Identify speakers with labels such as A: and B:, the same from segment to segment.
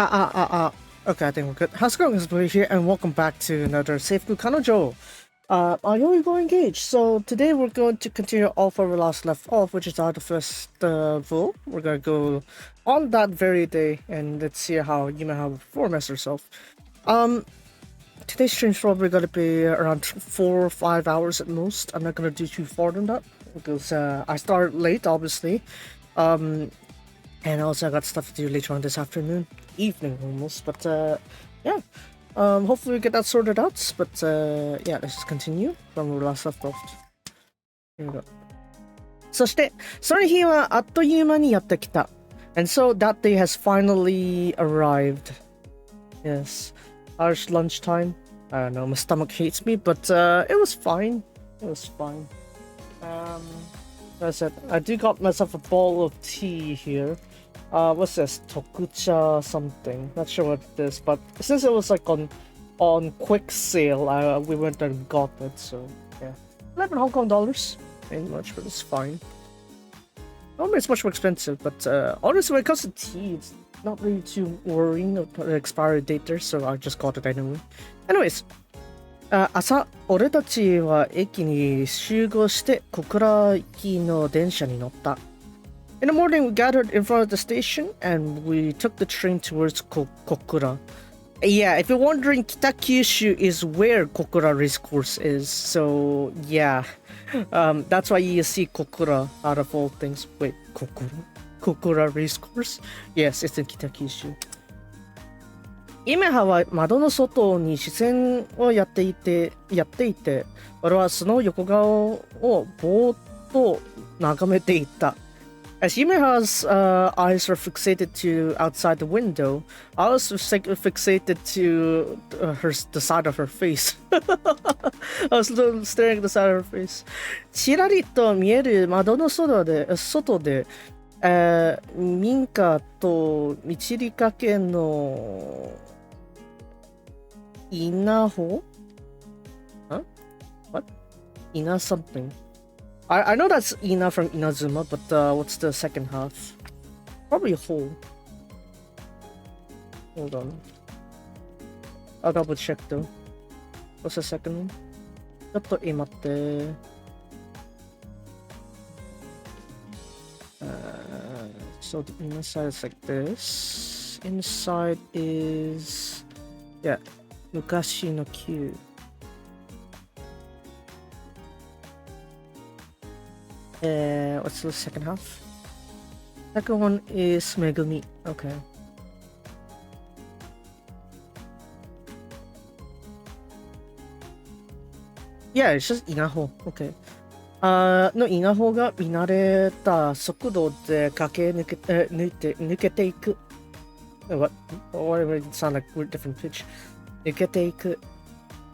A: Okay, I think we're good. How's it going, everybody here, and welcome back to another Seifuku Kanojo. Mayoigo engaged. So today we're going to continue off where we last left off, which is our festival. We're gonna go on that very day, and let's see how Yumeha will perform as herself. Today's stream's probably gonna be around 4 or 5 hours at most. I'm not gonna do too far than that because I started late, obviously. And also I got stuff to do later on this afternoon, evening almost, but yeah, hopefully we get that sorted out, but yeah, let's just continue from where we last left off. Here we go. そして、その日はあっという間にやってきた. And so that day has finally arrived. Yes, harsh lunchtime. I don't know, my stomach hates me, but it was fine. It was fine. As I said, I do got myself a bowl of tea here. What's this? Tokucha something. Not sure what it is, but since it was like on quick sale, we went and got it. So yeah, 11 Hong Kong dollars. Ain't much, but it's fine. Normally it's much more expensive, but honestly, when it comes to tea, it's not really too worrying about the expiry date there. So I just got it anyway. Anyways. 朝、俺たちは駅に集合して小倉行きの電車に乗った。In the morning, we gathered in front of the station and we took the train towards Kokura. Yeah, if you're wondering, Kitakyushu is where Kokura Racecourse is. So, yeah. That's why you see Kokura out of all things. Wait, Kokura? Kokura Racecourse? Yes, it's in Kitakyushu. イメハは窓の外に視線をやっていて、俺はその横顔をぼーっと眺めていた。As Yumeha's eyes were fixated to outside the window, I was fixated to the side of her face. I was staring at the side of her face. ちらりと見える窓の外で、民家と道りかけの稲穂? Huh? What? Ina something. I know that's Ina from Inazuma, but what's the second half? Probably a hole. Hold on. I'll double check though. What's the second one? ちょっと待って。So the inside is like this. Inside is, yeah, Mukashi no Q. What's the second half? Second one is Megumi. Okay. Yeah, it's just Inaho. Okay. の稲穂が見慣れた速度で駆け抜けていく。What? Whatever it sound like we're different pitch. 抜けていく。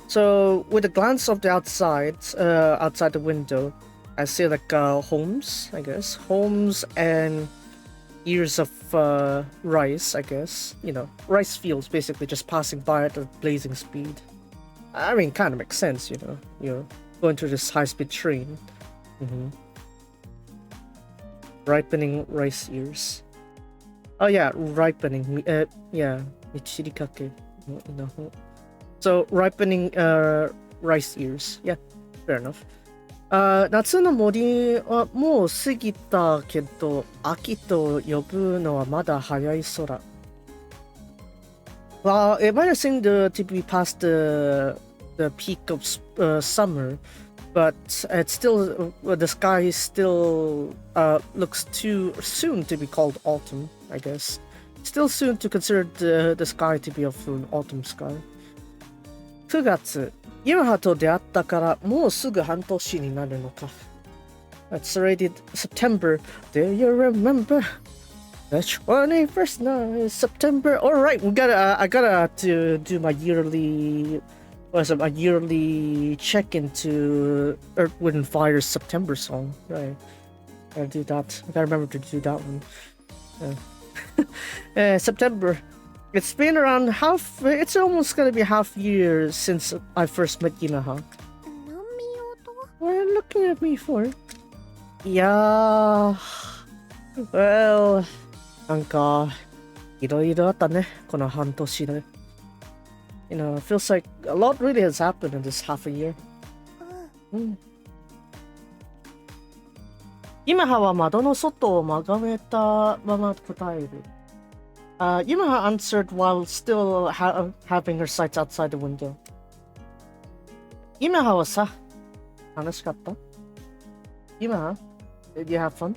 A: So with a glance of the outside the window, I see like homes, I guess. Homes and ears of rice, I guess. You know, rice fields basically just passing by at a blazing speed. I mean, kind of makes sense, you know. You're going through this high-speed train. Ripening rice ears. Oh yeah, ripening. Yeah, michirikake. So ripening rice ears. Yeah, fair enough. 夏の森はもう過ぎたけど、秋と呼ぶのはまだ早い空。Well, it might seem to be past the peak of summer. But it's still, the sky still looks too soon to be called autumn, I guess. Still soon to consider the sky to be of an autumn sky. 9月、Yumehaと出会ったからもうすぐ半年になるのか。It's already September. Do you remember? The 21st night, September. Alright, I gotta to do my yearly a yearly check-in to Earth, Wind and Fire's September song. Right. Gotta do that. I gotta remember to do that one. September. It's been around it's almost gonna be half year since I first met Yumeha. What are you looking at me for? Yeah. Well, なんかいろいろあったね、この半年で。You know, it feels like a lot really has happened in this half a year. 今は窓の外を眺めたまま答える。Yumaha answered while still having her sights outside the window. Yumaha はさ、楽しかった？ Yumaha, did you have fun?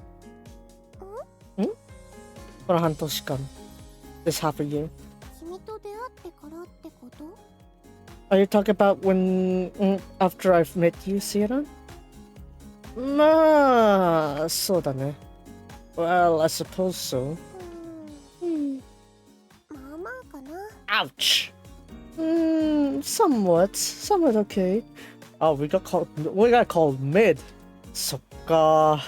A: この半年間。This half a year.
B: 君と出会ってからってこと？
A: Are you talking about when after I've met you, Sierra? まあ、そうだね。Well, I suppose so.
B: まあまあかな。
A: Ouch! Somewhat okay. Oh, we got called mid. そっか。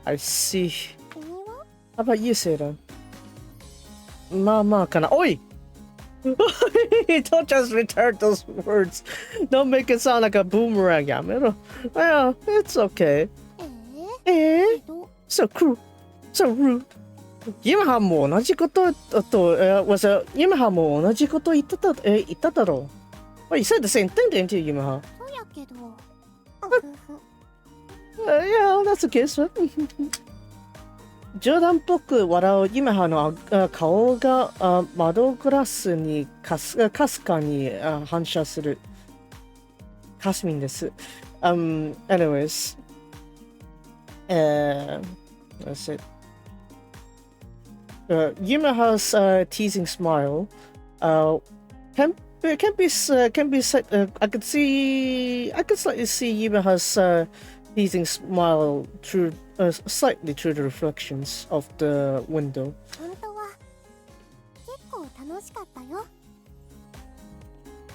A: I see.
B: 君は？
A: How about you, Sierra? まあまあかな。おい！Don't just return those words. Don't make it sound like a boomerang. やめろ。Yeah, it's okay. So cruel. So rude. 今はもう同じことと、今はもう同じこと言っただろう。Well, you said the same thing, didn't you, 今は。
B: そうやけど。
A: Yeah, that's okay, sir. 冗談っぽく笑う今の顔が窓ガラスにかすかに反射する。カスミンです。Anyways, that's it. Yumaha's teasing smile can be I could slightly see Yumaha's teasing smile through slightly through the reflections of the window.
B: 本当は結構楽しかったよ。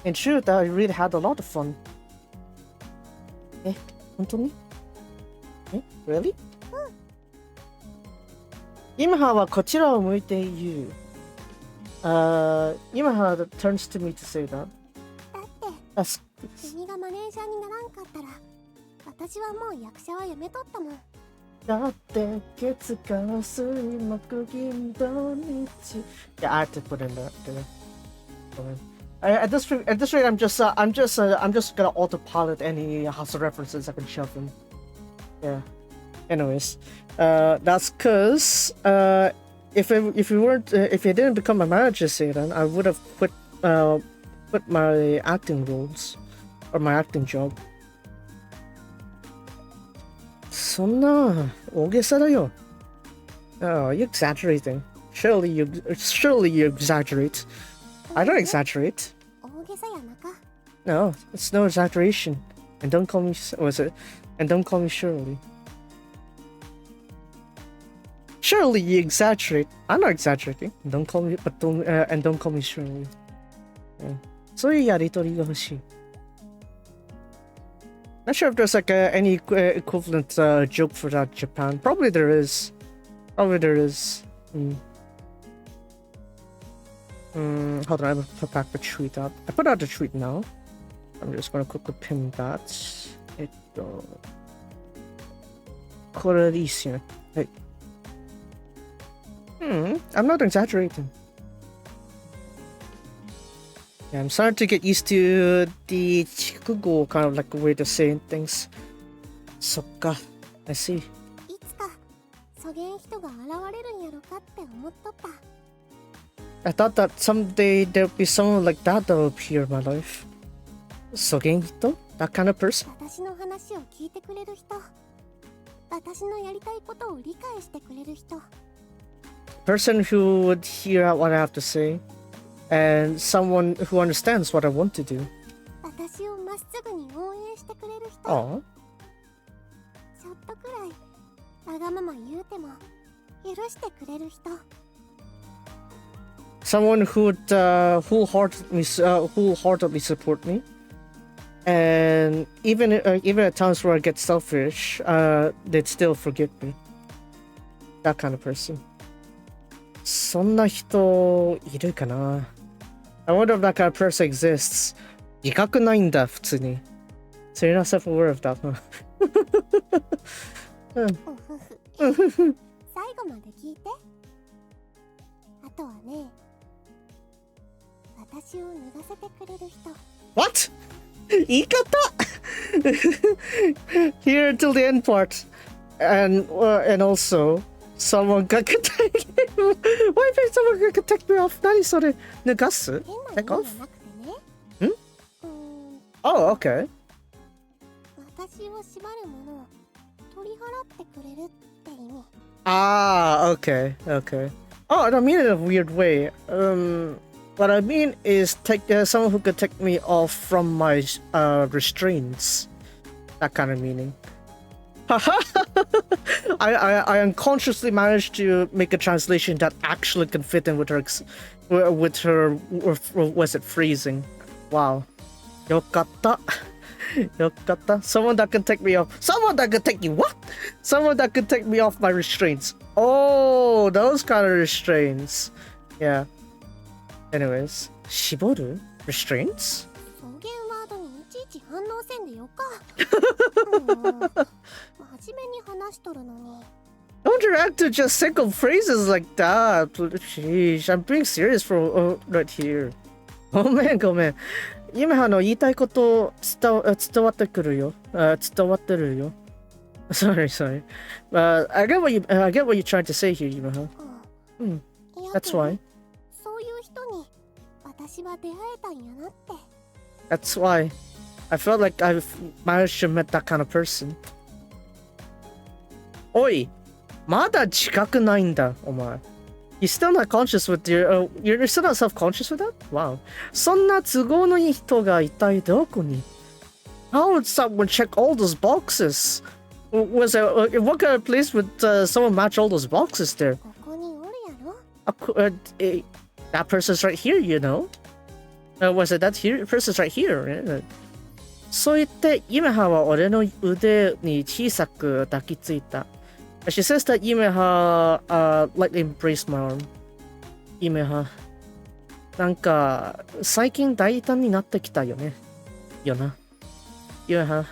A: In truth, I really had a lot of fun. 本当に？Really? 今はこちらを向いて言う。今は turns to me to say that.
B: だって君がマネージャーにならんかったら私はもう役者はやめとったもん。
A: だって月火水木金土日。Yeah, I have to put in that. At this rate, I'm just gonna autopilot any hustle references I can shove in. Yeah. Anyways, that's because if you didn't become a manager, say then I would have quit my acting roles or my acting job. そんな大げさだよ。Oh, you're exaggerating. Surely you exaggerate. I don't exaggerate.
B: 大げさやなか。
A: No, it's no exaggeration. And don't call me And don't call me Shirley. Surely you exaggerate. I'm not exaggerating. Don't call me Shirley. Yeah. そういうやりとりが欲しい。Not sure if there's like any equivalent joke for that Japan. Probably there is. Hold on, I put back the tweet out. I put out the tweet now. I'm just gonna quickly pin that. これでいいっすよね。はい。I'm not exaggerating. Yeah, I'm starting to get used to the Chikugo kind of like way of saying things. そっか、I see.
B: いつかそげん人が現れるんやろかって思っとった。
A: I thought that someday there'd be someone like that that would appear in my life. そげん人? That kind of person?
B: 私の話を聞いてくれる人。私のやりたいことを理解してくれる人。
A: Person who would hear out what I have to say. And someone who understands what I want to do.
B: 私をまっすぐに応援してくれる人。
A: Aww.
B: ちょっとくらいわがまま言うても許してくれる人。
A: Someone who would wholeheartedly support me. And even at times where I get selfish, they'd still forgive me. That kind of person. そんな人いるかな? I wonder if that kind of person exists. 自覚ないんだ、普通に。So you're not self-aware of that, huh?
B: 最後まで聞いて。あとはね、私を脱がせてくれる人。
A: What? 言い方 Here until the end part. And also, someone could take Why did someone could take me off? 何それ脱がす
B: 変な意
A: Take
B: 味
A: off?
B: じゃなくてね。
A: Oh, okay.
B: 私を縛るものを取り払ってくれるって意味。
A: Ah, okay, okay. Oh, I don't mean it in a weird way. What I mean is take someone who could take me off from my restraints. That kind of meaning. I unconsciously managed to make a translation that actually can fit in with her was it freezing? Wow. よかった。よかった。Someone that can take me off. Someone that can take you what? Someone that can take me off my restraints. Oh, those kind of restraints. Yeah. Anyways. 絞る restraints?
B: 草原ワードにいちいち反応せんでよか。真面目に話しとるのに。
A: Don't react to just single phrases like that. Sheesh, I'm being serious for right here. ごめんごめん。今言いたいこと伝わってくるよ。伝わってるよ。Sorry, sorry. I get what you're trying to say here, Yumaha. That's why.
B: そういう人に私は出会えたんやなって。
A: That's why. I felt like I've managed to meet that kind of person. おい、まだ近くないんだ、お前。You're still not conscious with your, you're still not self-conscious with that? Wow. そんな都合のいい人が一体どこに How would someone check all those boxes? Was there, what kind of place would someone match all those boxes there?
B: ここにおるやろ。
A: That person's right here, you know? Was it that here? Person's right here. そう言って、ユメハは俺の腕に小さく抱きついた。She says that Yumeha lightly embraced my arm. Yumeha. なんか、最近大胆になってきたよね。よな。Yumeha.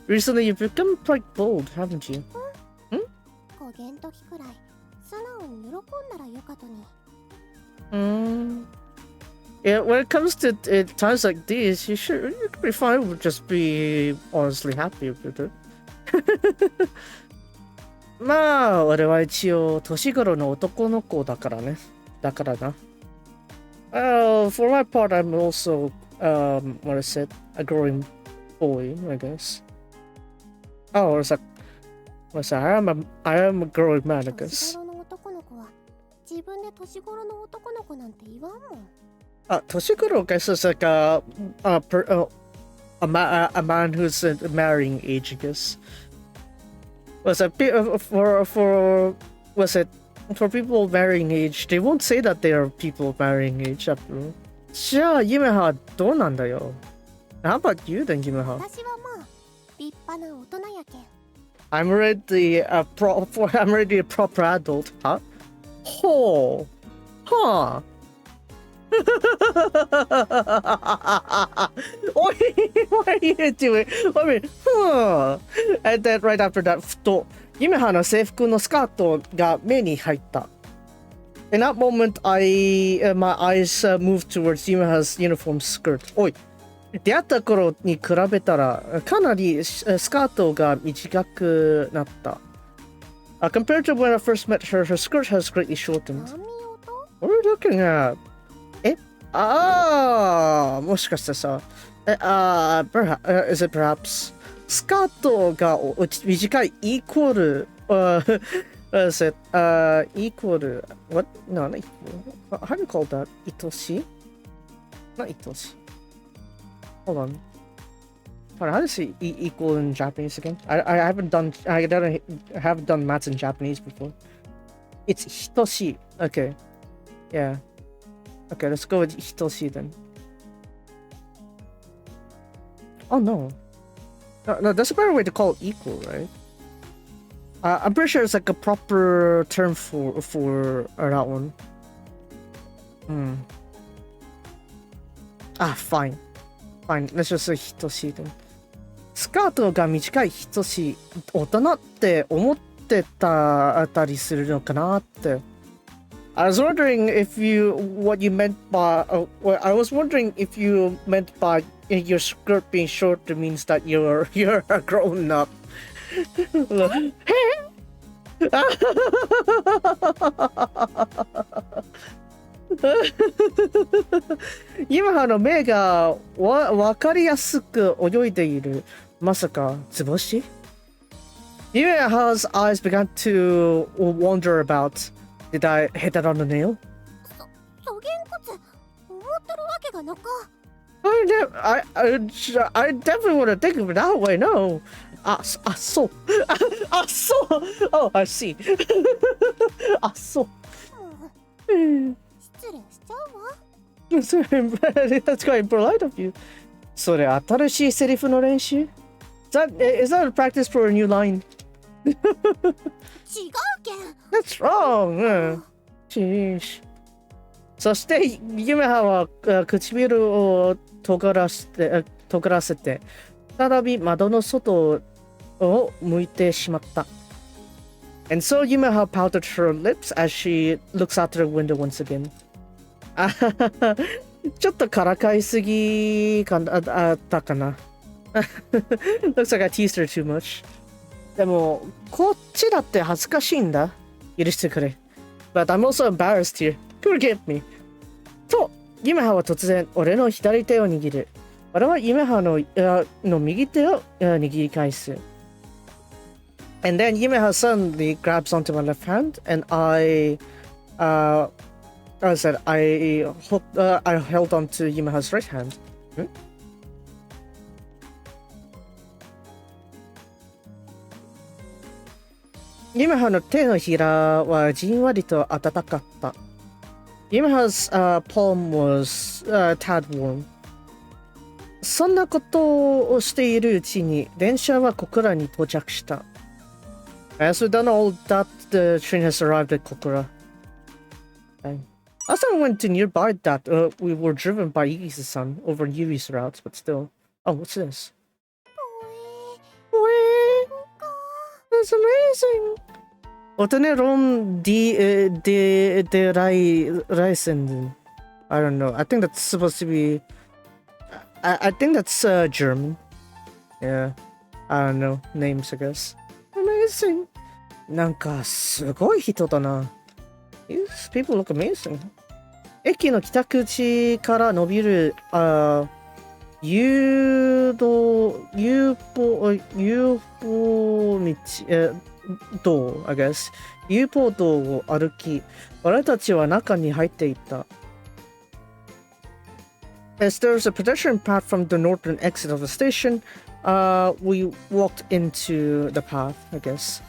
A: Recently you've become quite bold, haven't you?
B: こげんときくらい、素直に喜んだらよかとに。
A: Yeah, when it comes to times like these, you could be fine with just be honestly happy with it. まあ、俺は一応、年頃の男の子だからね。だからな。For my part, I'm also, what I said, a growing boy, I guess. Oh, what's that? I am a growing man, I guess.
B: 年頃の男の子は、自分で年頃の男の子なんて言わんもん。
A: 年頃 I guess is like a man who's in marrying age, I guess. Was it for people of marrying age? They won't say that they are people of marrying age after all. じゃあ、Yumeha どうなんだよ How about you then, Yumeha?
B: 私はもう立派な大人やけん。
A: I'm already a proper adult, huh? Oh, huh. What are you doing? I mean, and then right after that, ふと、Yumeha の制服のスカートが目に入った。In that moment, my eyes moved towards Yumeha's uniform skirt. おい、出会った頃に比べたら、かなりスカートが短くなった。Compared to when I first met her, her skirt has greatly shortened.
B: 何見ようと
A: What are you looking at? もしかしてさ、is it perhaps スカートが短いイコール、is it equal what? No, not equal. How do you call that? Itoshi? Not itoshi. Hold on. How do you say equal in Japanese again? I haven't done maths in Japanese before. It's hitoshi. Okay. Yeah. Okay, let's go with hitoshi then. Oh no. No, that's a better way to call it equal, right? I'm pretty sure it's like a proper term for that one. Fine. Let's just say hitoshi then. スカートが短いhitoshi、大人って思ってたりするのかなって。I was wondering if you what you meant by. Well, I was wondering if you meant by your skirt being short means that you're a grown up. 今目がわかりやすく泳いでいる。まさか図星？ Yumeha's eyes began to wander about. Did I hit that on the nail? I definitely wouldn't think of it that way, no. So. Oh, I see. So. That's quite impolite of you. それ新しいセリフの練習? Is that a practice for a new line? That's wrong. Sheesh. そしてユメハは唇を尖らせて再び窓の外を向いてしまった。And so Yumeha pouted her lips as she looks out the window once again. ちょっとからかいすぎかあったかな。Looks like I teased her too much. でもこっちだって恥ずかしいんだ。許してくれ。But I'm also embarrassed here. Forgive me. と、ユメハは突然俺の左手を握る。俺はユメハの右手を握り返す。And then Yumeha suddenly grabs onto my left hand, and I held onto Yumeha's right hand. Yumeha の手のひらはじんわりと温かった。Yumeha's palm was tad warm. そんなことをしているうちに電車は小倉に到着した。As we've done all that, the train has arrived at Kokura. Last time we went to nearby that, we were driven by Igis-san over Yuri's route, but still. Oh, what's this? That's amazing! Otaneron de Reisenden. I don't know. I think that's supposed to be... I think that's German. Yeah. I don't know. Names, I guess. Amazing. なんかすごい人だな。These people look amazing. 駅の北口から伸びる誘導道 I guess 誘導道を歩き、俺たちは中に入っていった。As there was a pedestrian path from the northern exit of the station, we walked into the path, I guess.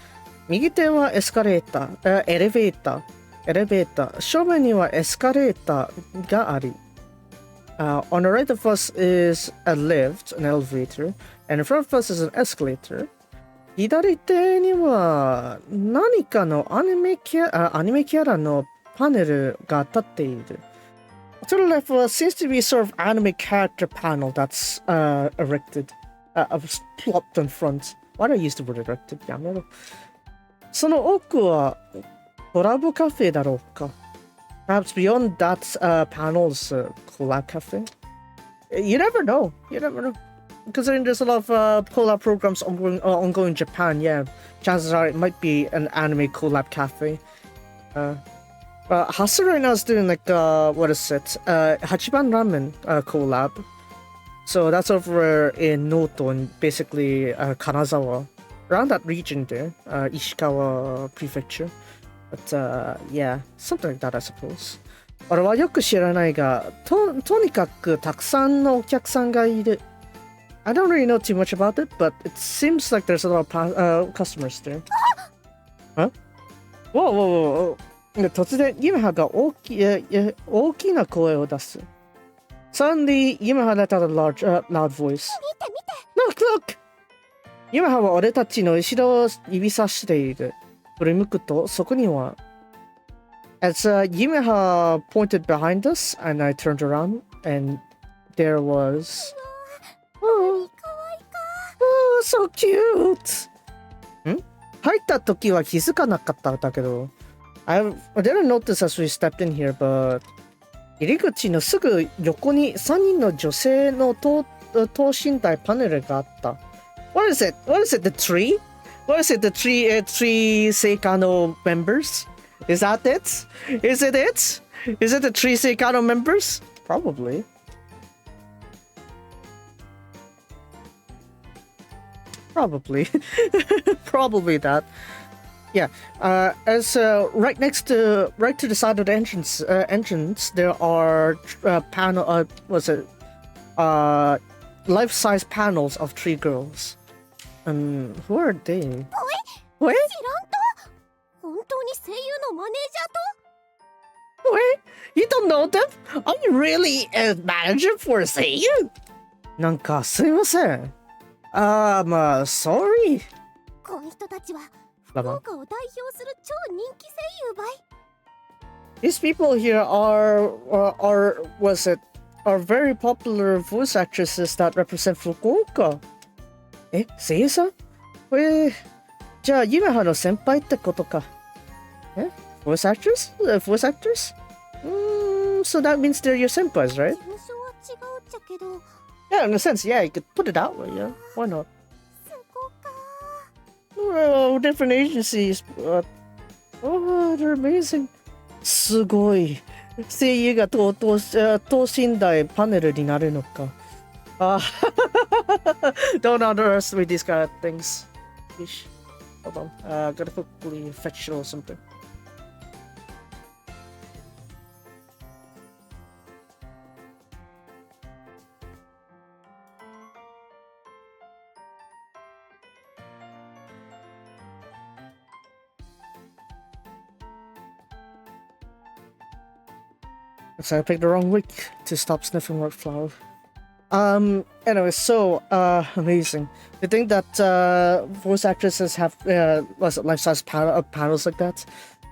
A: 右手はエスカレーター、エレベーター。正面にはエスカレーターがあり。On the right of us is a lift, an elevator, and in front of us is an escalator. 左手には何かのアニメキャラのパネルが立っている。To the left seems to be a sort of anime character panel that's erected. Plopped in front. Why do I use the word erected? やめろ。その奥はコラボカフェだろうか。Perhaps beyond that panel's collab cafe. You never know. Considering there's a lot of collab programs ongoing in Japan, yeah, chances are it might be an anime collab cafe. Hasu right now is doing like what is it? Hachiban Ramen collab. So that's over in Noto and basically Kanazawa, around that region there, Ishikawa Prefecture. But yeah, something like that, I suppose. 俺はよく知らないが、とにかくたくさんのお客さんがいる。I don't really know too much about it, but it seems like there's a lot of customers there. Huh? Whoa. 突然、ユメハが大きな声を出す。Suddenly, Yumeha let out a loud voice. Look! ユメハは俺たちの後ろを指さしている。振り向くと、そこには。As Yumeha pointed behind us, and I turned around, and there was... Oh, so cute! 入った時は気づかなかったんだけど、I didn't notice as we stepped in here, but 入り口のすぐ横に3人の女性の等身大パネルがあった。What is it? What is it? The tree? What is it? The three Seikano members? Is that it? Is it it? Is it the three Seikano members? Probably. Probably. Probably that. Yeah. As right to the side of the entrance, there are life-size panels of 3 girls. Who are they? What?
B: 本当に声優のマネージャーと
A: Wait, you don't know them? Are you really a manager for a seiyu? なんかすいません。まあ、sorry.
B: この人たちは福岡を代表する超人気声優ばい。
A: These people here are very popular voice actresses that represent Fukuoka. え、声優さん？じゃあ、夢葉の先輩ってことか。え？ Voice actors? Voice actors? So that means they're your senpais, right?
B: 事務所は違うっちゃけど。
A: Yeah, in a sense, yeah, you could put it that way, yeah. Why not?
B: すごか。
A: Well, different agencies, but... Oh, they're amazing. すごい。声優が等身大パネルになるのか。Don't underestimate these kind of things. Ish. Hold on. Gotta quickly fetch or something. So I picked the wrong week to stop sniffing wildflower. Anyway, so amazing. You think that voice actresses have life-size panels like that?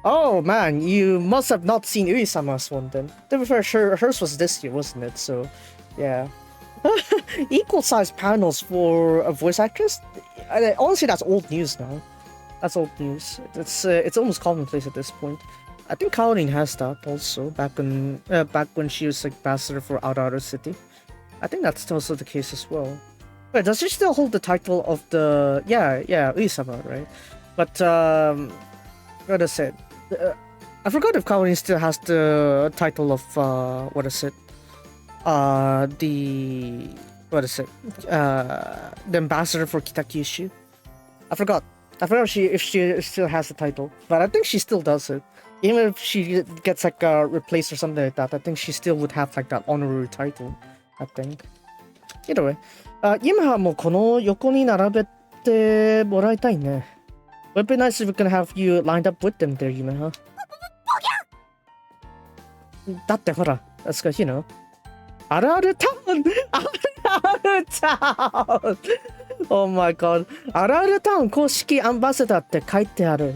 A: Oh man, you must have not seen Ui-sama's one then. To be fair, hers was this year, wasn't it? So, yeah. Equal-sized panels for a voice actress? Honestly, that's old news now. That's old news. It's almost commonplace at this point. I think Kaorin has that also back when she was like ambassador for Outer City. I think that's also the case as well. Wait, does she still hold the title of the Ui-sama, right? But what is it? I forgot if Kaorin still has the title of the ambassador for Kitakyushu. I forgot if she still has the title, but I think she still does it. Even if she gets like replaced or something like that, I think she still would have like that honorary title, I think. Either way, 今はもうこの横に並べてもらいたいね。Would be nice if we can have you lined up with them there, Yumeha. だってほら、that's good, you know. あるあるタウンあるあるタウン Oh my god. あるあるタウン公式アンバサダーって書いてある。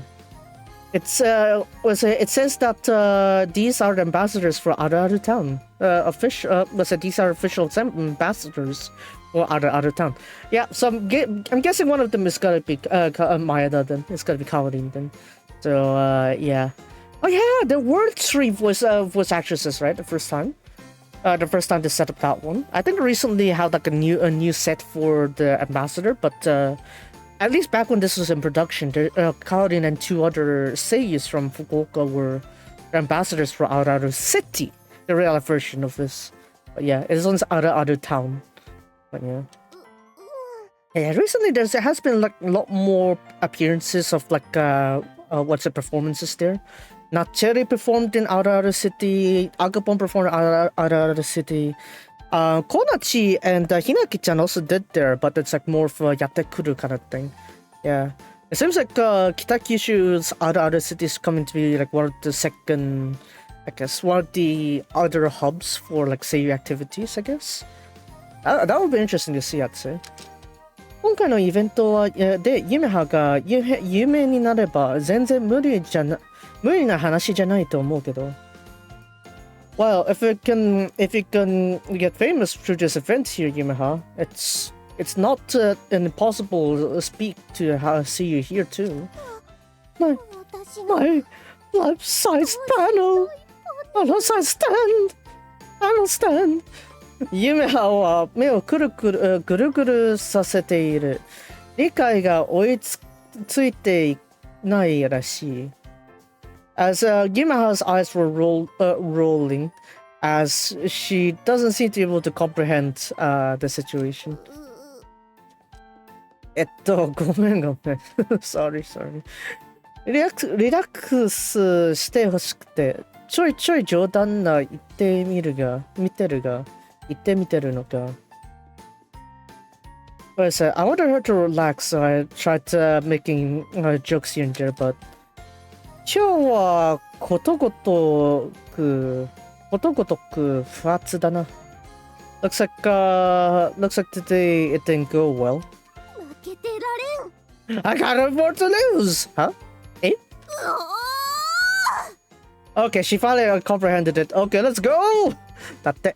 A: It says that these are the ambassadors for Aru Town. These are official ambassadors for Aru Town. Yeah, so I'm guessing one of them is gonna be Maeda then. It's gonna be Kaorin then. So yeah. Oh yeah, there were 3 voice actresses, right? The first time to set up that one. I think recently had like a new set for the ambassador, but at least back when this was in production, Kaorin and 2 other seiyus from Fukuoka were ambassadors for Aru City, the real version of this. But yeah, it's on Aru Town. But yeah. Yeah, recently there has been like a lot more appearances of like performances there. Nacheri performed in Aru City, Agapon performed in Aru City. Konachi and Hinaki-chan also did there, but it's like more of a yatekuru kind of thing. Yeah. It seems like Kitakyushu's other cities coming to be like one of the other hubs for like seiyu activities, I guess. That would be interesting to see, I'd say. 今回のイベントはでユメハが有名になれば全然無理な話じゃないと思うけど。Well, if you can get famous through this event here, Yumeha, it's not impossible to see you here too. Life-size panel! Panel-size stand! Panel stand! ユメハは目をくるくる、ぐるぐるさせている。理解が追いついていないらしい。As Yumeha's eyes were rolling, as she doesn't seem to be able to comprehend the situation. ごめん。sorry. リラックスしてほしくて、ちょい冗談な言ってみてるのか。I said, I wanted her to relax, so I tried making jokes here and there, but 今日はことごとく不発だな。Looks like today it didn't go well.
B: 負けてられん。
A: I can't afford to lose! Huh? Eh? Okay, she finally comprehended it. Okay, let's go! だって、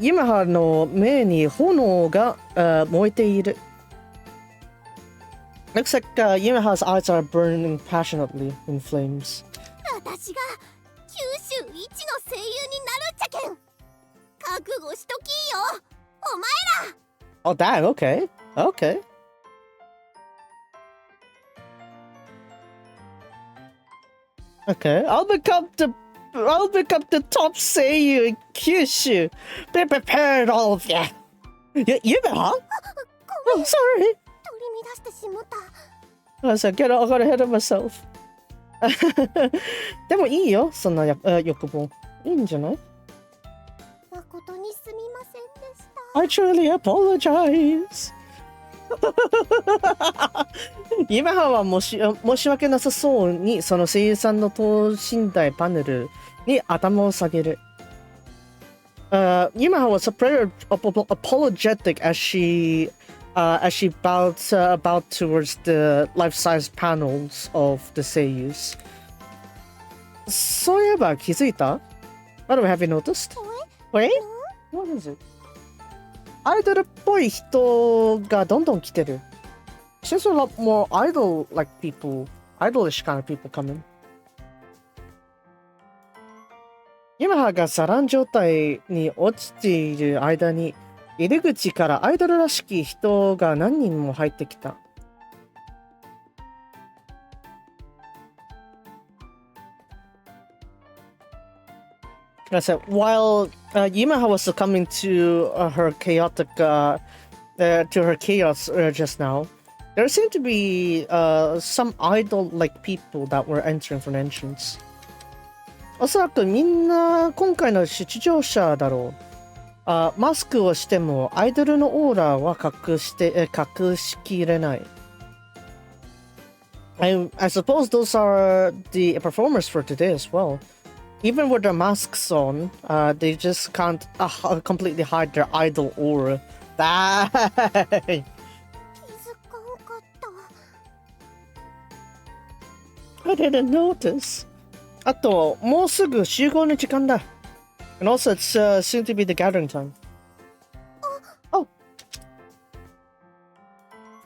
A: ユメハの目に炎が、燃えている。Looks like Yumeha's eyes are burning passionately in flames.
B: 私が九州一の声優になるっちゃけん。覚悟しときーよ、お前ら。
A: Oh, damn, okay. Okay, I'll become the top seiyu in Kyushu. Be prepared, all of you. Yumeha? Oh, sorry.
B: 取り乱してしもた。
A: I said, I got ahead of myself. でもいいよ、そんな欲望。いいんじゃない？
B: 誠にすみませんでした。
A: I truly apologize. ユメハは申し訳なさそうにその声優さんの等身大パネルに頭を下げる。Yumeha was apologetic as she bowed towards the life-size panels of the seiyus. そういえば気づいた？ By the way, have you noticed? Wait? What is it? アイドルっぽい人がどんどん来てる。Seems a lot more idol-like people, idolish kind of people coming. ユメハがサラン状態に落ちている間に入り口からアイドルらしき人が何人も入ってきた。So while Yumeha was succumbing to her chaotic to her chaos just now, there seemed to be some idol-like people that were entering from the entrance. おそらくみんな今回の出場者だろう。マスクをしてもアイドルのオーラは隠しきれない。I suppose those are the performers for today as well. Even with their masks on, they just can't completely hide their idol aura. Dang!
B: 気づかんかった。
A: I didn't notice. あと、もうすぐ集合の時間だ。And also, it's soon to be the gathering time. Oh!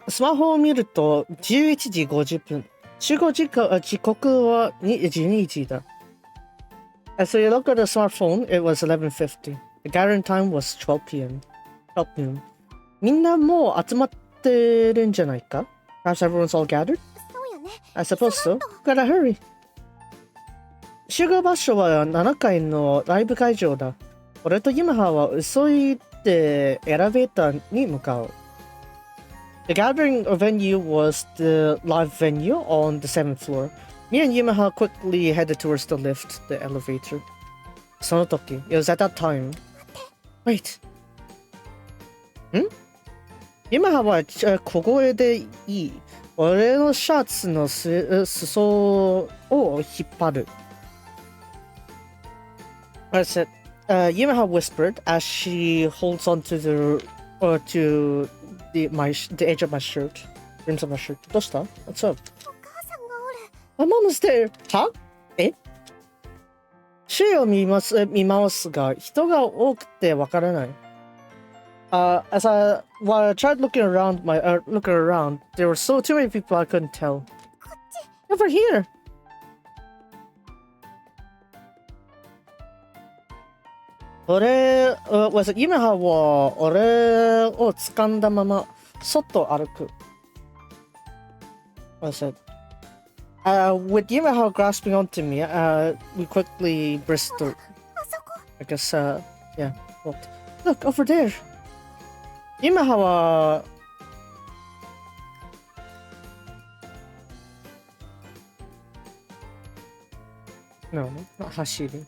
A: スマホを見ると11時50分。集合時刻は12時だ。So you look at the smartphone, it was 11:50. The gathering time was 12 p.m. 12 noon. みんなもう集まってるんじゃないか？ Perhaps everyone's all gathered?
B: そうやね。
A: I suppose so. Gotta hurry. 集合場所は7階のライブ会場だ。俺とユメハは急いでエレベーターに向かう。The gathering venue was the live venue on the 7th floor. Me and Yumeha quickly headed towards the lift, the elevator. その時, it was at that time. Wait. ユメハは小声でいい。俺のシャツの裾を引っ張る。I said, Yumeha whispered as she holds on to the edge of my shirt. Rims of my shirt. どうした? What's up?
B: お母さんがおる。
A: My mom is there. は？え？周囲を見回すが、人が多くてわからない。While I tried looking around, there were too many people I couldn't tell.
B: こっち。
A: Over here. 今は俺を掴んだまま外歩く。Was it? With Yamaha grasping onto me, we quickly brisked.
B: あそこ
A: I guess, yeah. What? Look, over there! Yamahaは... No, not Hashiri.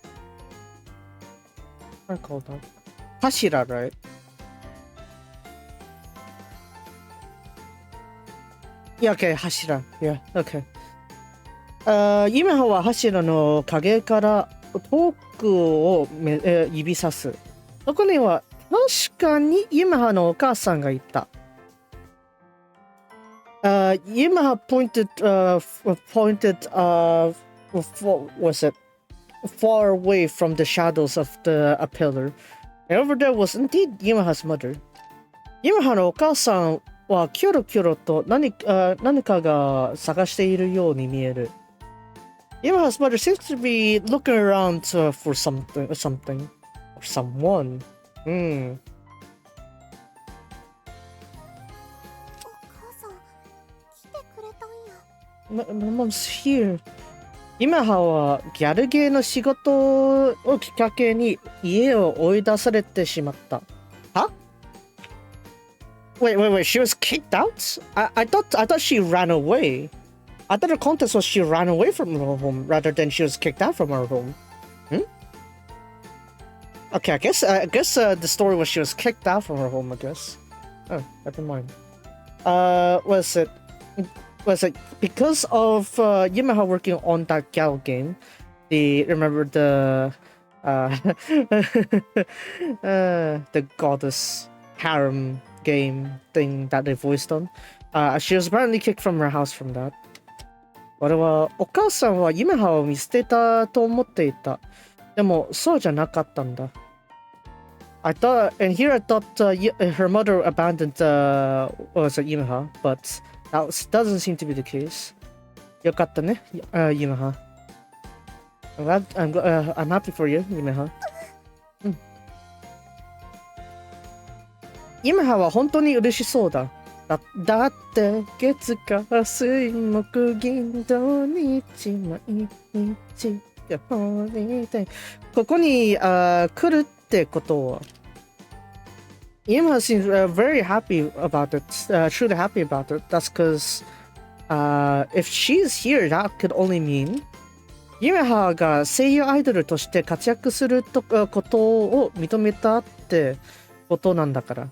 A: What called that? Hashira, right? Yeah, okay, Hashira. Yeah, okay. 今は柱の影から遠くを指さす。そこには確かに今のお母さんがいた。今 pointed, what was it? Far away from the shadows of a pillar. And over there was indeed Yimaha's mother. Yimaha のお母さんはキョロキョロと何かが探しているように見える。Yimaha's mother seems to be looking around for something, or someone.
B: お母さん来てくれたんや。
A: Mom's here. 今はギャルゲーの仕事をきっかけに家を追い出されてしまった。は Wait, she was kicked out? I thought she ran away. I thought the context was she ran away from her home rather than she was kicked out from her home. Okay, I guess the story was she was kicked out from her home, I guess. Oh, never mind. Was it because of Yamaha working on that gal game? Remember the the goddess harem game thing that they voiced on? She was apparently kicked from her house from that. 俺はお母さんはYamahaを見捨てたと思っていた。でもそうじゃなかったんだ。I thought her mother abandoned Yamaha, but that doesn't seem to be the case. よかったね、Yamaha. I'm happy for you, Yamaha. Yamaha は本当に嬉しそうだ。だって月火水木銀土日毎日ここに来るってことはYamaha seems very happy about it, truly happy about it. That's because if she's here, that could only mean Yamaha が声優アイドルとして活躍することを認めたってことなんだから。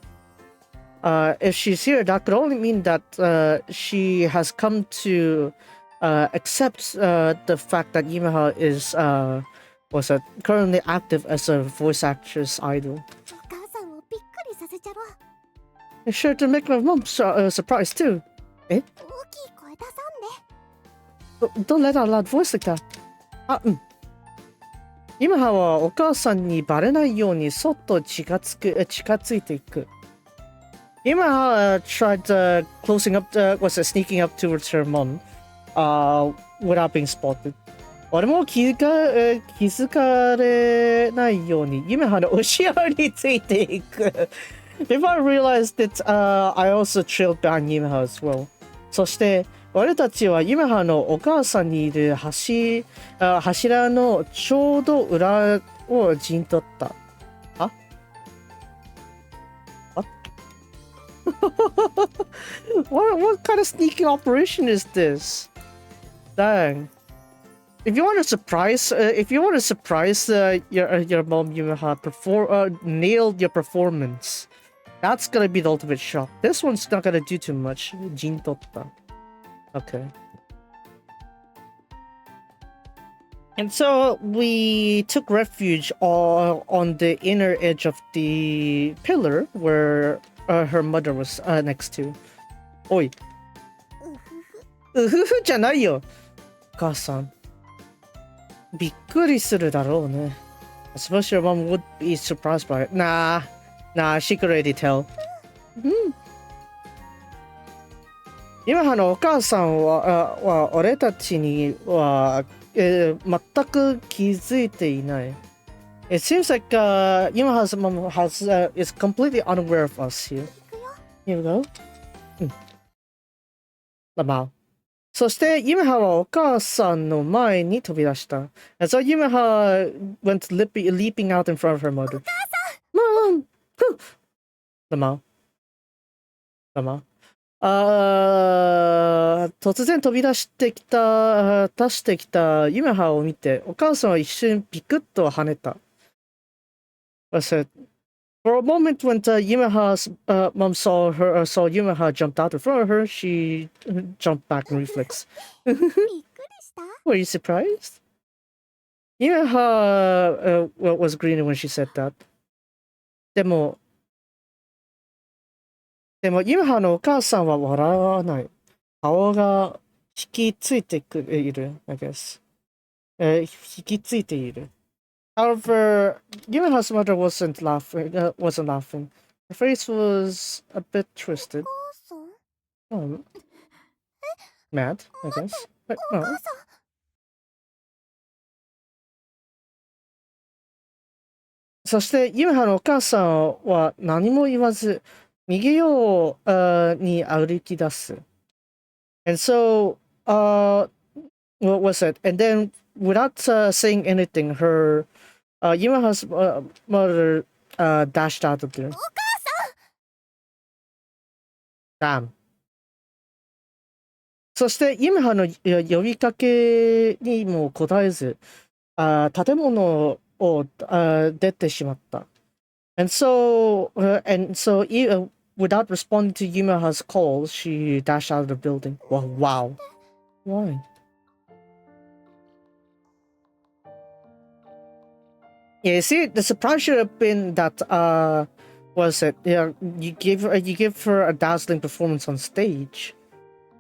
A: If she's here, that could only mean that she has come to accept the fact that Yamaha is currently active as a voice actress idol.
B: お母さんをびっくりさせちゃろ。
A: It's sure to make my mom surprised too.
B: 大きい声出さんで。
A: Don't let out loud voice like that. Yamaha はお母さんにバレないようにそっと近づいていく。Yamaha tried sneaking up towards her mom without being spotted. 俺も気づかれないようにYamahaの後ろについていく。Before I realized that I also trailed behind Yamaha as well. そして俺たちはYamahaのお母さんにいる柱のちょうど裏を陣取った。What kind of sneaking operation is this? Dang. If you want to surprise your mom, Yamaha, nail your performance. That's gonna be the ultimate shock. This one's not gonna do too much. Jin totta. Okay. And so we took refuge on the inner edge of the pillar where her mother was next to. Oi. うふふじゃないよ。母さん。びっくりするだろうね。I suppose your mom would be surprised by it. Nah, she could already tell. Yamahaのお母さんは俺たちには、全く気づいていない。It seems like Yumaha's mom is completely unaware of us here. Here we go. まあ。そして、ユメハはお母さんの前に飛び出した。And so Yumeha went leaping out in front of her mother. お母さん Mom! 突然飛び出してきたユメハを見て、お母さんは一瞬ピクッと跳ねた。For a moment, when Yumeha's mom saw Yumeha jumped out in front of her, she jumped back in reflex. Were you surprised? Yumeha was grinning when she said that. でも、Yumeha のお母さんは笑わない。顔が引きついている、I guess. 引きついている。However, Yumeha's mother wasn't laughing. Her face was a bit twisted. Oh, mad, I guess. But no. そして、ユメハのお母さんは何も言わず、右ように歩き出す。And so, what was it? And then, without saying anything, Yumeha's mother dashed out of there. Damn. そして、ユメハの呼びかけにも答えず、建物を出てしまった。And so, without responding to Yumeha's call, she dashed out of the building. Wow. Why? Yeah, see, the surprise should have been that, you give her a dazzling performance on stage.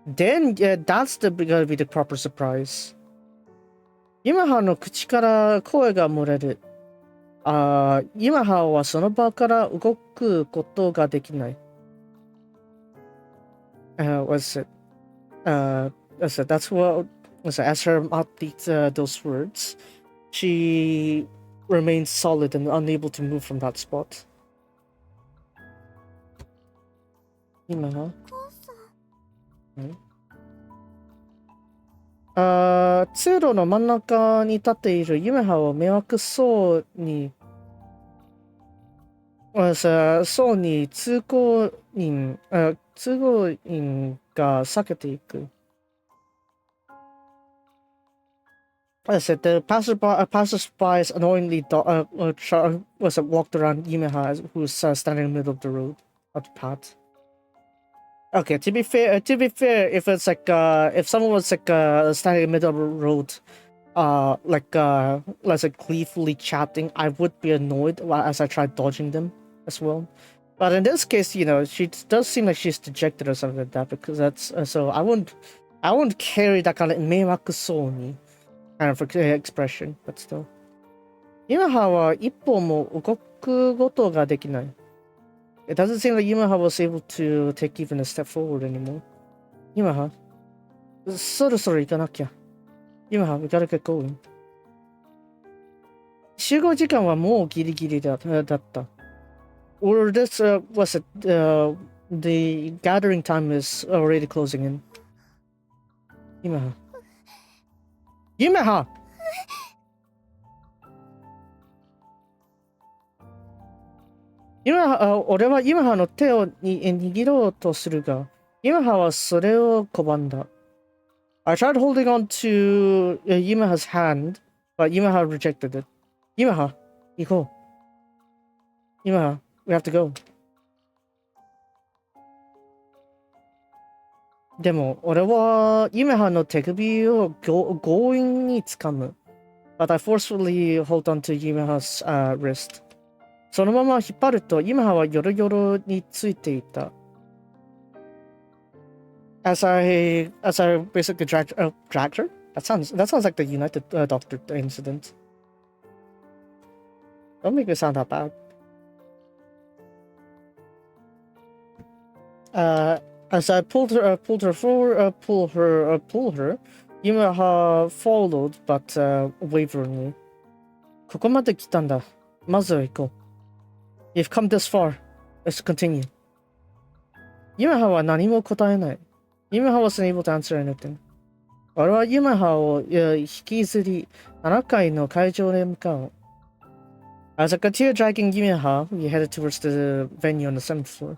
A: Then, that's gonna be the proper surprise. Yumeha の口から声が漏れる。Yumeha はその場から動くことができない。That's what as her mouth beats those words, she remains solid and unable to move from that spot. Yumeha? 通路の真ん中に立っているユメハを迷惑そうに通行人が避けていく。The passersby annoyingly walked around Yumeha, who's standing in the middle of the road, of the path. Okay, to be fair, if it's like if someone was like standing in the middle of the road, let's say gleefully chatting, I would be annoyed as I tried dodging them as well. But in this case, she does seem like she's dejected or something like that, because that's so I wouldn't carry that kind of meiwaku soni kind of expression, but still. Yumeha は一歩も動くことができない。It doesn't seem like Yumeha was able to take even a step forward anymore. Yumeha, そろそろ行かなきゃ。Yumeha, we gotta get going. 集合時間はもうギリギリだった。Or this was it? The gathering time is already closing in. Yumeha. Yumeha! 俺はユメハの手を握ろうとするが、ユメハはそれを拒んだ。I tried holding on to Yumeha's hand, but Yumeha rejected it. Yumeha, 行こう。Yumeha, we have to go. でも、俺はユメハの手首を強引に掴む。But I forcefully hold on to Yumeha's wrist. そのまま引っ張ると、ユメハはヨロヨロについていた。As I basically dragged her? That sounds like the United Doctor incident. Don't make me sound that bad. As I pulled her forward, pull her, Yumeha followed, but waveringly. ここまで来たんだ。まずは行こう。You've come this far. Let's continue. ユメハは何も答えない。ユメハ wasn't able to answer anything. 俺はユメハを引きずり、7階の会場へ向かう。As I continued dragging Yumeha, we headed towards the venue on the 7th floor.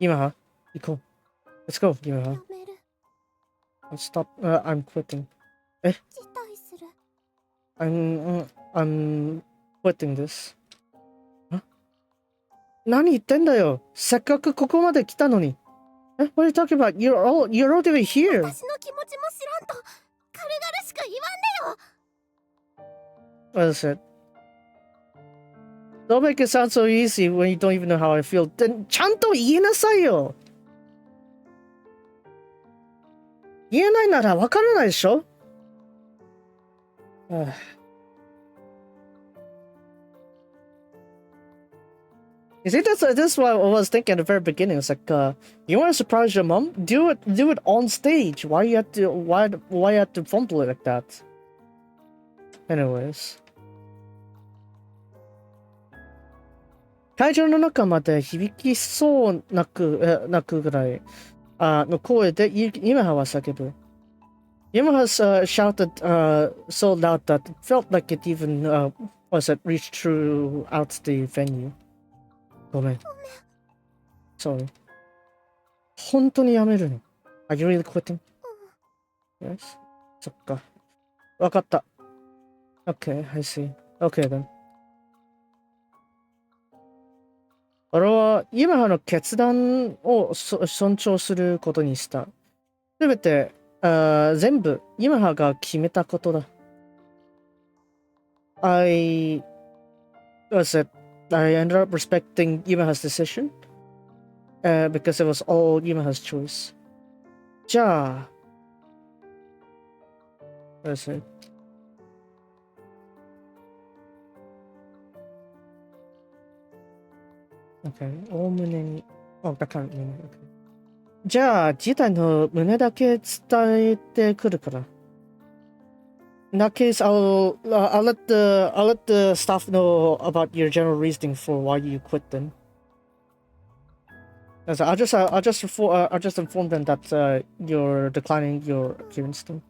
A: Yumeha, 行こう。Let's go, Yumeha. Stop. I'm quitting.
B: 辞退する。
A: I'm quitting this. 何言ってんだよ。せっかくここまで来たのに。What are you talking about? You're already here.
B: 私の気持ちも知らんと、軽々しく言わんでよ。
A: What is it? Don't make it sound so easy when you don't even know how I feel. Then ちゃんと言いなさいよ。言えないならわからないでしょ。You see, that's what I was thinking at the very beginning. It's like, you want to surprise your mom? Do it on stage. Why you have to fumble it like that? Anyways. 会場の中まで響きそうなくぐらいの声でユメハは叫ぶ。Yumeha shouted so loud that it felt like it even reached throughout the venue. ごめん。Sorry. 本当にやめるの？ Are you really quitting? Yes? そっか。わかった。Okay, I see. Okay then. 俺はユメハの決断を尊重することにした。すべて、全部ユメハが決めたことだ。I ended up respecting Yumeha's decision because it was all Yumeha's choice. じゃあ、what is it? Okay, おおむねに。だからね。Okay. じゃあ、事態の旨だけ伝えてくるから。In that case, I'll let the staff know about your general reasoning for why you quit then. I'll just inform them that you're declining your appearance then.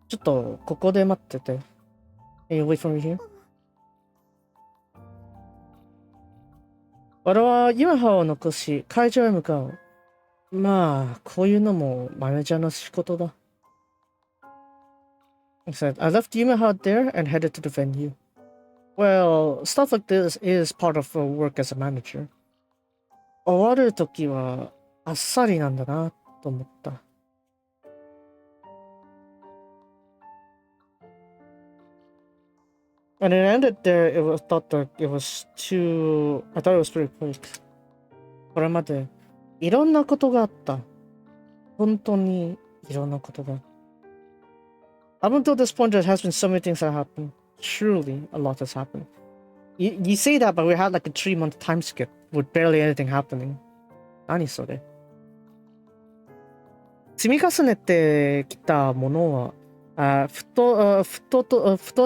A: ちょっとここで待ってて。Can you wait for me here? 俺はユメハを残し会場へ向かう。まあ、こういうのもマネージャーの仕事だ。I said, I left Yumeha there and headed to the venue. Well, stuff like this is part of work as a manager. 終わるときはあっさりなんだなと思った。And it ended there. I thought it was pretty quick. これまでいろんなことがあった。本当にいろんなことが。Up until this point, there has been so many things that happened. Truly, a lot has happened. You say that, but we had like a 3-month time skip with barely anything happening. 何それ？積み重ねてきたものは、ふと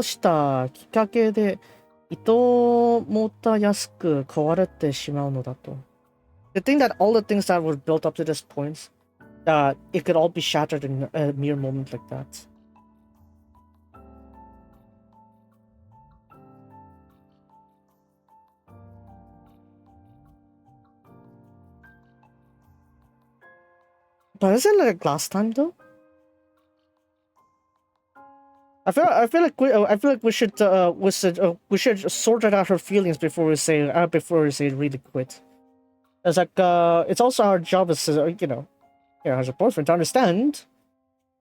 A: したきっかけで糸もたやすく壊れてしまうのだと。The thing that all the things that were built up to this point, it could all be shattered in a mere moment like that. But isn't it like last time though? I feel like we should sort out her feelings before we say really quit. It's like it's also our job as as a boyfriend to understand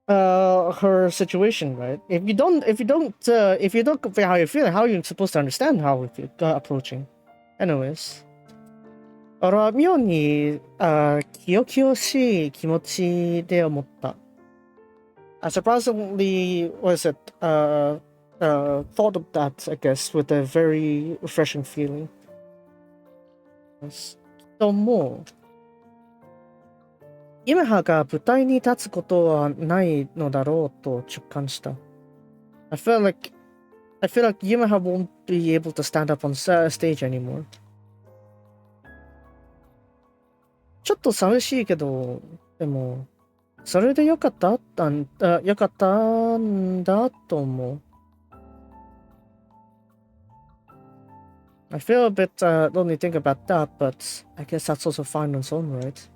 A: her situation, right? If you don't compare how you feel, how are you supposed to understand how we feel approaching? Anyways. 俺は妙に清々しい気持ちで思った。I surprisingly thought of that, I guess, with a very refreshing feeling. きっともう、ユメハが舞台に立つことはないのだろうと直感した。I feel like Yamaha won't be able to stand up on stage anymore. ちょっと寂しいけど、でも、それでよかったんだと思う。I feel a bit lonely thinking about that, but I guess that's also fine on its own right.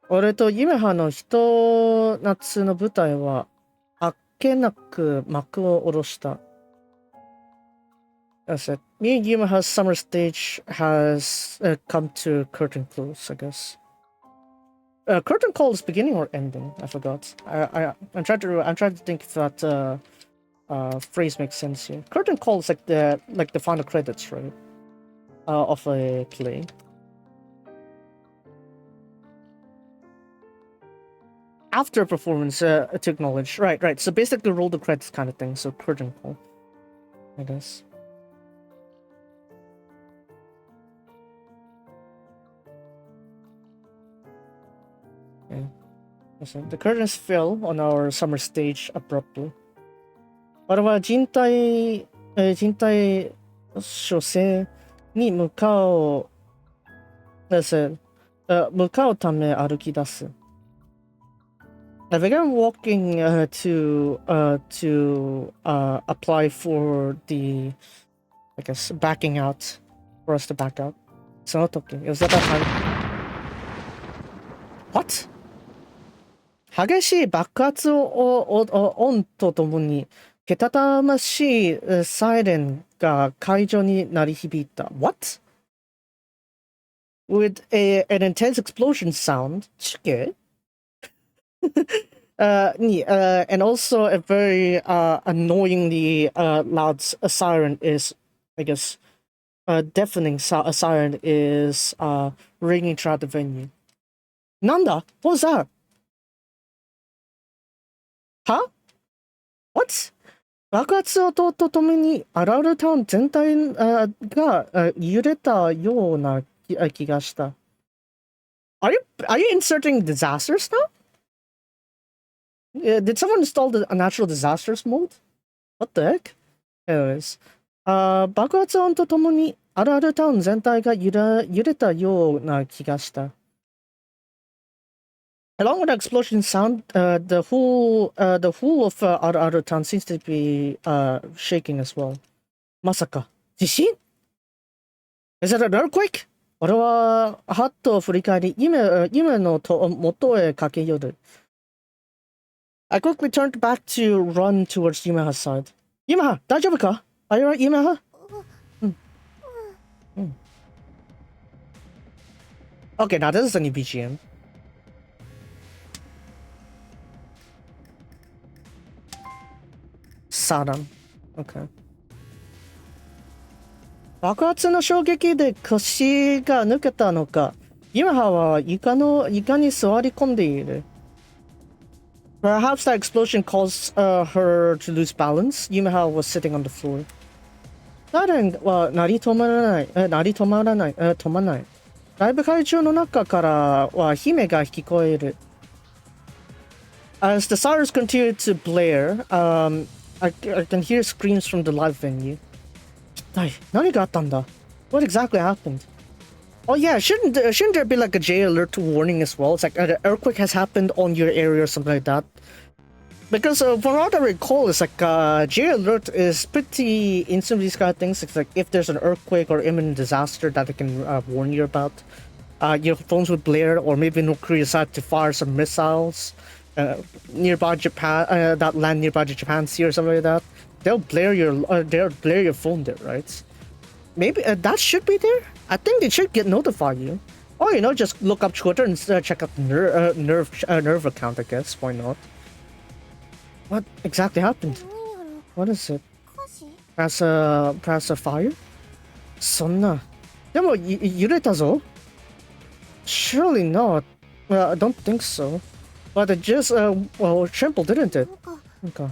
A: 俺とユメハのひと夏の舞台はあっけなく幕を下ろした。That's it. Me and Yumeha's summer stage has come to curtain close, I guess. Curtain call is beginning or ending? I forgot. I'm trying to think if that phrase makes sense here. Curtain call is like the final credits, right? Of a play. After performance to acknowledge. Right. So basically roll the credits kind of thing. So curtain call, I guess. Yeah. So the curtains fell on our summer stage abruptly. 我々は人体書生に向かうため歩き出す。I began walking to apply for the, I guess, backing out, for us to back out. その時、it was at that time. What? 激しい爆発音とともに、けたたましいサイレンが会場に鳴り響いた。What? With an intense explosion sound. チケand also a very annoyingly loud siren is, I guess, deafening siren is ringing throughout the venue. なんだ? What was that? Huh? What? 爆発音とともにアラルタウン全体が揺れたような気がした。Are you inserting disasters now? Did someone install a natural disasters mode? What the heck? Anyways, 爆発音とともにあるあるタウン全体が揺れたような気がした。Along with the explosion sound, the whole of Aru town seems to be shaking as well. まさか地震? Is it an earthquake? 俺はハッと振り返り夢の元へ駆け寄る。I quickly turned back to run towards Yumeha's side. Yumeha, 大丈夫か? Are you alright, Yumeha? Okay, now this is a new BGM. Saddam. Okay. 爆発の衝撃で腰が抜けたのか、Yumehaは床に座り込んでいる。Perhaps that explosion caused her to lose balance. Yumeha was sitting on the floor. サイレンは止まらない。ライブ会場の中からは悲鳴が聞こえる。As the sirens continued to blare, I can hear screams from the live venue. 一体何があったんだ? What exactly happened? Oh yeah, shouldn't there be like a J alert warning as well? It's like an earthquake has happened on your area or something like that. Because from what I recall, it's like J alert is pretty instant these kind of things. It's like if there's an earthquake or imminent disaster that it can warn you about. Your phones would blare, or maybe North Korea decided to fire some missiles nearby Japan, that land nearby the Japan Sea or something like that. They'll blare your phone there, right? Maybe that should be there. I think they should notify you. Or just look up Twitter and check out the Nerve account. I guess why not? What exactly happened? What is it? Perhaps a fire? そんな。でも揺れたぞ。Surely not. I don't think so. But it just trembled, didn't it? Okay.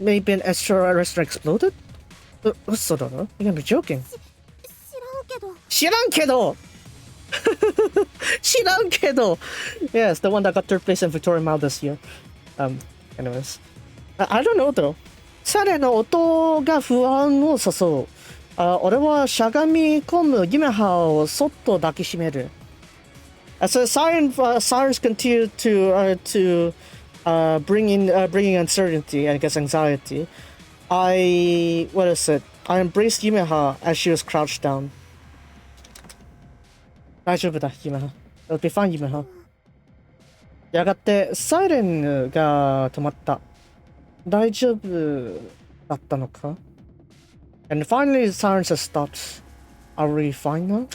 A: Maybe an extra restaurant exploded? 嘘だろ? You can't be joking. 知らんけど知らんけど Yes, the one that got third place in Victoria Mile this year. Anyways. I don't know though. サレの音が不安を誘う。俺はしゃがみ込むユメハをそっと抱きしめる。As the sirens continue to bringing uncertainty and I guess anxiety, I embraced Yumeha as she was crouched down. 大丈夫だ、Yumeha. It'll be fine, Yumeha. やがてサイレンが止まった。大丈夫だったのか？ And finally the sirens have stopped. Are we fine now?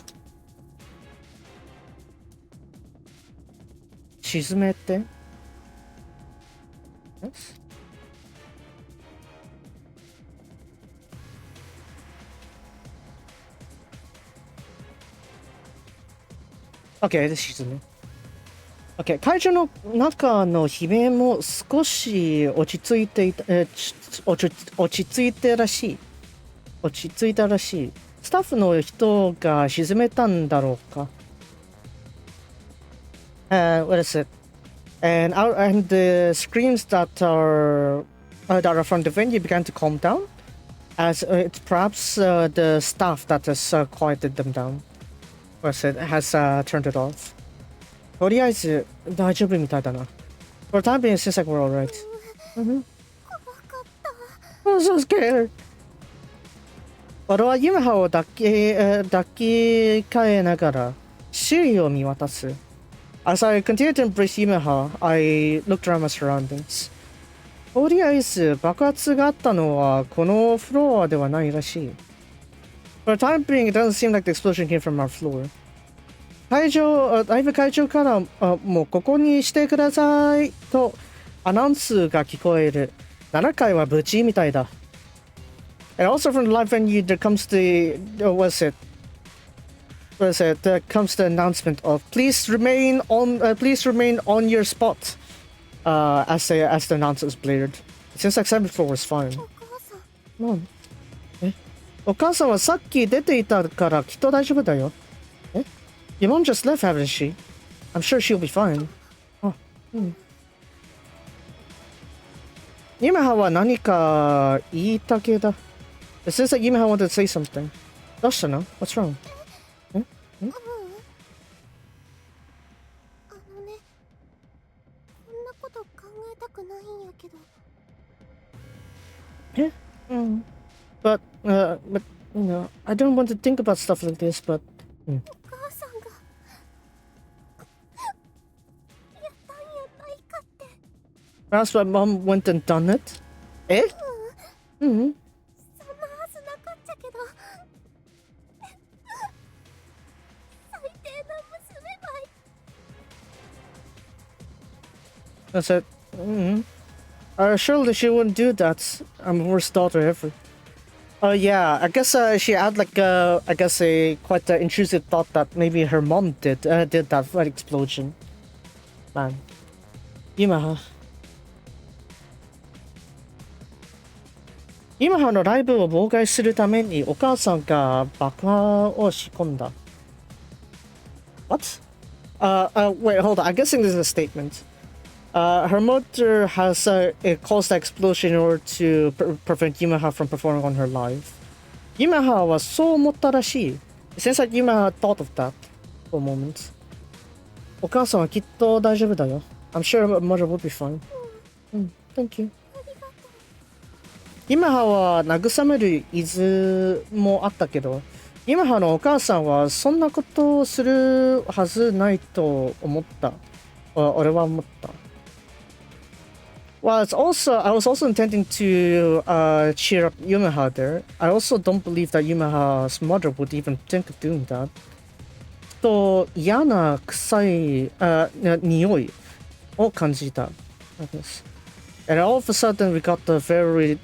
A: 沈めて。Yes? Okay, 沈め。Okay, 会場の中の悲鳴も少し落ち着いていた、落ち着いたらしい。スタッフの人が沈めたんだろうか。What is it? And the screams that are from the venue began to calm down, as it's perhaps the staff that has quieted them down. What is it? Has turned it off. とりあえず大丈夫みたいだな。For the time being, it seems like we're alright. I'm so scared. 俺はユメハを抱き替えながら周囲を見渡す。As I continued to embrace Yumeha, I looked around my surroundings. とりあえず爆発があったのはこのフロアではないらしい。For the time being, it doesn't seem like the explosion came from our floor. ライブ会場からもうここにしてくださいとアナウンスが聞こえる。7階は無事みたいだ。And also from the live venue, there comes the there comes the announcement of please remain on your spot. As the announcers blared. It seems like 7th floor was fine. Mom. お母さんはさっき出ていたからきっと大丈夫だよ。Your mom just left, haven't she? I'm sure she'll be fine. Yumeha は何か言いたげだ。It seems like Yumeha wanted to say something. どうしたの? What's wrong?
B: あのね、こんなこと考えたくないんやけど。
A: But you know, I don't want to think about stuff like this, but.
B: お母さんがやったんやないかって。
A: Perhaps my mom went and done it?
B: そんなはずなかったけど。最低な娘ばい。
A: I said, surely she wouldn't do that. I'm the worst daughter ever. Oh yeah, I guess she had like a quite intrusive thought that maybe her mom did that explosion. Man, Yumeha のライブを妨害するためにお母さんが爆破を仕込んだ。What? Wait, hold on. I'm guessing this is a statement. Her mother has caused the explosion in order to prevent Yumeha from performing on her live. Yumeha はそう思ったらしい。It seems like Yumeha thought of that for a moment. お母さんはきっと大丈夫だよ。I'm sure her mother will be fine. Thank you. Yumeha は慰める伊豆もあったけど、Yumeha のお母さんはそんなことをするはずないと思った。俺は思った。Well, I was also intending to cheer up Yumeha there. I also don't believe that Yumeha's mother would even think of doing that. と嫌な臭い匂いを感じた。And all of a sudden we got the very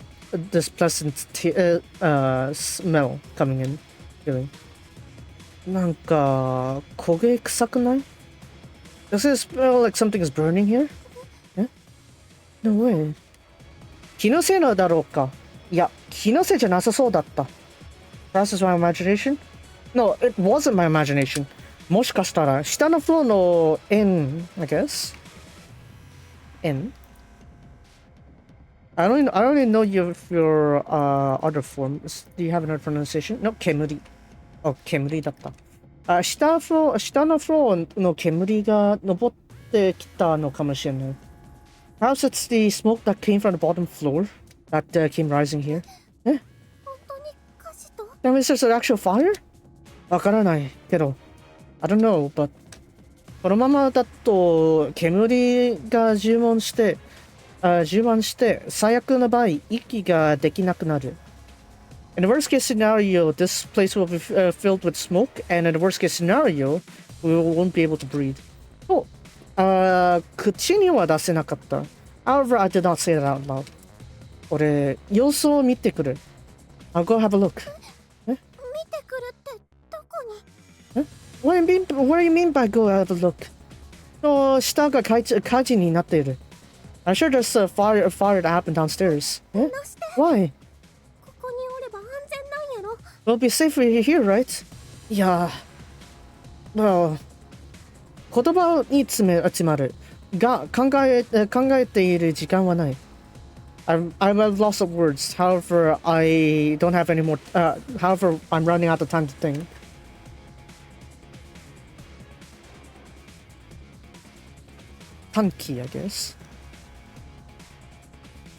A: displeasant smell coming in. Feeling. なんか焦げ臭くない? Does it smell like something is burning here? No way. 気のせいだろうか? いや、気のせいじゃなさそうだった。Perhaps it's my imagination? No, it wasn't my imagination. もしかしたら、下のフロアの N, I guess? N? I don't even know your other forms. Do you have another pronunciation? No, 煙。あ、煙だった。下のフロアの煙が昇ってきたのかもしれない。Perhaps it's the smoke that came from the bottom floor that came rising here. え？
B: 本当に火事と？
A: That means there's an actual fire? わからないけど。I don't know, but このままだと煙が充満して最悪の場合息ができなくなる。In the worst case scenario, this place will be filled with smoke, and in the worst case scenario, we won't be able to breathe. と、口には出せなかった。However, I did not say that out loud. 俺、様子を見てくる。I'll go have a look.
B: 見てくるってどこに？What
A: do you mean by go have a look? 下が火事になっている。I'm sure there's a fire that happened downstairs. Why?
B: ここにおれば安全なんやろ。
A: We'll be safer here, right? いや、well, 言葉に集まるが考えている時間はない。I'm at loss of words. However, I don't have any more. However, I'm running out of time to think. Tanki, I guess.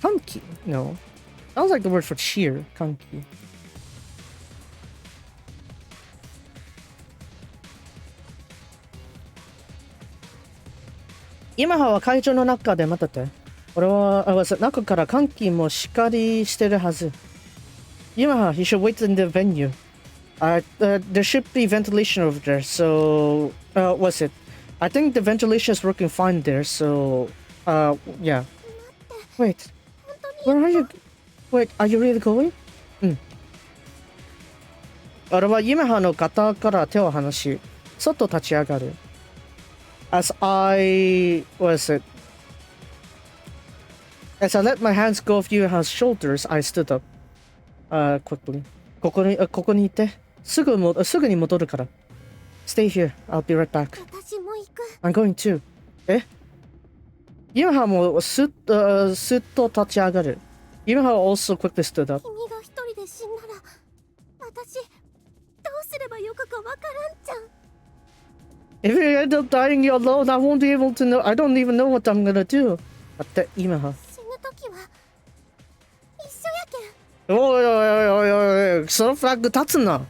A: Kanki? No. Sounds like the word for cheer. Kanki. Imaは会場の中で待ってて。俺は中から歓喜もしっかりしてるはず。Ima, you should wait in the venue. There should be ventilation over there, so what's it? I think the ventilation is working fine there, so yeah. Wait. Where are you? Wait, are you really going? うん。俺はユメハの肩から手を離し、外立ち上がる。As I let my hands go off Yumeha's shoulders, I stood up. Quickly. ここにいて。すぐに戻るから。Stay here. I'll be right back.
B: 私も行く。
A: I'm going too. え？ユメハもすっと立ち上がる。ユメハ also quickly stood up.
B: 君が一人で死んだら、私どうすればよくかわからんじゃん。
A: If you end up dying alone, I won't be able to know. I don't even know what I'm gonna do. だってユメハ。
B: 死ぬときは一緒やけん。
A: おい、そのフラッグ立つな。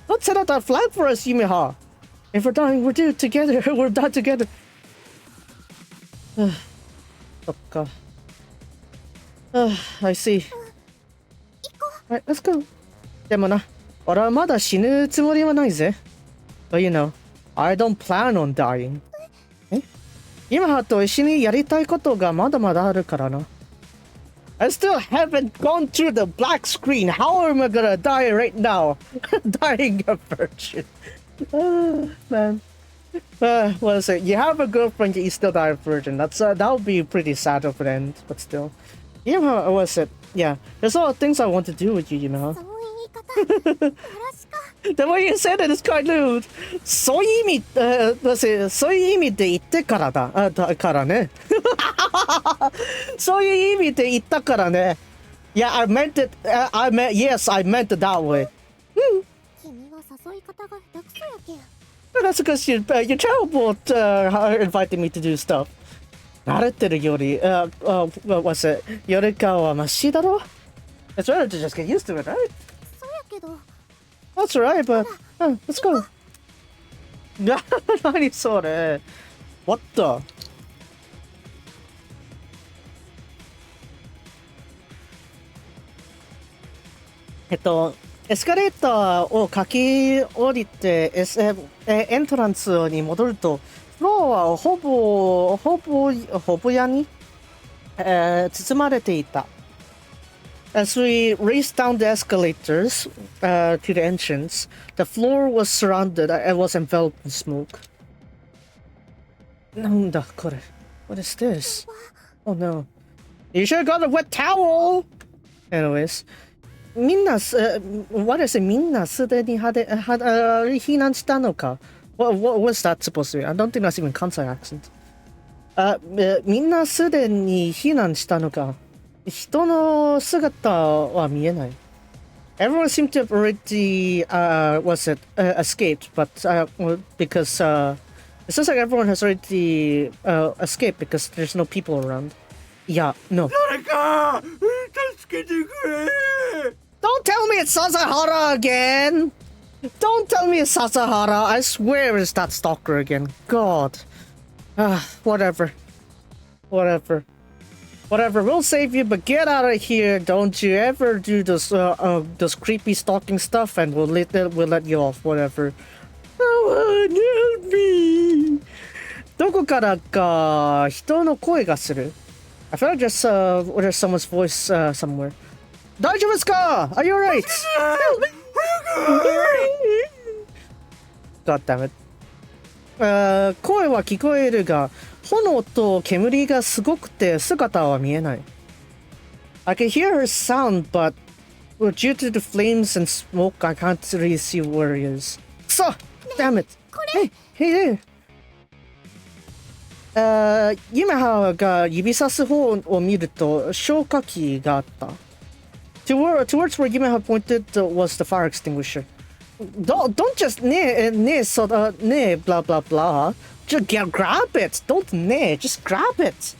A: Don't set out that flag for us, Yumeha. If we're dying, we're due together. We're die together. そっか。I see.
B: 行こう。
A: Alright, let's go. でもな、俺はまだ死ぬつもりはないぜ。But you know, I don't plan on dying. Yumehaと一緒にやりたいことがまだまだあるからな。I still haven't gone through the black screen. How am I gonna die right now? Dying a virgin. Man. What is it? You have a girlfriend, you still die a virgin. That would be pretty sad of an end, but still. Yumeha, what is it? Yeah, there's a lot of things I want to do with you, Yumeha.
B: そういう言い方。よろしか。
A: The way you said it is kind of そういう意味、そういう意味で言ってからだからね。そういう意味で言ったからね。Yeah, I meant it. Yes, I meant it that way.
B: 君は誘い方が下手くそやけん。
A: But that's because you're terrible at inviting me to do stuff. 慣れてるより、what's it? よりかはマシだろ? It's better to just get used to it, right?
B: そうやけど。
A: That's right, but let's go. 何それ? What the? エスカレーターを駆け降りて、エントランスに戻ると、フロアはほぼ屋に、包まれていた。As we raced down the escalators to the entrance, the floor was surrounded and was enveloped in smoke. なんだこれ? What is this? Oh no. You should have got a wet towel! Anyways. みんなすでに避難したのか What was that supposed to be? I don't think that's even Kansai accent. みんなすでに避難したのか。人の姿は見えない。Everyone seemed to have already, escaped, but, because, it seems like everyone has already, escaped because there's no people around. Yeah, no. Don't tell me it's Sasahara again! Don't tell me it's Sasahara! I swear it's that stalker again. God. Whatever. Whatever, we'll save you, but get out of here. Don't you ever do those creepy stalking stuff, and we'll let you off. Whatever. Oh, help me. どこからか人の声がする. I feel like there's someone's voice somewhere. 大丈夫ですか? Are you alright? God damn it. 声は聞こえるが、炎と煙がすごくて姿は見えない。I can hear her sound, but due to the flames and smoke, I can't really see where he is. So, damn it. Hey there. ユメハが指さす方を見ると消火器があった。Towards where Yumeha pointed was the fire extinguisher. Don't just blah blah blah. Just grab it. Don't just grab it.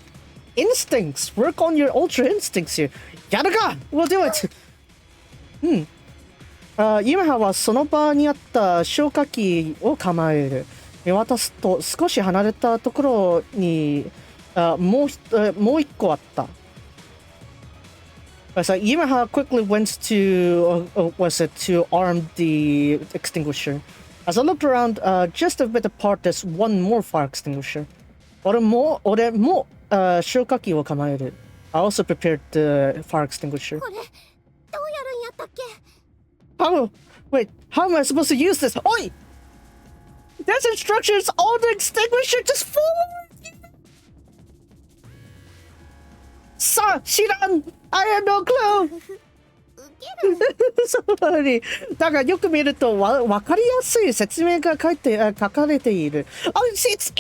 A: Instincts. Work on your ultra instincts here. Yadaga! We'll do it. ユメハはその場にあった消火器を構える。見渡すと少し離れたところにもう一個あった。So Yamaha quickly went to arm the extinguisher. As I looked around, just a bit apart, there's one more fire extinguisher. 俺も消火器を構える. I also prepared the fire extinguisher.
B: これどうやるんやったっけ?
A: Wait, how am I supposed to use this? Oi! There's instructions on the extinguisher. Just follow it. Sa, Shiran, I have no clue. そうだね。だからよく見るとわかりやすい説明が書かれている。Oh, it's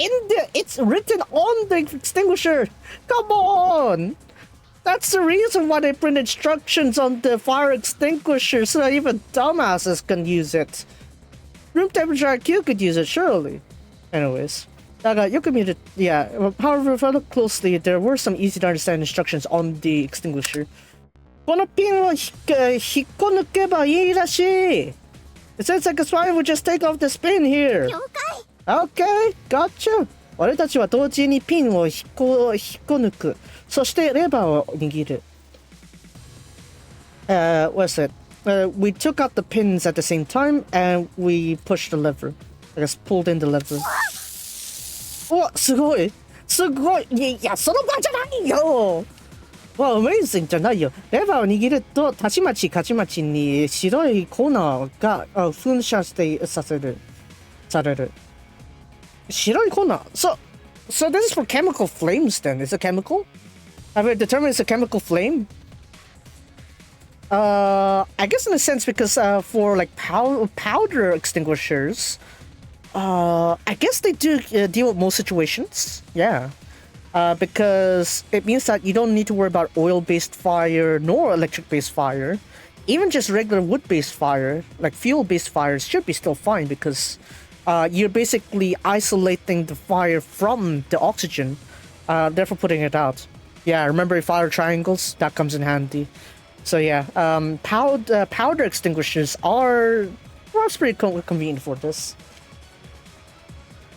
A: written on the extinguisher. Come on. That's the reason why they print instructions on the fire extinguisher so that even dumbasses can use it. Room temperature IQ could use it, surely. Anyways. だからよく見る, yeah, however, if I look closely, there were some easy to understand instructions on the extinguisher. このピンを引っこ抜けばいいらしい. It sounds like a spy would just take off this pin here.
B: 了
A: Okay,
B: 解.
A: gotcha. 俺たちは同時にピンを引っこ抜く. そしてレバーを握る. What's it? We took out the pins at the same time and we pushed the lever. I guess pulled in the lever. お、すごい。すごい。いや、その場じゃないよ。わ、Amazing じゃないよ。レバーを握ると、たちまちに白い粉が噴射される。白い粉。So this is for chemical flames then. Is it chemical? Have we determined it's a chemical flame? I guess in a sense because for like powder extinguishers, I guess they do deal with most situations. Yeah. Because it means that you don't need to worry about oil-based fire nor electric-based fire. Even just regular wood-based fire, like fuel-based fires, should be still fine because you're basically isolating the fire from the oxygen, therefore putting it out. Yeah, remember fire triangles? That comes in handy. So yeah, powder extinguishers are pretty convenient for this.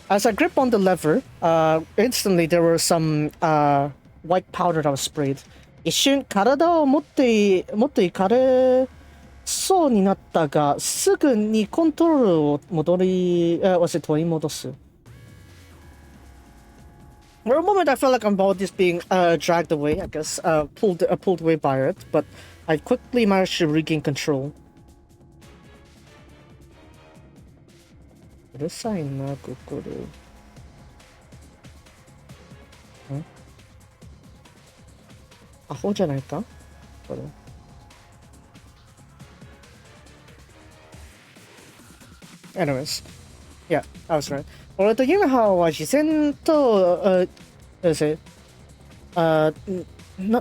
A: As I grip on the lever, instantly there was some white powder that was sprayed. 一瞬体を持っていかれそうになったが、すぐにコントロールを取り戻す。For a moment, I felt like I'm about this being dragged away, I guess, pulled away by it, but I quickly managed to regain control. うるさいな、ここで。アホじゃないかこれ。Anyways. Yeah, I was right. 俺とユメハは自然と、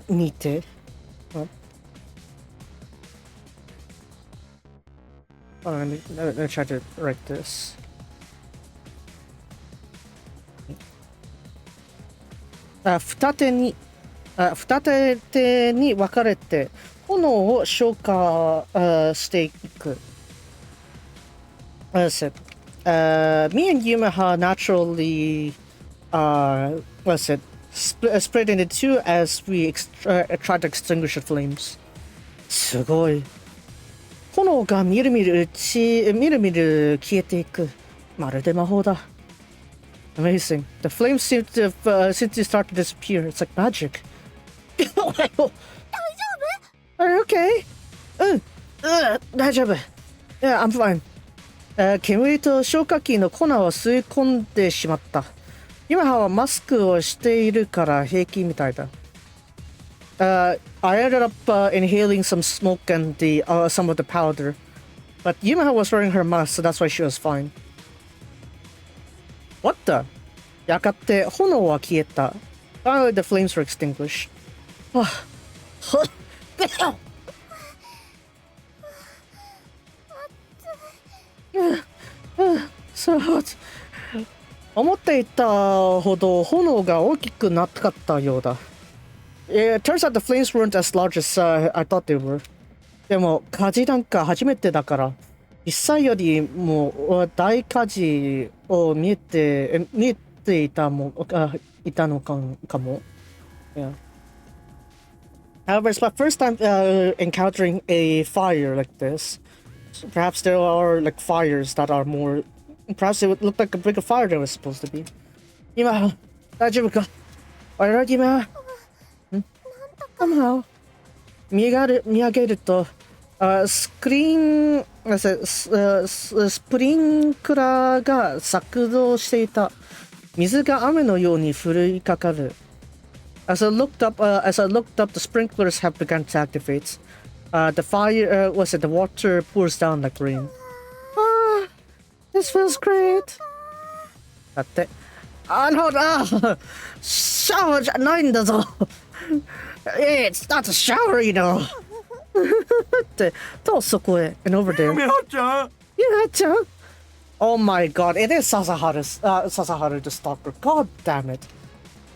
A: 似て。Let me try to write this. 二手に分かれて炎を消化していく。Let's see. Me and Yumaha naturally, split into two as we try to extinguish the flames. すごい。炎がみるみる消えていく。まるで魔法だ。Amazing. The flames seem to start to disappear. It's like magic. Are you okay? 大丈夫。Yeah, I'm fine. 煙と消火器の粉を吸い込んでしまった。今はマスクをしているから平気みたいだ。I ended up inhaling some smoke and some of the powder. But Yumaha was wearing her mask, so that's why she was fine. What the? やがて炎は消えた。Finally, the flames were extinguished. So hot. 思っていたほど炎が大きくなかったようだ。It turns out the flames weren't as large as I thought they were. でも火事なんか初めてだから、実際よりも大火事を見えていたのかも。Yeah. However, it's my first time encountering a fire like this. So perhaps there are like fires that are more. Perhaps it would look like a bigger fire than it was supposed to be. 今、大丈夫か？Alright, 今。Somehow. 見上げると、スプリンクラーが作動していた。水が雨のように降りかかる。As I looked up, the sprinklers have begun to activate. The water pours down like rain. This feels great. だって。シャワーじゃないんだぞ。It's not a shower, you know. ってとそこへ and over there.
C: ゆめはちゃん。
A: Oh my god, it is Sasaharu the stalker. God damn it.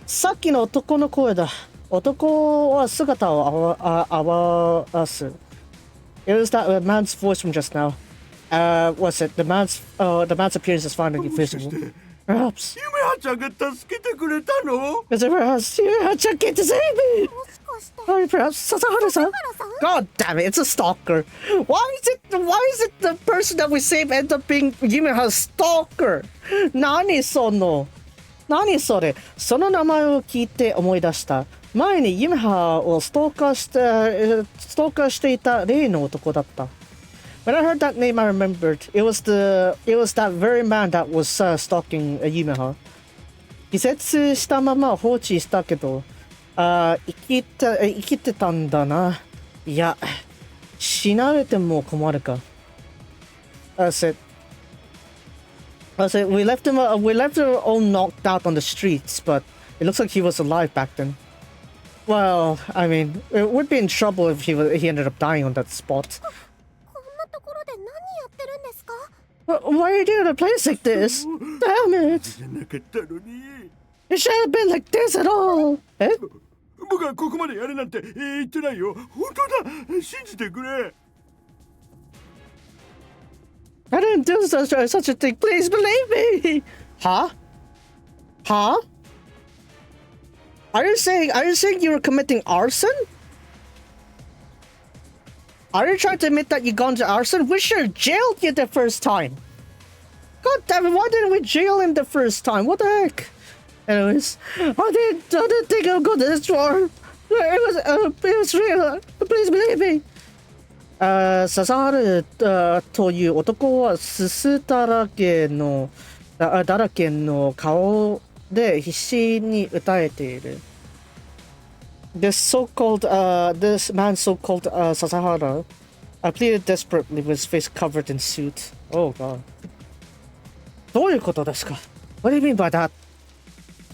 A: さっきの男の声だ。男は姿を現す。It was that man's voice from just now. Was it the man's appearance is finally visible? Perhaps.
C: ゆめはちゃんが助けてくれたの？
A: Is it perhaps Yumeha-chan came to save me? Or perhaps Sasaharu-san? God damn it, it's a stalker. Why is it the person that we save end up being Yumeha's stalker? 何それ。その名前を聞いて思い出した。前にユメハをストーカーしていた例の男だった。When I heard that name, I remembered it was that very man that was stalking Yumeha. 気絶したまま放置したけど、生きてたんだな。いや、死なれても困るか。I said, we left him all knocked out on the streets, but it looks like he was alive back then. Well, I mean, it would be in trouble if he ended up dying on that spot. Why are you doing a place like this? Damn it! It shouldn't have been like this at all!
C: 僕はここまでやれなんて言ってないよ。本当だ。信じてくれ。
A: I didn't do such a thing. Please believe me. Huh? Are you saying you were committing arson? Are you trying to admit that you got into arson? We should have jailed you the first time. God damn it! Why didn't we jail him the first time? What the heck? Anyways, I didn't think I would go this far. It was real. Please believe me. 笹原という男はすすだらけの顔で必死に訴えている。This man so-called Sasahara pleaded desperately with his face covered in soot. Oh god. どういうことですか？ What do you mean by that?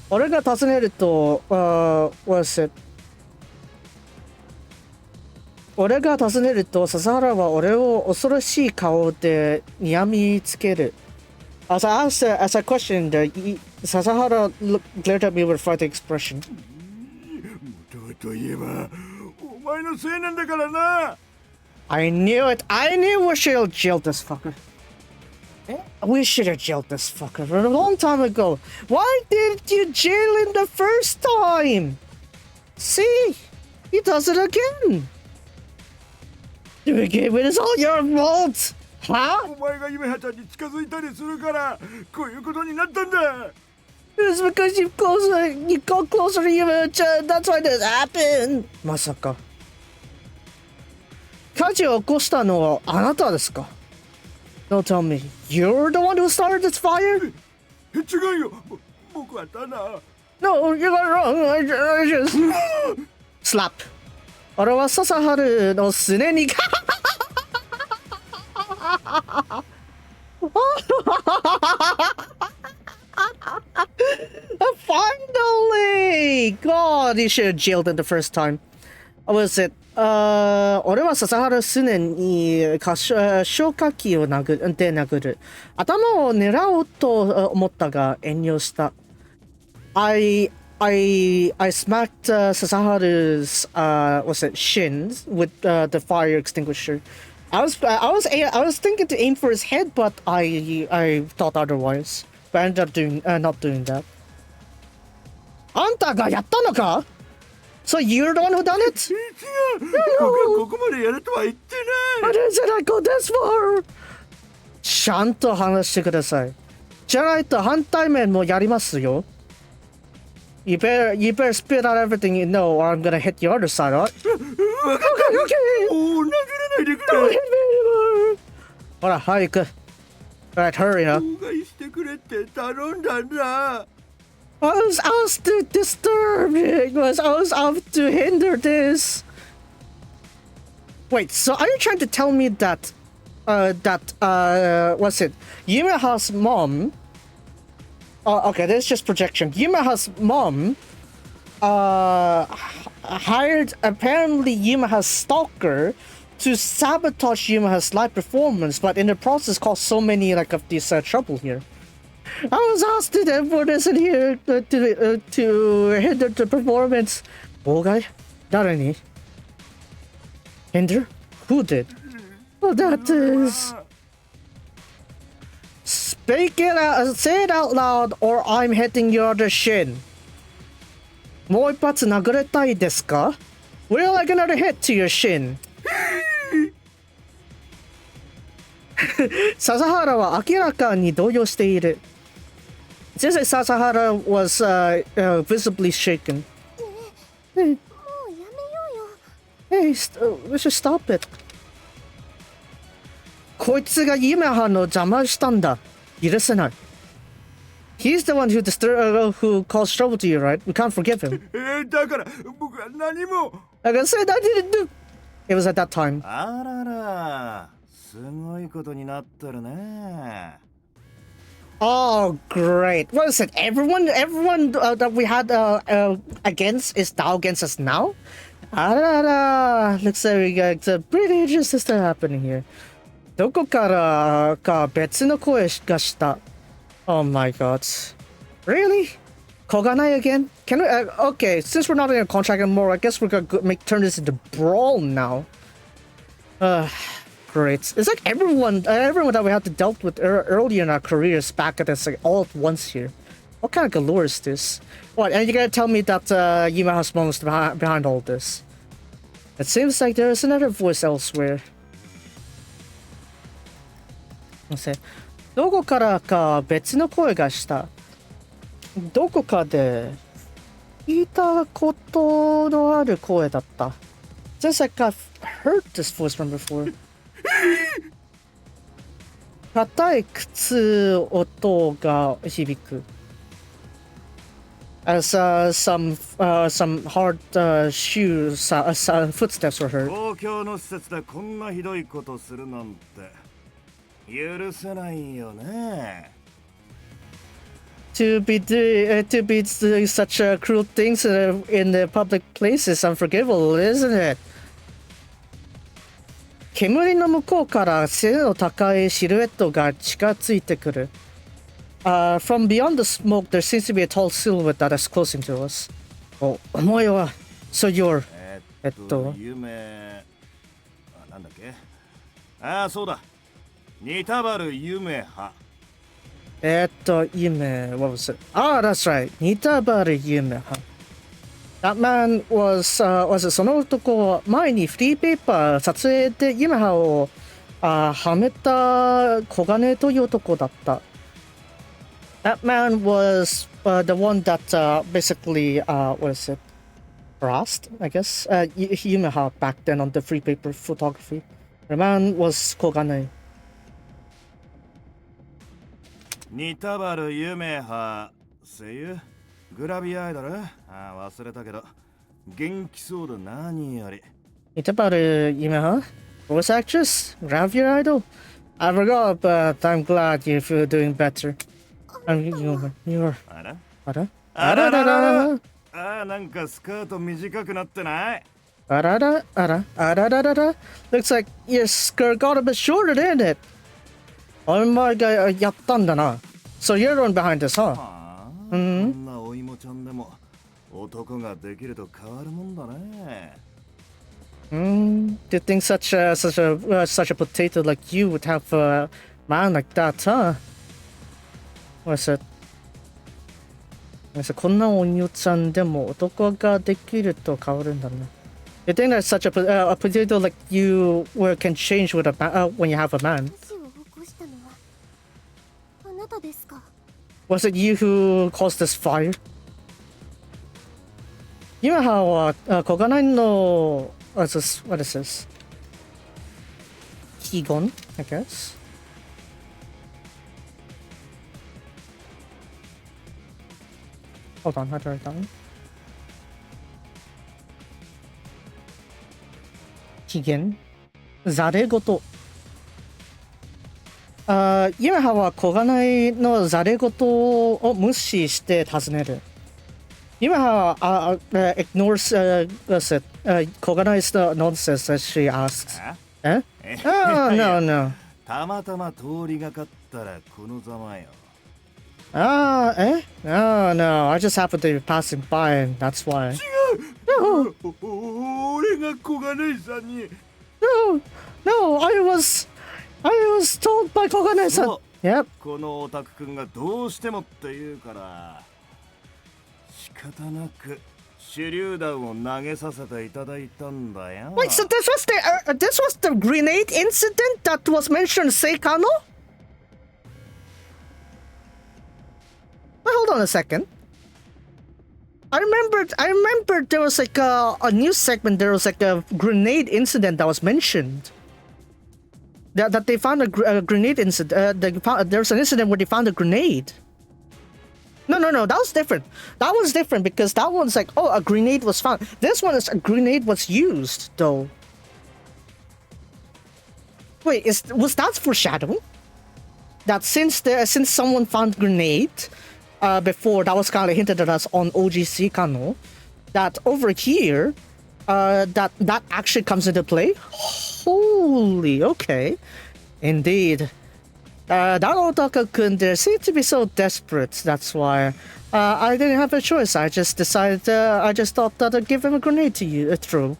A: 俺が尋ねると、what is it? 俺が尋ねると、笹原は俺を恐ろしい顔で睨みつける。As I questioned, 笹原 glared at me with a frightened expression.
C: 元といえば、お前のせいなんだからな。
A: I knew it. I knew we should have jailed this fucker. We should have jailed this fucker a long time ago. Why didn't you jail him the first time? See? He does it again. Doing it it's all your fault. Huh?
C: お前が夢葉ちゃんに近づいたりするから、こういうことになったんだ。
A: It's because you got closer to Yume-chan. That's why this happened. まさか。火事を起こしたのはあなたですか？ Don't tell me. You're the one who started this fire?
C: 違うよ。僕はただ。
A: No, you got it wrong. I just... Slap. 俺は笹原のすねにFinally! God, you should have jailed him the first time. What was it? 俺は笹原すねに消火器を殴る。頭を狙おうと思ったが遠慮した。I smacked Sasahara's what's it shins with the fire extinguisher. I was thinking to aim for his head, but I thought otherwise. But I ended up not doing that. あんたがやったのか? So you're the one who done it?
C: 僕はここまでやるとは言ってない。
A: How did I go this far? ちゃんと話してください。じゃないと反対面もやりますよ。You better spit out everything you know, or I'm gonna hit the other side, alright? Okay.
C: もう殴らないでく
A: Don't hit
C: れ。
A: me anymore. ほら、早く。Alright, hurry up.
C: 妨害してくれって頼んだんだ。
A: I was asked to disturb it. I was out to hinder this. Wait, so are you trying to tell me that, what's it? Yumeha's mom. Oh, okay, this is just projection. Yumeha's mom, hired apparently Yumeha's stalker to sabotage Yumeha's live performance, but in the process caused so many of this trouble here. I was asked to put this in here to hinder the performance. 妨害? 誰に? Hinder? Who did? Well, that is... Speak it out, say it out loud, or I'm hitting your other shin. もう一発殴れたいですか? Will I get another hit to your shin? 笹原は明らかに動揺している。Since Sasahara was visibly shaken. Hey, we should stop it. こいつがYumehaの邪魔したんだ。許せない。He's the one who caused trouble to you, right? We can't forgive him.
C: だから僕は何も。
A: Like I said, I didn't do. It was at that time.
D: あらら、すごいことになってるね。
A: Oh, great. What is it? Everyone that we had against is now against us now? Looks like we got a pretty interesting stuff happening here. どこからか別の声がした。Oh my god. Really? Koganai again? Can we, okay, since we're not in a contract anymore, I guess we're gonna turn this into brawl now. Great. It's like everyone that we had to dealt with earlier in our careers back at this all at once here. What kind of galore is this? What, and you're gonna tell me that Yumeha's mom was behind all this? It seems like there is another voice elsewhere. Let's see. どこからか別の声がした。どこかで聞いたことのある声だった。Just like I've heard this voice from before. 硬い靴音が響く。As some hard footsteps were heard.
D: 公共の施設でこんなひどいことするなんて許せないよね。
A: To be doing such cruel things in the public place is unforgivable, isn't it? 煙の向こうから背の高いシルエットが近づいてくる。From beyond the smoke, there seems to be a tall silhouette that is closing to us. お前は、So you're...
D: 夢なんだっけ。ああ、そうだ。ニタバル夢派。
A: 夢 what was it? Ah, that's right. ニタバル夢派。That man was その男前にフリーペーパー撮影で夢派をはめた小金という男だった。That man was the one that basically what is it? Harassed, I guess. Yumeha back then on the free paper photography. The man was 小金。
D: ニタバル夢派声優グラビアアイドル忘れたけど元気そうだ何より。
A: ニタバル夢派 Voice actress? Gravure idol? I forgot, but I'm glad you're doing better. You're...
D: あら
A: あら
D: あららららなんかスカート短くなってない
A: あららあらあらららら Looks like your skirt got a bit shorter, didn't it? お前がやったんだな。So you're the one behind this, huh?
D: こんなお芋ちゃんでも男ができると変わるもんだね。
A: Do you think such a potato like you would have a man like that, huh? What's it? こんなお芋ちゃんでも男ができると変わるんだね。You think that such a potato like you can change with when you have a man? Was it you who caused this fire? 今は小金井の what is this? 悲言 I guess. Hold on, how do I write that one? 悲言ざれ言今は小金井のざれ言を無視して尋ねる。今はignores小金井 nonsense as she asks. Oh, no, no.
D: たまたま通りがかったらこのざまよ。
A: No, no. I just happened to be passing by and that's why.
C: 違う俺が小金井さんに
A: No, I was told by 小金井さん。Yep.
D: このオタクくんがどうしてもって言うから仕方なく手榴弾を投げさせていただいたんだよ。
A: Wait, so this was the grenade incident that was mentioned in Seikano? Wait, hold on a second. I remember there was like a news segment. There was like a grenade incident that was mentioned. That they found a grenade incident. There was an incident where they found a grenade. No, that was different. That was different because that one's like, oh, a grenade was found. This one is a grenade was used, though. Wait, was that foreshadowing? That since someone found grenade before, that was kind of hinted at us on OGC Kano, that over here, that actually comes into play. Holy, okay, indeed. That otaku-kun there seemed to be so desperate. That's why I didn't have a choice. I just decided. I just thought that I'd give him a grenade to you through.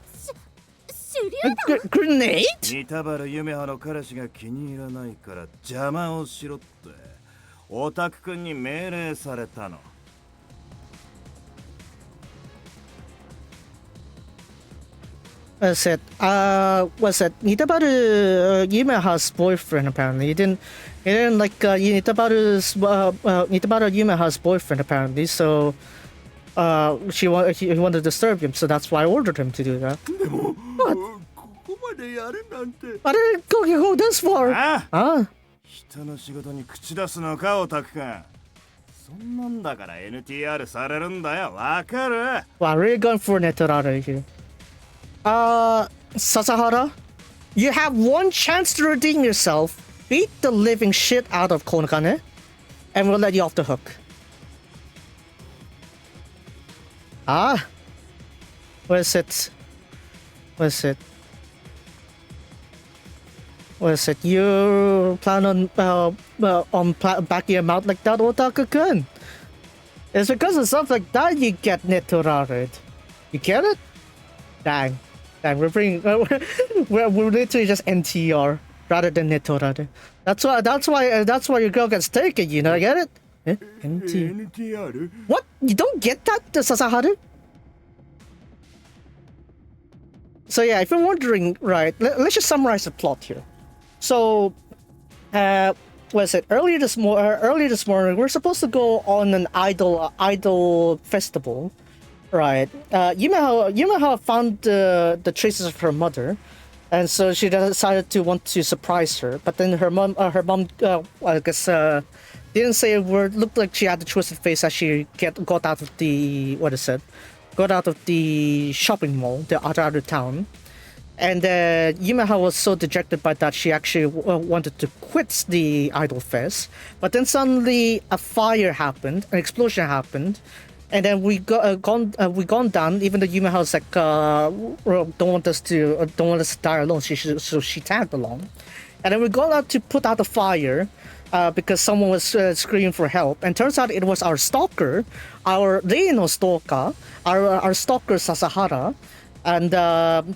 A: Grenade?
D: ニタバル夢派の彼氏が気に入らないから邪魔をしろってオタクくんに命令されたの。
A: Was it Nitabaru Yumeha's boyfriend apparently? He didn't like Nitabaru Yumeha's boyfriend apparently, so he wanted to disturb him, so that's why I ordered him to do that.
C: でもここまでやるなんて
A: I didn't go this far.
D: 人の仕事に口出すのかオタクくん。そんなんだから NTR されるんだよ。わかる？
A: Wow, really going for Netorara here. Sasahara, you have one chance to redeem yourself. Beat the living shit out of Konakane, and we'll let you off the hook. Ah, what is it? What is it? What is it? You plan on backing him out like that, Otaku-kun? It's because of stuff like that you get netorared. You get it? Dang, we're bringing we're literally just NTR rather than netorared. That's why your girl gets taken. You know, get it? NTR.
C: NTR?
A: What? You don't get that, Sasaharu? So yeah, if you're wondering, right, let's just summarize the plot here. So, what is it? Earlier this morning, we're supposed to go on an idol festival, right? Yumeha found the traces of her mother, and so she decided to want to surprise her. But then her mom, I guess, didn't say a word. Looked like she had the twisted face as she got out of the got out of the shopping mall, the other town. And Yumeha was so dejected by that she actually wanted to quit the Idol Fest. But then suddenly a fire happened, an explosion happened, and then we gone down. Even though Yumeha was like, don't want us to die alone, so she tagged along. And then we got out to put out the fire because someone was screaming for help. And turns out it was our stalker, our Reino stalker, our stalker Sasahara. And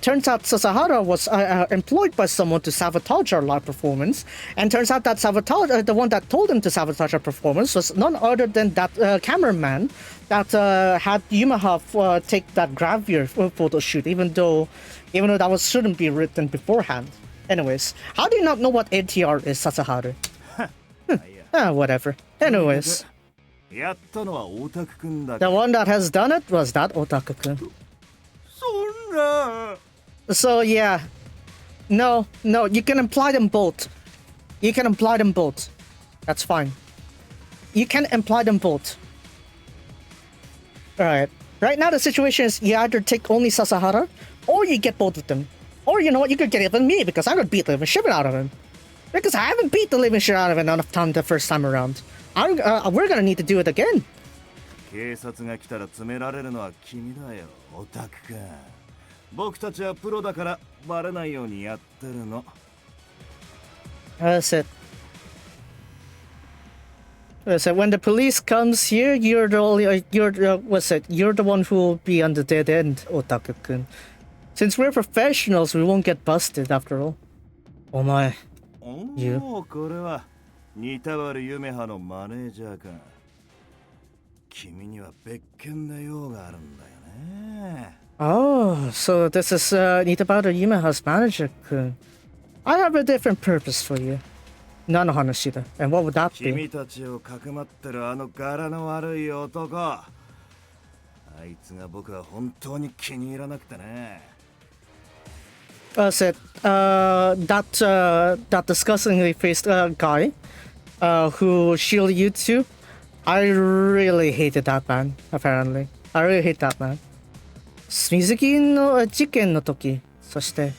A: turns out Sasahara was employed by someone to sabotage our live performance. And turns out that the one that told him to sabotage our performance was none other than that cameraman that had Yumeha take that gravure photo shoot, even though that shouldn't be written beforehand. Anyways, how do you not know what NTR is, Sasahara? Whatever. Anyways, the one that has done it was that Otaku-kun. So yeah, no, you can imply them both. That's fine. You can imply them both. Alright. Right now the situation is you either take only Sasahara, or you get both of them. Or you know what, you could get even me, because I'm gonna beat the living shit out of him. Because I haven't beat the living shit out of him enough time the first time around. We're gonna need to do it again.
D: 警察が来たら詰められるのは君だよ、オタクか。僕たちはプロだからバレないようにやってるの。
A: That's it. So when the police comes here, you're the one who will be on the dead end, Otaku-kun. Since we're professionals, we won't get busted after all. Oh my. You.
D: これは似たわる夢葉のマネージャーか。君には別件の用があるんだよね。
A: Oh, so this is Nitabaru Yumeha's manager-kun. I have a different purpose for you. Nano Hanashida. And what would that be?
D: 君たちをかくまってるあの柄の悪い男。あいつが僕は本当に気に入らなくてね。
A: That disgustingly faced guy who shielded you two. I really hated that man, apparently. I really hate that man. 水着の事件の時、そして、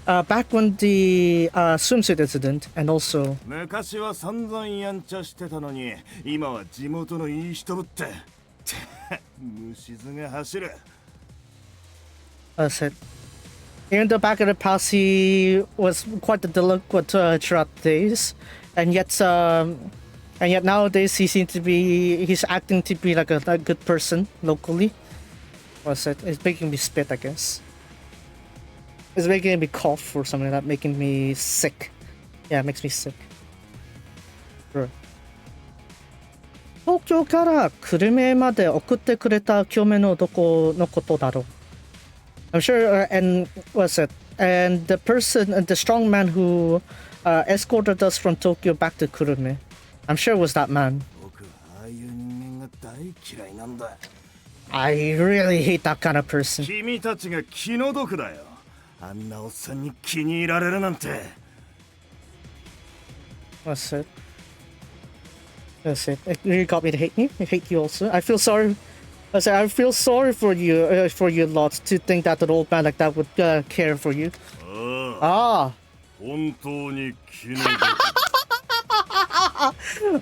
A: back when the swimsuit incident, and also
D: 昔は散々やんちゃしてたのに、今は地元のいい人ぶって、虫唾が走る。
A: That's it. Even though back in the past he was quite the delinquent throughout the days, and yet nowadays he's acting to be like a good person locally. What's it? It's making me spit, I guess. It's making me cough or something like that, making me sick. Yeah, it makes me sick. Sure. 東京から久留米まで送ってくれた清めの男のことだろう。I'm sure, and what's it? And the strong man who escorted us from Tokyo back to Kurume. I'm sure it was that man. I really hate that kind of person.
D: 君たちが気の毒だよ。あんなおっさんに気に入られるなんて。
A: What's it? That's it. It really got me to hate me. I hate you also. I feel sorry. I feel sorry for you lot to think that an old man like that would care for you. Ah.
D: 本当に気の毒。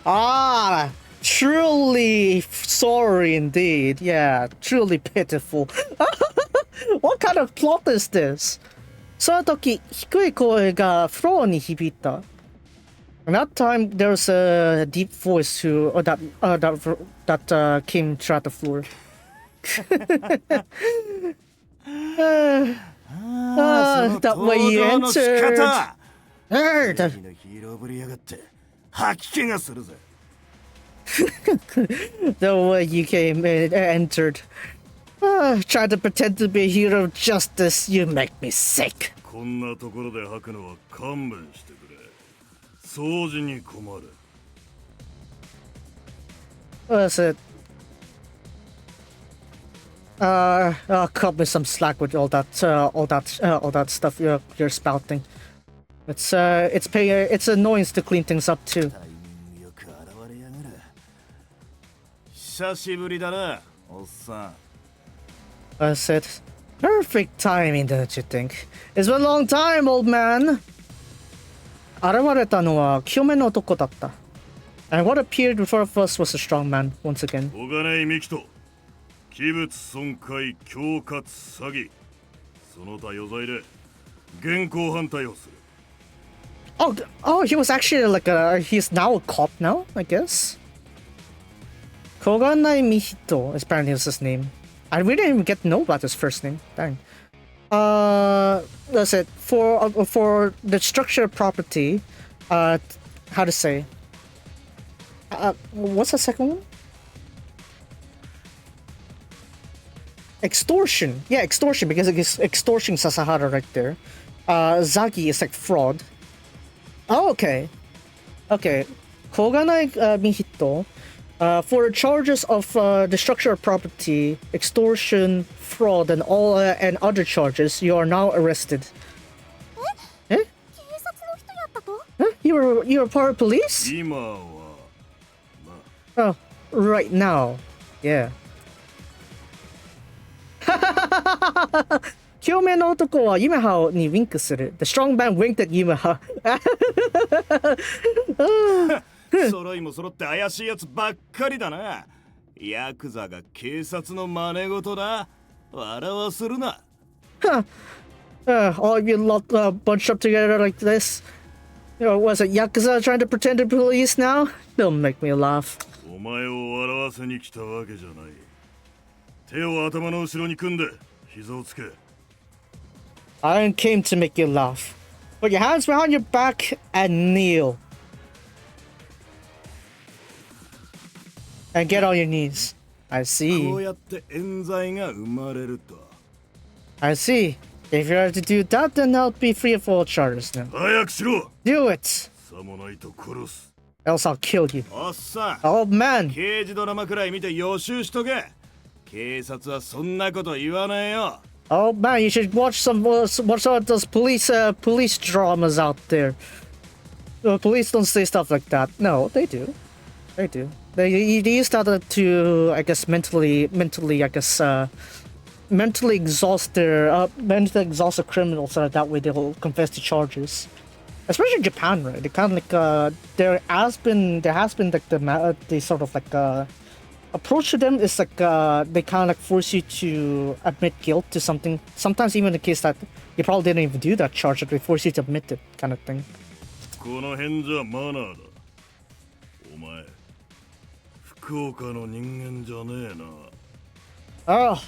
A: Ah. truly sorry indeed. Yeah, truly pitiful. What kind of plot is this? その時、低い声がフロアに響いた。And that time, there was a deep voice that came throughout the floor.
D: そ
A: that way you
D: の登場の仕
A: entered.
D: 方
A: Nerd.
D: 正義のヒーローぶりやがって吐き気がするぜ
A: The way you came in, entered. Trying to pretend to be a hero of justice. You make me sick.
C: こんなところで吐くのは勘弁してくれ。掃除に困る。
A: What's it? Cut me some slack with all that stuff you're spouting. It's annoyance to clean things up too.
D: タイミングよく現れやがる久しぶりだなおっさん
A: What's it? Perfect timing, don't you think? It's been a long time, old man. 現れたのは清めの男だった。And what appeared before us was a strong man once again.
C: 小金井美樹と器物損壊恐喝詐欺その他余罪で現行犯逮捕する
A: Oh, he was actually he's now a cop now, I guess. Koganai Mihito, apparently was his name. I really didn't even get to know about his first name. Dang. That's it. For the structure of property, how to say? What's the second one? Extortion. Yeah, extortion, because it's extorting Sasahara right there. Zagi is like fraud. Oh, okay. Okay. Koganai Mihito, for the charges of destruction of property, extortion, fraud, and all and other charges, you are now arrested. Eh?
B: 警察の人やったと
A: Huh? You were part of police?
C: 今は
A: Oh, right now. Yeah. 清めの男はユメハにウィンクする。The strong man winked at ユメハ。
D: 揃いも揃って怪しいやつばっかりだなヤクザが警察の真似事だ笑わせるな
A: All of you lot bunched up together like this. Was it Yakuza trying to pretend to be police now? Don't make me laugh.
C: お前を笑わせに来たわけじゃない手を頭の後ろに組んで膝をつけ
A: I came to make you laugh. Put your hands behind your back and kneel. And get on your knees. I
D: こう
A: see.
D: やって冤罪が生まれると
A: I see. If you are to do that, then I'll be free of all charges now.
C: 早くしろ
A: Do it!
C: さもないと殺す
A: Else I'll kill you.
D: おっさん
A: Old man!
D: 刑事ドラマくらい見て予習しとけ警察はそんなこと言わねえよ
A: Old man, you should watch some of those police dramas out there. Police don't say stuff like that. No, they do. They do. They use that to, I guess, mentally exhaust the criminals so that way they'll confess to charges. Especially in Japan, right? They kind of like there has been like the sort of like approach to them is like they kind of like force you to admit guilt to something. Sometimes even in the case that you probably didn't even do that charge, but they force you to admit it, kind of thing.
C: この辺じゃマナーだお前福岡の人間じゃねえな
A: Oh,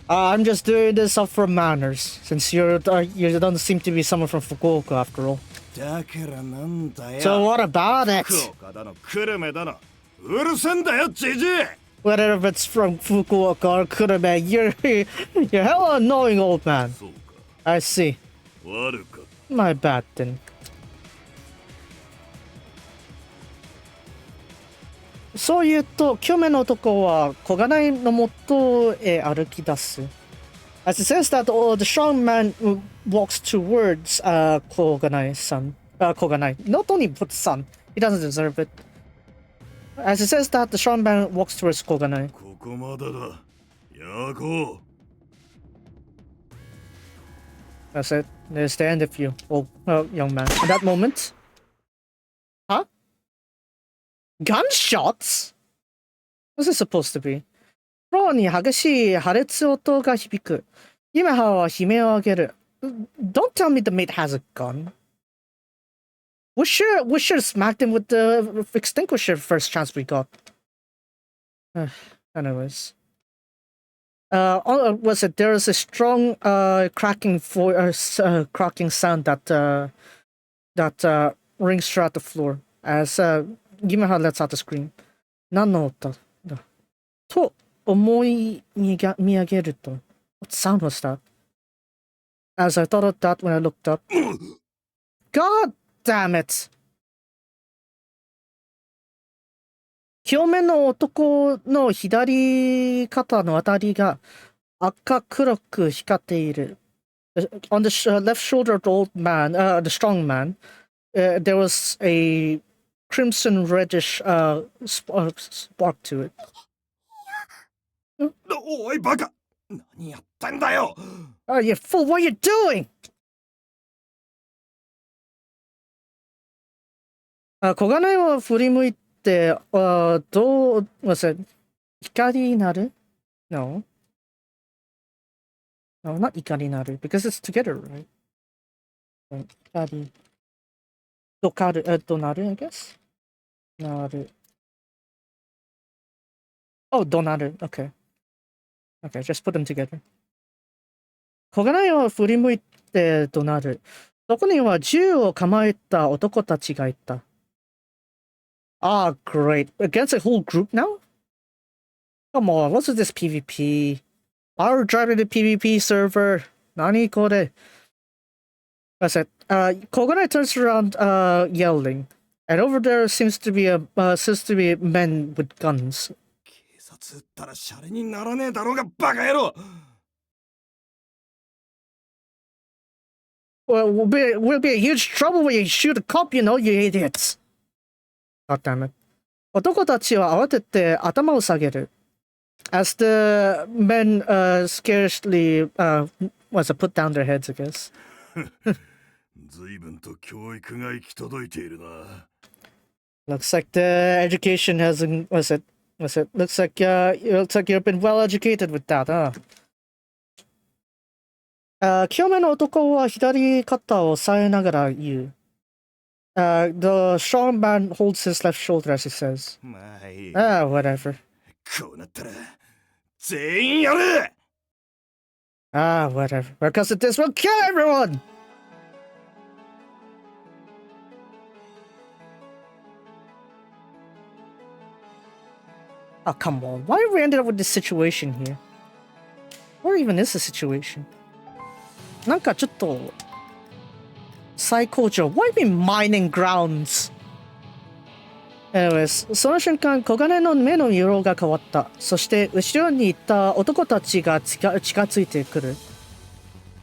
A: I'm just doing this up for manners, since you don't seem to be someone from Fukuoka after all.
D: だからなんだよ
A: So what about it?
D: 福岡だの久留米だのうるせんだよじじい
A: Whether if it's from Fukuoka or Kurume, you're hella annoying, old man.
C: そうか
A: I see.
C: 悪か
A: My bad then. そう言うと、清めの男は小金井のもとへ歩き出す。As it says that the strong man walks towards Koganai-san. Koganai. Not only put son, he doesn't deserve it. As it says that the strong man walks towards Koganai.
C: ここまでだヤコ
A: That's it. There's the end of you, old young man. At that moment, huh? Gunshots? What's it supposed to be? フロアに激しい破裂音が響く。ユメハは悲鳴を上げる。Don't tell me the mate has a gun. We should have smacked him with the extinguisher first chance we got. Anyways. Was it there is a strong cracking sound that rings throughout the floor as Gimeha lets out a scream. 何の音だと思い見上げると。What sound was that? As I thought of that when I looked up. God damn it! 表面の男の左肩のあたりが赤黒く光っている。On the left shoulder of the old man, the strong man, there was a crimson reddish spark to it.
D: おいバカ、何やってんだよ。
A: You fool, what are you doing? 小金を振り向いて、どう、光になる ?No. No, not 光になる, because it's together, right? 光。どなる I guess? なる。Oh, どなる。Okay. Okay, just put them together. 小金を振り向いて怒鳴る。そこには銃を構えた男たちがいた。Ah, great. Against a whole group now? Come on, what's with this PvP? Power driving the PvP server. 何これ? That's it. Koganai turns around, yelling. And over there seems to be men with guns.
D: 警察撃ったらシャレにならねえだろうがバカ野郎。
A: Well, we'll be in huge trouble when you shoot a cop, you know, you idiots. God damn it. 男たちは慌てて頭を下げる。As the men scarcely put down their heads, I guess.
C: 随分と教育が行き届いているな。
A: Looks like the education hasn't. Looks like you've been well educated with that, huh? 清めの男は左肩を押さえながら言う。The strong man holds his left shoulder as he says.
D: まあいい。
A: whatever.
D: こうなったら全員やれ。
A: Whatever. Because of this, we'll kill everyone. Oh, come on. Why have we ended up with this situation here? Or even is the situation? なんかちょっと最高潮。Why be mining grounds? Anyways, その瞬間、小金の目の色が変わった。そして後ろにいた男たちが近づいてくる。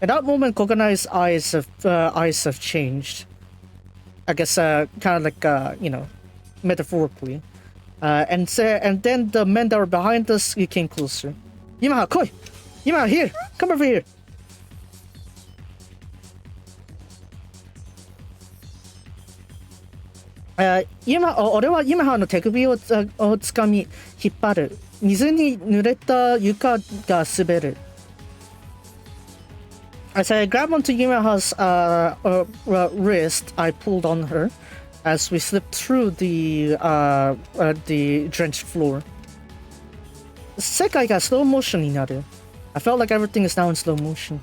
A: At that moment, Koganai's eyes have changed. I guess, kind of like, metaphorically. And then the men that were behind us came closer. Yimaha, koi! Yimaha, here! Come over here! 俺はユマハの手首をつかみ引っ張る。水に濡れた床が滑る。As I grabbed onto Yumaha's wrist, I pulled on her as we slipped through the drenched floor. 世界がスローモーションになる。I felt like everything is now in slow motion.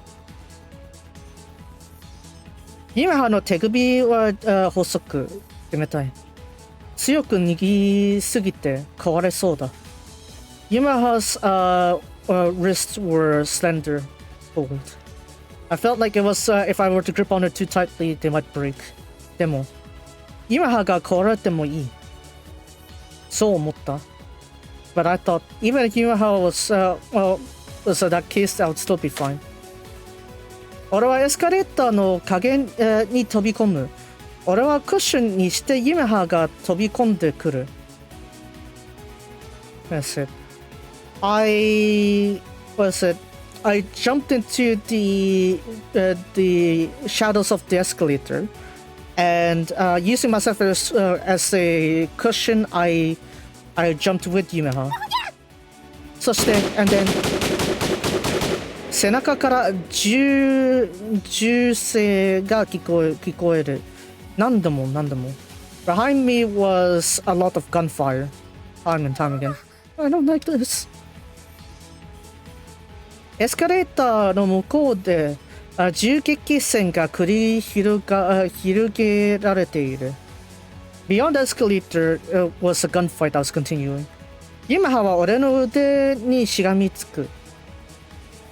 A: ユマハの手首は細く冷たい。強く握りすぎて壊れそうだ。Yumaha's wrists were slender, cold. I felt like it was if I were to grip on it too tightly, they might break. でも、Yumahaが壊れてもいい。そう思った。But I thought, even if Yumaha was that case, I would still be fine. 俺はエスカレーターの影に飛び込む。俺はクッションにしてユメハが飛び込んでくる。That's it. I jumped into the shadows of the escalator, and using myself as a cushion, I jumped with Yumeha. そして、and then 背中から銃声が聞こえる。何度も。Behind me was a lot of gunfire. Time and time again. I don't like this. エスカレーターの向こうで銃撃戦が繰り広げられている。Beyond the escalator was a gunfight that was continuing. 今は俺の腕にしがみつく。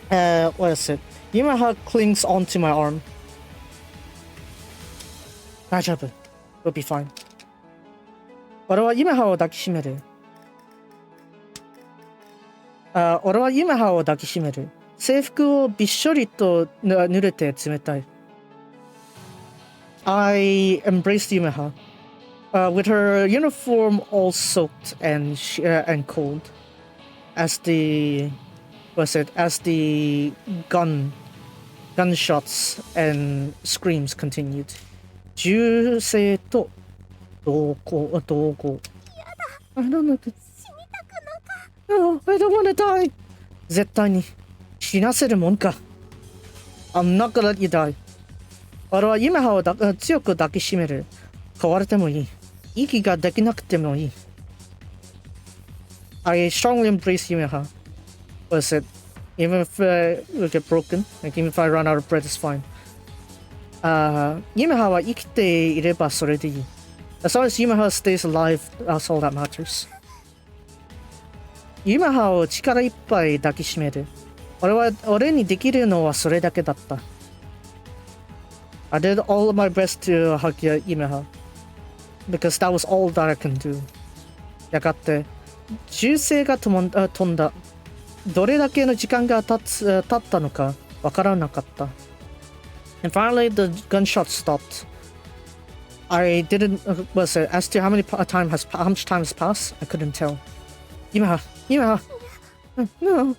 A: What is it? 今は clings onto my arm. 大丈夫。We'll be fine. 俺は今はを抱きしめる。俺はユメハを抱きしめる。制服をびっしょりと濡れて冷たい。I embraced Yumeha, with her uniform all soaked and cold, as the gunshots and screams continued. 銃声と同行。I don't know. No, I don't want to die. 絶対に死なせるもんか。I'm not gonna let you die. 俺はユメハを強く抱きしめる。壊れてもいい。息ができなくてもいい。I strongly embrace Yumeha. What is it? Even if we get broken, like even if I run out of breath, it's fine. ユメハは生きていればそれでいい。As long as Yumeha stays alive, that's all that matters. ユメハを力いっぱい抱きしめる。俺にできるのはそれだけだった。I did all of my best to hug Yumeha, because that was all that I can do. やがて、銃声が飛んだ。どれだけの時間が経ったのかわからなかった。And finally, the gunshot stopped. I didn't. As to how much time has passed, I couldn't tell. Yumeha. No.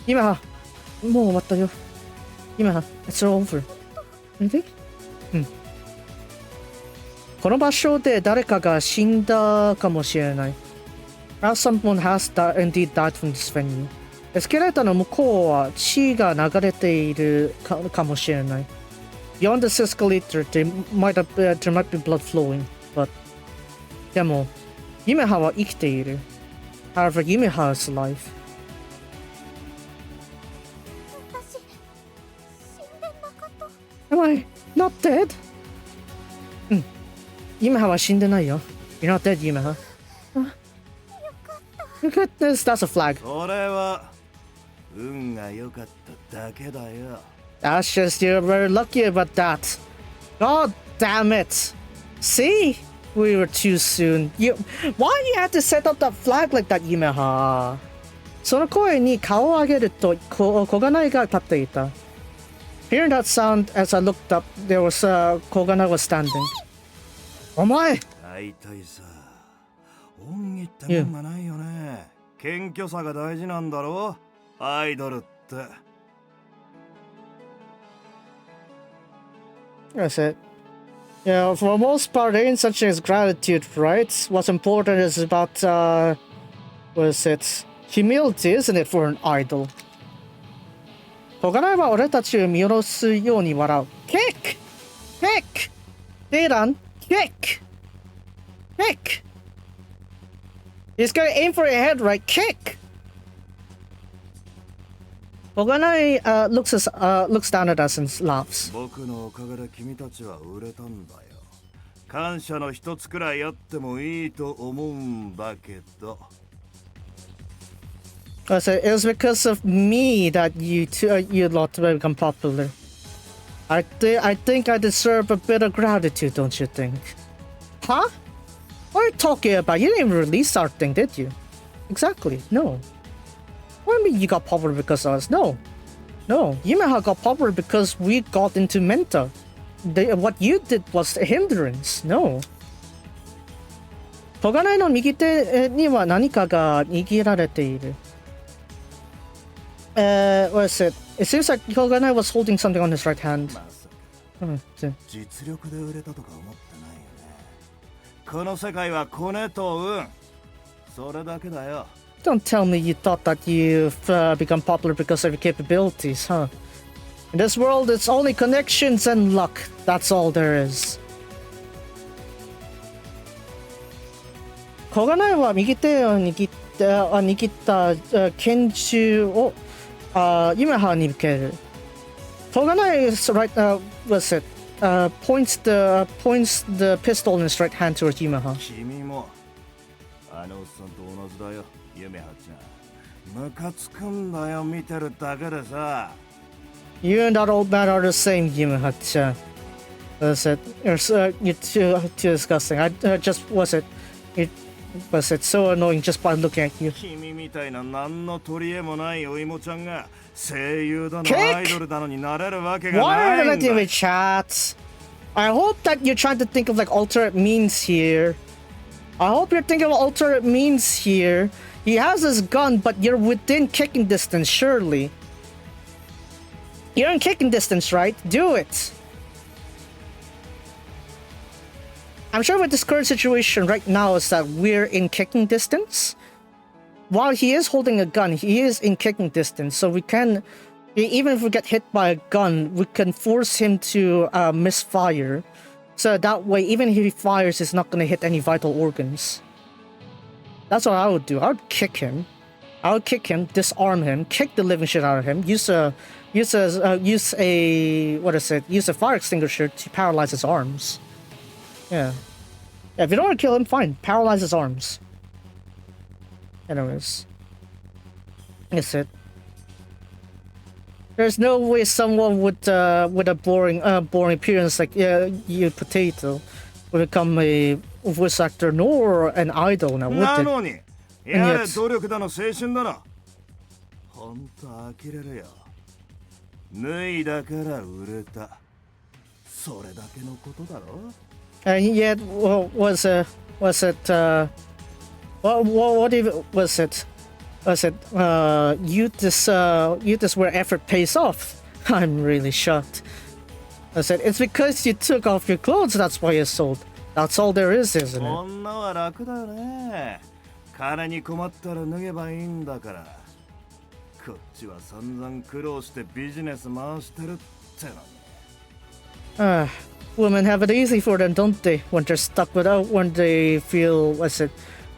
A: Yumeha. もう終わったよ。Yumeha, it's all over. Really? この場所で誰かが死んだかもしれない。Now someone has indeed died from this venue. エスケレーターの向こうは血が流れているかもしれない。Beyond this escalator, there might be blood flowing, but でも、ユメハは生きている。However, Yumeha is alive.
B: 私、死んでなかった。
A: Am I not dead? ユメハは死んでないよ。You're not dead, Yumeha. Look at this, that's a flag.
D: それは運が良かっただけだよ。
A: That's just you're very lucky about that. God damn it. See? We were too soon. Why you had to set up that flag like that, Yumeha? その声に顔を上げると小金井が立っていた。Hearing that sound, as I looked up, there was小金井 was standing. お前！
D: 大体さ、恩義ってもんがないよね。謙虚さが大事なんだろ？アイドルって。
A: That's it. Yeah, for the most part, there ain't such as gratitude, right? What's important is about, what is it? Humility, isn't it, for an idol? 小金井は俺たちを見下ろすように笑う。Kick! Kick! Daylan, kick! Kick! He's gonna aim for your head, right? Kick! 小金井 looks down at us and laughs.
D: 僕のおかげで君たちは売れたんだよ。感謝の一つくらいあってもいいと思うんだけど。
A: I said it was because of me that you lot become popular. I think I deserve a bit of gratitude, don't you think? Huh? What are you talking about? You didn't even release our thing, did you? Exactly. No. What do you mean you got popular because of us? No. Yumeha got popular because we got into Menta. What you did was a hindrance. No. 小金井の右手には何かが握られている。What is it? It seems like 小金井 was holding something on his right hand.
D: 実力で売れたとか思ってないよね。この世界はコネと運。それだけだよ。
A: Don't tell me you thought that you've become popular because of your capabilities, huh? In this world, it's only connections and luck. That's all there is. 小金井は右手を握った拳銃を夢葉に向ける。小金井 is right was it points the pistol in his right hand towards Yumeha.
D: 君もあのおっさんと同じだよ、夢葉ちゃん。ムカつくんだよ、見てるだけでさ。
A: You and that old man are the same, Yumeha-chan. Was it? You're too disgusting. I just was it so annoying just by looking at you.
D: 君みたいな何の取り柄もないお芋ちゃんが声優だのアイドルだのになれるわけがないんだ。
A: Why did I do it, chat? I hope that you're trying to think of like alternate means here. I hope you're thinking of alternate means here. He has his gun, but you're within kicking distance, surely. You're in kicking distance, right? Do it. I'm sure with this current situation right now is that we're in kicking distance. While he is holding a gun, he is in kicking distance, so we can, even if we get hit by a gun, we can force him to misfire. So that way, even if he fires, it's not going to hit any vital organs. That's what I would do. I would kick him. I would kick him, disarm him, kick the living shit out of him, use a fire extinguisher to paralyze his arms. Yeah. If you don't want to kill him, fine. Paralyze his arms. Anyways. That's it. There's no way someone with a boring appearance like you potato would become a voice actor nor an idol now, would it?
D: やれ努力だの青春だな。ほんと呆れるよ。脱いだから売れた。それだけのことだろ。
A: Yet, was it? What even was it? Was it? You this where effort pays off. I'm really shocked. I said it's because you took off your clothes. That's why you sold. That's all there is, isn't it?
D: 女は楽だよね。金に困ったら脱げばいいんだから。こっちは散々苦労してビジネス回してるってのに。
A: Women have it easy for them, don't they? When they're stuck without, when they feel, when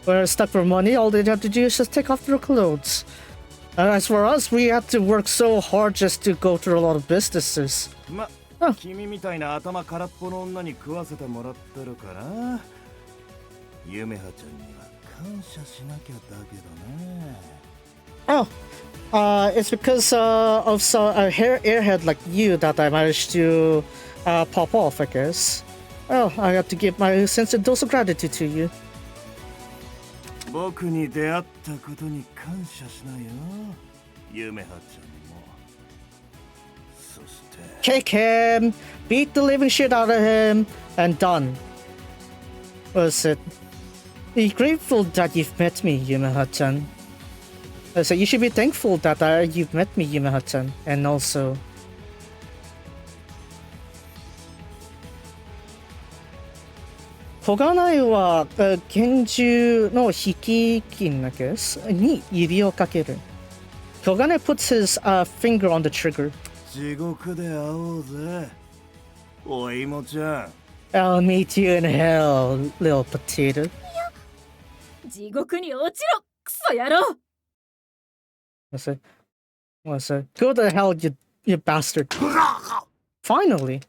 A: they're stuck for money, all they have to do is just take off their clothes. As for us, we have to work so hard just to go through a lot of businesses.
D: 君みたいな頭空っぽの女に食わせてもらってるから、夢葉ちゃんには感謝しなきゃだけどね。
A: It's because of a airhead like you that I managed to pop off, I guess. Well, I have to give my sincere dose of gratitude to you.
D: 僕に出会ったことに感謝しないよ、夢葉ちゃんも。そして。
A: Kick him, beat the living shit out of him, and done. Was it? Be grateful that you've met me, Yumeha-chan. So you should be thankful that you've met me, Yumeha-chan, and also. 小金井は拳銃の引き金なけに指をかける。小金井 puts his finger on the trigger.
D: 地獄で会おうぜ、お芋ちゃん。
A: I'll meet you in hell, little potato.
B: 地獄に落ちろ、クソ野郎。
A: What's it? Go to hell, you bastard. Finally.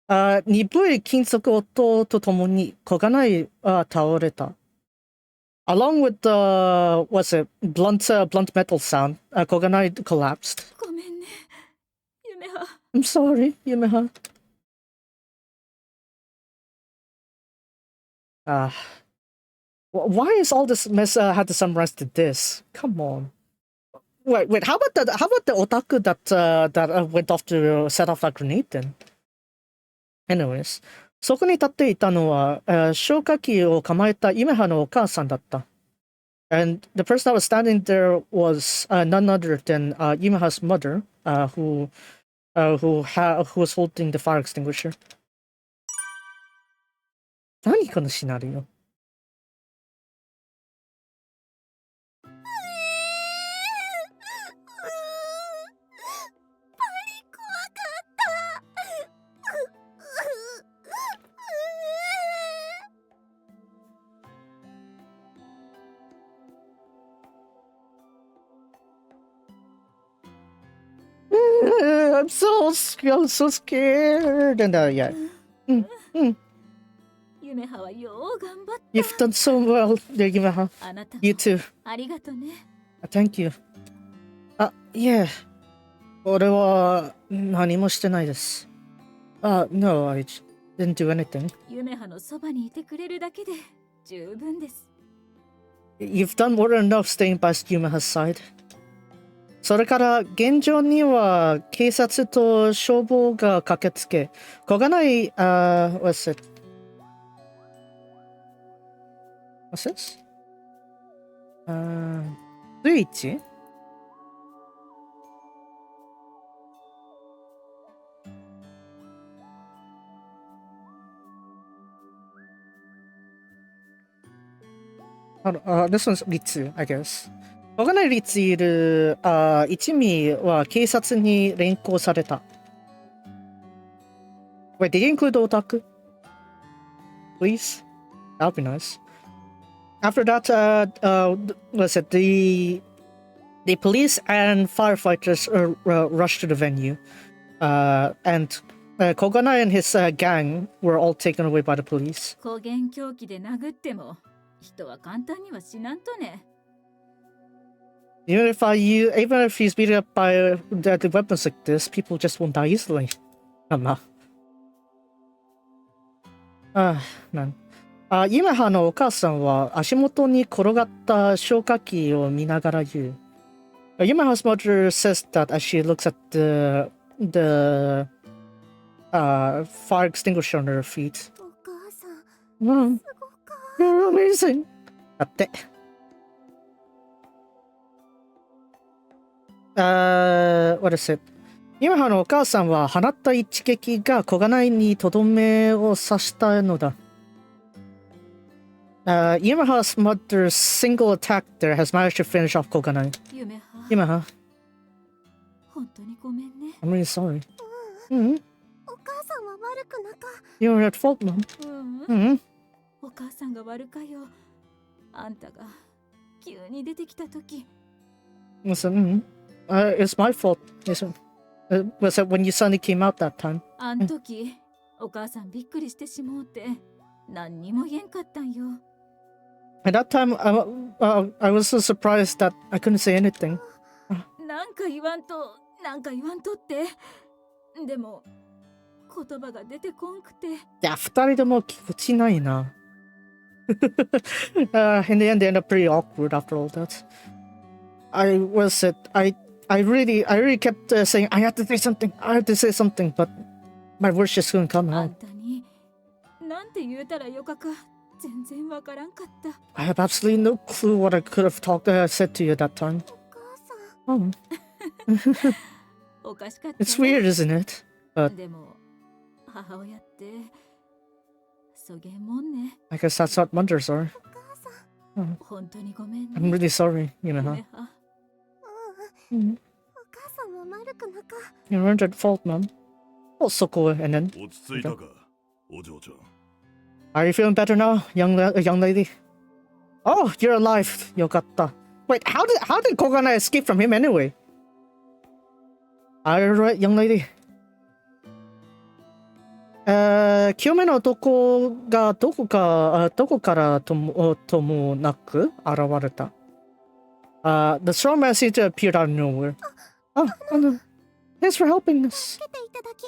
A: 鈍い金属音とともに小金井は倒れた。Along with the blunt metal sound, 小金井 collapsed.
B: ごめんね、夢葉。
A: I'm sorry, Yumeha. Why is all this mess had to summarize to this? Come on. Wait. How about the otaku that went off to set off that grenade then? Anyways, そこに立っていたのは、消火器を構えた夢葉のお母さんだった。And the person that was standing there was none other than Yumeha's mother, who was holding the fire extinguisher. 何このシナリオ I'm so scared. And yeah.
B: 夢葉はよう頑張っ
A: You've done so well, there, Yumeha.
B: た。あなたも
A: You too.
B: ありがとね。
A: Thank you. Yeah. 俺は何もしてないです。No, I didn't do anything.
B: 夢葉のそばにいてくれるだけで十分です。
A: You've done more than enough staying by Yumeha's side. それから現状には警察と消防が駆けつけ、小がない、what's it? What's this? スイッチthis one's 律 I guess. 小がない律いる一味は警察に連行された。Wait, did you include otaku? Please? That would be nice. After that, what's it? The police and firefighters rushed to the venue, and Koganai and his gang were all taken away by the police.
B: 光源凶器で殴っても人は簡単には死なんとね。
A: Even if he's beaten up by deadly weapons like this, people just won't die easily. Man. ユメハのお母さんは足元に転がった消火器を見ながら言う。Yumeha's mother says that as she looks at the fire extinguisher on her feet.
B: お母さん、すごか。
A: You're amazing! だって。what is it? ユメハのお母さんは放った一撃が小金井にとどめを刺したのだ。Yumeha's mother's single attack there has managed to finish off Koganai.
B: 夢葉、
A: Yumeha,
B: 本当にごめんね。
A: I'm really sorry.
B: お母さんは悪くなか。
A: You're at fault, Mom.
B: お母さんが悪かよ。あんたが急に出てきたとき。
A: Listen, it's my fault. Was it when you suddenly came out that time?
B: あんとき、お母さんびっくりしてしもうて、何にも言えんかったんよ。
A: At that time, I was so surprised that I couldn't say anything.
B: なんか言わんとって。でも、言葉が出てこんくて。
A: いや、二人とも気持ちないな。In the end, they ended up pretty awkward after all that. I really kept saying, I have to say something, but my words just couldn't come
B: あ
A: out.
B: んたに、なんて言うたらよかか、全然わからんかった。
A: I have absolutely no clue what I could have said to you at that time.
B: お母さん。おかしかった。
A: It's weird, isn't it?
B: でも、母親って、そげんもんね。
A: I guess that's what mothers are.
B: 本当にごめんね。
A: I'm really sorry, Yumeha.
B: お母
E: さんも悪くなか。
A: You weren't at fault, Mom. Oh, so cool. And then,
C: 落ち着いたか、お嬢ちゃん。
A: are you feeling better now, young lady? Oh, you're alive. Yokatta. Wait, how did Koganai escape from him anyway? Are you right, young lady? 清めの男がどこからともなく現れた。The strong man seemed to appear out of nowhere. Thanks for helping us.
E: 助けていただき、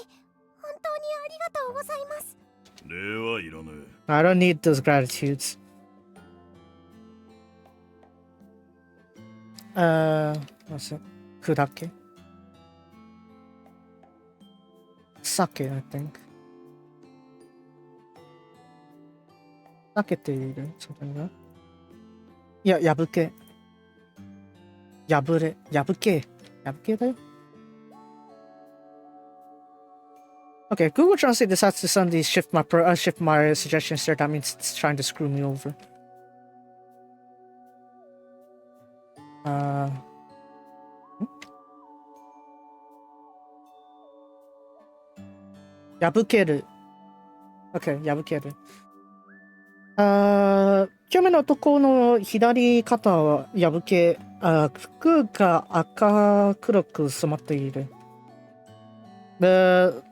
E: 本当にありがとうございます。
C: 礼はいらね
A: I don't need those gratitudes. what's it? 砕け Sake, I think. 避けているそれがいや、破けだよ。Okay, Google Translate decides to suddenly shift my suggestions there. That means it's trying to screw me over. Yabukeru. Okay, yabukeru. 清めの男の左肩は破け、服が赤黒く染まっている。The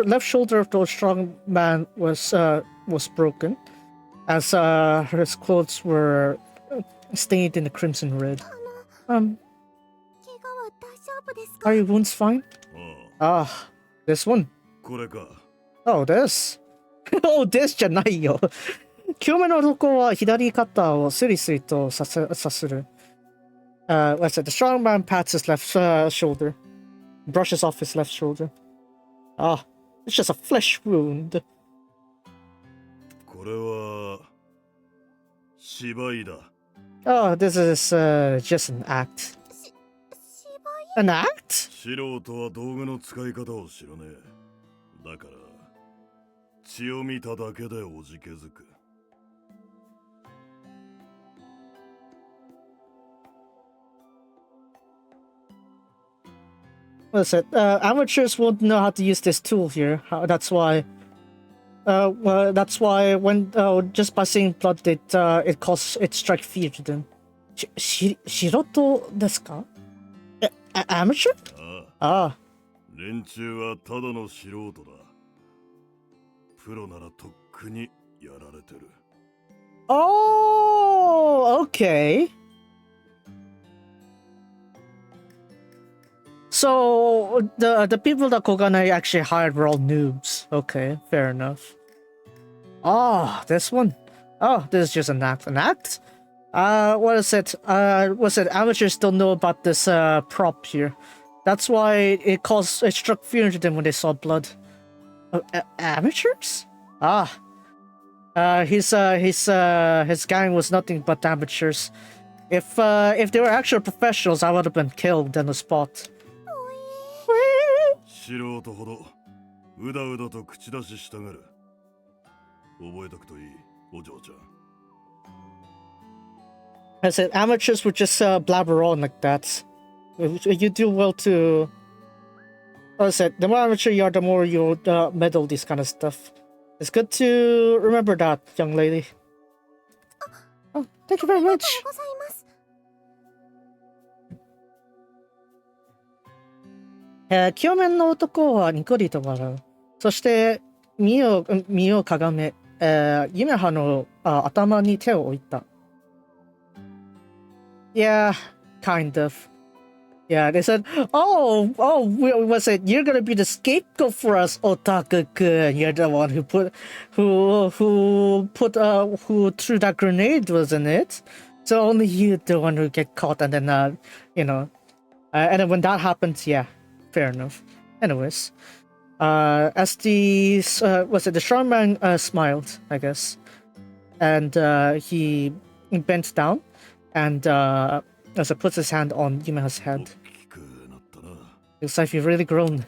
A: left shoulder of the strong man was broken, as his clothes were stained in the crimson red.
E: 怪我は大丈夫ですか？
A: Are your wounds fine?
C: あ
A: Ah, this one.
C: あ、これか。
A: Oh, this. Oh, this じゃないよ。清めの男は左肩をスリスリとさする。Let's say the strong man pats his left shoulder, brushes off his left shoulder. Ah, it's just a flesh wound.
C: これは芝居だ。
A: Oh, this is just an act.
E: 芝居？
A: An act?
C: 素人は道具の使い方を知らねえ。だから血を見ただけでおじけづく。
A: What's it? Amateurs won't know how to use this tool here. That's why. Well, that's why when just by seeing blood, it strike fear to them. Shiroto desu ka? Amateur?
C: ああ、
A: Ah.
C: 連中はただの素人だ。プロならとっくにやられてる。
A: Oh, okay. So the people that Koganai actually hired were all noobs. Okay, fair enough. Ah, this one. Oh, this is just an act. An act? What is it? What's it? Amateurs don't know about this prop here. That's why it struck fear into them when they saw blood. Amateurs? Ah. His gang was nothing but amateurs. If they were actual professionals, I would have been killed on the spot.
C: 素人ほどうだうだと口出ししたがる。覚えとくといい、お嬢ちゃん。
A: I said amateurs would just blabber on like that. You do well to. I said the more amateur you are, the more you meddle this kind of stuff. It's good to remember that, young lady. Oh, thank you very
E: ありが
A: much.
E: とうございます。
A: 清めの男はニコリと笑う。そして身をかがめ、夢葉の頭に手を置いた。Yeah, kind of. Yeah, they said, was it? You're gonna be the scapegoat for us, Otaku-kun. You're the one who threw that grenade, wasn't it? So only you, the one who get caught, and then and then when that happens, yeah, fair enough. Anyways, as the the strong man smiled, I guess, and he bent down, and as he puts his hand on Yumeha's head.
C: 大きくなったな。
A: Looks like you've really grown.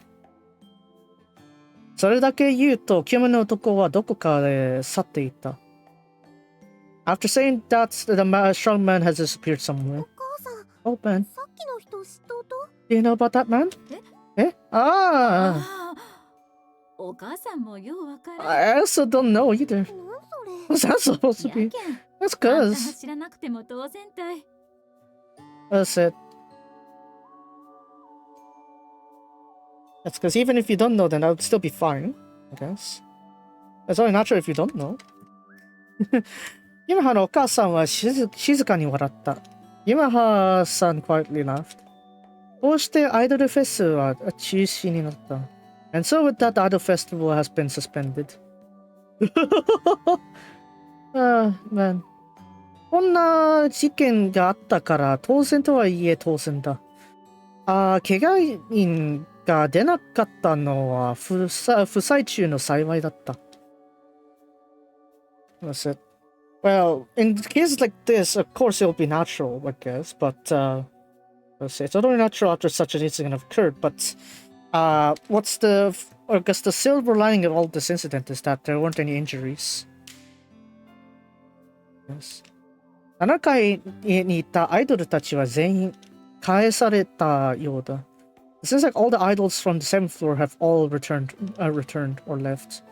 A: それだけ言うと、清めの男はどこかで去っていった。After saying that, the strong man has disappeared somewhere.
E: お母さん、
A: Oh, man.
E: さっきの人知っとうと？
A: Do you know about that man? え Ah!
F: ああ、お母さんもようわからん。
A: I also don't know either.
E: なんそれ？
A: What's that supposed to
F: や
A: be?
F: けん、
A: That's
F: あんたが
A: cause.
F: 知らなくても当然たい。
A: That's it. That's because even if you don't know, then that would still be fine, I guess. It's only natural if you don't know. ユメハのお母さんは静かに笑った。ユメハさん quietly laughed. こうしてアイドルフェスは中止になった。And so with that, the idol festival has been suspended. Man. こんな事件があったから当然とはいえ当然だ。怪我人が出なかったのは不幸中の幸いだった。That's it. Well, in cases like this, of course it'll be natural, I guess, but let's say it's only natural after such an incident occurred, but I guess the silver lining of all this incident is that there weren't any injuries. Yes. 7階にいたアイドルたちは全員返されたようだ。It seems like all the idols from the 7th floor have all returned or left.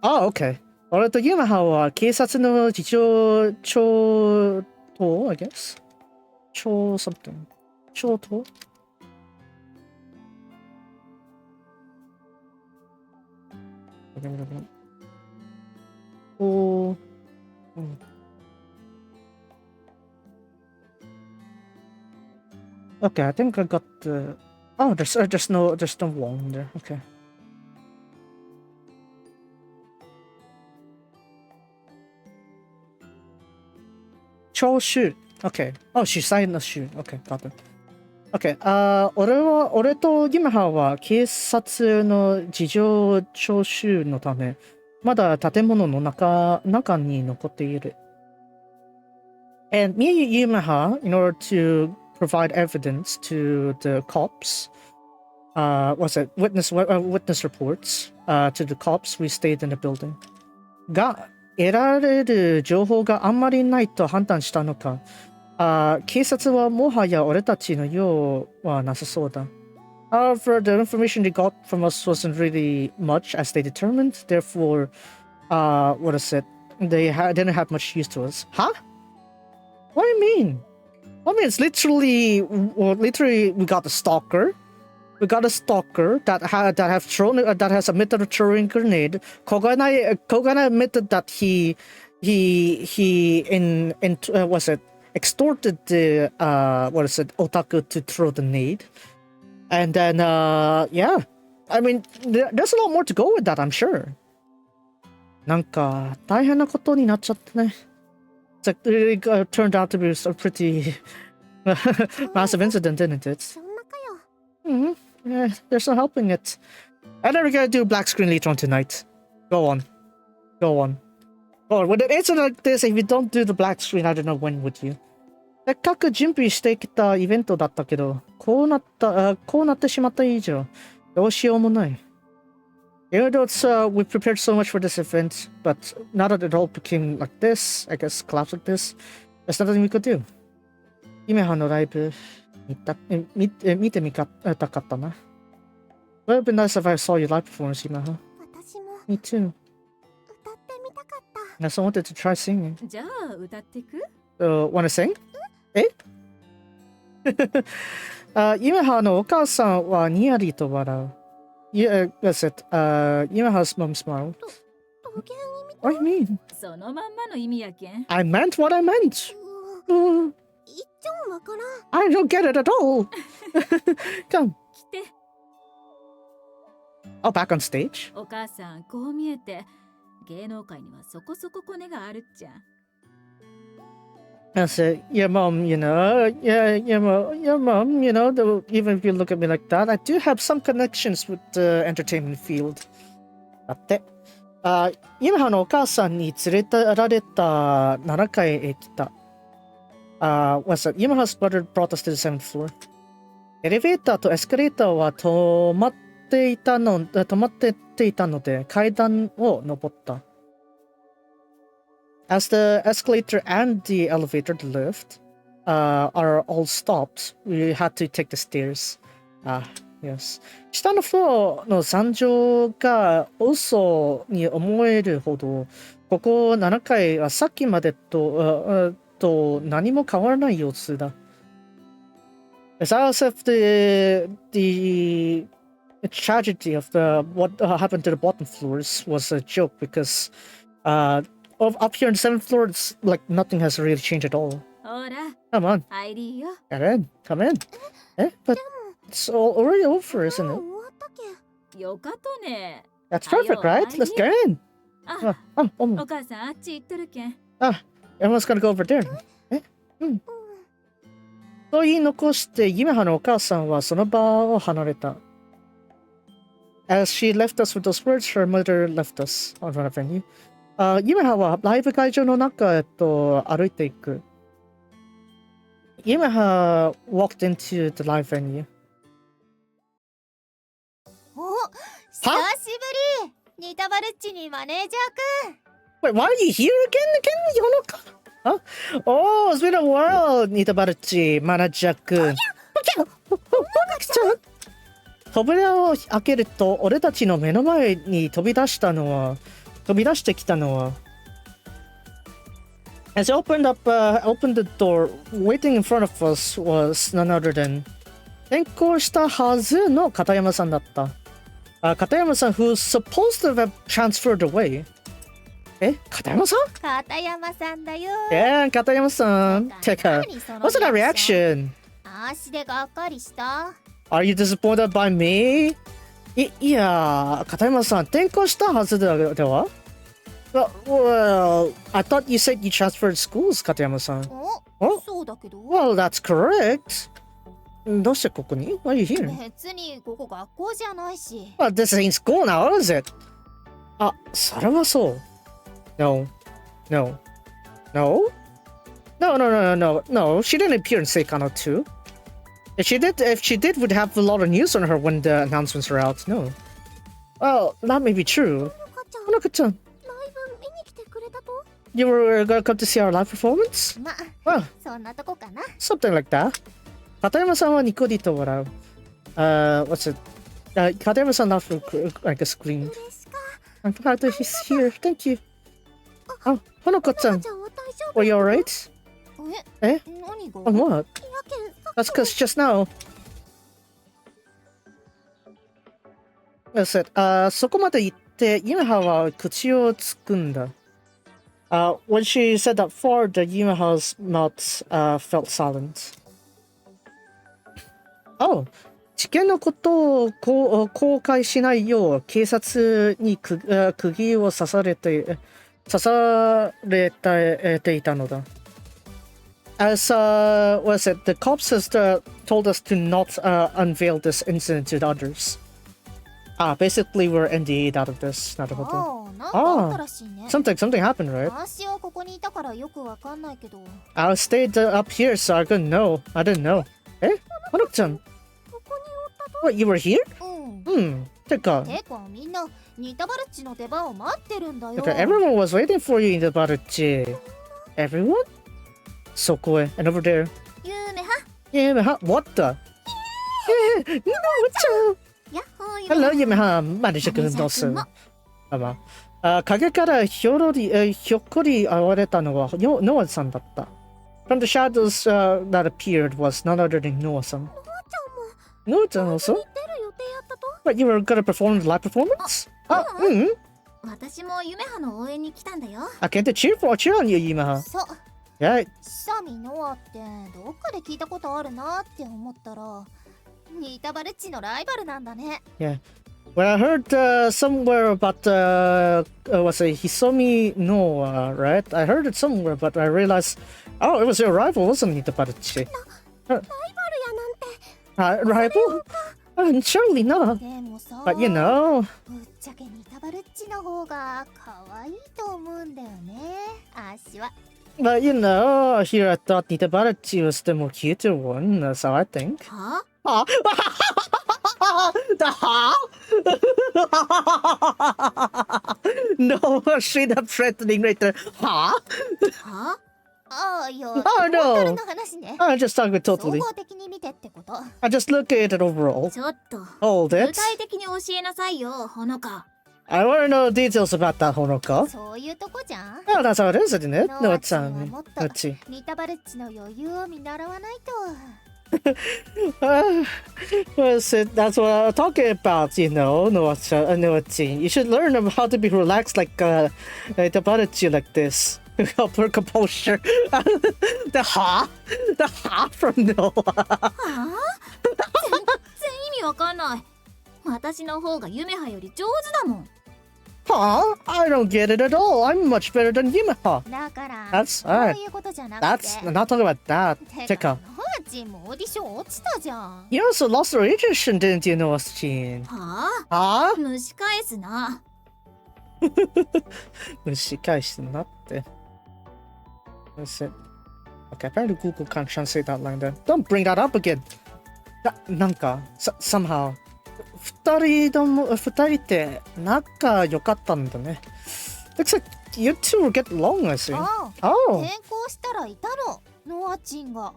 A: Ah, okay. 俺とユマハは警察の事情聴取 I guess? 聴 something. 聴取 Oh. Okay, I think I got the. Oh, there's no wall in there. Okay. Choshu. Okay. Oh, she signed the shoe. Okay, got it. Okay. 俺とギムハは警察の事情聴取のため、まだ建物の中に残っている。And me and Yamaha, in order to provide evidence to the cops, witness reports to the cops, we stayed in the building. が、得られる情報があんまりないと判断したのか、警察はもはや俺たちの用はなさそうだ。However, the information they got from us wasn't really much as they determined. Therefore, they didn't have much use to us. Huh? What do you mean? I mean, it's literally we got a stalker. We got a stalker that has admitted of throwing a grenade. Kogana admitted that he extorted the otaku to throw the nade. And then yeah, I mean, there's a lot more to go with that, I'm sure. なんか大変なことになっちゃってね。It's like it really turned out to be a pretty massive incident, didn't it? Mm-hmm. Yeah, there's no helping it. And then we're gonna do black screen later on tonight. Go on. With an incident like this, if you don't do the black screen, I don't know when would you. せっかく準備してきたイベントだったけど、こうなってしまった以上、どうしようもない。Even though we prepared so much for this event, but now that it all became like this, I guess collapsed like this, there's nothing we could do. 夢葉のライブ見てみたかったな。It would have been nice if I saw your live performance, 夢葉。Me too. I also wanted to try singing.
F: じゃあ歌ってく？
A: Wanna sing? え夢葉のお母さんはにやりと笑う。Yeah, that's it. Yamaha's mom smiled. What do you mean?
F: そのまんまの意味やけん。
A: I meant what I meant. I don't get it at all. Come.
F: 来て。
A: Oh, back on stage?
F: お母さん、こう見えて、芸能界にはそこそこコネがあるっちゃ。
A: I said, your mom, your mom, even if you look at me like that, I do have some connections with the entertainment field. だって。Yamahaのお母さんに連れてられた7階へ来た。What's that? Yamaha's brother brought us to the 7th floor. エレベーターとエスカレーターは止まっていたので階段を登った。As the escalator and the elevator, the lift, are all stopped, we had to take the stairs. Yes. 下のフロアの惨状が嘘に思えるほど、ここ7階はさっきまでと何も変わらない様子だ。It's as if the tragedy of what happened to the bottom floors was a joke because up here on the 7th floor, it's like nothing has really changed at all.
F: ほら、
A: Come on.
F: 入りよ。
A: Get in. Come in. But it's already over, isn't it?
F: よかとね。
A: That's perfect, right? Let's get in.
F: お母さん、あっち行っとるけん。
A: Everyone's gonna go over there. と言い残して、夢葉のお母さんはその場を離れた。As she left us with those words, her mother left us on front of venue. 夢葉はライブ会場の中へと歩いていく。夢葉 walked into the live venue.
E: お、久しぶり。ニタバルッチにマネージャーくん。
A: Wait, why are you here again? Huh? Oh, it's been a while, Nitabaruchi, Manager-kun. 扉を開けると、俺たちの目の前に飛び出してきたのは As I opened the door, waiting in front of us was none other than 転校したはずの片山さんだった。Katayama-san, who's supposed to have transferred away. Katayama-san?
E: 片山さんだよ。
A: Yeah, Katayama-san. Teka,
E: 何その
A: what's that
E: リアクション
A: reaction?
E: 足でがっかりした。
A: Are you disappointed by me? いや、Katayama-san, 転校したはずでは? Well, I thought you said you transferred schools, Katayama-san.
E: お、そうだけど。
A: Well, that's correct. どうしてここに? Why are you here?
E: 別にここ学校じゃないし。
A: Well, this ain't school now, is it? それはそう。No. No. No? No. She didn't appear in Seikano 2. If she did, we'd have a lot of news on her when the announcements were out. No. Well, that may be true.
B: ほのかちゃん、
A: Honoka-chan,
B: ライブ見に来てくれたと？
A: you were gonna come to see our live performance?
E: ま、
A: Well,
E: そんなとこかな。
A: something like that. Katayama-san wa nikodito warau. What's it? Katayama-san laughed like a scream.
B: 嬉しか。
A: I'm glad that he's here. Thank you. Oh,
B: ほの
A: Honoka-chan,
B: かちゃんは大丈
A: were
B: 夫？
A: you alright?
E: え、
A: Eh?
E: 何が？
A: On what?
B: やけん、
A: That's because just now. Listen, そこまで言ってYumehaは口をつくんだ。When she said that forward, Yumeha's mouth felt silent. Oh, 事件のことを公開しないよう警察に釘を刺されていたのだ。As was it? The cops has told us to not unveil this incident to others. Basically we're NDA'd out of this. なるほど。
E: なんかあったらしいね。
A: Something happened, right?
E: 私はここにいたからよくわかんないけど。
A: I stayed up here, so I didn't know. Honoka-chan,
B: ここにおったと？
A: what, you were here?
E: うん。
A: てか
E: みんなニタバルッチの出番を待ってるんだよ。
A: everyone was waiting for you in the Baruchi. Everyone? そこへ and over there.
E: ゆめは。
A: What the? Yumeha-chan!
E: やっほー
A: Hello, Yumeha. マネージャー君どうする？影からひょっこり現れたのはノアさんだった。From the shadows that appeared was none other than Noah-san. ノアちゃん also?
B: 出る予定やったと？
A: But you were gonna perform the live performance?
F: 私も夢葉の応援に来たんだよ。
A: I came to cheer on you, Yumeha.
E: そう。
A: Yeah.
E: サミノアってどっかで聞いたことあるなって思ったらニタバルッチのライバルなんだね。
A: Yeah. Well, I heard somewhere about was it Hisomi Noah, right? I heard it somewhere, but I realized, oh, it was your rival, wasn't it, Tabaruchi?
B: ライバルやなんて。
A: Rival? Surely not.
E: でもさ、
A: But you know,
E: ぶっちゃけニタバルッチの方が可愛いと思うんだよね。足は。
A: here I thought Tabaruchi was the more cuter one. That's how I think.
F: は
A: Huh? No, straight up threatening right there. Huh?
F: は
E: ああ、いや、
A: Oh
E: トータル
A: no.
E: の話ね。
A: I just talking
E: 総
A: totally.
E: 合的に見てってこと。
A: I just look at it overall.
F: ちょっと
A: Hold
F: 具
A: it.
F: 体的に教えなさいよ、ほのか。
A: I want to know details about that, Honoka.
E: そういうとこじゃん。
A: Oh, that's how it is, isn't it?
E: ノ
A: No,
E: ア
A: it's
E: ちゃんはもっと
A: let's see.
E: ニタバルッチの余裕を見習わないと。
A: That's what I'm talking about, Noa-chan. You should learn how to be relaxed like Tabaruchi like this. Help her composure. The ha from Noah.
F: はあ全然意味わかんない。私の方が夢葉より上手だもん。
A: Huh? I don't get it at all. I'm much better than Yumeha.
E: だから
A: That's
E: そう
A: alright.
E: いうことじゃなくて。
A: That's not talking about that.
E: てか
A: Cheka.
E: ノアチンもオーディション落ちたじゃん。
A: You also lost your audition, didn't you, Noah-chan?
F: はあ
A: Huh?
F: 蒸し返すな。
A: Let's it. Okay, apparently Google can't translate that line there. Don't bring that up again. Somehow. 二人って仲良かったんだね。Looks like you two will get along, I see.
E: ああ、
A: Oh.
E: 転校したらいたの。ノアチンが。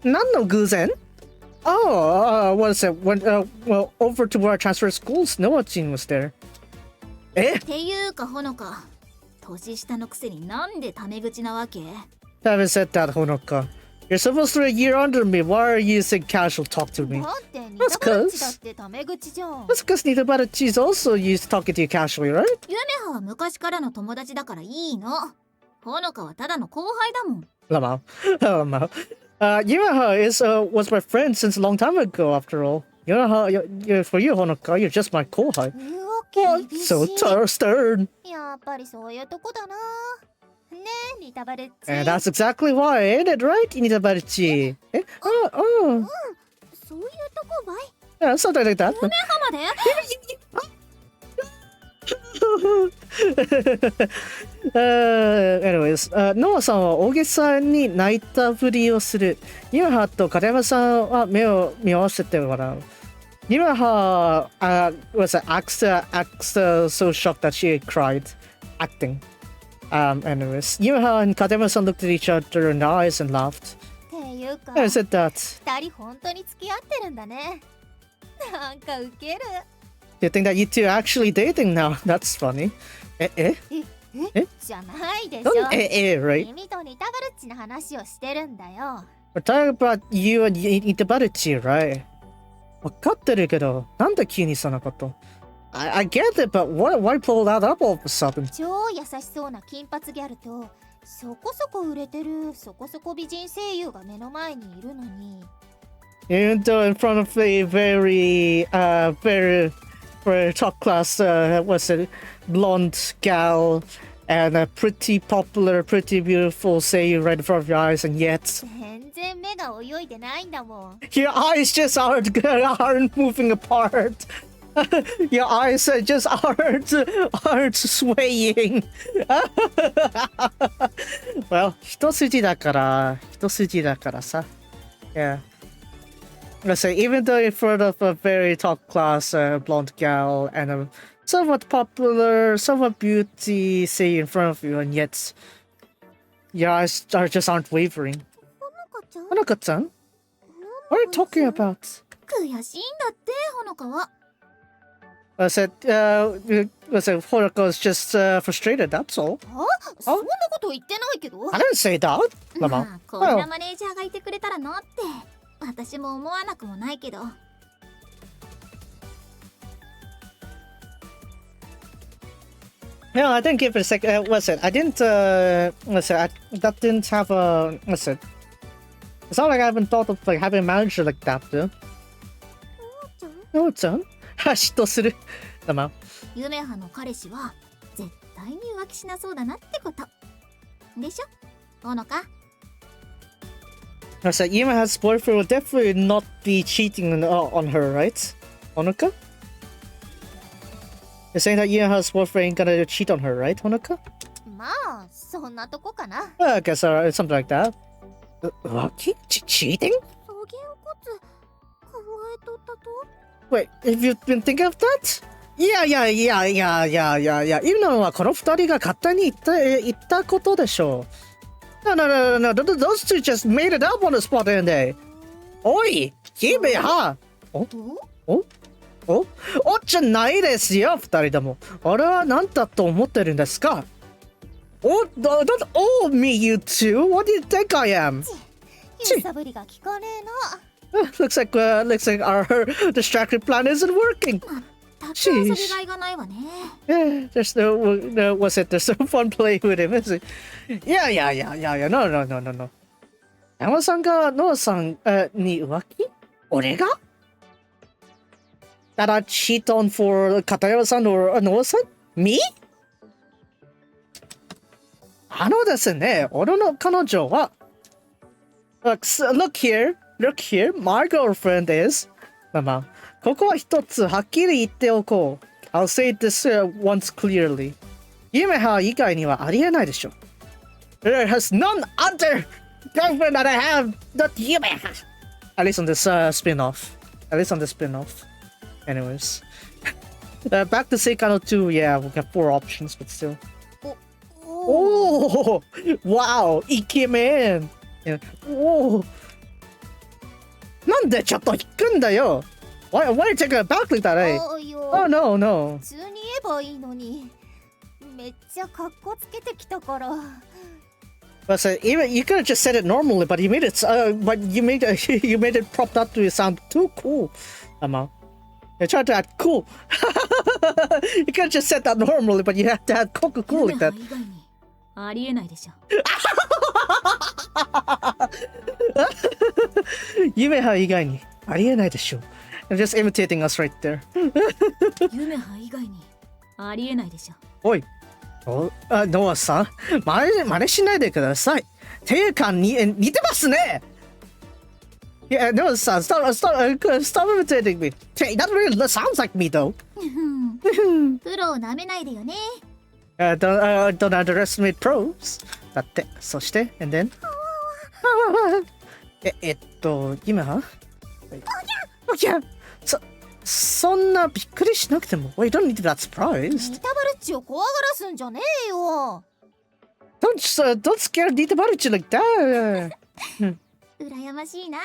A: 何の偶然? Oh, what is it? Well, over to where I transferred schools, Noah-chan was there.
F: っていうかほのか、年下のくせになんでタメ口なわけ？
A: Haven't said that, Honoka. You're supposed to be a year under me. Why are you using casual talk to me?
E: だってニタバルチだってタメ口じゃん。
A: That's because Nitabaruchi is also used to talking to you casually, right?
F: ユメハは昔からの友達だからいいの。ほのかはただの後輩だもん。
A: Lamau. Lamau. Yumeha was my friend since a long time ago, after all. For you, Honoka, you're just my kohai.
E: 厳しい。
A: So stern.
E: やっぱりそういうとこだな。ねえ、ニタバルチ。
A: And that's exactly why, ain't it, right, Nitabaruchi? Eh? Oh.
B: そういうとこばい。
A: Yeah, something like that.
F: ユメハまで
A: Anyways, ノアさんは大げさに泣いたふりをする。ユメハと片山さんは目を見合わせて笑う。ユメハ acts so shocked that she cried, acting. Anyways, Yumeha and Katema-san looked at each other in the eyes and laughed.
E: っていうか、
A: I said that.
E: 二人本当に付き合ってるんだね。なんかウケる。
A: You think that you two are actually dating now? That's funny. Eh?
E: じゃないでし
A: Don't
E: ょ。
A: right?
E: 君とニタバルチの話をしてるんだよ。
A: We're talking about you and Itabaruchi, right? わかってるけど、なんで急にそんなこと I get it, but why pull that up all of a sudden?
E: 超優しそうな金髪ギャルとそこそこ売れてるそこそこ美人声優が目の前にいるのに
A: Even though in front of a very top class, blonde gal and a pretty popular, pretty beautiful seiyuu right in front of your eyes, and yet
E: 全然目が泳いでないんだもん。
A: your eyes just aren't moving apart. Your eyes just aren't swaying. Well, 一筋だからさ。Yeah. Let's say, even though in front of a very top class blonde gal and a somewhat popular, somewhat beauty say in front of you, and yet your eyes aren't wavering.
B: ほのかちゃん。
A: Honoka-chan? What are you talking about?
F: 悔しいんだってほのかは。
A: I said, Honoka is just frustrated, that's all.
E: そんなこと言ってないけど。
A: I didn't say that.
F: ま
A: Lama.
F: あこんなマネージャーがいてくれたらなって私も思わなくもないけど。
A: No, I didn't give it a second. Listen, I didn't, that didn't have a, listen. It's not like I haven't thought of like having a manager like that, though.
B: ほのちゃん。
A: No, it's on. 嫉妬する。Lama.
F: ユメハの彼氏は絶対に浮気しなそうだなってことでしょほのか。
A: I said, Yumeha's boyfriend will definitely not be cheating on her, right? Honoka? You're saying that Yumeha's boyfriend ain't gonna cheat on her, right, Honoka?
E: まあそんなとこかな。
A: I guess something like that. What? Cheating?
B: そげんこつ考えとったと。
A: Wait, have you been thinking of that? Yeah. 今のはこの二人が勝手に言ったことでしょう。No. Those two just made it up on the spot, didn't they? おい、君は。おじゃないですよ、二人とも。俺は何だと思ってるんですか？ Don't owe me, you two. What do you think I am?
E: 揺さぶりが効かねえな。
A: Looks like our distracted plan isn't working.
F: たく遊びがいがないわね。
A: Yeah, there's no fun playing with him, is it? Yeah. No. 山さんがノアさんに浮気？俺が？ That I cheat on for Katayama-san or Noah-san? Me? ですね、俺の彼女は Look here, my girlfriend is ここは一つはっきり言っておこう I'll say this once clearly 夢葉以外にはありえないでしょ There has none other girlfriend that I have not 夢葉 At least on this spin-off Anyways back to Seikano 2 yeah we got 4 options but still Oh wow イケメン Oh なんでちょっと引くんだよ Why are you taking it back like that, eh? Oh no
E: 普通に言えばいいのにめっちゃカッコつけてきたから
A: But even you could have just said it normally, but you made it. But you made you made it propped up to sound too cool. You tried to act cool. You could have just said that normally, but you had to act cool like that.
F: ありえないでしょ。
A: 夢は以外にありえないでしょ。You're just imitating us right there.
F: 夢は以外にありえないでしょ。
A: おい。ノアさん、真似しないでください。ていうか似てますね。Yeah, Noah san, stop imitating me. That really sounds like me though.
E: プロをなめないでよね。
A: Don't underestimate pros. だって、そして、and then. 今はおぎゃそんなびっくりしなくても。Well, you don't need to be that surprised.
E: ニタバルッチを怖がらすんじゃねえよ。
A: Don't scare Nita Baruchi like that.
E: 羨ましいな。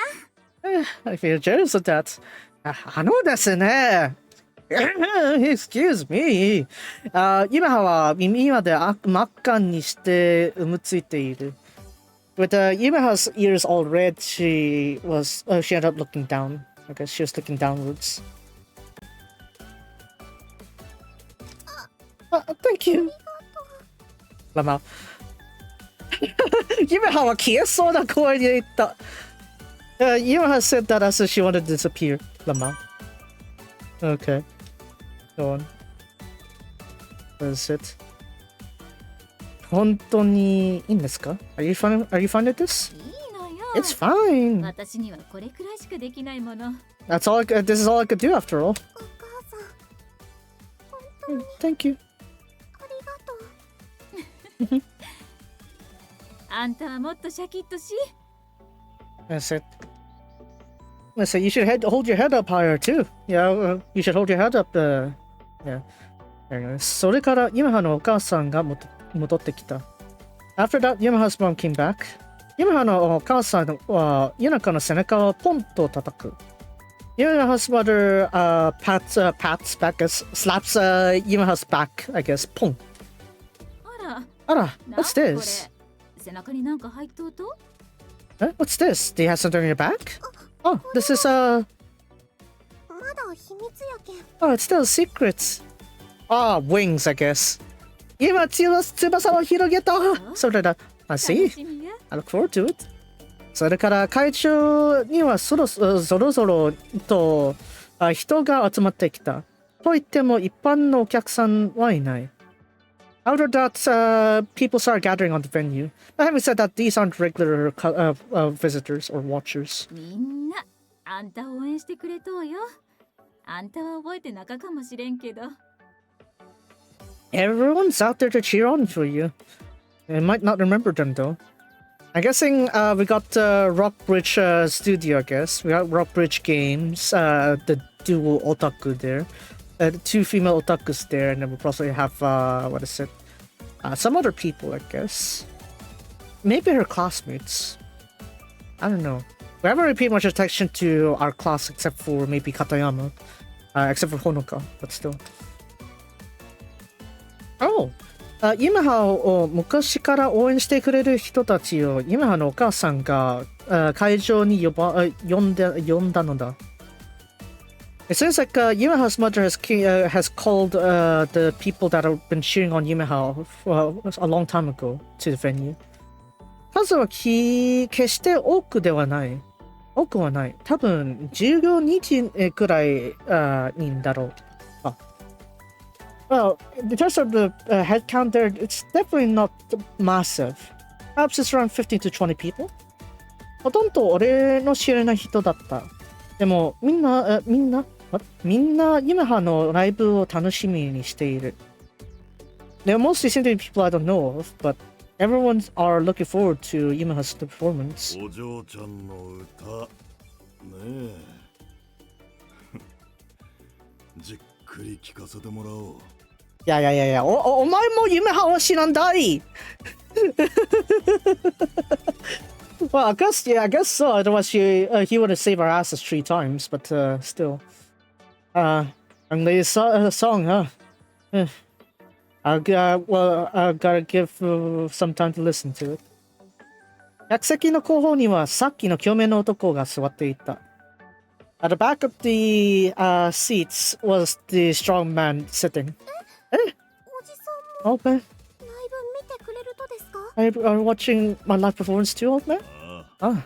A: I feel jealous of that. ですね。Excuse me. 今は耳まで真っ赤にしてうむついている。With Yumaha's ears all red, she ended up looking down. I guess she was looking downwards. Thank you. ラマ。Yumaha は消えそうな声で言った。Yumaha said that as she wanted to disappear. Lama. Okay. Go on. What is it? 本当にいいんですか? Are you fine with this?
F: いいのよ。
A: It's fine.
F: 私にはこれくらいしかできないもの。
A: This is all I could do after all.
B: お母さん、本当に
A: Thank you.
B: ありがとう。
F: あんたはもっとシャキッとし。
A: That's it. Listen, you should hold your head up higher too. Yeah, you should hold your head up. Yeah. Anyway, それからYamahaのお母さんが戻ってきた。After that, Yamaha's mom came back. Yamahaのお母さんはYunakaの背中をポンと叩く。Yamaha's mother pats back, slaps Yamaha's back, I guess. ポン。あら、what's this?
F: 背中になんか入っとうと?
A: What's this? Do you have something on your back? Oh, this is
B: まだ秘密やけん。
A: Oh, it's still secrets. Wings, I guess. 今、翼を広げた。それだ。I see. I look forward to it. それから会場にはそろと人が集まってきた。といっても一般のお客さんはいない。After that, people start gathering on the venue. Having said that, these aren't regular visitors or watchers.
F: みんなあんたを応援してくれとうよ。あんたは覚えてなかかもしれんけど。
A: Everyone's out there to cheer on for you. You might not remember them though. I'm guessing we got Rockbridge Studio, I guess. We got Rockbridge Games, the dual otaku there. The two female otakus there, and then we'll probably have, what is it? Some other people, I guess. Maybe her classmates. I don't know. We haven't really paid much attention to our class except for maybe Katayama. Except for Honoka, but still. Oh! 今を昔から応援してくれる人たちを今のお母さんが会場に呼んだのだ。It seems like Yumaha's mother has called the people that have been cheering on Yumaha a long time ago to the venue. 数は決して多くはない。多分15日くらい人だろう。Well, in terms of the head count there, it's definitely not massive. Perhaps it's around 15 to 20 people. ほとんど俺の知らない人だった。でもみんなYumahaのライブを楽しみにしている。There mostly seem to be people I don't know of, but everyone are looking forward to Yumaha's performance.
C: お嬢ちゃんの歌ねえじっくり聴かせてもらおう。
A: いや、お前もYumahaを知らんだい。Well, I guess so. Otherwise, he would have saved our asses 3 times. But still, the song, huh? I gotta give some time to listen to it. 客席の後方にはさっきの清めの男が座っていた。At the back of the seats was the strong man sitting.
B: おじさんも
A: Old man,
B: ライブ見てくれるとですか？
A: are you watching my live performance too, old man?
C: あ
A: Ah,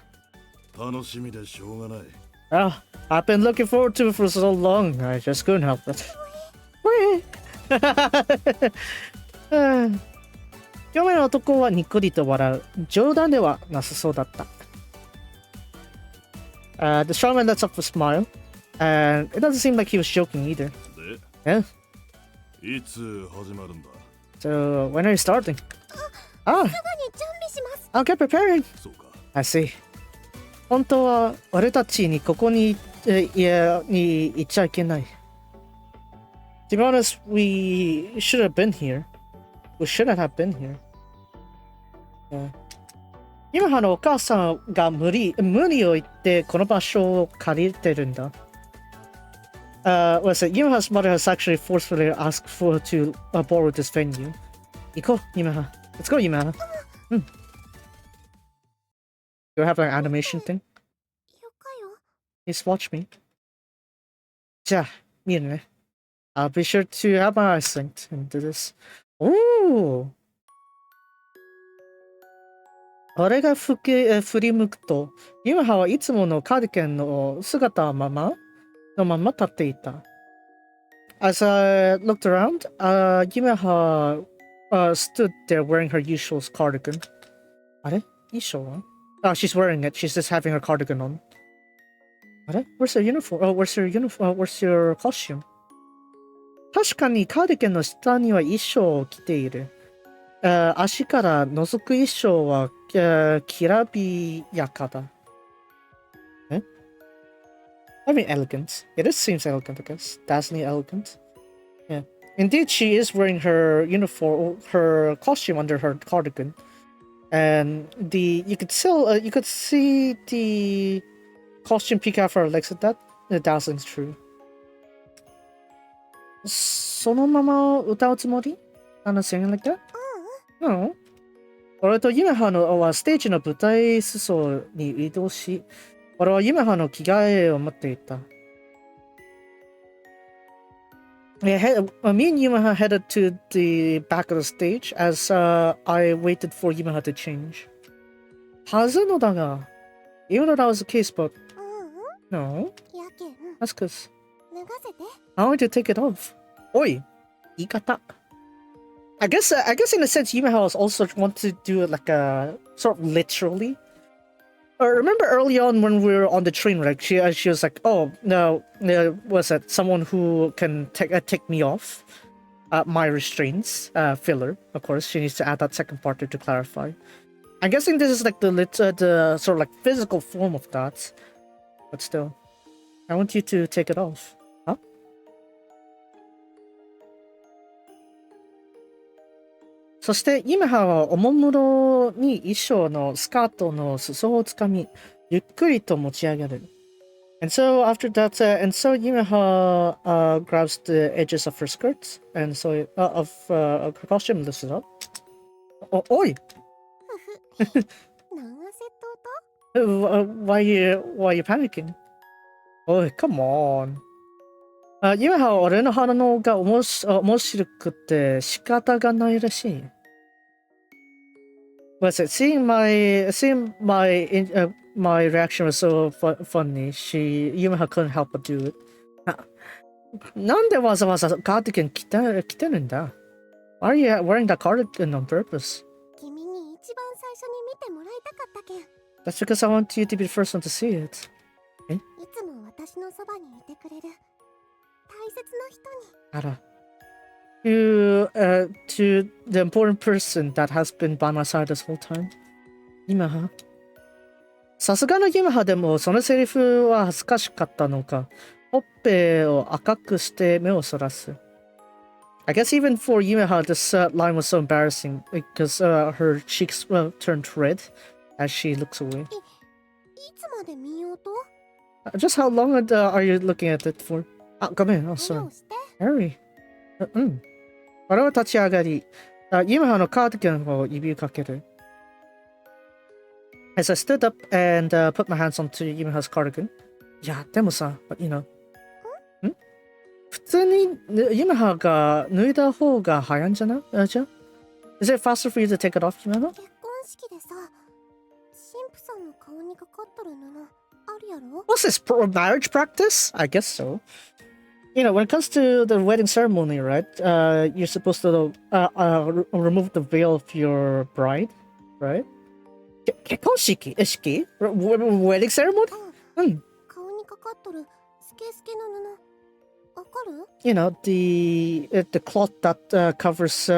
C: あ、楽しみでしょうがない。
A: well, I've been looking forward to it for so long. I just couldn't help it. Whee! 清めの男はにっこりと笑う。冗談ではなさそうだった。The strong man lets up a smile, and it doesn't seem like he was joking either.
C: で、
A: Yeah?
C: いつ始まるんだ？
A: So, when are you starting? Ah,
B: すぐに準備します。
A: I'll get preparing.
C: そうか。
A: I see. 本当は俺たちにここに行っちゃいけない。To be honest, we should have been here. We shouldn't have been here. 今のお母さんが無理を言ってこの場所を借りてるんだ。Was it Yimaha's mother has actually forcefully asked for to borrow this venue. 行こう、Yimaha. Let's go, Yimaha. Do I have an animation thing?
B: よかよ。
A: Please watch me. じゃあ、見るね。I'll be sure to have my eyes synced and do this. Oh! 俺が振り向くと、ユマハはいつものカーディガンの姿のまま立っていた。As I looked around, Yumaha stood there wearing her usual cardigan. あれ衣装は Oh, she's wearing it. She's just having her cardigan on. あれ Where's her uniform? Oh, where's your costume? 確かにカーディガンの下には衣装を着ている。足から覗く衣装はきらびやかだ。え I mean elegant. Yeah, this seems elegant, I guess. Dazzling elegant. Yeah. Indeed, she is wearing her uniform, her costume under her cardigan. And you could see the costume peek out of her legs at that. The dazzling's true. そのまま歌うつもり Kinda singing like that? No. 俺とユメハのはステージの舞台裾に移動し、俺はユメハの着替えを持っていた。Me and Yumaha headed to the back of the stage as I waited for Yumaha to change. はずのだが、even though that was the case, but
B: う
A: no,
B: ん。やけん、
A: that's because
B: 脱がせて。
A: I want you to take it off. おい、言い方。I guess in a sense Yumaha was also want to do it like a sort of literally. Remember early on when we were on the train, like she was like, "Oh no, was it someone who can take me off my restraints?" Filler, of course. She needs to add that second part to clarify. I'm guessing this is like the sort of like physical form of that, but still, I want you to take it off. Huh? そしてユメハはおもむろに衣装のスカートの裾をつかみ、ゆっくりと持ち上げる。And so after that, and so Yumeha grabs the edges of her skirts, and so of her costume lifts it up. Oh, oi!
B: 脱がせとと。
A: Why are you panicking? Oh, come on. ユメハは俺の鼻のが面白くて仕方がないらしい。Was it seeing my reaction was so funny? Yumeha couldn't help but do it. なんでわざわざカーディガン着てるんだ Why are you wearing that cardigan on purpose?
B: 君に一番最初に見てもらいたかったけん。
A: That's because I want you to be the first one to see it.
B: いつも私のそばにいてくれる大切な人に。
A: あら。To the important person that has been by my side this whole time. Yumeha. さすがのYumehaでもそのセリフは恥ずかしかったのか、ほっぺを赤くして目をそらす。I guess even for Yumeha, this line was so embarrassing because her cheeks turned red as she looks away.
B: いつまで見ようと？
A: Just how long are you looking at it for? あ、ごめん、
B: 無
A: sorry.
B: 理をして。
A: Harry. うん。俺は立ち上がり、Yumehaのカーディガンを指をかける。As I stood up and put my hands onto Yumeha's cardigan. いや、でもさ、you know. 普通にYumehaが脱いだ方が早いんじゃない？じゃあ Is it faster for you to take it off, Yumeha?
B: 結婚式でさ、神父さんの顔にかかっとる布あるやろ？
A: What's this, marriage practice? I guess so. You know, when it comes to the wedding ceremony, right? You're supposed to remove the veil of your bride, right? 結婚式？Wedding ceremony?
B: 顔にかかっとるスケスケの布わかる？
A: You know, the cloth that covers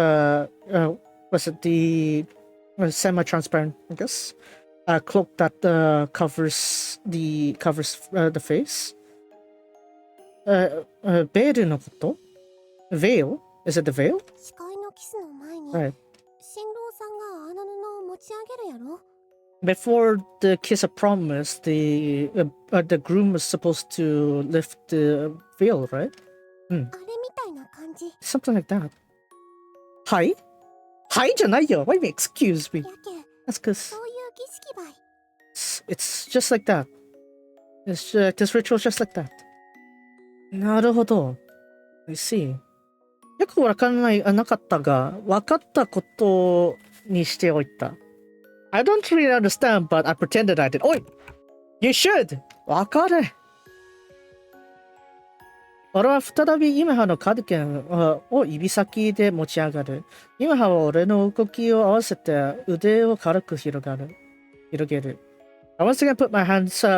A: was it the semi-transparent, I guess, cloak that covers the face. ベールのこと？ Veil? Is it the veil?
B: 誓いのキスの前に、
A: Right.
B: 新郎さんがあの布を持ち上げるやろ？
A: Before the kiss of promise, the groom was supposed to lift the veil, right?
B: あれみたいな感じ。
A: Something like that. はいはいじゃないよ。Wait a minute, excuse me.
B: やけん、
A: That's because
B: そういう儀式ばい。
A: it's just like that. This ritual just like that. なるほど。I see. よくわからなかったが、わかったことにしておいた。I don't really understand, but I pretended I did. おい You should! わかれ。俺は再びYumehaのカーディガンを指先で持ち上がる。Yumehaは俺の動きを合わせて腕を軽く広げる。I once again put my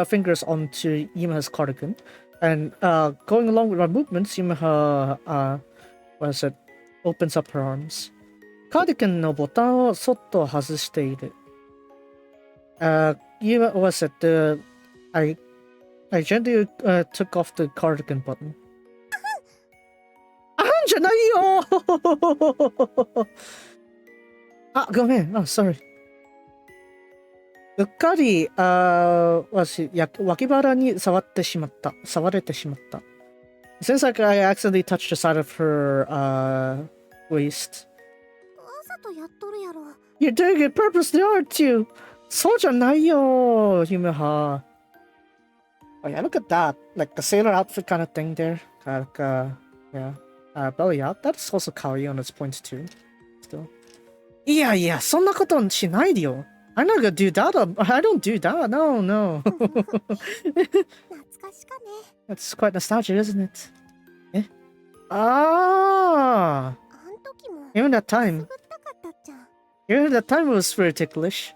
A: fingers onto Yumeha's cardigan, and going along with my movements, Yumeha opens up her arms. カーディガンのボタンをそっと外している。Yumeha was it I gently took off the cardigan button. じゃないよあ、ごめん。sorry. うっかり、脇腹に触れてしまった。Seems like I accidentally touched the side of her, waist.
B: わざとやっとるやろ。
A: You're doing it purposely, aren't you? そうじゃないよ、Yumeha. Oh yeah, look at that. Like the sailor outfit kind of thing there. Like, yeah. Belly out. That's also kawaii on its points too. Still. いやいや、そんなことしないでよ。I'm not gonna do that. I don't do that. No.
B: 懐かしかね。
A: That's quite nostalgic, isn't it? あ
B: ん時も
A: Even that
B: く
A: time.
B: すぐったかったっちゃん。
A: Even that time was very ticklish.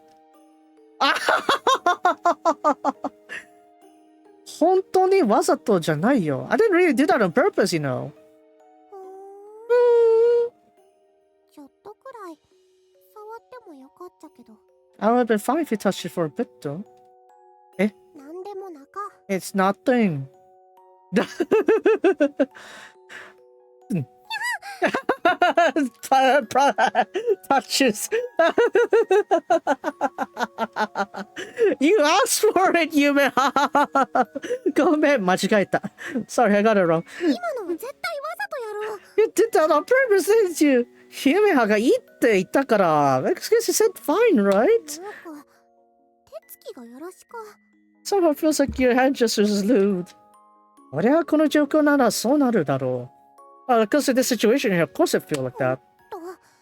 A: 本当にわざとじゃないよ。I didn't really do that on purpose, you know.
B: ちょっとくらい触ってもよかったけど。
A: I would have been fine if you touched it for a bit, though.
B: なんでもなか。
A: It's nothing. Touches. You asked for it, Yumeha. ごめん、間違えた。Sorry, I got it wrong.
B: 今のは絶対わざとやろう。
A: You did that on purpose, didn't you? Yumeha がいいって言ったから。Excuse you said fine, right?
B: なんか手つきがよろしく。
A: Somehow feels like your hand gestures is lewd. 俺はこの状況ならそうなるだろう。Because of this situation here, of course I feel like that.
B: と、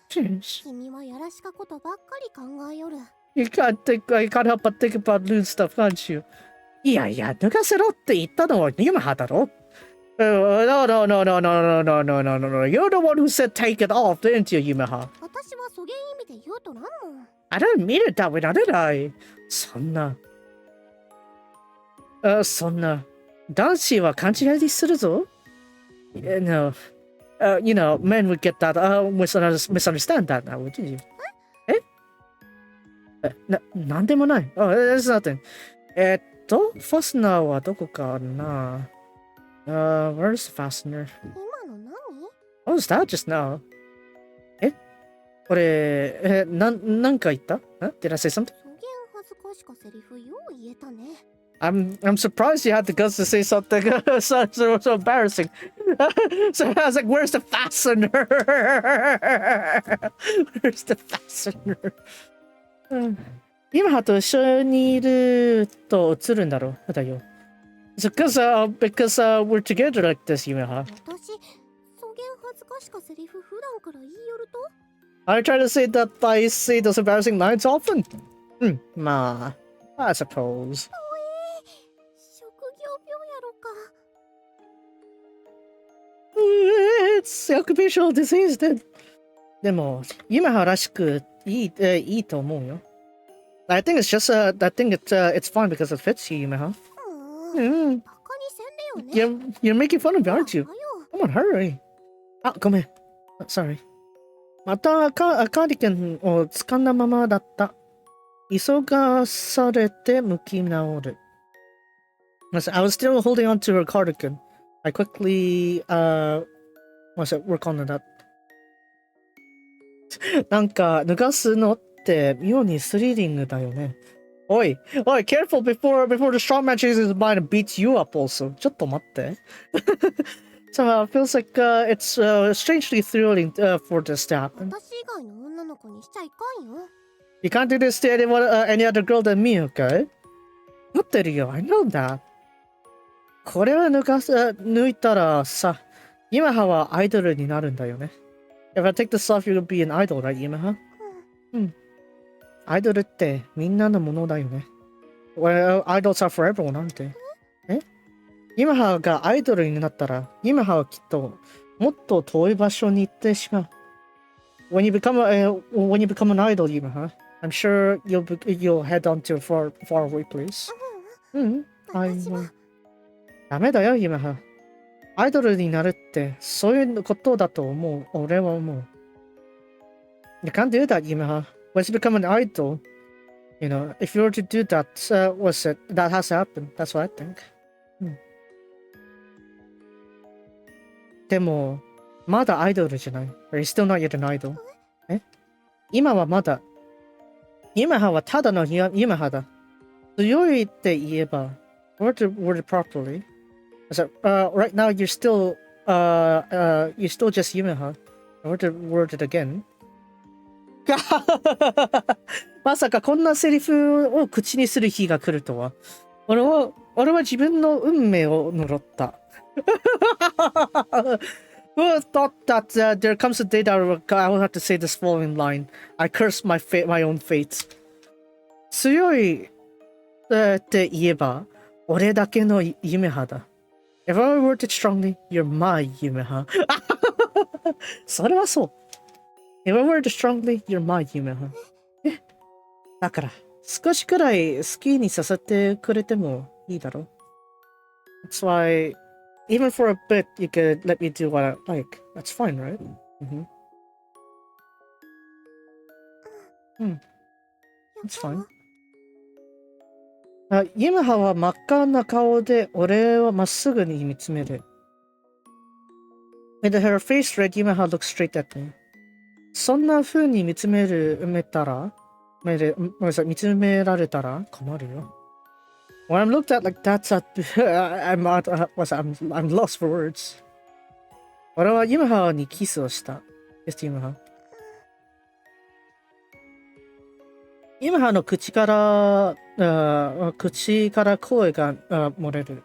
A: Jeez.
B: 君はやらしかことばっかり考えよる。
A: You can't help but think about lewd stuff, can't you? いやいや、脱がせろって言ったのはYumehaだろ。No. You're the one who said take it off, didn't you, Yumeha?
B: 私はそげん意味で言うとらんもん。
A: I didn't mean it that way, did I? そんな。男子は勘違いするぞ。No. You know, men would get that, misunderstand that now, wouldn't you? なんでもない。Oh, there's nothing. ファスナーはどこかな？Where's the fastener?
B: 今の何？
A: What was that just now? これ、なんか言った？ Did I say something?
B: そげん恥ずかしかセリフよう言えたね。
A: I'm surprised you had the guts to say something so embarrassing. So I was like, where's the fastener? Where's the fastener? ユメハと一緒にいると映るんだろう。だよ。So, because we're together like this, ユメハ。
B: 私、そげん恥ずかしかセリフ普段から言いよると
A: I try to say that I say those embarrassing lines often. Ma, I suppose.
B: 職業病やろか。
A: It's occupational disease then. でも、ユメハらしくいいと思うよ。I think it's just, I think it's fine because it fits you, ユメハ。
B: バカにせんでよね。
A: You're making fun of me, aren't you?
B: はよ
A: Come on, hurry. あ、ごめん。Sorry. またカーディガンを掴んだままだった。急がされて向き直る。I was still holding on to her cardigan. I quickly, work on that. なんか、脱がすのって妙にスリリングだよね。おい、careful before the strong man changes his mind and beats you up also. ちょっと待って。Somehow it feels like it's strangely thrilling for this to happen.
B: 私以外の女の子にしちゃいかんよ。
A: You can't do this to any other girl than me, okay? 持ってるよ、I know that. これを抜いたらさ、ユメハはアイドルになるんだよね。If I take this off, you'll be an idol, right, ユメハ？アイドルってみんなのものだよね。Well, idols are for everyone, なんて。ユメハがアイドルになったら、ユメハはきっともっと遠い場所に行ってしまう。When you become an idol, ユメハ、I'm sure you'll head on to a far away place.
B: 私は
A: ダメだよ、ユメハ。アイドルになるってそういうことだと思う。俺は思う。You can't do that, ユメハ。Once you become an idol, if you were to do that, that has to happen. That's what I think. でも、まだアイドルじゃない。Are you still not yet an idol? 今はまだ。ユメハはただのユメハだ。強いって言えば、word it properly. So, right now you're still just ユメハ。word it again. まさかこんなセリフを口にする日が来るとは。俺は自分の運命を呪った。Who thought that there comes a day that I will have to say this following line? I curse my own fate. 強いって言えば、俺だけの夢派だ。If I word it strongly, you're my 夢派。それはそう。If I word it strongly, you're my 夢派。だから、少しくらい好きにさせてくれてもいいだろ。That's why, even for a bit, you could let me do what I like. That's fine, right? That's fine. ユメハは真っ赤な顔で俺はまっすぐに見つめる。With her face red, ユメハ looks straight at me. そんな風に見つめられたら困るよ。When I'm looked at like that, I'm lost for words. 俺はユメハにキスをした。ユメハ。ユメハの口から声が漏れる。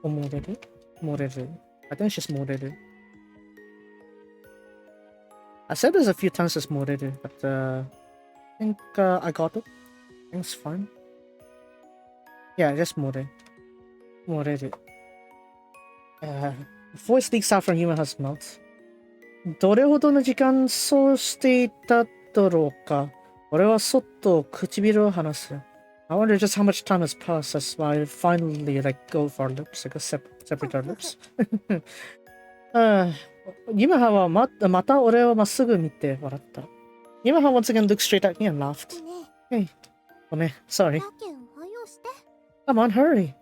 A: 漏れる。I think it's just 漏れる。I said this a few times, just 漏れる, but I think I got it. I think it's fine. Yeah, just 漏れる。Voice leaks out from Yumeha's mouth. どれほどの時間そうしていただろうか。俺はそっと唇を離す。I wonder just how much time has passed as I finally go for our lips, separate our lips. ユメハはまた俺をまっすぐ見て笑った。ユメハ once again looked straight at me and laughed. Hey, ごめん、sorry.
B: やけんはよして。
A: Come on, hurry.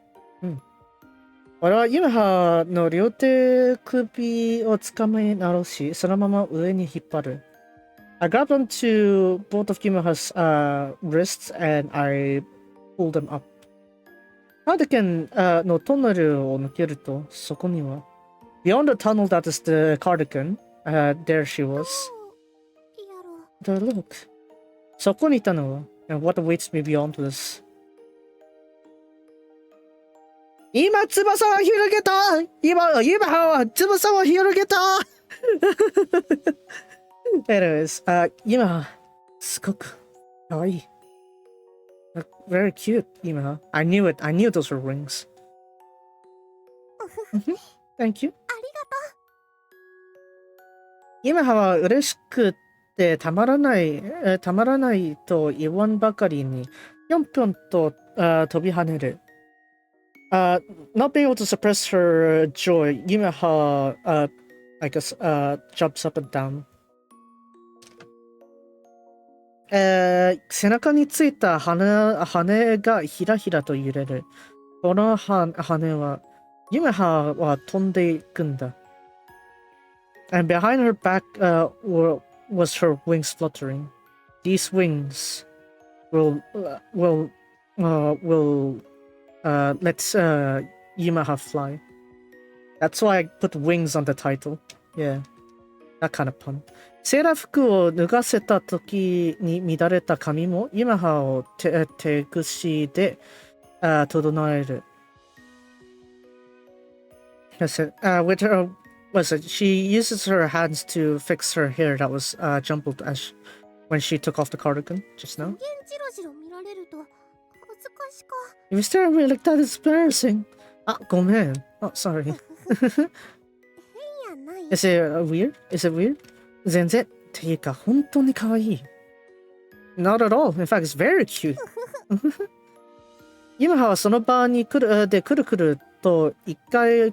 A: 俺はユメハの両手首をつかみ直し、そのまま上に引っ張る。I grabbed onto both of Yumeha's wrists and I pulled them up. カーディガンのトンネルを抜けると、そこには。Beyond the tunnel that is the cardigan, there she was.
B: やろ。
A: Look. そこにいたのは、And what awaits me beyond this? 今翼を広げた今は翼を広げたAnyways, 今すごく可愛い Very cute, 今 I knew it. I knew those were rings. Thank you.
B: ありがと
A: 今は嬉しくってたまらないと言わんばかりにぴょんぴょんと飛び跳ねる。Not being able to suppress her joy, Yumeha, I guess, jumps up and down. 背中についた羽がひらひらと揺れる。この羽は、Yumeha は飛んでいくんだ。And behind her back was her wings fluttering. These wings will let Yumeha fly. That's why I put wings on the title. Yeah, that kind of pun. セーラー服を脱がせた時に乱れた髪もYumehaを手ぐしで整える。With her, she uses her hands to fix her hair that was jumbled when she took off the cardigan just
B: う。
A: now.
B: 現じろじろ見られると恥ずかしか。
A: If you stare at me like that, it's embarrassing. ごめん。Sorry.
B: 変やない。
A: Is it weird? Is it weird? 全然。っていうか、本当に可愛い。Not at all. In fact, it's very cute. 今はその場にくるくると一回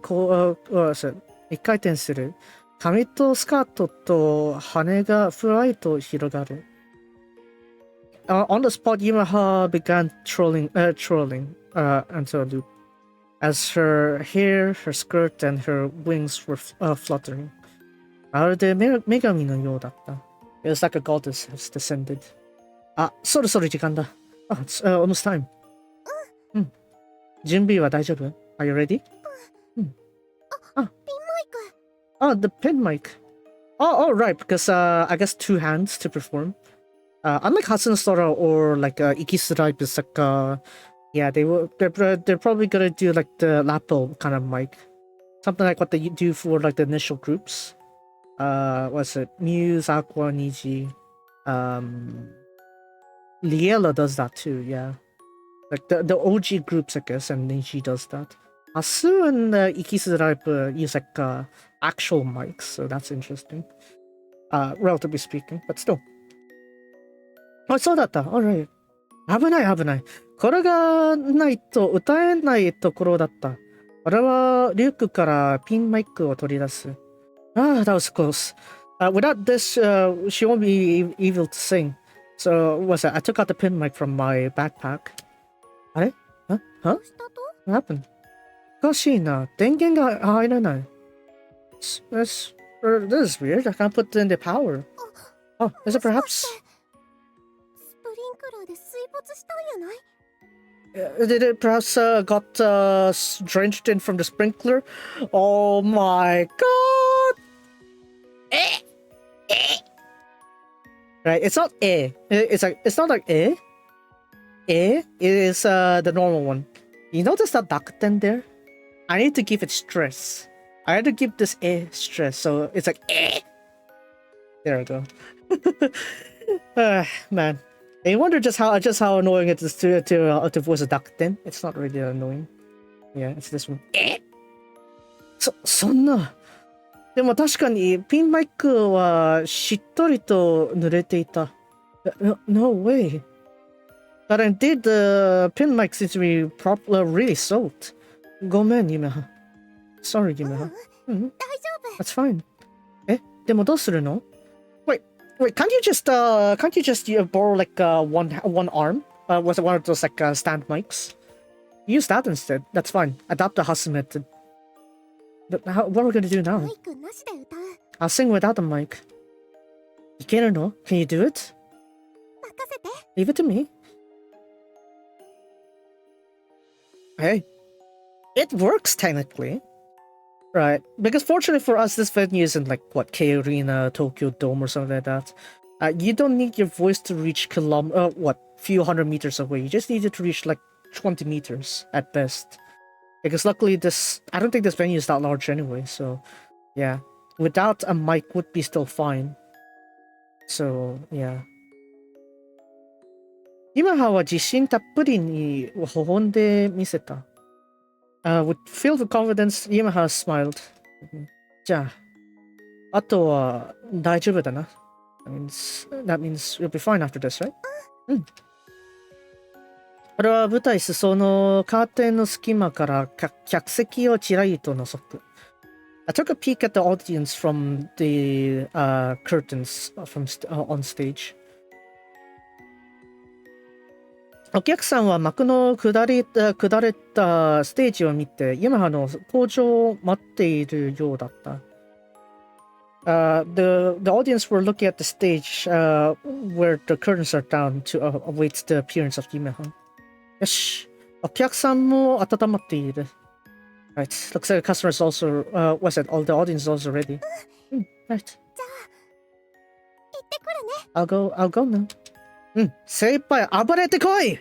A: 転する。髪とスカートと羽がふわりと広がる。On the spot, Yumeha began trolling into a loop, as her hair, her skirt, and her wings were fluttering. まるで女神のようだった。It was like a goddess has descended. そろそろ時間だ。It's almost time. 準備は大丈夫 Are you ready?
B: ピンマイク。
A: The pin mic. Oh, right, because I guess 2 hands to perform. Unlike Hatsune Sora or like Ikisurai Bisaka, yeah, they're probably gonna do like the lapel kind of mic, something like what they do for like the initial groups. What's it? Muse, Aqua, Niji, Liela does that too. Yeah, like the OG groups, I guess, and Niji does that. Asu and Ikisurai use like actual mics, so that's interesting. Relatively speaking, but still. そうだった。Alright. 危ない。これがないと歌えないところだった。俺はリュックからピンマイクを取り出す。That was close. Without this, she won't be able to sing. So, I took out the pin mic from my backpack. あれ Huh?
B: どうしたと？
A: What happened? おかしいな。電源が入らない。This is weird. I can't put in the power. Oh, is it perhaps...
B: スプリンクラーで水没したんやない？
A: Did it perhaps got drenched in from the sprinkler? Oh my god! Right, it's not it's not like It is the normal one. You notice that Dakuten there? I need to give it stress. I had to give this stress, so it's like There we go. Man. I wonder just how annoying it is to voice a Dakuten. It's not really annoying. Yeah, it's this one. そんな。でも確かにピンマイクはしっとりと濡れていた。No way. But indeed, the pin mic seems to be really soaked. ごめん、Yumeha. Sorry, Yumeha.
B: 大丈夫。
A: That's fine. でもどうするの Wait, can't you just borrow like one arm? Was it one of those like stand mics? Use that instead. That's fine. Adopt the Hasu method. But what are we gonna do now?
B: マイクなしで歌う。
A: I'll sing without the mic. いけるの? Can you do it?
B: 任せて。
A: Leave it to me. Hey, it works technically. Right, because fortunately for us, this venue isn't like, what, K Arena, Tokyo Dome or something like that. You don't need your voice to reach few hundred meters away. You just needed to reach like 20 meters at best. Because luckily I don't think this venue is that large anyway, so yeah. Without a mic would be still fine. So, yeah. 今は自信たっぷりに微笑んで見せた。With filled with confidence, Yamaha smiled. じゃあ、あとは大丈夫だな。That means you'll be fine after this, right? うん。これは舞台裾のカーテンの隙間から客席をちらりと覗く。I took a peek at the audience from the curtains on stage. お客さんは幕の下れたステージを見て、ヤマハの登場を待っているようだった。The audience were looking at the stage where the curtains are down to await the appearance of Yamaha. よし、お客さんも温まっている。Right, looks like the customers also, what's that, all the audience is also ready. Right.
B: じゃあ行ってくるね。
A: I'll go now. 精一杯暴れてこい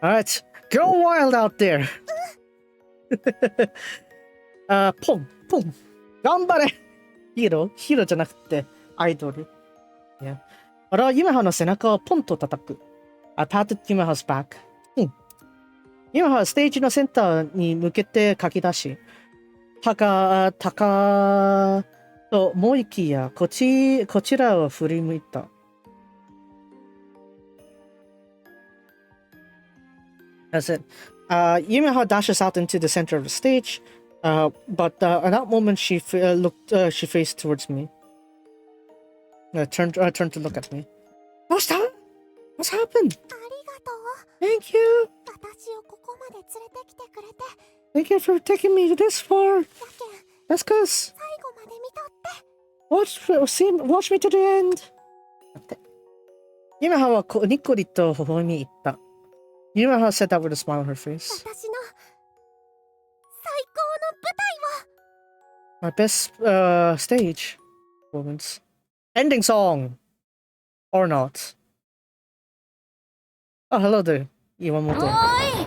A: Alright, go wild out there! ポン頑張れヒーローじゃなくてアイドル。Yeah. 俺はユメハの背中をポンと叩く。I patted Yumeha's back. ユメハはステージのセンターに向けて書き出し、高と思いきやこちらを振り向いた。That's it. Yumeha dashes out into the center of the stage, but at that moment she faced towards me. Turned to look at me. What's happened?
B: ありがとう。
A: Thank you.
B: 私をここまで連れてきてくれて。
A: Thank you for taking me this far.
B: やけん、
A: That's cause
B: 最後まで見とって。
A: watch me to the end. ユメハはニコリと微笑み言った。Yumeha said that with a smile on her face.
B: 私の最高の舞台を。
A: My best stage performance. Ending song. Or not. Oh, hello there, Iwamoto.
F: おーい、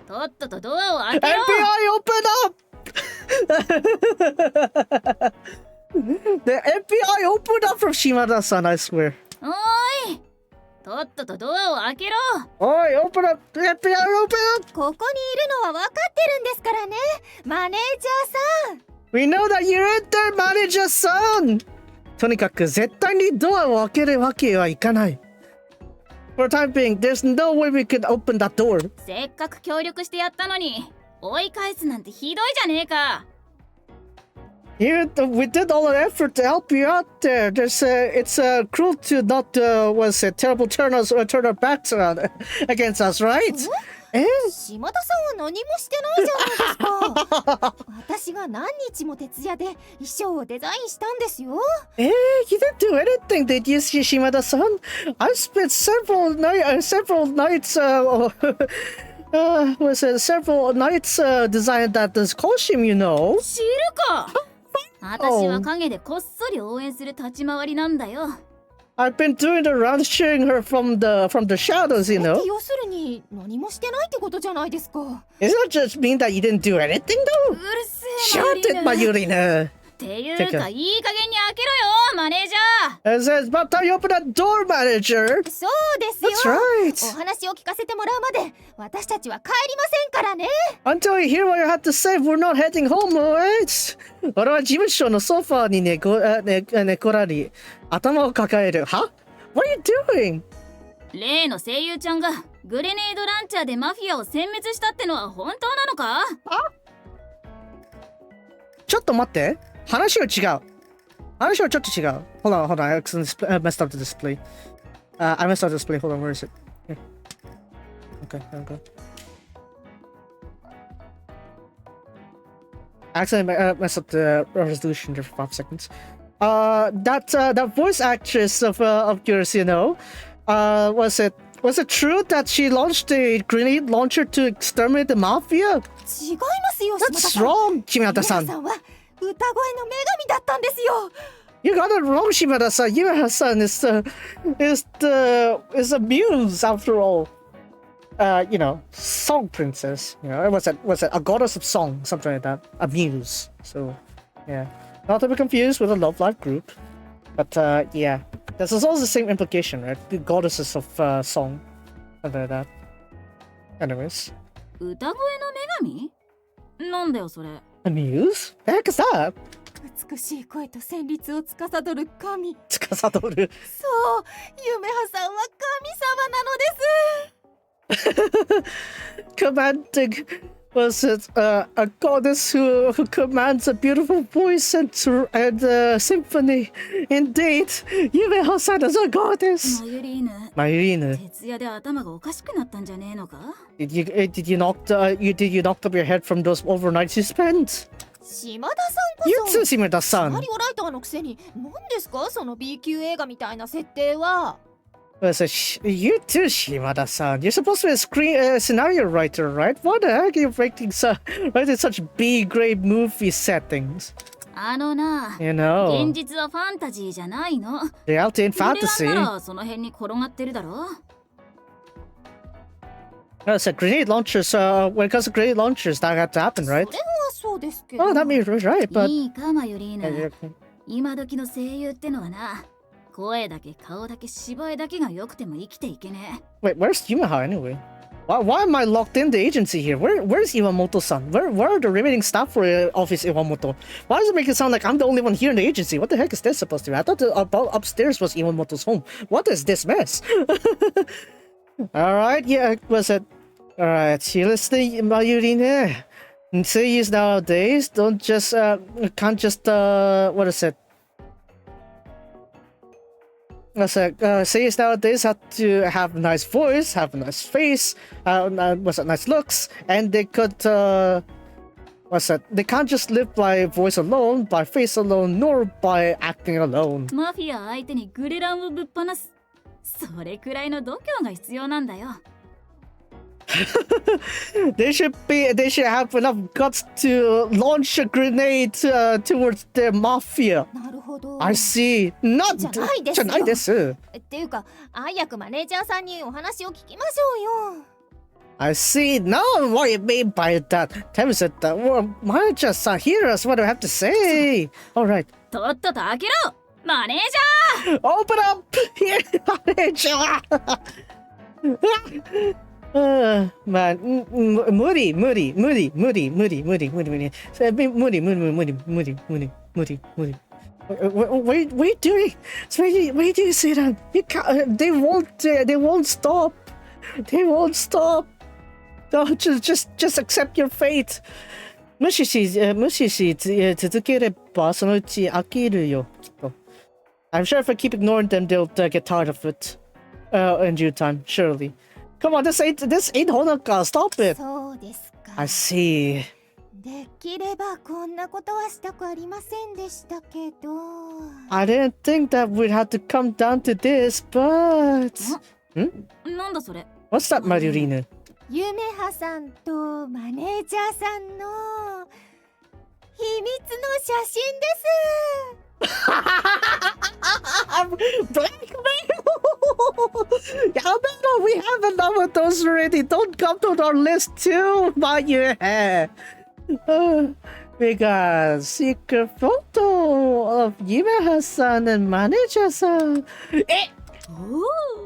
F: とっととドアを開けろ。
A: FBI, open up! The FBI opened up from Shimada-san, I swear.
F: おーい、とっととドアを開けろ。
A: Oi, open up! The FBI, open up!
E: ここにいるのは分かってるんですからね、マネージャーさん。
A: We know that you're in there, manager-san! とにかく絶対にドアを開けるわけはいかない。For the time being, there's no way we could open that door.
F: せっかく協力してやったのに追い返すなんてひどいじゃねえか。
A: We did all the effort to help you out there. It's cruel to not terrible turn our backs around against us, right?
E: 島田さんは何もしてないじゃないですか。私が何日も徹夜で衣装をデザインしたんですよ。
A: You didn't do anything, did you, Shimada-san? I spent several nights designing that this costume, you know.
F: 知るか。私は影でこっそり応援する立ち回りなんだよ。
A: I've been doing the round cheering her from the shadows, you know.
E: 要するに何もしてないってことじゃないですか。
A: Does that just mean that you didn't do anything,
F: う
A: though?
F: るせえ
A: Shut it, Mayurina.
F: っていうかいい加減に開けろよマネージャー。
A: It says, about time you open that door, manager.
E: そうですよ。
A: That's right.
E: お話を聞かせてもらうまで私たちは帰りませんからね。
A: Until you hear what you have to say, we're not heading home, alright? 俺は事務所のソファーに寝転がり、頭を抱える。は？ What are you doing?
F: 例の声優ちゃんがグレネードランチャーでマフィアを殲滅したってのは本当なのか？
A: ちょっと待って。話は違う。話はちょっと違う。Hold on. I accidentally messed up the display. I messed up the display. Hold on, where is it? Here. Okay, there we go. I accidentally messed up the resolution there for 5 seconds. That voice actress of yours, you know, was it true that she launched a grenade launcher to exterminate the mafia?
E: 違いますよ。
A: That's wrong, Kimihata-san.
E: さんは歌声の女神だったんですよ。
A: You got it wrong, Shimada-san. Yumeha-san is a muse after all. You know, song princess. You know, it was a goddess of song, something like that. A muse. So, yeah, not to be confused with a Love Live group. But yeah, this is all the same implication, right? The goddesses of song, something like that. Anyways.
F: 歌声の女神？なんだよそれ。
A: A muse? The heck is that?
E: 美しい声と旋律を司る神。
A: 司る。
E: そう、夢葉さんは神様なのです。
A: Commanding, was it a goddess who commands a beautiful voice and symphony? Indeed, Yumeha-san is a goddess.
F: マユリーヌ。
A: Mayurine,
F: 徹夜で頭がおかしくなったんじゃねえのか？
A: did you knock up your head from those overnights you spent?
E: 島田さんこ
A: You
E: そ
A: too,
E: シ
A: Shimada-san.
E: ナリオライターのくせに何ですかその B 級映画みたいな設定は。
A: Was it you too, Shimada-san? You're supposed to be a scenario writer, right? What the heck are you writing such B-grade movie settings?
F: あのな、
A: You know,
F: 現実はファンタジーじゃないの。
A: reality and
F: これは
A: fantasy.
F: ならその辺に転がってるだろ。
A: So grenade launchers, when it comes to grenade launchers, that had to happen,
E: そ
A: right?
E: れはそうですけど。
A: Oh, that means right, but
F: いいかマユリーヌ。
A: wait,
F: 今時の声優ってのはな、声だけ顔だけ芝居だけが良くても生きていけねえ。
A: where's Yumeha anyway? Why am I locked in the agency here? Where's Iwamoto-san? Where are the remaining staff for Office Iwamoto? Why does it make it sound like I'm the only one here in the agency? What the heck is this supposed to be? I thought upstairs was Iwamoto's home. What is this mess? Alright, yeah, was it? Alright, seriously, Mayurine. Seiyus nowadays don't just, can't just, what is it? Seiyus nowadays have to have a nice voice, have a nice face, nice looks, and they could, they can't just live by voice alone, by face alone, nor by acting alone.
F: マフィア相手にグレランをぶっ放す。それくらいの度胸が必要なんだよ。
A: They should have enough guts to launch a grenade towards the mafia.
E: なるほど。
A: I see. Not
E: じゃないですよ。
A: じゃないです。
E: っていうか、早くマネージャーさんにお話を聞きましょうよ。
A: I see. Now what you mean by that? Tell me that. Well, manager-san, hear us what I have to say. All right.
F: とっとと開けろマネージャー。
A: Open up here, manager. Man, 無理。What are you doing? Why do you say that? You can't. They won't stop. They won't stop. No, just accept your fate. 無視し続ければそのうち飽きるよきっと。I'm sure if I keep ignoring them, they'll get tired of it. In due time, surely. Come on, this ain't Honoka. Stop it.
E: そうですか。
A: I see.
E: できればこんなことはしたくありませんでしたけど。
A: I didn't think that we'd have to come down to this, but...
F: なんだそれ。
A: What's that, Mayurine?
E: 夢葉さんとマネージャーさんの秘密の写真です。
A: Blackmail! Yeah, we have enough of those already. Don't come to our list too, Mayue. We got secret photo of Yumeha-san and manager-san.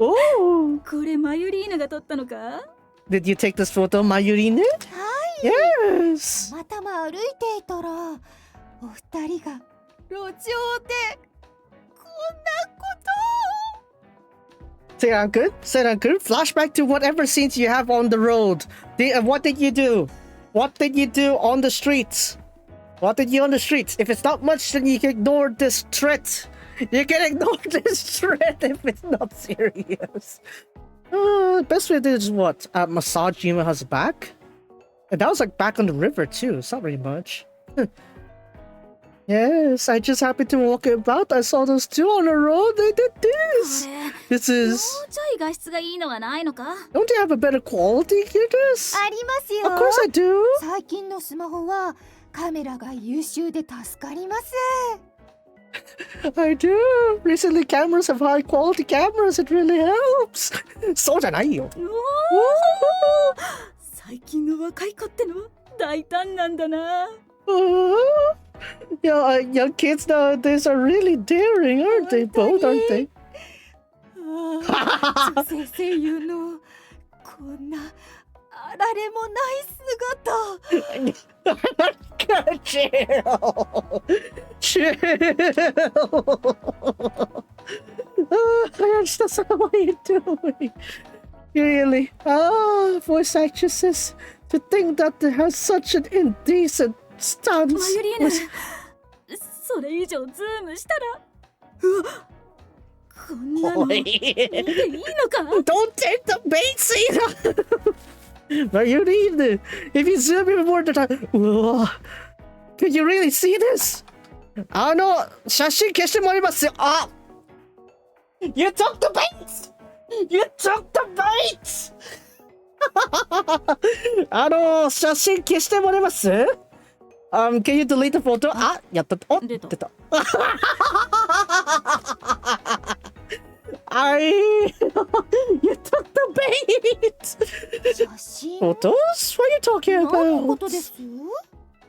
F: おお。
A: Oh!
F: これマユリーヌが撮ったのか？
A: Did you take this photo, Mayurine?
E: はい。
A: Yes!
E: たまたま歩いていたらお二人が路上でこんなことを。
A: Seranku, flashback to whatever scenes you have on the road. What did you do? What did you do on the streets? What did you do on the streets? If it's not much, then you can ignore this threat. You can ignore this threat if it's not serious. Best way to do is what? Massage Yumeha's back? And that was like back on the river too. It's not very much. Yes, I just happened to walk about. I saw those two on the road. They did this.
F: これ。
A: This
F: もう
A: is...
F: ちょい画質がいいのがないのか？
A: Don't you have a better quality? Hear this?
E: ありますよ。
A: Of course I do.
E: 最近のスマホはカメラが優秀で助かります。
A: I do. Recently, cameras have high quality cameras. It really helps. そうじゃないよ。
F: 最近の若い子ってのは大胆なんだな。
A: Yeah, young kids nowadays are really daring, aren't they? Both, aren't they?
E: 女性声優のこんなあられもない姿。
A: Chill. Hayashita-san, what are you doing? Really? Voice actresses. To think that they have such an indecent stance.
F: マユリーヌ、それ以上ズームしたら、うわ、こんなの見ていいのか？
A: Don't take the bait, Sina! Mayurine, if you zoom in more than time, can you really see this? 写真消してもらいますよ。You took the bait! You took the bait! 写真消してもらいます？ can you delete the photo? やった。出た。You took the bait!
E: 写真
A: Photos? What are you talking
E: 何のこ
A: about?
E: とです？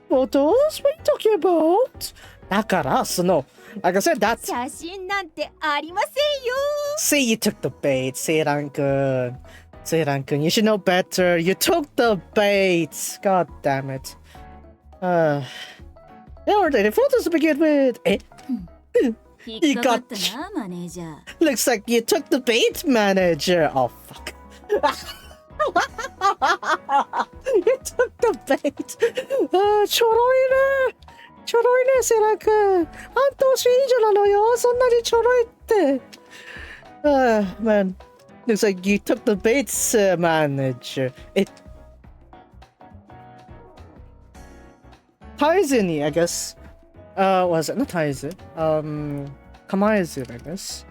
A: Photos? What are you talking about? だから、like I said, that.
E: 写真なんてありませんよ。
A: See, you took the bait, Seiran-kun. Seiran-kun, you should know better. You took the bait. God damn it. There were the photos to begin with.
F: 引っかかったな、マネージャー。
A: Looks like you took the bait, manager. Oh, fuck. You took the bait. ちょろいね。ちょろいね、セラ君。半年以上なのよ。そんなにちょろいって。Man. Looks like you took the bait, manager. タイズに、I guess. Was it not タイズ? 構えず、I guess.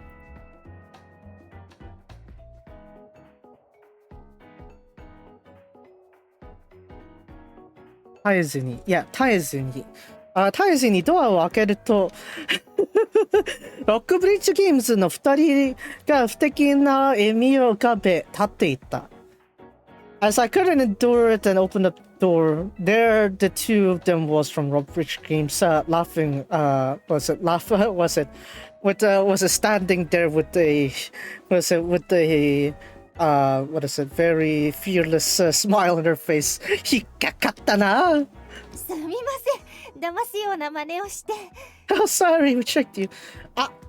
A: タイズに。いや、タイズに。タイズにドアを開けると、ロックブリッジゲームズの2人が不敵な笑みを浮かべ立っていた。As I couldn't endure it and opened the door, there the two of them was from Rockbridge Games, laughing. Was it standing there with a very fearless smile on her face. 引っかかったな。
E: すみません。騙すような真似をして。
A: Oh, sorry, we tricked you.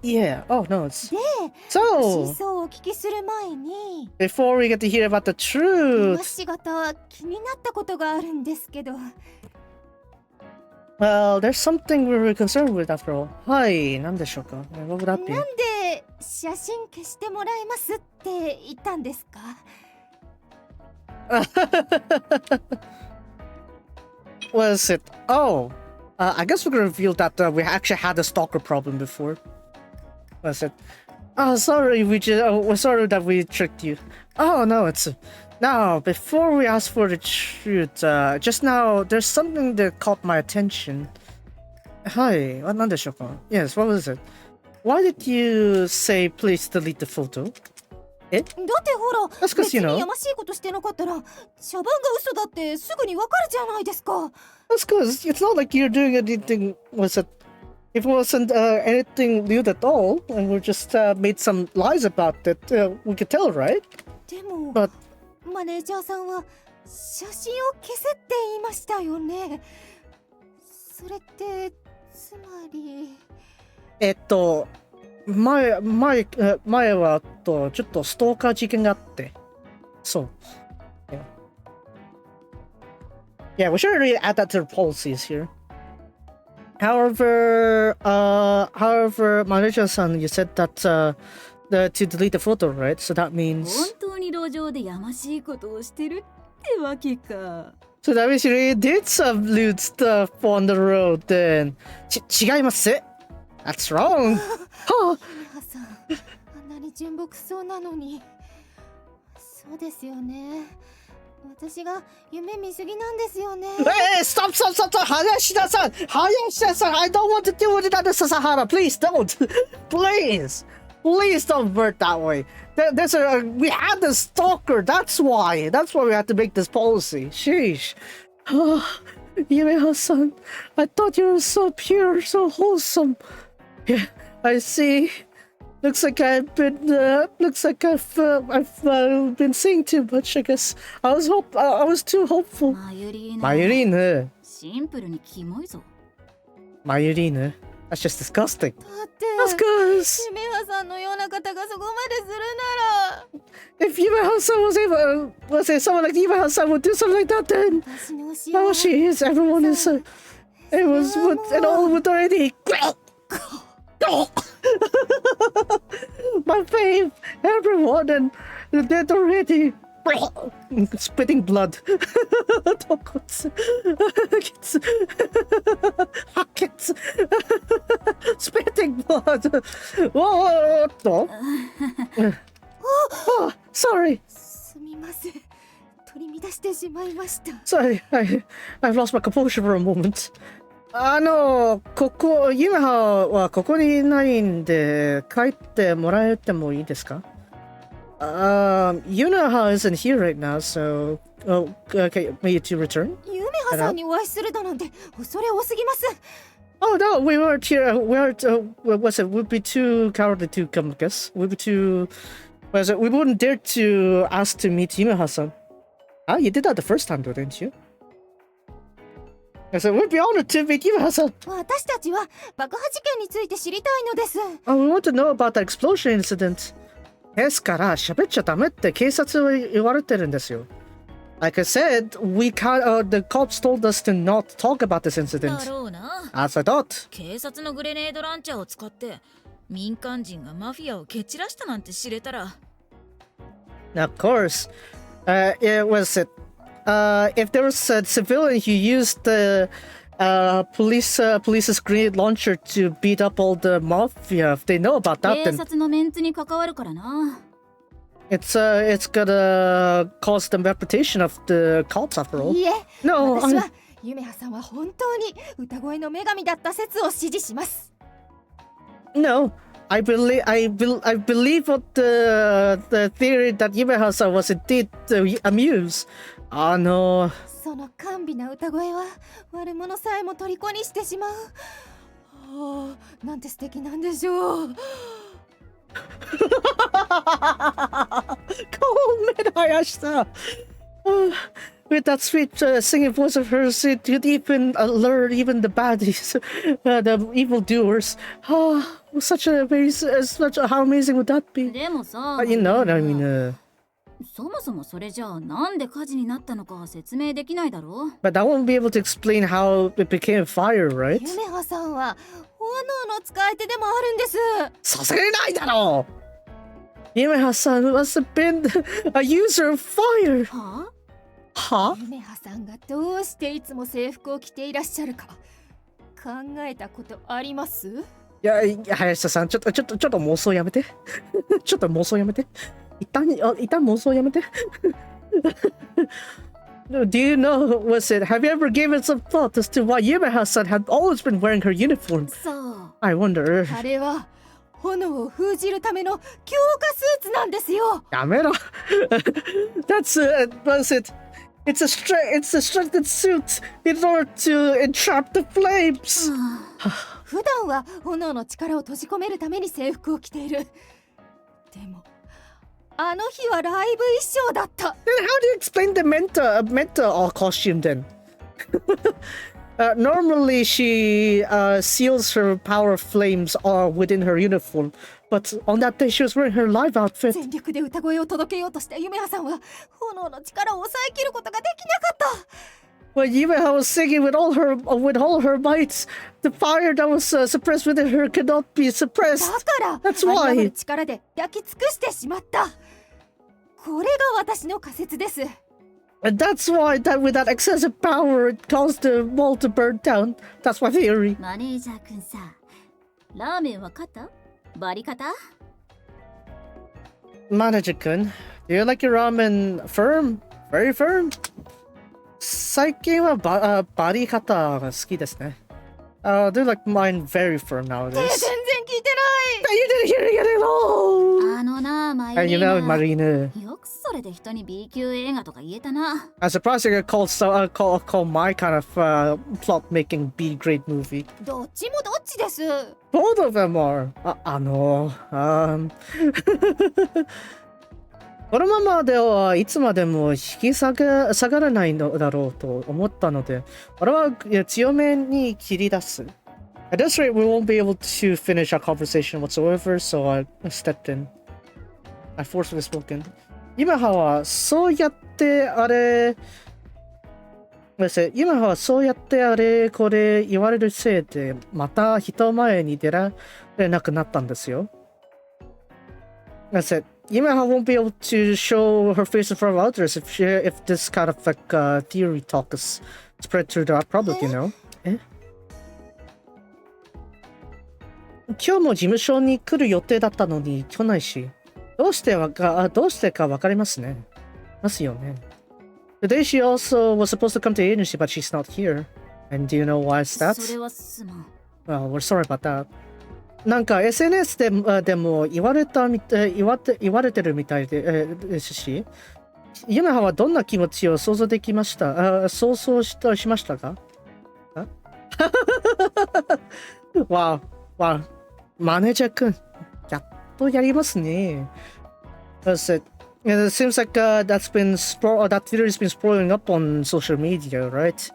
A: Yeah. Oh, no, it's...
E: で、
A: So,
E: 真相をお聞きする前に、
A: before we get to hear about the
E: 今
A: truth,
E: しがた気になったことがあるんですけど。
A: well, there's something we were concerned with after all. はい、何でしょうか? What would that be?
E: なんで写真消してもらえますって言ったんですか？
A: Was it? Oh, I guess we're gonna reveal that we actually had a stalker problem before. Was it? Oh, sorry, we're sorry that we tricked you. Oh no, it's now before we ask for the truth. Just now, there's something that caught my attention. Hi, what 何でしょうか? Yes, what was it? Why did you say please delete the photo?
E: だってほら、
A: That's 'cause
E: 別
A: you
E: に
A: know.
E: やましいことしてなかったら、茶番が嘘だってすぐにわかるじゃないですか。
A: That's because it's not like you're doing anything. Was it? It wasn't anything new at all, and we just made some lies about it. We could tell, right?
E: でも、
A: But
E: マネージャーさんは写真を消せって言いましたよね。それってつまり。
A: 前はちょっとストーカー事件があって、そう。Yeah, we should really add that to the policies here. However, Manager-san, you said that to delete the photo, right? So that
F: 本
A: means
F: 当に路上でやましいことをしてるってわけか。
A: you really did some lewd stuff on the road then. 違います。That's wrong.
E: 皆さん、あんなに純朴そうなのに。そうですよね。私が夢見すぎなんですよね。
A: Hey, stop, stop, stop, stop! Hayashida-san! Hayashida-san! I don't want to deal with it under Sasahara! Please don't! Please! Please don't work that way! We had the stalker, that's why! That's why we had to make this policy. Sheesh. Oh, Yumeha-san, I thought you were so pure, so wholesome. Yeah, I see. Looks like I've been seeing too much, I guess. I was too hopeful.
F: マユリーヌ
A: Mayurine.
F: シンプルにキモいぞ。
A: Mayurine. That's just disgusting.
E: だって
A: That's cause
E: 夢葉さんのような方がそこまでするなら
A: if Yumeha-san was able, let's say someone like Yumeha-san would do something like that, then
E: 私の幸
A: now
E: せ
A: she is. Everyone is. It was and all with already. My fave, everyone, and they're already spitting blood. Spitting blood. What? Oh, sorry.
E: すみません取り乱してしまいました
A: Sorry, I've lost my composure for a moment. ユメハはここにいないんで、帰ってもらえてもいいですか？Yumeha isn't here right now, so... Oh, okay, may you to return?
E: 夢葉さんにお会いするだなんて恐れ多すぎます
A: Oh, no, we weren't here. We weren't... what was it? We'd be too cowardly to come, I guess. We'd be too... What is it? We wouldn't dare to ask to meet Yumeha-san. Ah, you did that the first time, though, didn't you? I said, we'd be honored to meet Yumeha-san.
E: 私たちは爆破事件について知りたいのです
A: Oh, we want to know about the explosion incident. ですから喋っちゃダメって警察は言われてるんですよ。Like I said, we can't. The cops told us to not talk about this
F: だ
A: incident.
F: ろうな。
A: As I thought.
F: 警察のグレネードランチャーを使って民間人がマフィアを蹴散らしたなんて知れたら。
A: Of course. It was it. If there was a civilian who used the police's grenade launcher to beat up all the mafia, if they know about that,
F: 警
A: then
F: 察のメンツに関わるからな。
A: it's gonna cause the reputation of the cops after all.
E: いいえ
A: No,
E: 私は夢葉さんは本当に歌声の女神だった説を支持します
A: No, I believe what the theory that Yumeha-san was indeed a muse.
E: その甘美な歌声は悪者さえも虜にしてしまうああなんて素敵なんでしょう
A: Hayashida. With that sweet singing voice of hers, it could even allure even the baddies, the evildoers. Such how amazing would that be?
F: でもさ、
A: You know what I mean?
F: そもそもそれじゃあなんで火事になったのか説明できないだろう。
A: But that won't be able to explain how it became fire, right?
E: 夢葉さんは炎の使い手でもあるんです
A: させないだろう Yumeha-san must have been a user of fire.
F: は
A: Huh?
E: 夢葉さんがどうしていつも制服を着ていらっしゃるか考えたことあります
A: いや、林田さん、ちょっと妄想やめて。ちょっと妄想やめて。一旦妄想やめて。Do you know, have you ever given some thought as to why Yumeha-san had always been wearing her uniform?
F: そう。
A: I wonder.
E: あれは炎を封じるための強化スーツなんですよ
A: やめろ。That's It's a strengthened suit in order to entrap the flames.
E: 普段は炎の力を閉じ込めるために制服を着ているでもあの日はライブ衣装だった
A: Then how do you explain the Menta costume then? Normally she seals her power flames within her uniform, but on that day she was wearing her live outfit.
E: 全力で歌声を届けようとした夢葉さんは炎の力を抑えきることができなかった
A: When Yumeha was singing with all her might, the fire that was suppressed within her could not be
E: だ
A: suppressed.
E: から
A: That's
E: 有り余
A: why.
E: る力で焼き尽くしてしまったこれが私の仮説です
A: And that's why with that excessive power it caused the wall to burn down. That's my theory.
F: マネージャーくんさ、ラーメンは肩？バリ肩？
A: Manager-kun, do you like your ramen firm Very firm. 最近はバリ方が好きですね。They're like mine very firm nowadays.
E: 全然聞いてない。
A: You didn't hear it at all!
F: あのな、マ
A: And
F: イ
A: you know, Marina.
F: よくそれで人に B 級映画とか言えたな。
A: I'm surprised you call my kind of plot making B grade movie.
E: どっちもどっちです。
A: Both of them are. このままではいつまでも引き下がらないのだろうと思ったので、俺は強めに切り出す。At this rate, we won't be able to finish our conversation whatsoever, so I stepped in. I forcefully spoken. 今はそうやってあれ、今はそうやってあれこれ言われるせいで、また人前に出られなくなったんですよ。I said, Yamaha won't be able to show her face in front of others if this kind of like theory talk is spread to the public, you know? 今日も事務所に来る予定だったのに来ないし、どうしてかわかりますね。ますよね。Today she also was supposed to come to the agency, but she's not here. And do you know why it's that?
F: それはすまん。
A: Well, we're sorry about that. なんか SNS でも言われてるみたいですし、ユメハはどんな気持ちを想像しましたか？わあ、マネージャー君、やっとやりますね。It seems like that theory has been spoiling up on social media, right?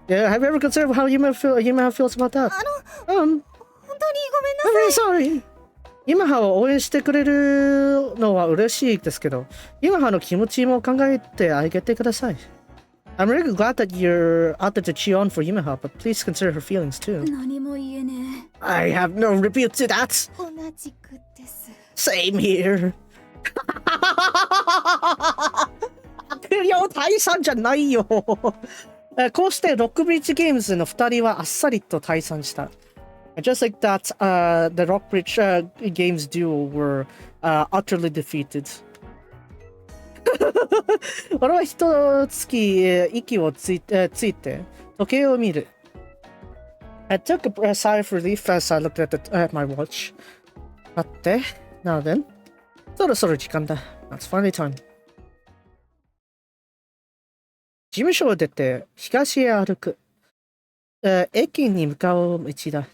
A: Yeah, have you ever considered how Yumeha feels about that?
E: 本当にごめんなさい。
A: I'm sorry. ユメハを応援してくれるのは嬉しいですけど、ユメハの気持ちも考えてあげてください。I'm really glad that you're out there to cheer on for Yumeha, but please consider her feelings too.
F: 何も言えね
A: I have no rebuke to that.
E: 同じくです。
A: Same here. 悪霊退散じゃないよ。こうしてロックブリッジゲームズの2人はあっさりと退散した。Just like that, the Rockbridge Games duo were utterly defeated. 俺は一月息をついて時計を見る。I took a sigh of relief as I looked at my watch. 待って、now then. そろそろ時間だ。That's finally time. 事務所を出て東へ歩く。駅に向かう道だ。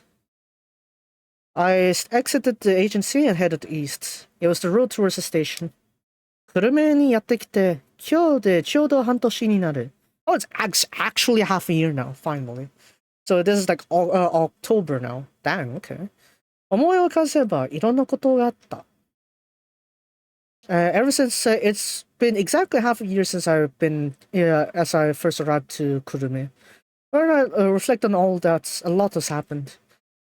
A: I exited the agency and headed east. It was the road towards the station. 久留米にやってきて、今日でちょうど半年になる。Oh, it's actually half a year now, finally. So this is like October now. Dang, okay. 思い起こせばいろんなことがあった。Ever since it's been exactly half a year since I've been as I first arrived to Kurume. When I reflect on all that, a lot has happened.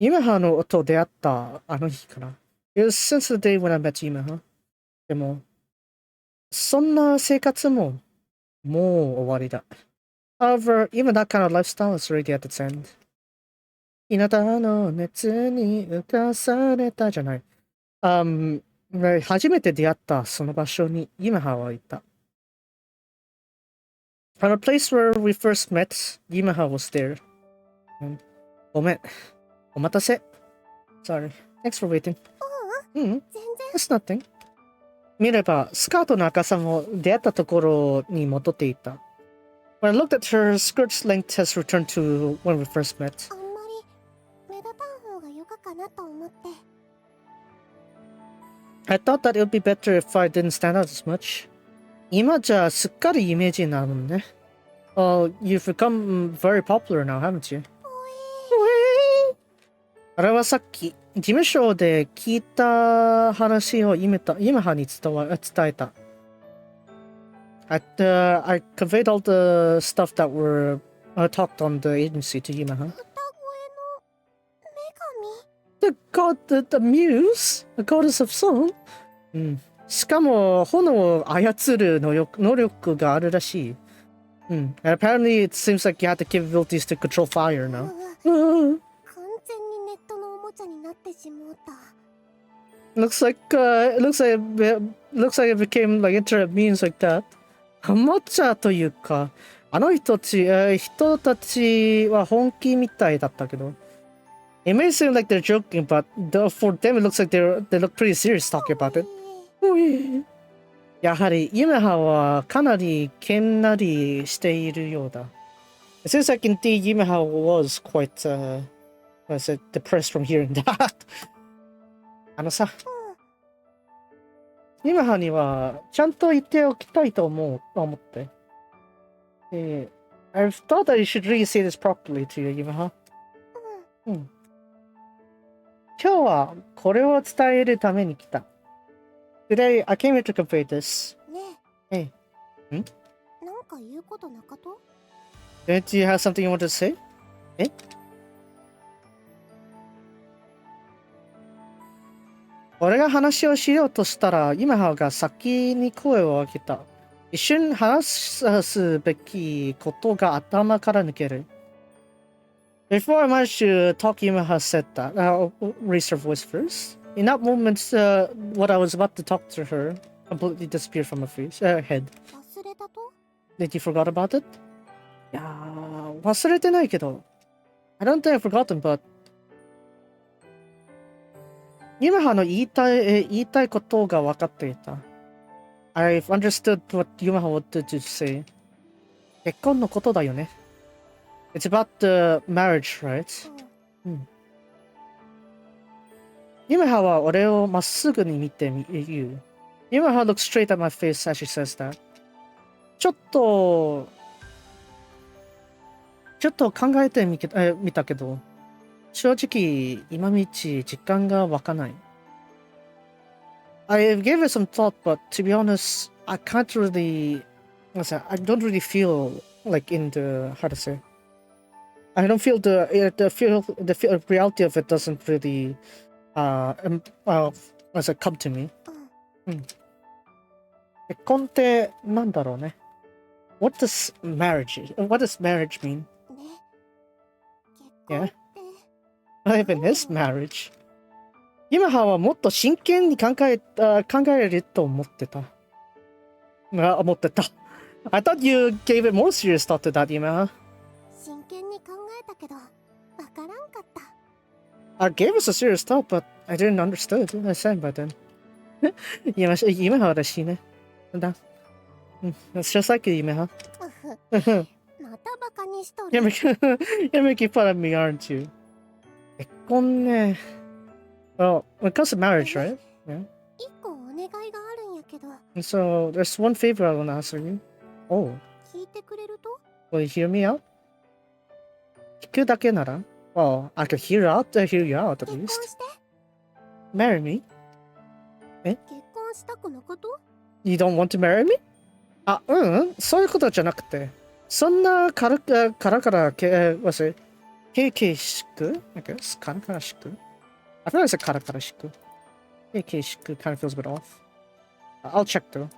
A: Yumehaと出会ったあの日から。It was since the day when I met Yumeha. でも、そんな生活ももう終わりだ。However, even that kind of lifestyle is already at its end. 日向の熱に浮かされたじゃない。初めて出会ったその場所にYumehaはいた。From the place where we first met, Yumeha was there. ごめん。お待たせ。Sorry. Thanks for waiting.
B: 全然
A: It's nothing. 見れば、スカートの赤さも出会ったところに戻っていた。When I looked at her, skirt's length has returned to when we first met.
B: あんまり目立たん方がよかかなと思って。
A: I thought that it would be better if I didn't stand out as much. 今じゃすっかりイメージになるもんね。Oh, you've become very popular now, haven't you? あれはさっき、事務所で聞いた話をYumehaに伝えた。I conveyed all the stuff that were talked on the agency to Yumeha.
B: 歌声の女神
A: The muse? The goddess of song? しかも、炎を操る能力があるらしい。And apparently it seems like you have the capabilities to control fire now.
B: 完全にネットのおもちゃになってしまった。
A: Looks like it became like internet memes like that. おもちゃというか、あの人たちは本気みたいだったけど。It may seem like they're joking, but for them it looks like they look pretty serious talking about it. やはり、ユメハはかなりけんなりしているようだ。It seems like indeed Yumeha was quite, depressed from hearing that. あのさ、ユメハにはちゃんと言っておきたいと思って。I've thought that you should really say this properly to you, Yumeha. うん。今日はこれを伝えるために来た。Today, I came here to convey this.
B: ね
A: え、ん？
B: なんか言うことなかと？
A: Don't you have something you want to say? え？俺が話をしようとしたら、ユメハが先に声を上げた。一瞬話すべきことが頭から抜ける。Before I managed to talk, Yumeha said that. Raised her voice first. In that moment, what I was about to talk to her completely disappeared from her head.
B: 忘れたと？
A: Did you forgot about it? いやー、忘れてないけど。I don't think I've forgotten, but ユメハの言いたいことが分かっていた。I've understood what Yumeha wanted to say. 結婚のことだよね。It's about the marriage, right? うん。ユメハは俺をまっすぐに見て言う。ユメハ looks straight at my face as she says that. ちょっと考えてみたけど、正直、今道実感が湧かない。I gave it some thought, but to be honest, I can't really, I don't really feel like in the, how to say, I don't feel the reality of it doesn't really, come to me. うん。結婚ってなんだろうね。What does marriage mean?
B: ね。結婚
A: Yeah.
B: って
A: Not even his marriage. ユメハはもっと真剣に考えると思ってた。I thought you gave it more serious thought to that, Yumeha.
B: 真剣に考えたけど、わからんかった。
A: I gave us a serious thought, but I didn't understand. I said by then. ユメハはらしいね。だ。It's just like you, Yumeha.
B: またバカにしとる。
A: You make fun of me, aren't you? 結婚ね。Well, when it comes to marriage, right? Yeah.
B: 一個お願いがあるんやけど、
A: So, there's one favor I want to ask you. Oh,
B: 聞いてくれると？
A: will you hear me out? 聞くだけなら Well, I could hear you out at
B: 結
A: least.
B: 婚して。
A: Marry me?
B: 結婚したくなかと？
A: You don't want to marry me? あ、そういうことじゃなくて。そんな軽々けしく I guess? 軽々しく I feel like I said 軽々しく。けしく kind of feels a bit off. I'll check though.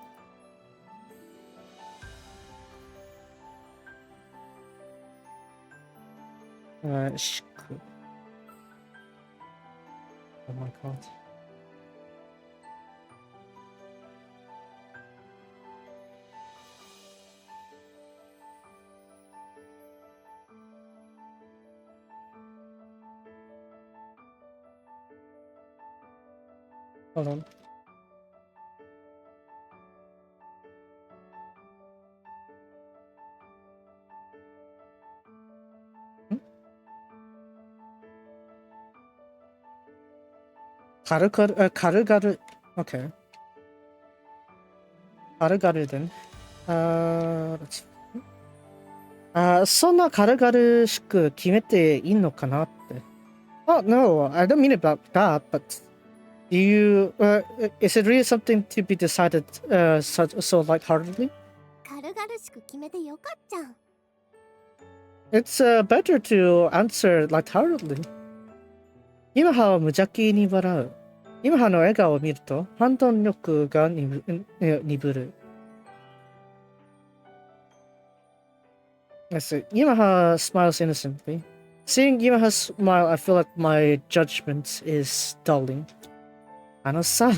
A: Shiku. Oh my god. Hold on. Karugaru. Okay. Karugaru then. Let's see. そんな軽々しく決めていいのかなって。Oh, no, I don't mean about that, but do you, is it really something to be decided so lightheartedly?
B: 軽々しく決めてよかっちゃん。
A: It's better to answer lightheartedly. 今は無邪気に笑う。今はの笑顔を見ると判断力が鈍る。Yumeha smiles innocently. Seeing Yumeha's smile, I feel like my judgment is dulling. あのさ、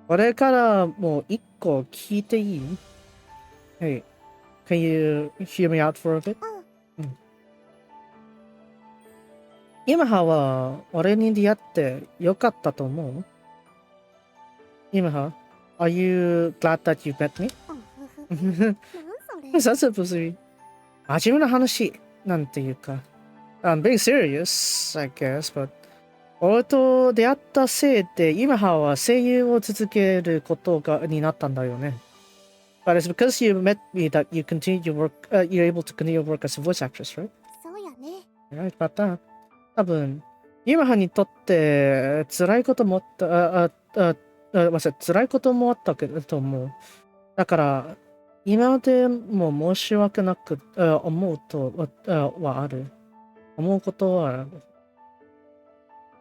A: 俺からもう一個聞いていい？ Hey, can you hear me out for a bit? 今はは俺に出会ってよかったと思う。今は Are you glad that you met me?
B: なんそれ。
A: さすがに真面目な話なんていうか。I'm being serious, I guess, but 俺と出会ったせいで今は声優を続けることになったんだよね。But it's because you met me that you continue your work, you're able to continue your work as a voice actress, right?
B: そうやね。
A: Right about that. 多分、今はにとって辛いことも辛いこともあったけどと思う。だから、今でも申し訳なく思うとはある。思うことはある。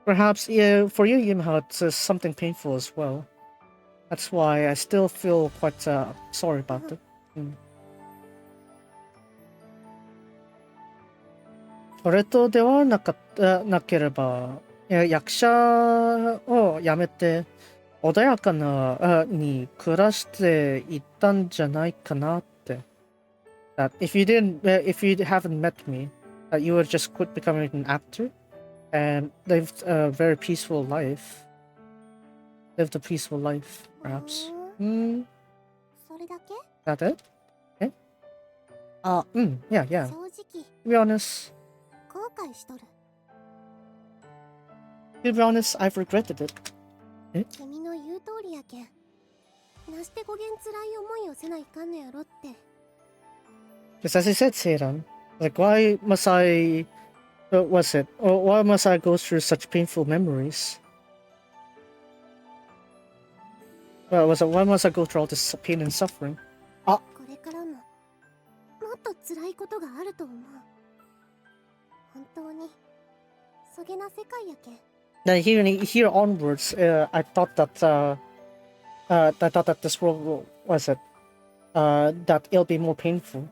A: Perhaps, yeah, for you, Yimha, it's something painful as well. That's why I still feel quite sorry about it. それと出会わなければ、役者を辞めて穏やかなに暮らしていったんじゃないかなって。That if you haven't met me, that you would just quit becoming an actor and lived a very peaceful life. Lived a peaceful life, perhaps.
B: それだけ？
A: That it? Eh? Yeah, yeah.
B: 正直
A: To be honest,
B: 後悔しとる。
A: to be honest, I've regretted it.
B: 君の言う通りやけん。なしてこげん辛い思いをせないかんのやろって。
A: Because as I said, Seiran, like why must I why must I go through such painful memories? Why must I go through all this pain and suffering?
B: これからももっと辛いことがあると思う。本当にそげな世界やけん。
A: Now here onwards, I thought that this world that it'll be more painful.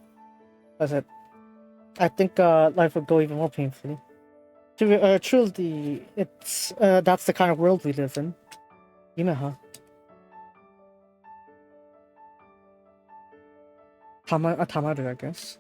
A: I think life would go even more painfully. Truly, it's that's the kind of world we live in. You know how. Tamaru, I guess.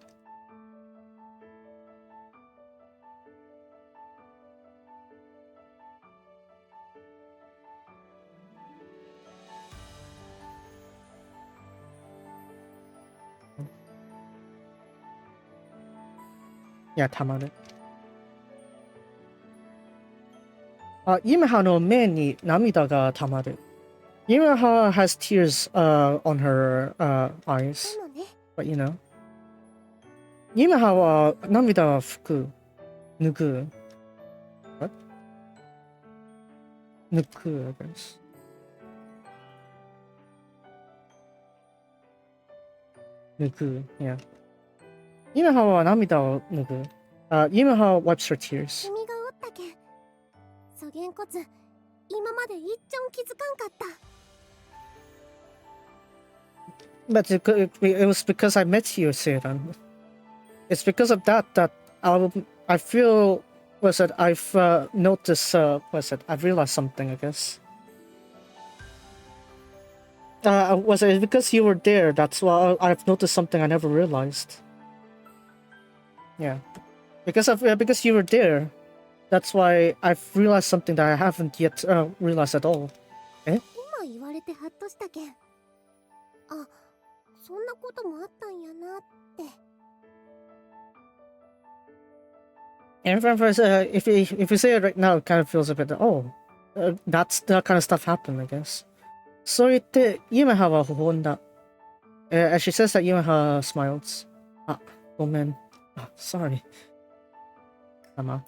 A: Yeah, Tamaru. Yumeha no me ni namida ga tamaru. Yumeha has tears on her eyes.
B: でもね、
A: But you know. Yumeha wa namida wa fuku. Nuku. What? Nuku, I guess. Nuku, yeah. Yumeha wa namida wa nuku. Yumeha wipes her tears.
B: 君がおったけん。そげんこつ、今までいっちょん気づかんかった。
A: But it was because I met you, Seiran. It's because of that I feel I've noticed I've realized something, I guess. Was it because you were there? That's why I've noticed something I never realized. Yeah, because you were there. That's why I've realized something that I haven't yet realized at all.
B: 今言われてハッとしたけん。あ、そんなこともあったんやなって。
A: And if you say it right now, it kind of feels a bit, that kind of stuff happened, I guess. そう言って、Yumehaは微笑んだ。As she says that, Yumeha smiles. あ、ごめん。あ、sorry. まあ。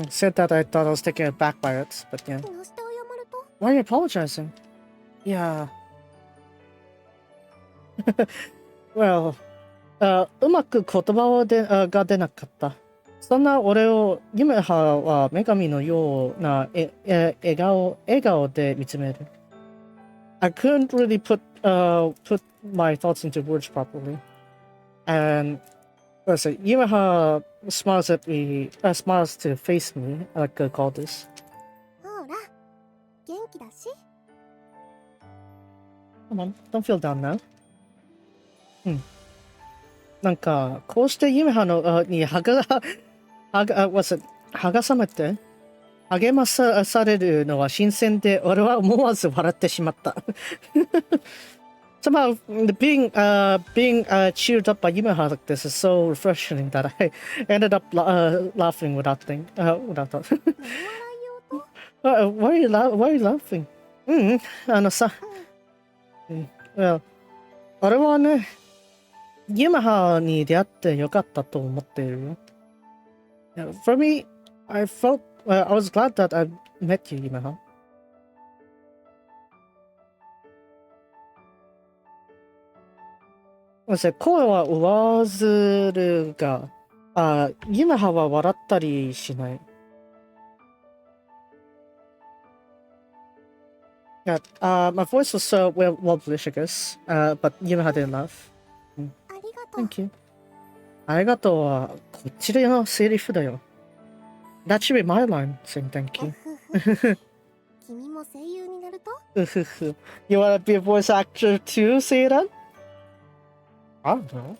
A: Said that I thought I was taken aback by it, but yeah.
B: なして謝ると？
A: Why are you apologizing? Yeah. Well, うまく言葉が出なかった。そんな俺を夢はは女神のような笑顔で見つめる。I couldn't really put my thoughts into words properly. And Listen, Yamaha smiles at me, smiles to face me. I like to call this.
B: ほら、元気だし。
A: Come on, don't feel down now. なんか、こうしてYamahaのに剥がさめて、励まされるのは新鮮で、俺は思わず笑ってしまった。Somehow, being cheered up by Yamaha like this is so refreshing that I ended up laughing without thought. Why are you laughing? さ、well, 俺はね、Yamahaに出会ってよかったと思っているよ。For me, I felt, I was glad that I met you, Yamaha. 声は上ずるが、Yamahaは笑ったりしない。Yeah, my voice was wobblish, I guess, but Yamaha didn't laugh.
B: ありがとう。
A: Thank you. ありがとうはこっちでのセリフだよ。That should be my line, saying thank you.
B: 君も声優になると
A: You wanna be a voice actor too, say that? I don't know.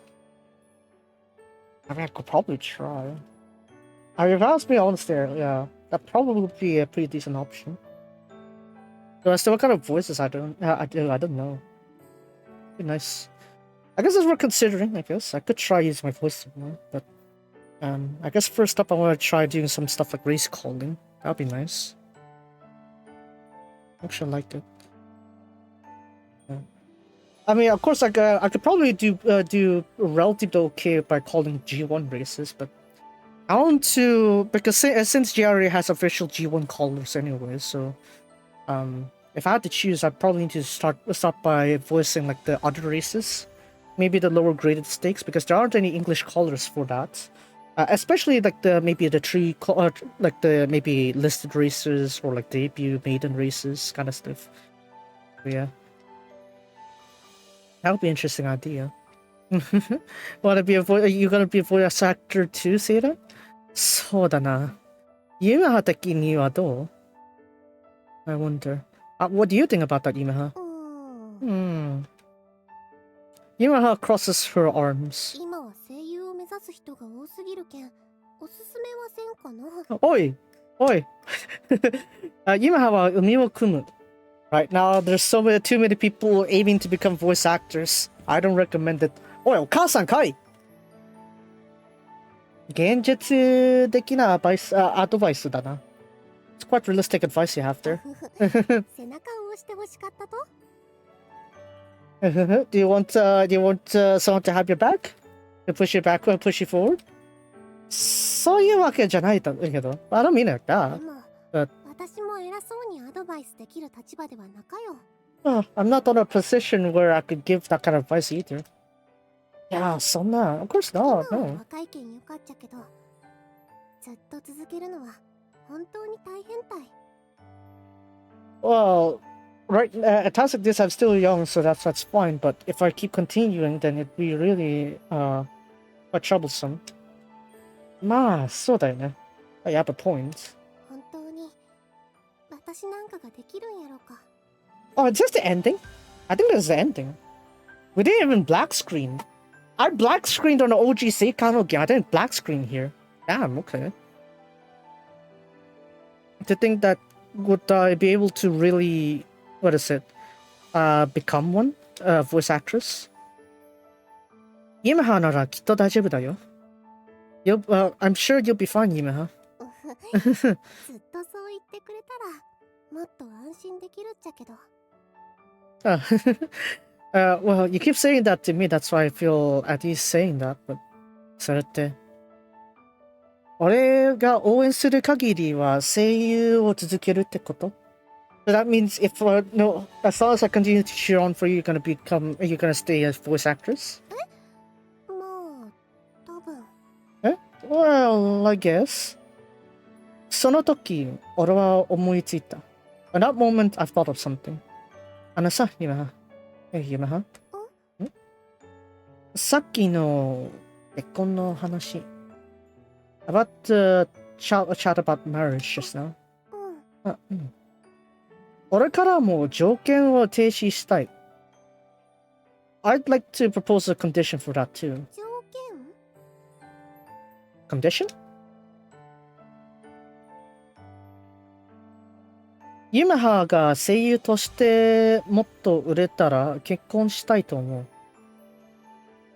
A: I mean, I could probably try. I mean, if you ask me honestly, yeah, that probably would be a pretty decent option. So as to what kind of voices I don't know. Be nice. I guess it's worth considering, I guess. I could try using my voice more, but I guess first up I want to try doing some stuff like race calling. That'd be nice. Actually, I like it. Yeah. I mean, of course, I could probably do relatively okay by calling G1 races, but I want to, because since GRA has official G1 callers anyway, so if I had to choose, I'd probably need to start by voicing like the other races, maybe the lower graded stakes, because there aren't any English callers for that. Especially like maybe listed races or like debut maiden races kind of stuff. But yeah. That would be an interesting idea. Are you gonna be a voice actor too, Seira? そうだな。Yamaha 的にはどう? I wonder. What do you think about that, Yamaha? Yamaha crosses her arms.
B: 今は声優を目指す人が多すぎるけん、おすすめはせんかな。
A: おいYamaha は海を組む。Right now, there's too many people aiming to become voice actors. I don't recommend it. おい、お母さんかい現実的なアドバイスだな。It's quite realistic advice you have there.
B: 背中を押してほしかったと
A: Do you want someone to have your back? To push you back or push you forward? そういうわけじゃないと思うけど。I don't mean it like that.
B: 私も偉そうにアドバイスできる立場ではなかよ。
A: I'm not on a position where I could give that kind of advice either. いや、そんな、of course not.
B: 今は
A: No.
B: 若いけんよかっちゃけど、ずっと続けるのは本当に大変たい。
A: Well, right, at times like this, I'm still young, so that's fine. But if I keep continuing, then it'd be really quite troublesome. まあ、そうだよね。You have a point.
B: 本当に私なんかができるんやろか。
A: Oh, it's just the ending? I think that's the ending. We didn't even black screen. I black screened on the OG Seikano game. I didn't black screen here. Damn, okay. To think that would I be able to really, what is it, become one voice actress? Yamaha ならきっと大丈夫だよ。I'm sure you'll be fine, Yamaha.
B: ずっとそう言ってくれたらもっと安心できるっちゃけど。
A: Well, you keep saying that to me, that's why I feel at ease saying that, but それって俺が応援する限りは声優を続けるってこと? So that means if no, as long as I continue to cheer on for you, you're gonna stay as voice actress?
B: まあ、多分。
A: Well, I guess. その時、俺は思いついた。At that moment, I've thought of something. さ、Yamaha. Hey, Yamaha. さっきの結婚の話。About the chat about marriage just now. うん。俺からも条件を提示したい。I'd like to propose a condition for that too.
B: 条件
A: Condition? ユメハが声優としてもっと売れたら結婚したいと思う。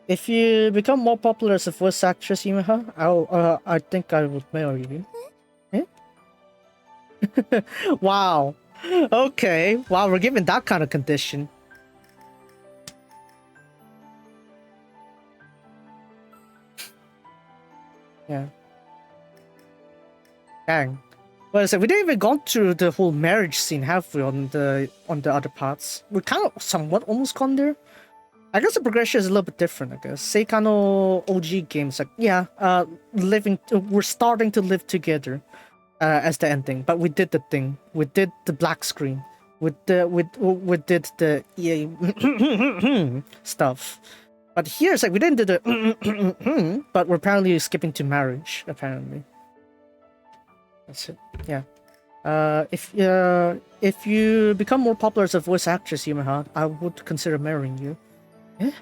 A: If you become more popular as a voice actress, Yumeha, I think I would marry you. Eh? Wow. Okay. Wow, we're given that kind of condition. Yeah. Dang. Well, so we didn't even go through the whole marriage scene, have we, on the other parts? We kind of somewhat almost gone there. I guess the progression is a little bit different, I guess. Seikano OG games, like, yeah, we're starting to live together as the ending, but we did the thing. We did the black screen. We did the EA stuff. But here it's like we didn't do the but we're apparently skipping to marriage, apparently. That's it. Yeah. If you become more popular as a voice actress, Yumeha, I would consider marrying you. え？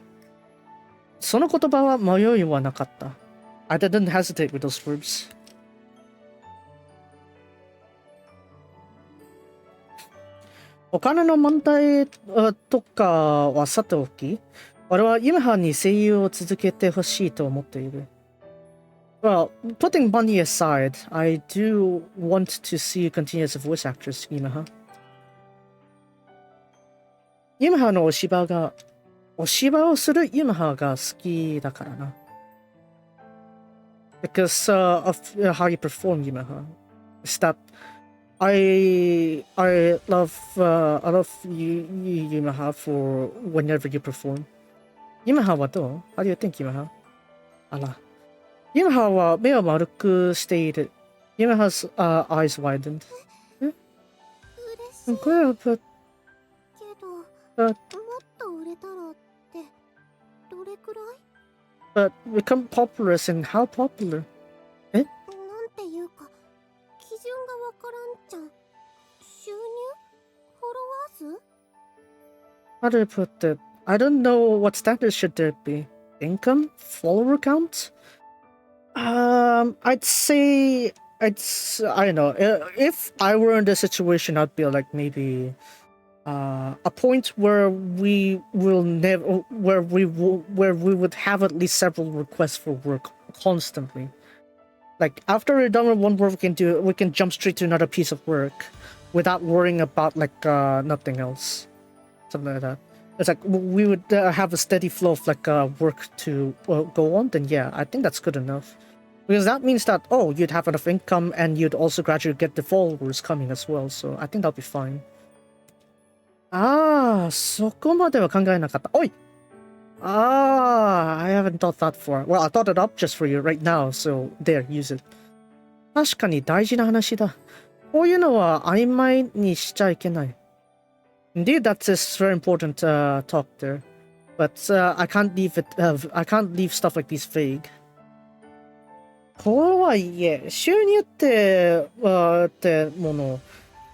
A: その言葉は迷いはなかった。I didn't hesitate with those verbs. お金の問題とかはさておき、俺はユメハに声優を続けてほしいと思っている。Well, putting money aside, I do want to see you continue as a voice actress, Yumeha. ユメハのお芝をするユメハが好きだからな。Because of how you perform, Yumeha. It's that I love you, Yumeha, for whenever you perform. Yumeha はどう？ How do you think, Yumeha? あら。Yumeha は目を丸くしている。Yumeha's eyes widened.
B: 嬉しいけど、もっと売れたらってどれくらい？
A: But become popular and how popular? え？
B: なんていうか、基準がわからんじゃん。収入？フォロワー数？
A: How do I put that? I don't know what standards should there be. Income? Follower count? I'd say I don't know. If I were in this situation, I'd be like maybe a point where we would have at least several requests for work constantly. Like after we're done with one work, we can jump straight to another piece of work without worrying about like nothing else, something like that. It's like we would have a steady flow of like work to go on. Then yeah, I think that's good enough. Because that means that, oh, you'd have enough income and you'd also gradually get the followers coming as well. So I think that'll be fine. そこまでは考えなかった。おい! I haven't thought that far. Well, I thought it up just for you right now, so there, use it. 確かに大事な話だ。こういうのは曖昧にしちゃいけない。Indeed, that's a very important talk there. But I can't leave stuff like these vague. とはいえ、収入ってもの、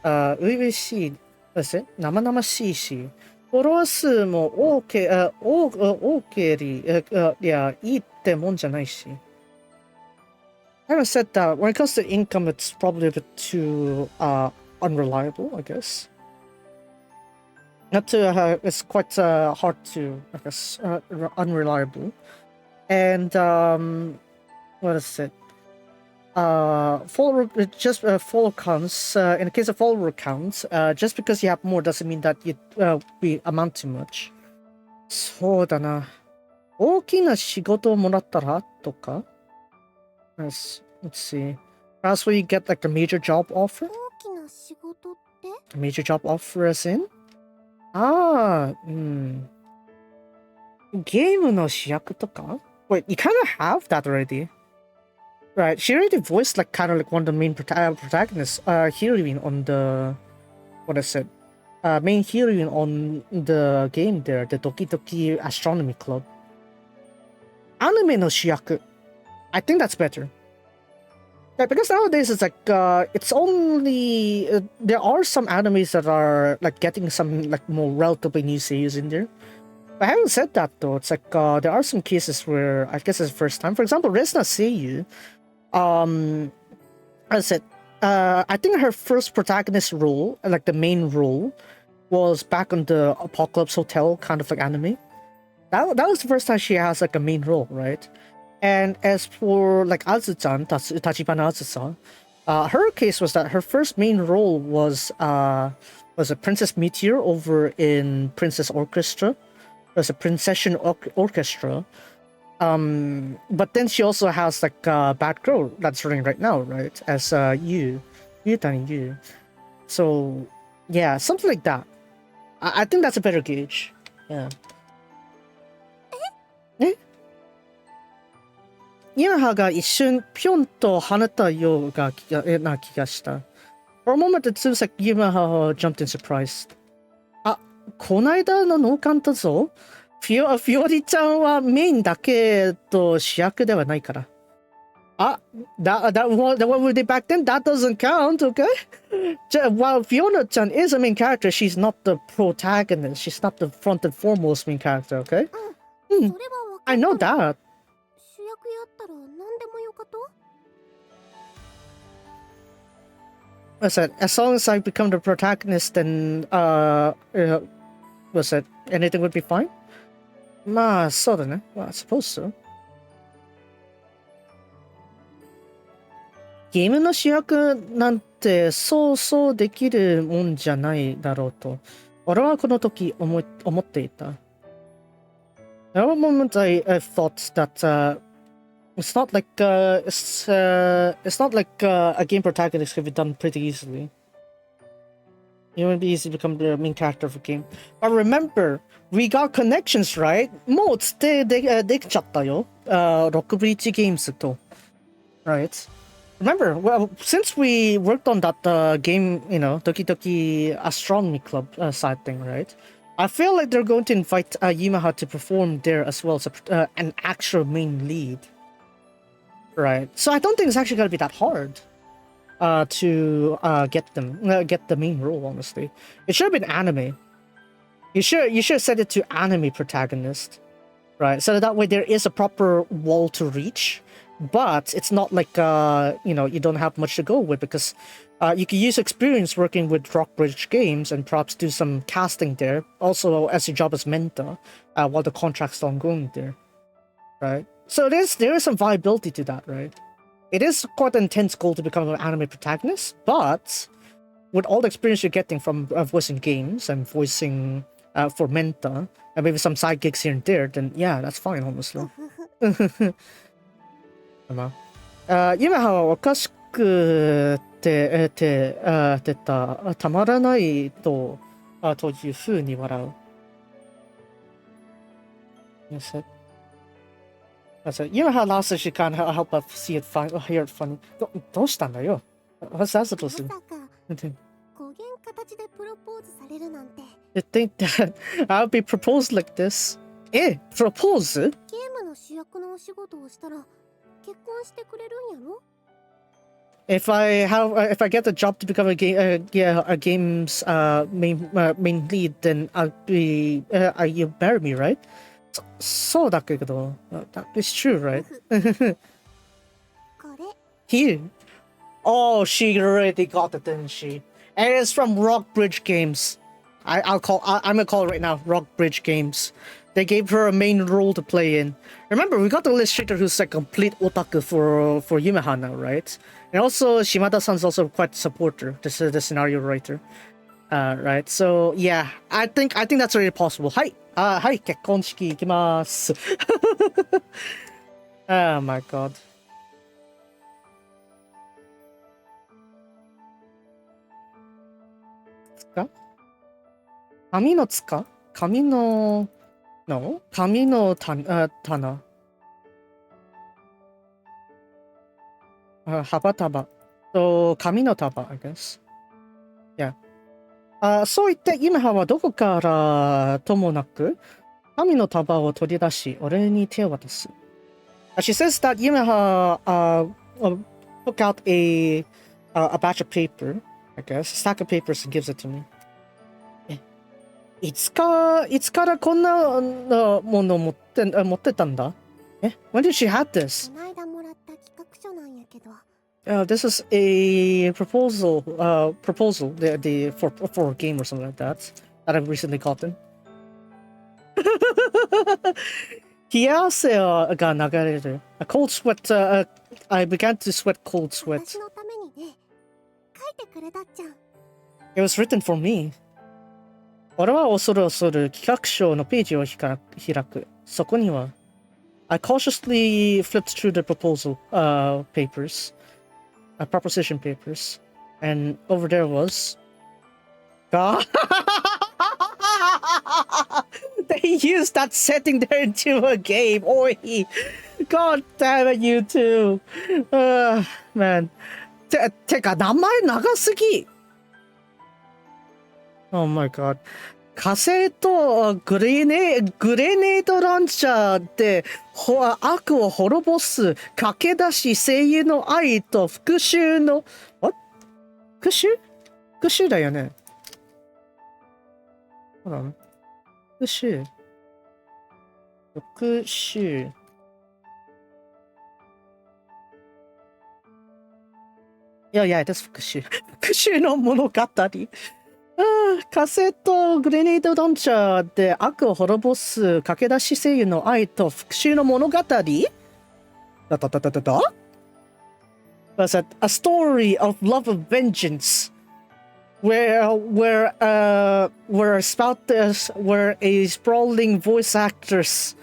A: 初々しいですね。生々しいし、フォロワー数も多けり、いや、いいってもんじゃないし。Having said that, when it comes to income, it's probably a bit too unreliable, I guess. It's quite hard to, I guess, unreliable. And what is it? Follower counts. In the case of follower counts, just because you have more doesn't mean that you amount to much. そうだな。大きな仕事をもらったらとか。Let's see. Perhaps when you get like a major job offer.
B: 大きな仕事って？
A: A major job offer as in? ゲームの主役とか? Wait, you kind of have that already. Right, she already voiced like kind of like one of the main protagonists, heroine on the, what is it? Main heroine on the game there, the Doki Doki Astronomy Club. anime no shiyaku. I think that's better. Yeah, because nowadays it's like it's only there are some animes that are like getting some like more relatively new seiyus in there. But having said that though, it's like there are some cases where I guess it's the first time. For example, Resuna Seiyu, as I said, I think her first protagonist role, like the main role, was back on the Apocalypse Hotel kind of like anime. That was the first time she has like a main role, right? And as for like Azu-chan, Tachibana Azu-san, her case was that her first main role was a Princess Meteor over in Princess Orchestra. It was a Princession Orchestra. But then she also has like Bad Girl that's running right now, right? As Yu. So yeah, something like that. I think that's a better gauge. Yeah. Eh? ユンハが一瞬ピョンと跳ねたような気がした。For a moment it seems like ユンハ jumped in surprise. あ、こないだのノーカントぞ。フィオリちゃんはメインだけと主役ではないから。Ah, what we did back then, that doesn't count, okay? While Fiona-chan is a main character, she's not the protagonist. She's not the front and foremost main character, okay? I know that. As long as I become the protagonist, then, anything would be fine? まあ、そうだね。まあ、I suppose so. ゲームの主役なんてそうそうできるもんじゃないだろうと、俺はこの時思っていた。There were moments I thought that it's not like a game protagonist could be done pretty easily. It would be easy to become the main character of a game. But remember, we got connections, right? もうつってできちゃったよ。ロックブリッジゲームズと。Right? Remember, well, since we worked on that game, you know, Doki Doki Astronomy Club side thing, right? I feel like they're going to invite Yamaha to perform there as well as an actual main lead. Right. So I don't think it's actually going to be that hard to get the main role, honestly. It should have been anime. You should have set it to anime protagonist. Right. So that way there is a proper wall to reach. But it's not like, you know, you don't have much to go with because you can use experience working with Rockbridge Games and perhaps do some casting there. Also, as your job as mentor while the contract's ongoing there. Right? So there is some viability to that, right? It is quite an intense goal to become an anime protagonist, but with all the experience you're getting from voicing games and voicing for mentor, and maybe some side gigs here and there, then yeah, that's fine, honestly. 今はおかしくてたまらないというふうに笑う。今はラスshe can't help but see it fun, hear it funny. どうしたんだよ。What's that supposed to be?
B: 語源形でプロポーズされるなんて。
A: You think that I'll be proposed like this? プロポーズ？
B: ゲームの主役のお仕事をしたら結婚してくれるんやろ？
A: If I get the job to become a game's main lead, then you'll marry me, right? そうだけど、that is true, right?
B: これ。
A: Here. Oh, she already got it, didn't she? And it's from Rockbridge Games. I'm gonna call it right now, Rockbridge Games. They gave her a main role to play in. Remember, we got the illustrator who's a complete otaku for Yumeha now, right? And also, Shimada-san's also quite a supporter, the scenario writer. Right? So, yeah, I think that's really possible. Hi! 結婚式行きます。Oh my god. 紙の塚？紙の棚。幅束。紙の束、I guess. Yeah. そう言って今はどこからともなく紙の束を取り出し俺に手を渡す。She says that Yamaha took out a batch of paper, I guess, a stack of papers and gives it to me. いつからこんなもの持ってたんだ? When did she have this?
B: この間もらった企画書なんやけど。
A: This is a proposal, for a game or something like that I've recently gotten. 冷や汗が流れる。A cold sweat, I began to sweat cold sweat.
B: 私のためにね、書いてくれたっちゃん。
A: It was written for me. 俺は恐る恐る企画書のページを開く。そこには、I cautiously flipped through the proposal papers, proposition papers, and over there was, God, they used that setting there into a game. Oi, God damn it, you two. Man. てか名前長すぎ。Oh my god. 火星とグレネードランチャーで悪を滅ぼす駆け出し声優の愛と復讐の復讐だよね。ほら復讐 Yeah, it is 復讐の物語。火星とグレネードランチャーで悪を滅ぼす駆け出し声優の愛と復讐の物語was a story of love and vengeance where a sprawling voice actors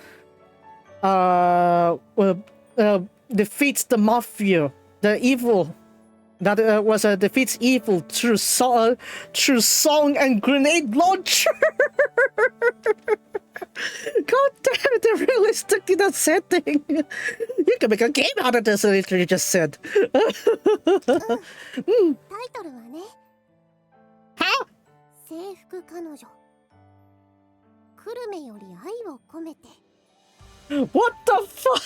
A: defeats the mafia, the evil that defeats evil through song and grenade launcher. God damn it, they really stuck in that setting. You can make a game out of this, you just said.
B: タイトルはね。
A: は？
B: 制服彼女。久留米より愛を込めて。
A: What the fuck?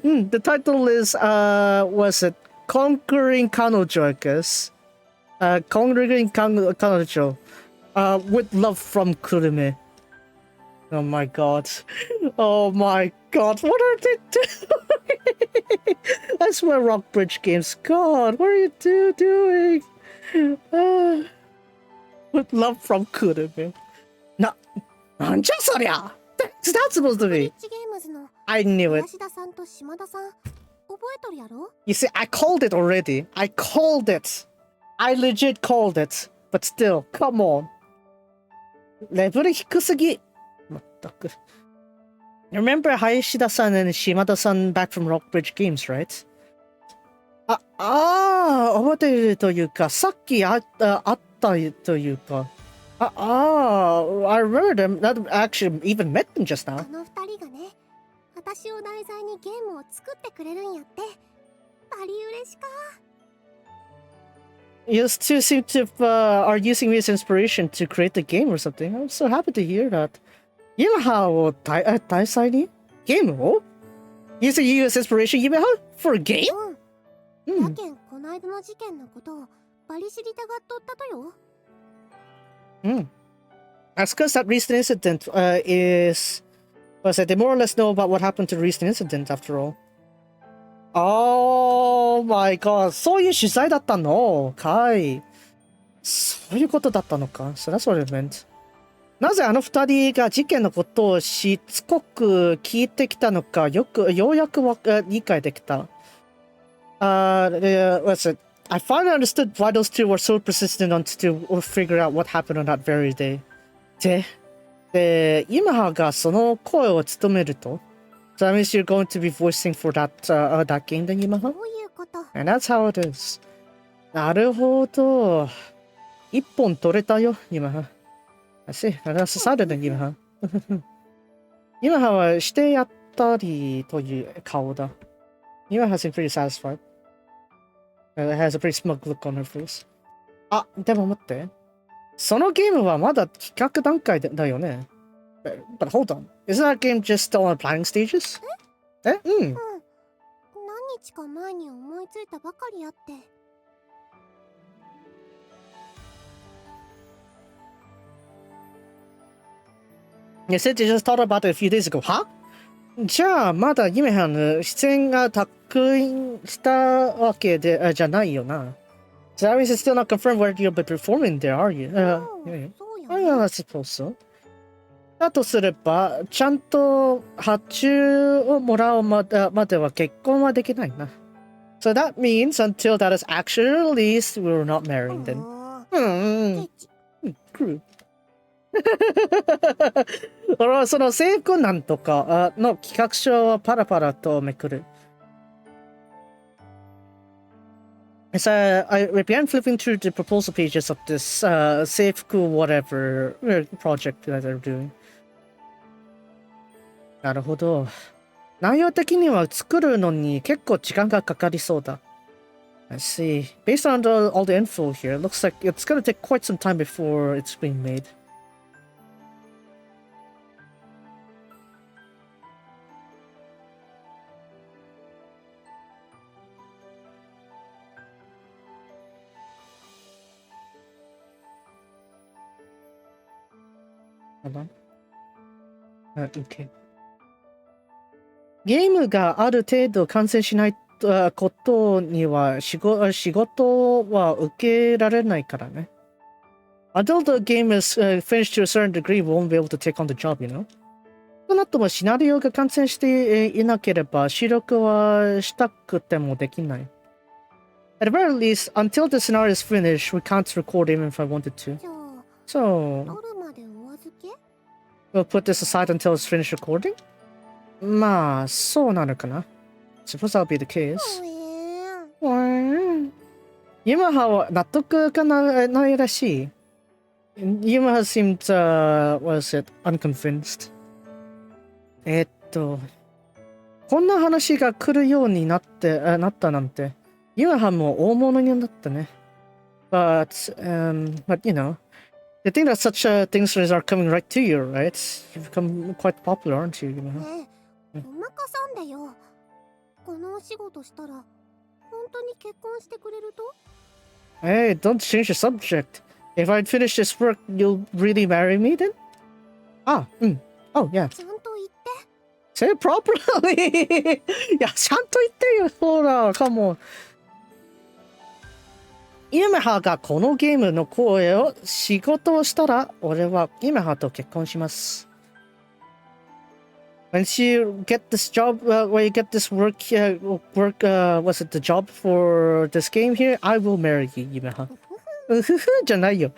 A: The title is was it Conquering Kanojo, I guess. Conquering Kanojo. With love from Kurume. Oh my god. Oh my god. What are they doing? I swear Rockbridge Games. God, what are you doing? With love from Kurume. What's that supposed to be? I knew it. You see, I called it already. I called it. I legit called it. But still, come on. Level 低すぎ。まったく。Remember Hayashida-san and Shimada-san back from Rockbridge Games, right? 覚えているというか、さっきあったというか。I remember them. Not actually even met them just now.
B: この二人がね、私を題材にゲームを作ってくれるんやって。バリ嬉しか。
A: You two seem to are using me as inspiration to create the game or something. I'm so happy to hear that. Yamaha を題材にゲームを using you as inspiration, Yamaha, for a game?
B: やけんこないだの事件のことをバリ知りたがっとったとよ。
A: That's because that recent incident was that they more or less know about what happened to the recent incident after all. Oh my god, そういう取材だったのかい。そういうことだったのか。So that's what it meant. なぜあの二人が事件のことをしつこく聞いてきたのかようやく理解できた。What's it? I finally understood why those two were so persistent on to figure out what happened on that very day. で、今がその声を務めると So that means you're going to be voicing for that game then, Yamaha?
B: どういうこと？
A: And that's how it is. なるほど。一本取れたよ、Yamaha. I see. That's decided then, Yamaha. Yamaha はしてやったりという顔だ。Yamaha seems pretty satisfied. It has a pretty smug look on her face. でも待って。そのゲームはまだ企画段階だよね。But hold on, isn't that game just still on planning stages? えうん。
B: 何日か前に思いついたばかりあって。
A: You said you just thought about it a few days ago, huh? じゃあ、まだ夢はの出演が確認したわけで、じゃないよな。So that means it's still not confirmed whether you'll be performing there, are you? Yeah. I suppose so. だとすれば、ちゃんと発注をもらうまでは結婚はできないな。So that means until that is actually released, we're not marrying then. True. 俺はその制服なんとかの企画書をパラパラとめくる。So I began flipping through the proposal pages of this Seifuku whatever project that they're doing. なるほど。内容的には作るのに結構時間がかかりそうだ。I see. Based on all the info here, it looks like it's gonna take quite some time before it's being made. ゲームがある程度完成しないことには仕事は受けられないからね。Until the game is finished to a certain degree, we won't be able to take on the job, you know? 少なくともシナリオが完成していなければ視力はしたくてもできない。At the very least, until the scenario is finished, we can't record even if I wanted to. So, we'll put this aside until it's finished recording? まあ、そうなのかな。Suppose that'll be the case. 今は納得がないらしい。今 seemed, was it, unconvinced. こんな話が来るようになったなんて、今はもう大物になったね。But you know, the thing that such things are coming right to you, right? You've become quite popular, aren't you? You know?
B: おまかさんでよ。このお仕事したら本当に結婚してくれると？
A: Hey, don't change the subject. If I finish this work, you'll really marry me then? Oh yeah.
B: ちゃんと言って。
A: Say it properly. いや、ちゃんと言ってよ。ほら、come on. イメハがこのゲームの声を仕事をしたら、俺はイメハと結婚します。Once you get this job, when you get this work, was it the job for this game here? I will marry you, Yumeha. うふふじゃないよ。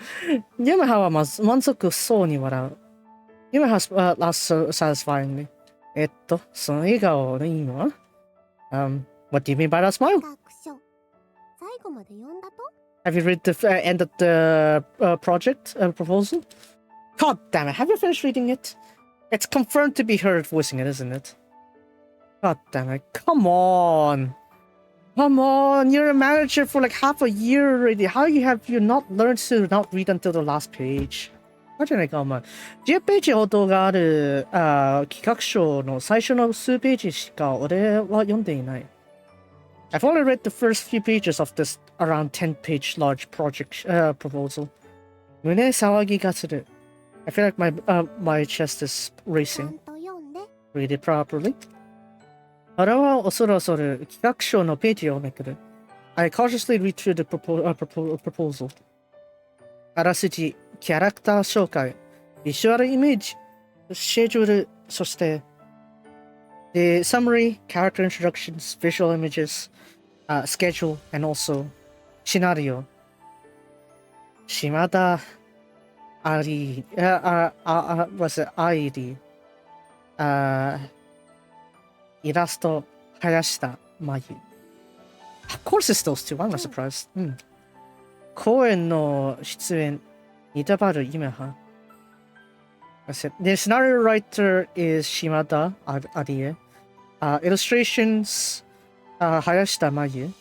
A: Yumeha は満足そうに笑う。Yumeha laughed satisfyingly. その笑顔の意味は What do you mean by that smile?
B: 最後まで読んだと
A: Have you read the end of the project proposal? God damn it, have you finished reading it? It's confirmed to be her voicing it, isn't it? God damn it. Come on. Come on. You're a manager for like half a year already. How have you not learned to not read until the last page? じゃないか、お前。10ページほどがある企画書の最初の数ページしか俺は読んでいない。I've only read the first few pages of this around 10-page large project proposal. 胸騒ぎがする。I feel like my chest is racing. Read it properly. 俺は恐る恐る企画書のページをめくる。I cautiously read through the proposal. あらすじ、キャラクター紹介、ビジュアルイメージ、シェジュール、そして、the summary, character introductions, visual images, schedule, and also scenario. 島田was it イラスト、林田真由。Of course it's those two. I'm not surprised. 声の出演、似たばる夢は。The scenario writer is Shimada Arie. Illustrations, Hayashita Mayu.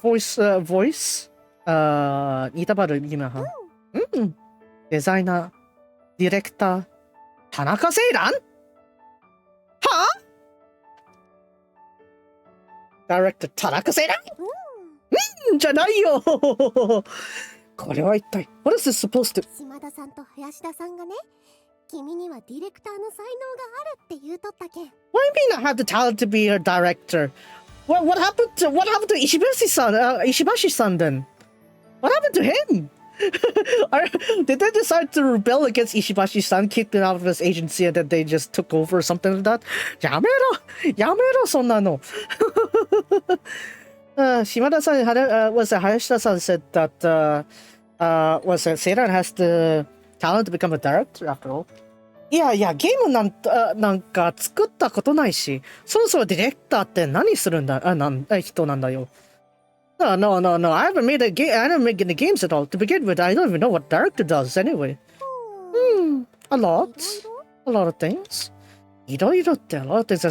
A: Voice, Nitabaru Yumeha. Designer, ディレクター、田中聖蘭？はぁ？ダイレクター、田中聖蘭？じゃないよこれは一体、What is this supposed to?
B: 島田さんと林田さんがね、君にはディレクターの才能があるって言うとったけん。
A: What do you mean I have the talent to be a director? What happened to Ishibashi-san then? What happened to him? Did they decide to rebel against Ishibashi-san, kicked him out of his agency, and then they just took over or something like that? やめろ、そんなの。Shimada-san was it Hayashida-san said that was it Seiran has the talent to become a director after all? いや、ゲームなんか作ったことないし、そもそもディレクターって何するんだ、人なんだよ。No, I haven't made any games at all. To begin with, I don't even know what director does anyway. A lot of things. いろいろって a lot of things,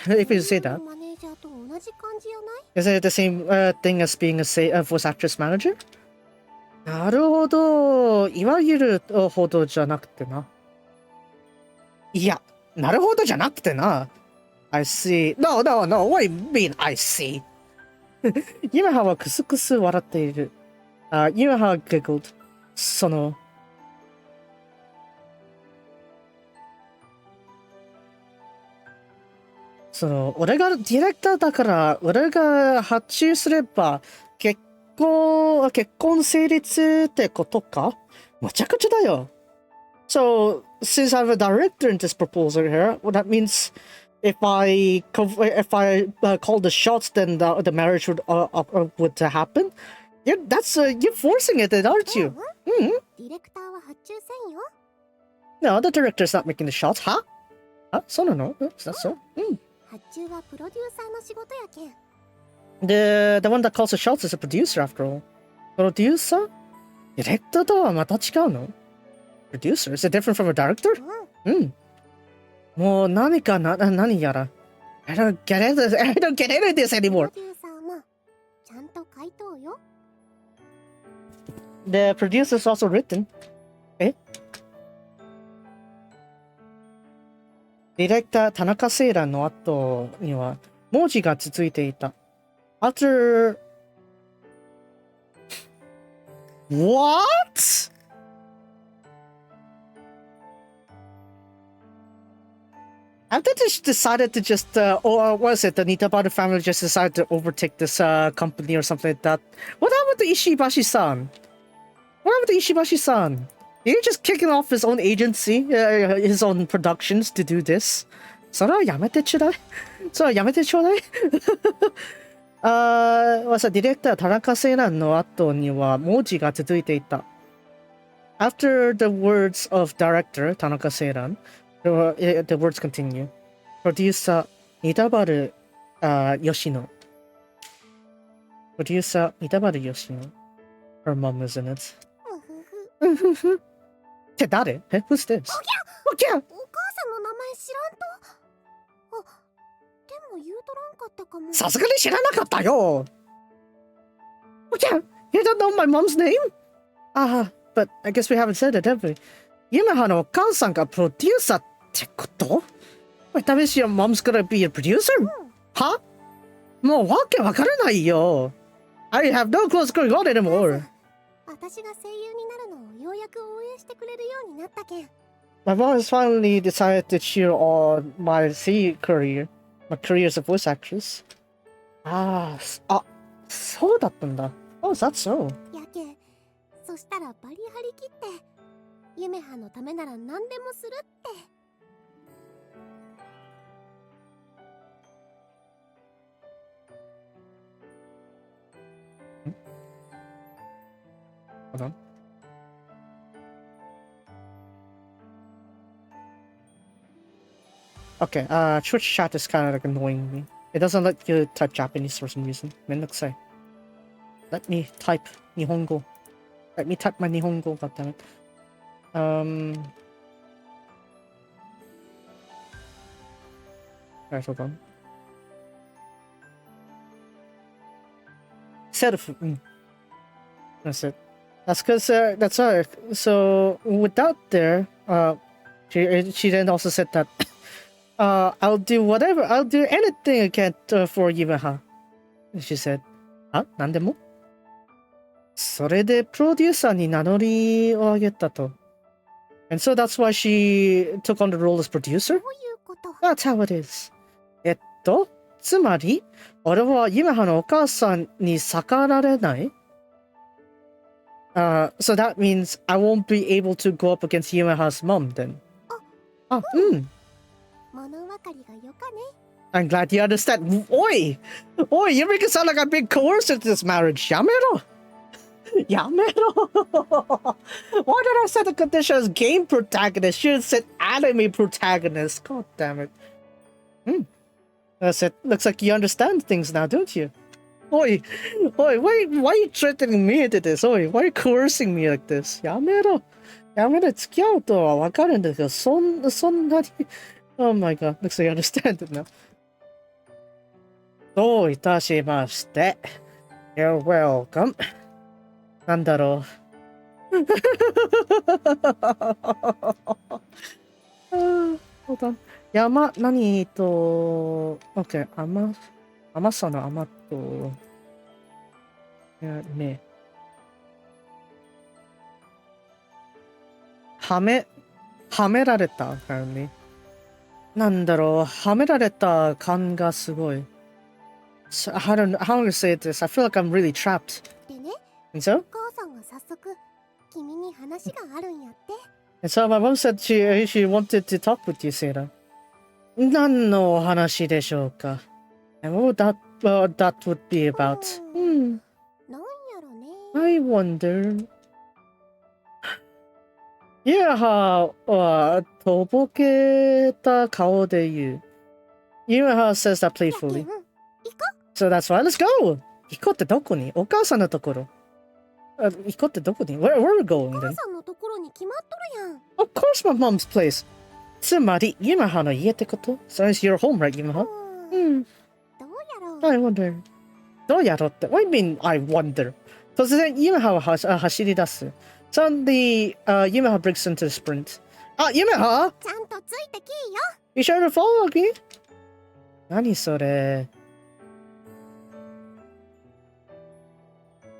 A: if you say that.
B: マネージャーと同じ感じやない？
A: Is it the same thing as being a voice actress manager? なるほど。いわゆるほどじゃなくてな。いや、なるほどじゃなくてな。I see. No. What do you mean, I see? ユメハはクスクス笑っている。ユメハは giggled. 俺がディレクターだから、俺が発注すれば、結婚成立ってことか？むちゃくちゃだよ。So, since I'm a director in this proposal here, well, that means if I call the shots, then the marriage would happen. Yeah, that's you're forcing it, aren't you?
B: ディレクターは発注せんよ。
A: No, the director's not making the shots, huh? そうなの？Is that so?
B: 発注はプロデューサーの仕事やけん。
A: The one that calls the shots is a producer after all. Producer? ディレクターとはまた違うの？ Producer? Is it different from a director? もう何やら。I don't get into this anymore.
B: プロデューサーもちゃんと回答よ。
A: The producer is also written. ディレクター田中聖蘭の後には文字が続いていた。After What? After they decided to just, or was it the Nitabata family just decided to overtake this company or something like that? What happened to Ishibashi-san? Did he just kicking off his own agency, his own productions to do this? それはやめてちょうだい。ディレクター田中聖蘭の後には文字が続いていた。After the words of director 田中聖蘭, the words continue. Producer 三田原吉野。Producer 三田原吉野。Her mom is in it. って誰？ Who's this?
B: お母さんの名前知らんと。でも言うとらんかったかも。
A: さすがに知らなかったよ。Okay, you don't know my mom's name? But I guess we haven't said it, have we? ユメハのお母さんがプロデューサーってこと？ Wait, that means your mom's gonna be a producer? は？もうわけわからないよ。I have no clue what's going on anymore.
B: 私が声優になるのをようやく応援してくれるようになったけん。
A: My mom has finally decided to cheer on my career as a voice actress. そうだったんだ。Oh, is that so?
B: やけん、そしたらバリ張り切って、ユメハのためなら何でもするって。
A: Hold on. Okay, Twitch chat is kind of like annoying me. It doesn't let you type Japanese for some reason. めんどくさい。Let me type Nihongo. Let me type my Nihongo, goddammit. Alright, hold on. Seifuku. That's it. That's because, that's right. So, with that there, she then also said that I'll do anything I can for Yamaha. She said, 何でもそれでプロデューサーに名乗りを上げたと。And so that's why she took on the role as producer?
B: どういうこと？
A: That's how it is. つまり、俺はユメハのお母さんに逆られない So that means I won't be able to go up against Yumeha's mom then. うん。
B: 物分かりがよかね。
A: I'm glad you understand. Oi! You make it sound like I'm being coerced into this marriage. Yamero! Yamero! Why did I set the condition as game protagonist? Should have said anime protagonist. God damn it. That's it. Looks like you understand things now, don't you? Oi, why are you threatening me into this? Oi, why are you coercing me like this? Yamero! 付き合うとはわかるんだけど、そんなに... Oh my god, looks like you understand it now. どういたしまして。You're welcome. なんだろう。Hold on. 何と... OK, 甘さの甘と... ね。はめられたからね。なんだろう、はめられた感がすごい。So, how do I say this? I feel like I'm really trapped.
B: でね、
A: And so?
B: お母さんが早速君に話があるんやって。
A: And so my mom said she wanted to talk with you, Sarah. 何のお話でしょうか? And what that would be about?
B: なんやろね。
A: I wonder. ユメハはとぼけた顔で言う。ユメハ says that playfully. So that's why. Let's go! 行こうってどこに？お母さんのところ。行こうってどこに？ Where are we going
B: お
A: then?
B: 母さんのところに決まっとるやん。
A: Of course my mom's place. つまり、ユメハの家ってこと？ So it's your home, right, ユメハ？
B: どうやろう。
A: I wonder. どうやろうって？ What do you mean, I wonder? 突然、ユメハは走り出す。Suddenly, Yumeha breaks into the sprint. Yumeha!
B: ちゃんとついてきいよ。
A: You sure to follow me? 何それ?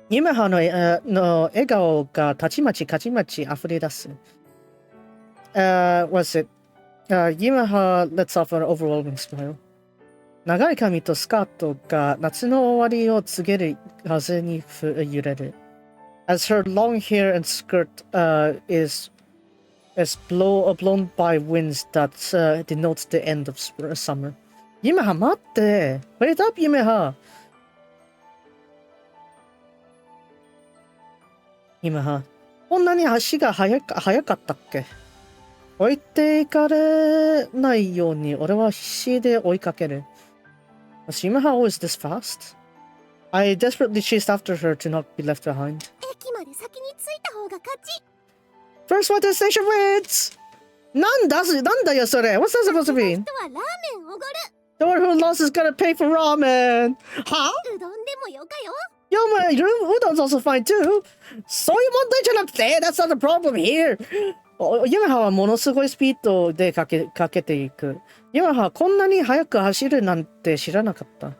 A: Yumeha の笑顔がたちまち溢れ出す。Was it? Yumeha lets off an overwhelming smile. 長い髪とスカートが夏の終わりを告げる風に揺れる。As her long hair and skirt is blown by winds that denotes the end of summer. Yumeha, 待って。Wait up, Yumeha. Yumeha, こんなに足が速かったっけ？置いていかれないように俺は必死で追いかける。Was Yumeha always this fast? I desperately chased after her to not be left behind.
B: 駅まで先に着いた方が勝ち。
A: First one to the station wins! なんだよそれ What's that supposed to mean?
B: 人はラーメンおごる。
A: The one who lost is gonna pay for ramen! は？
B: うどんでもよかよ。
A: Yo, my udon's also fine too! そういう問題じゃなくて That's not the problem here! ユメハはものすごいスピードでかけていく。ユメハはこんなに速く走るなんて知らなかった。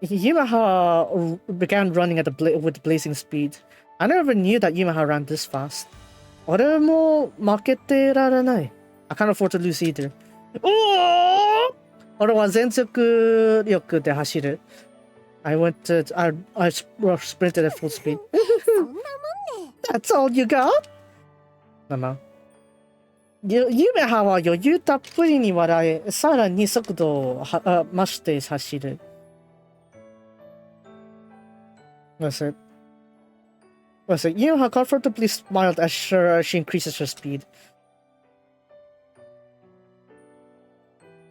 A: Yumeha began running with blazing speed. I never knew that Yumeha ran this fast. 俺も負けてられない。I can't afford to lose either. 俺は全速力で走る。I sprinted at full speed.
B: そんなもんね。
A: That's all you got? Yumeha は余裕たっぷりに笑い、さらに速度を増して走る。Was it? Yumeha comfortably smiled as she increases her speed.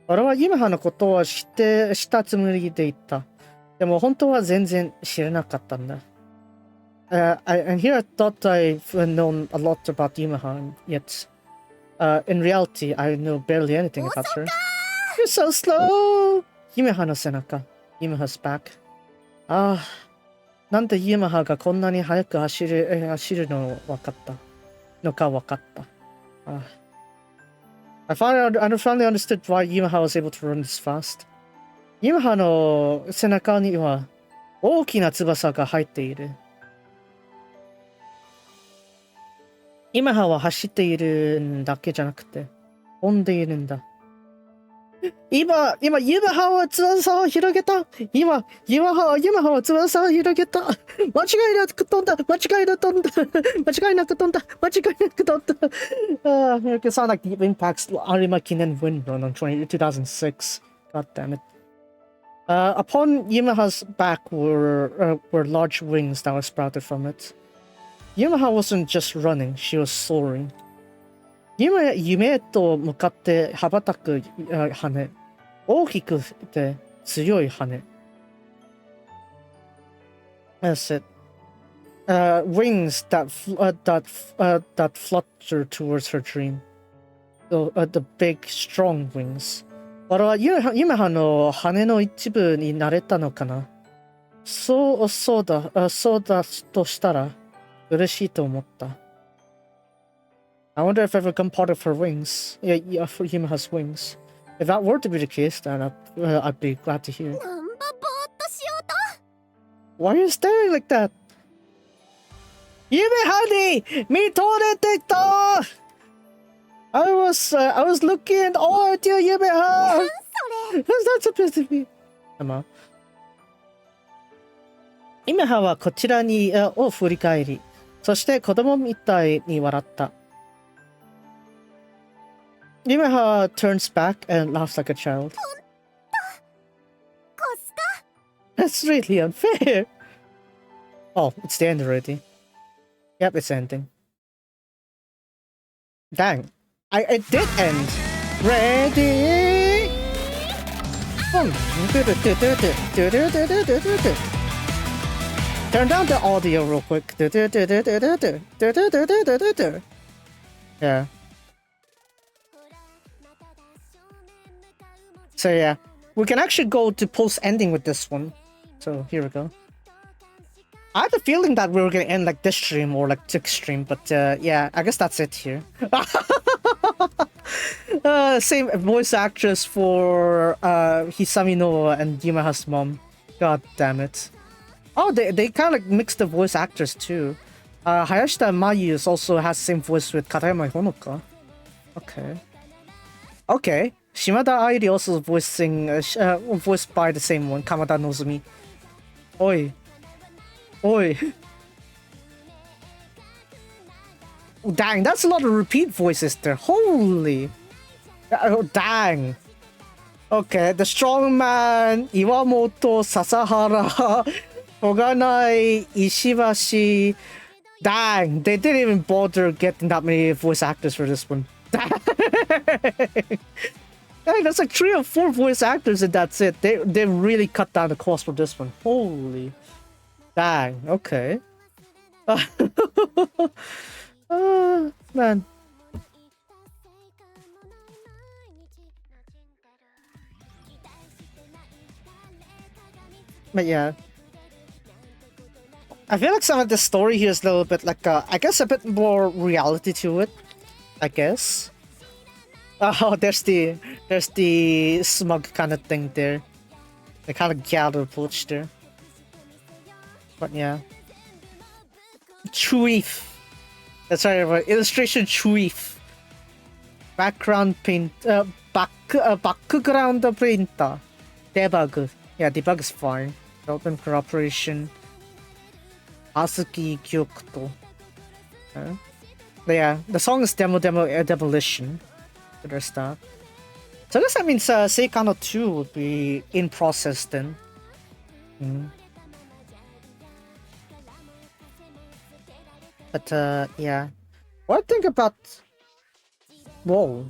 A: 俺はYumehaのことをしたつもりでいた。でも本当は全然知らなかったんだ。And here I thought I've known a lot about Yumeha, yet in reality I know barely anything about her. You're so slow! Yumeha の背中。Yumeha's back. なんでYumehaがこんなに速く走るの分かった。のか分かった。I finally understood why Yamaha was able to run this fast. Yamaha の背中には大きな翼が入っている。Yamaha は走っているだけじゃなくて、飛んでいるんだ。今、ユマハは翼を広げた。ユマハは翼を広げた。間違いなく飛んだ。間違いなく飛んだ。It sounded like Deep Impact's Arima Kinen wind run on 2006. God damn it. Upon Yamaha's back were large wings that were sprouted from it. Yamaha wasn't just running, she was soaring. 夢へと向かって羽ばたく羽。大きくて強い羽。That's it. Wings that flutter towards her dream. The big, strong wings. 俺は夢葉の羽の一部になれたのかな。そうだとしたら嬉しいと思った。I wonder if I've become part of her wings. Yeah, for Yamaha's wings. If that were to be the case, then I'd be glad to hear. Why are you staring like that? Yamaha, me torete! I was looking at you, Yamaha. What's that supposed to be? Yamaha はこちらを振り返り、そして子供みたいに笑った。Yamaha turns back and laughs like a child. That's really unfair. Oh, it's the end already. Yep, it's ending. Dang. It did end. Ready? Turn down the audio real quick. Yeah. So yeah, we can actually go to post-ending with this one. So here we go. I had a feeling that we were gonna end like this stream or like Tick's stream, but yeah, I guess that's it here. Same voice actress for Hisami Noa and Yamaha's mom. God damn it. Oh, they kind of like mixed the voice actors too. Hayashita Mayu also has the same voice with Katayama Honoka. Okay. Shimada Airi also voiced by the same one, Kamada Nozumi. Oi. Dang, that's a lot of repeat voices there. Holy. Oh, dang. Okay, the strongman, Iwamoto, Sasahara, Hoganai, Ishibashi. Dang, they didn't even bother getting that many voice actors for this one. Dang, that's like 3 or 4 voice actors and that's it. They really cut down the cost for this one. Holy. Dang, okay. Man. But yeah. I feel like some of the story here is a little bit like, I guess a bit more reality to it. I guess. Oh, there's the smug kind of thing there. The kind of gather approach there. But yeah. Chuif. That's right, illustration Chuif. Background paint, background printer. Debug. Yeah, debug is fine. Development cooperation. Asuki Kyokto. But yeah, the song is Demolition. So there's that. So I guess that means Seikano 2 would be in process then. But yeah. What I think about... Whoa.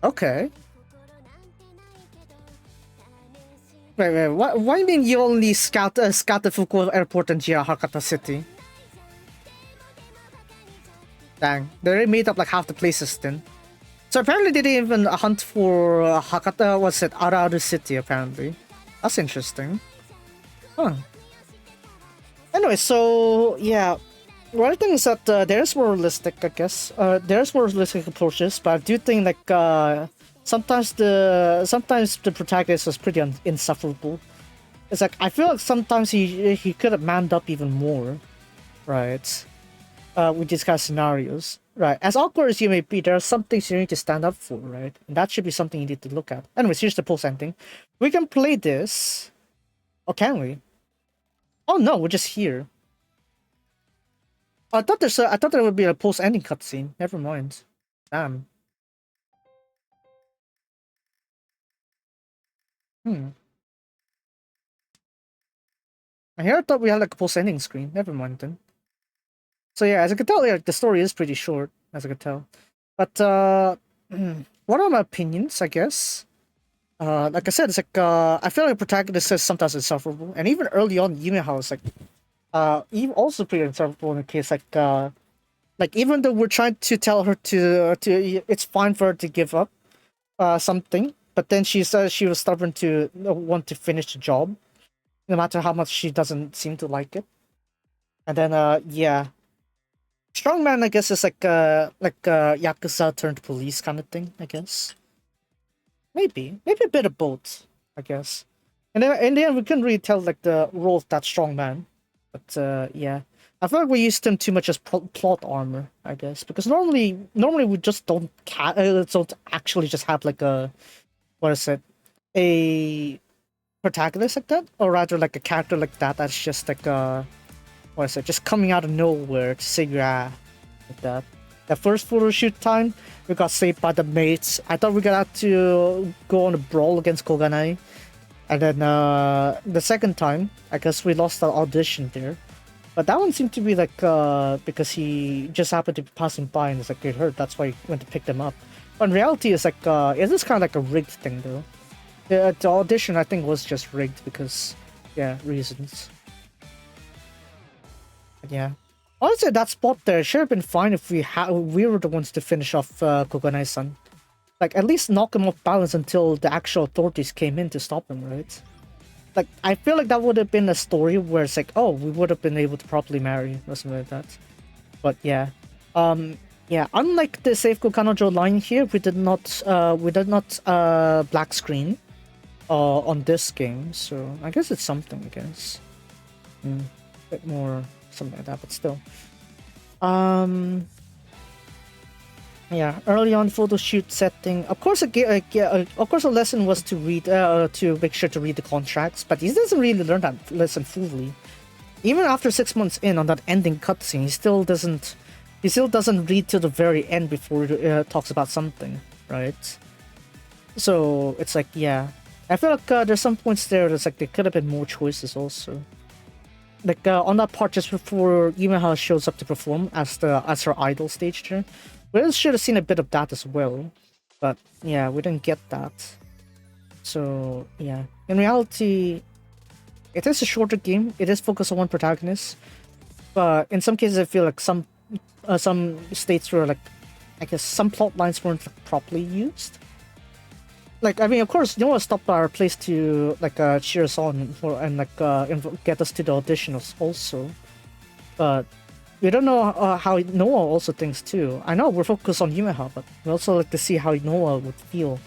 A: Okay. Wait, what do you mean you only scout the Fukuoka Airport and Hakata City? Dang, they already made up like half the places then. So apparently they didn't even hunt for Hakata, what's it, Araru City apparently. That's interesting. Huh. Anyway, so yeah. Well, I think is that there's more realistic, I guess. There's more realistic approaches, but I do think like sometimes the protagonist is pretty insufferable. It's like I feel like sometimes he could have manned up even more, right? With these kind of scenarios, right? As awkward as you may be, there are some things you need to stand up for, right? And that should be something you need to look at. Anyways, here's the post ending. We can play this, or can we? Oh no, we're just here. I thought there would be a post ending cutscene. Never mind. Damn. I thought we had like a post ending screen. Never mind then. So yeah, as I could tell, yeah, the story is pretty short, as I could tell. But what are my opinions, I guess? Like I said, it's like I feel like the protagonist is sometimes insufferable, and even early on, Yumiha is even also pretty insufferable in the case like even though we're trying to tell her to it's fine for her to give up something, but then she says she was stubborn to want to finish the job, no matter how much she doesn't seem to like it. And then yeah. Strongman, I guess, is like Yakuza turned police kind of thing, I guess. Maybe a bit of both, I guess. And then in the end, we couldn't really tell like the role of that Strongman, but yeah, I feel like we used him too much as plot armor, I guess, because normally we just don't actually just have like a a protagonist like that, or rather like a character like that that's just like just coming out of nowhere to say yeah, like that. The first photo shoot time, we got saved by the mates. I thought we got out to go on a brawl against Koganai. And then the second time, I guess we lost the audition there. But that one seemed to be like because he just happened to be passing by and it's like it hurt. That's why he went to pick them up. But in reality, it's like it is kind of like a rigged thing though. The audition I think was just rigged because yeah, reasons. Yeah, honestly, that spot there should have been fine if we were the ones to finish off Koganai-san. Like, at least knock him off balance until the actual authorities came in to stop him, right? Like, I feel like that would have been a story where it's like, oh, we would have been able to properly marry or something like that. But yeah, yeah. Unlike the Seifuku Kanojo line here, we did not black screen on this game, so I guess it's something. I guess, a bit more. Something like that, but still. Yeah, early on photo shoot setting. Of course, of course, a lesson was to read, to make sure to read the contracts. But he doesn't really learn that lesson fully. Even after 6 months in on that ending cutscene, he still doesn't read till the very end before he talks about something, right? So it's like, yeah, I feel like there's some points there that's like there could have been more choices also. Like on that part just before Yumiha shows up to perform as her idol stage there, we should have seen a bit of that as well, but yeah, we didn't get that. So yeah, in reality, it is a shorter game. It is focused on one protagonist, but in some cases, I feel like some states were like, I guess some plot lines weren't properly used. Like, I mean, of course, Noah stopped our place to like cheer us on and like get us to the audition also, but we don't know how Noah also thinks too. I know we're focused on Yumiha, but we also like to see how Noah would feel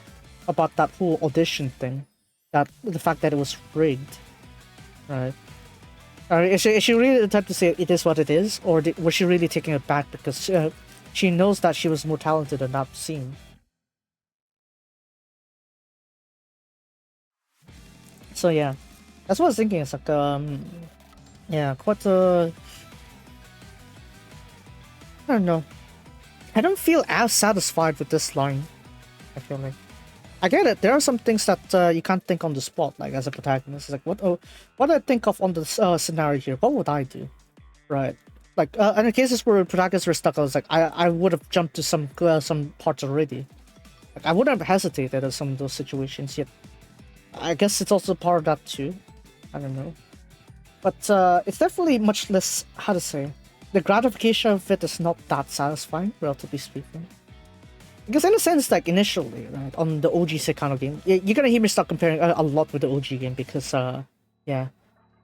A: about that whole audition thing, that the fact that it was rigged, right? Is she really the type to say it is what it is, or was she really taking it back because she knows that she was more talented in that scene? So yeah, that's what I was thinking. It's like yeah, quite I don't know. I don't feel as satisfied with this line. I feel like I get it. There are some things that you can't think on the spot, like as a protagonist. It's like what do I think of on the scenario here? What would I do? Right. Like in the cases where protagonists were stuck, I was like, I would have jumped to some parts already. Like I wouldn't have hesitated in some of those situations yet. I guess it's also part of that too. I don't know. But it's definitely much less, how to say, the gratification of it is not that satisfying, relatively speaking. Because in a sense, like initially, right, on the OG Seikano game, you're gonna hear me start comparing a lot with the OG game because, yeah.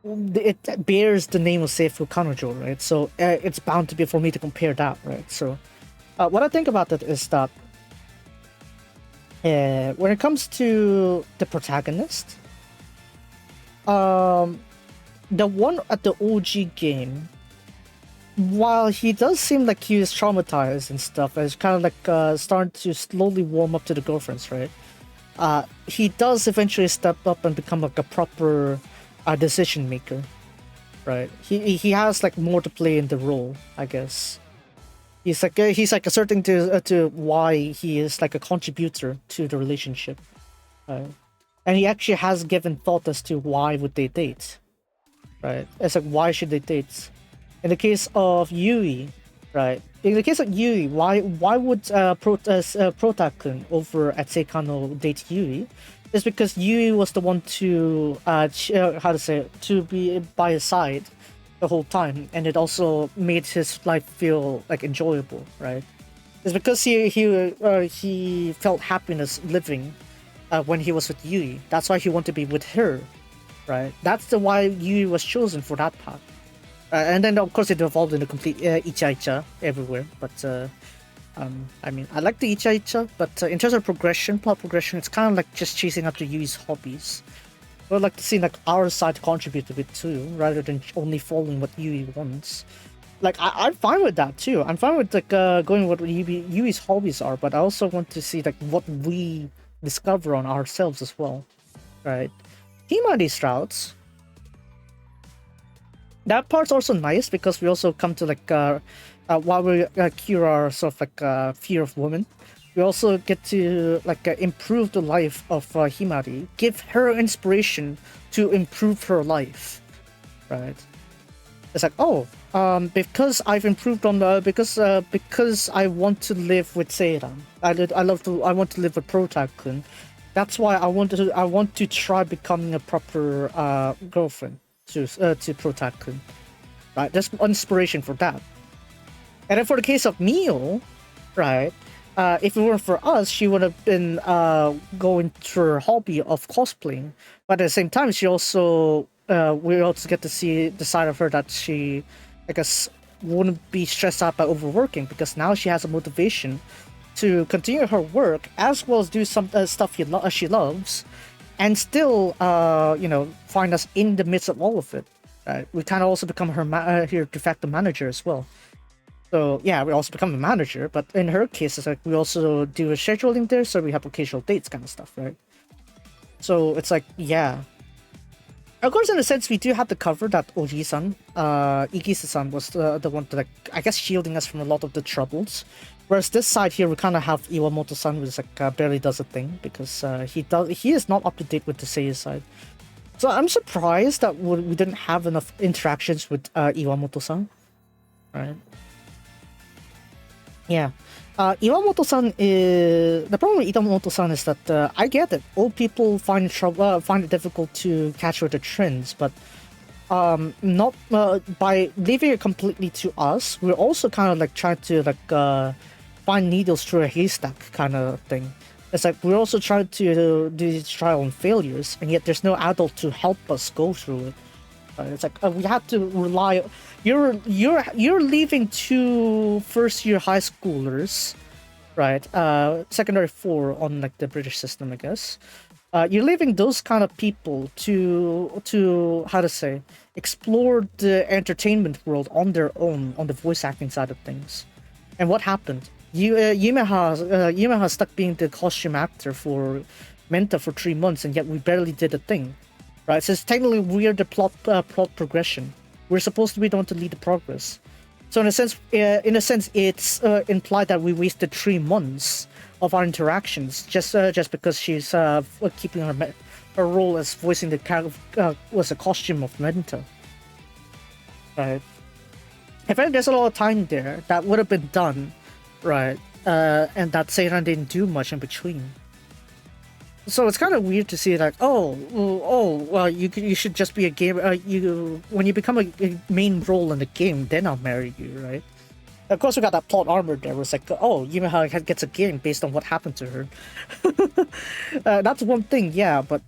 A: it bears the name of Seifuku Kanojo, right? So it's bound to be for me to compare that, right? So what I think about it is that when it comes to the protagonist, the one at the OG game, while he does seem like he is traumatized and stuff, and it's kind of like starting to slowly warm up to the girlfriends, right? He does eventually step up and become like a proper decision maker, right? He has like more to play in the role, I guess. He's like asserting to why he is like a contributor to the relationship, and he actually has given thought as to why would they date, right? It's like, why should they date? In the case of Yui, right? In the case of Yui, why would Protakun over at Seikano date Yui? It's because Yui was the one to to be by his side the whole time, and it also made his life feel like enjoyable, right? It's because he felt happiness living when he was with Yui. That's why he wanted to be with her, right? That's the why Yui was chosen for that path. And then of course it evolved into complete icha-icha everywhere. But I mean, I like the icha-icha, but in terms of plot progression, it's kind of like just chasing after Yui's hobbies. I would like to see like our side contribute to it too, rather than only following what Yui wants. Like I'm fine with that too. I'm fine with like going what Yui's hobbies are, but I also want to see like what we discover on ourselves as well, right? Himari's routes. That part's also nice because we also come to like while we cure our sort of like fear of women, we also get to like improve the life of Himari, give her inspiration to improve her life, right? It's like, oh, because I've improved on the because I want to live with Seiran. I want to live with Protakun. That's why I want to try becoming a proper girlfriend to Protakun, right? There's inspiration for that. And then for the case of Mio, right? If it weren't for us, she would have been going through her hobby of cosplaying. But at the same time, she also we also get to see the side of her that she, I guess, wouldn't be stressed out by overworking, because now she has a motivation to continue her work as well as do some stuff she loves, and still, find us in the midst of all of it. We kind of also become her her de facto manager as well. So yeah, we also become a manager, but in her case, it's like we also do a scheduling there, so we have occasional dates kind of stuff, right? So it's like, yeah. Of course, in a sense, we do have to cover that Oji-san, Igisa-san was the one to, like, I guess, shielding us from a lot of the troubles. Whereas this side here, we kind of have Iwamoto-san, which like barely does a thing, because he is not up to date with the Seiya side. So I'm surprised that we didn't have enough interactions with Iwamoto-san, right? Yeah. Iwamoto-san is... The problem with Iwamoto-san is that I get it. Old people find it difficult to catch with the trends, but not by leaving it completely to us, we're also kind of like trying to like find needles through a haystack kind of thing. It's like we're also trying to do these trial and failures, and yet there's no adult to help us go through it. It's like we have to rely. You're leaving two first-year high schoolers, right? Secondary 4 on like the British system, I guess. You're leaving those kind of people to how to say, explore the entertainment world on their own on the voice acting side of things. And what happened? Yumeha stuck being the costume actor for Menta for 3 months, and yet we barely did a thing. Right, so it's technically we're the plot progression. We're supposed to be the one to lead the progress. So in a sense, it's implied that we wasted 3 months of our interactions just because she's keeping her role as voicing the was a costume of Menta. Right. I think there's a lot of time there that would have been done, right? And that Seiran didn't do much in between. So it's kind of weird to see like, well, you should just be a gamer. When you become a main role in the game, then I'll marry you, right? Of course, we got that plot armor there. Where it's like, oh, Yumeha gets a game based on what happened to her. That's one thing, yeah, but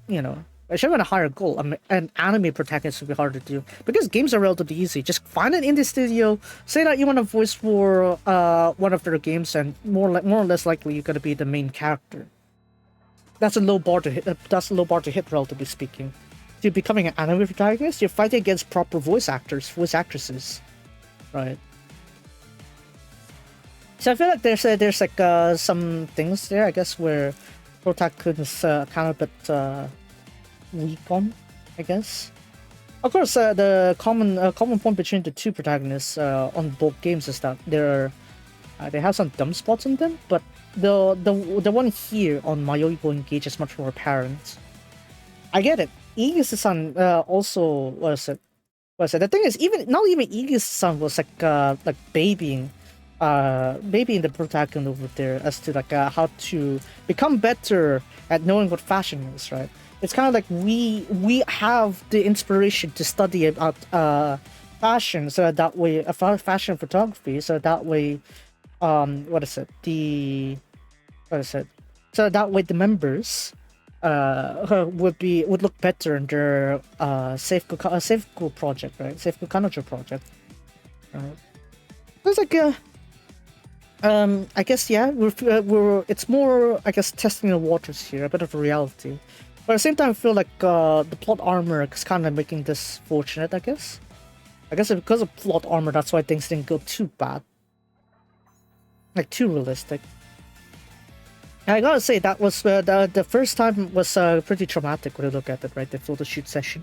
A: I should have a higher goal. An anime protagonist would be harder to do because games are relatively easy. Just find an indie studio, say that you want to voice for one of their games, and more or less likely you're gonna be the main character. That's a low bar to hit. That's a low bar to hit, relatively speaking. To becoming an anime protagonist, you're fighting against proper voice actresses, right? So I feel like there's like some things there, I guess, where protagonists kind of a bit weak on, I guess. Of course, the common point between the two protagonists on both games is that they have some dumb spots in them, but the one here on Mayoigo Engage is much more apparent. I get it. Igis-san also was it? The thing is, not even Igis-san was like babying the protagonist over there as to like how to become better at knowing what fashion is, right? It's kind of like we have the inspiration to study about fashion, so that way fashion photography, so that way so that way the members would look better in their Seifuku project, right? Seifuku Kanojo project. It's like I guess yeah, we're it's more, I guess, testing the waters here, a bit of a reality. But at the same time, I feel like the plot armor is kind of making this fortunate, I guess. I guess because of plot armor, that's why things didn't go too bad. Like, too realistic. And I gotta say, that was the first time was pretty traumatic when you look at it, right? The photo shoot session.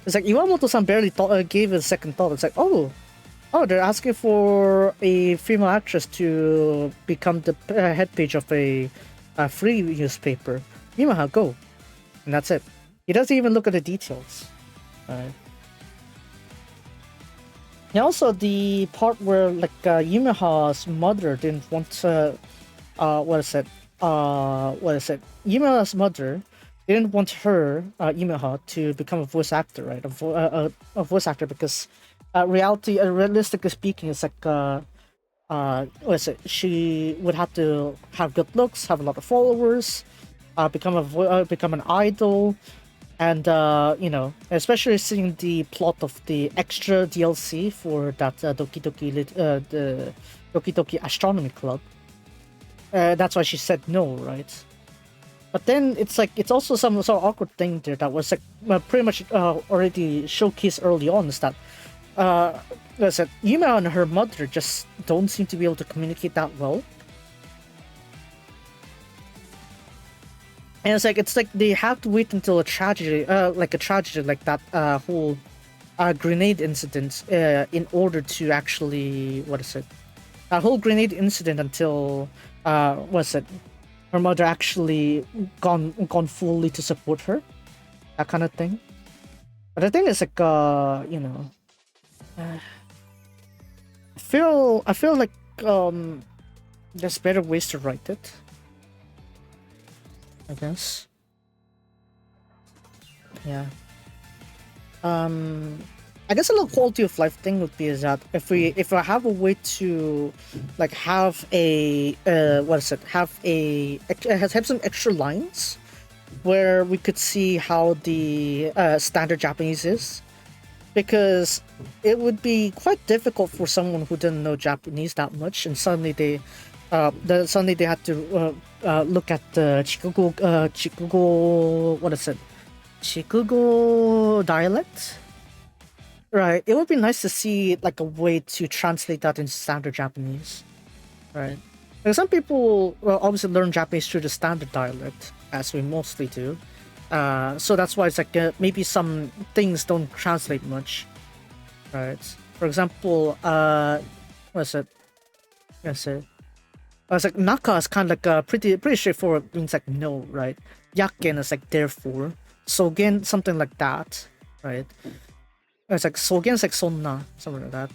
A: It's like, Iwamoto-san barely gave it a second thought. It's like, oh, they're asking for a female actress to become the head page of a free newspaper. Yamaha, go. And that's it. He doesn't even look at the details. And also the part where like Yumiha's mother didn't want to Yumiha's mother didn't want her, Yumiha, to become a voice actor, right? A voice actor, because realistically speaking, it's like she would have to have good looks, have a lot of followers, become an idol, and you know, especially seeing the plot of the extra DLC for that the Doki Doki Astronomy Club. That's why she said no, right? But then it's like, it's also some sort of awkward thing there that was like pretty much already showcased early on, is that Yuma and her mother just don't seem to be able to communicate that well. And it's like they have to wait until a tragedy like that whole grenade incident in order to actually, that whole grenade incident until her mother actually gone fully to support her, that kind of thing. But the thing is, like, you know, I feel like there's better ways to write it, I guess. Yeah. I guess a little quality of life thing would be is that if I have a way to like have a have some extra lines where we could see how the standard Japanese is, because it would be quite difficult for someone who didn't know Japanese that much, and suddenly they had to look at the Chikugo dialect. Right, it would be nice to see like a way to translate that into standard Japanese, right? Because some people obviously learn Japanese through the standard dialect, as we mostly do. So that's why it's like maybe some things don't translate much, right? For example, it's like Naka is kind of like pretty straightforward. It means like no, right? Yakken is like therefore. Sogen, something like that, right? It's like sogen is like sonna, something like that.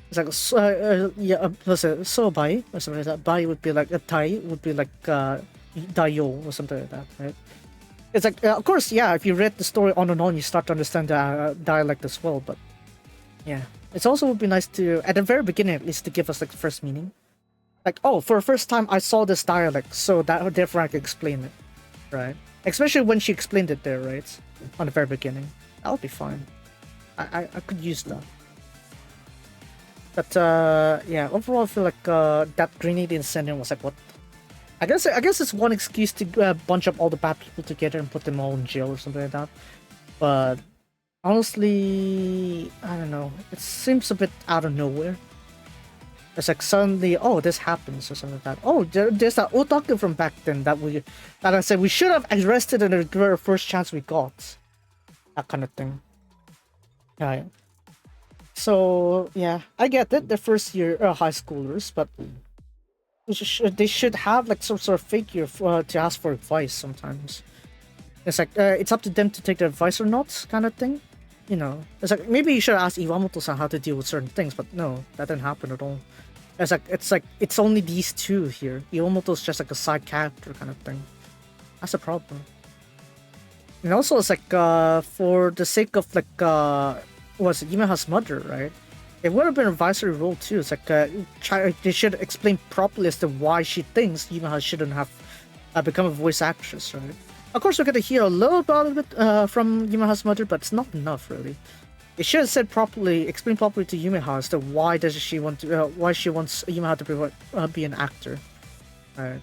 A: It's like sobai or something like that. Bai would be like a tai would be like dayo or something like that, right? It's like of course, yeah. If you read the story on and on, you start to understand the dialect as well. But yeah, it's also would be nice to, at the very beginning at least, to give us like the first meaning. Like, oh, for the first time I saw this dialect, so that therefore I can explain it, right? Especially when she explained it there, right? On the very beginning. That would be fine. I could use that. But yeah, overall I feel like that grenade incident was like, what? I guess it's one excuse to bunch up all the bad people together and put them all in jail or something like that. But honestly, I don't know. It seems a bit out of nowhere. It's like suddenly, oh, this happens or something like that. Oh, there's that otaku from back then that I said we should have arrested in the very first chance we got. That kind of thing. Yeah. So yeah, I get it. The first year high schoolers, but they should have like some sort of figure to ask for advice sometimes. It's like it's up to them to take the advice or not, kind of thing. You know, it's like maybe you should ask Iwamoto-san how to deal with certain things, but no, that didn't happen at all. It's like it's only these two here. Iwamoto's just like a side character kind of thing. That's a problem. And also, it's like for the sake of like was it Yumeha's mother, right? It would have been an advisory role too. It's like they should explain properly as to why she thinks Yumeha shouldn't have become a voice actress, right? Of course, we're gonna hear a little bit of it from Yumeha's mother, but it's not enough really. It should have said properly, explained properly to Yumeha as to why does she want to, why she wants Yumeha to be an actor. Right?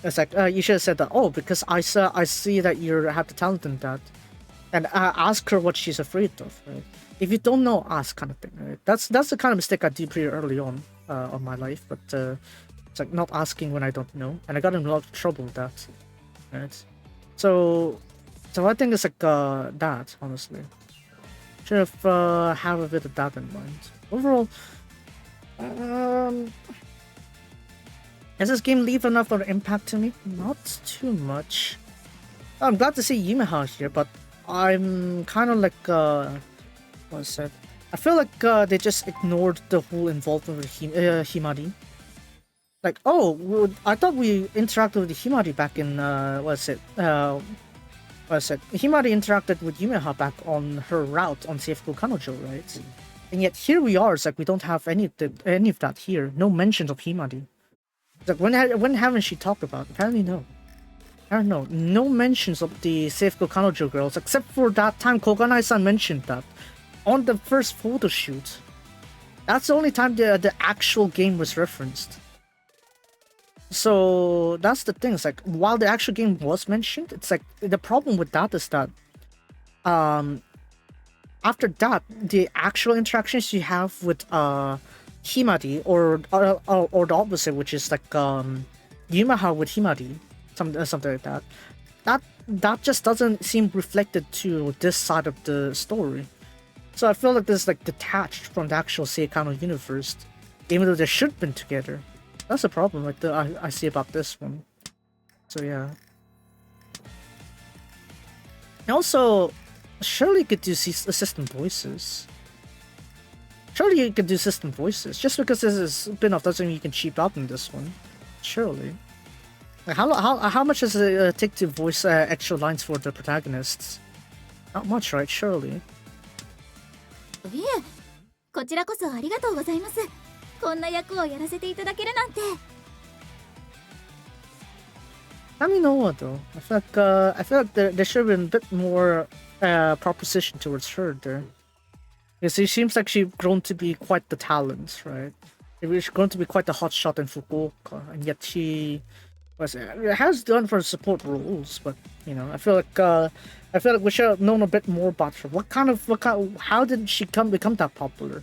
A: It's like you should have said that. Oh, because I see that you have the talent in that, and ask her what she's afraid of. Right? If you don't know, ask, kind of thing. Right? That's the kind of mistake I did pretty early on my life. But it's like not asking when I don't know, and I got in a lot of trouble with that. Right? So I think it's like that, honestly. Should have a bit of that in mind. Overall, does this game leave enough of an impact to me? Not too much. I'm glad to see Yumeha here, but I'm kind of like what's that? I feel like they just ignored the whole involvement with Himari. Like, oh, I thought we interacted with Himari back in Himari interacted with Yumeha back on her route on Seifuku Kanojo, right? And yet here we are, it's like we don't have any of that here. No mentions of Himari. It's like when haven't she talked about it? Apparently no. I don't know. No mentions of the Seifuku Kanojo girls, except for that time Koganai-san mentioned that on the first photo shoot. That's the only time the actual game was referenced. So that's the thing. It's like while the actual game was mentioned, it's like the problem with that is that after that the actual interactions you have with Himari or the opposite, which is like Yumeha with Himari, something like that just doesn't seem reflected to this side of the story. So I feel like this is like detached from the actual Seikano universe, even though they should have been together. That's a problem like I see about this one. So yeah. And also, surely you could do assistant voices. Surely you could do assistant voices. Just because this is spin-off doesn't mean you can cheap out in this one. Surely. Like how much does it take to voice extra lines for the protagonists? Not much, right? Surely.
F: いえ、こちらこそありがとうございます。こんな役をやらせていただけるなんて。
A: I mean, no, though. I feel like there should have been a bit more proposition towards her there. Because it seems like she's grown to be quite the talent, right? She's grown to be quite the hotshot in Fukuoka, and yet she has done for support roles. But you know, I feel like we should have known a bit more about her. How did she become that popular?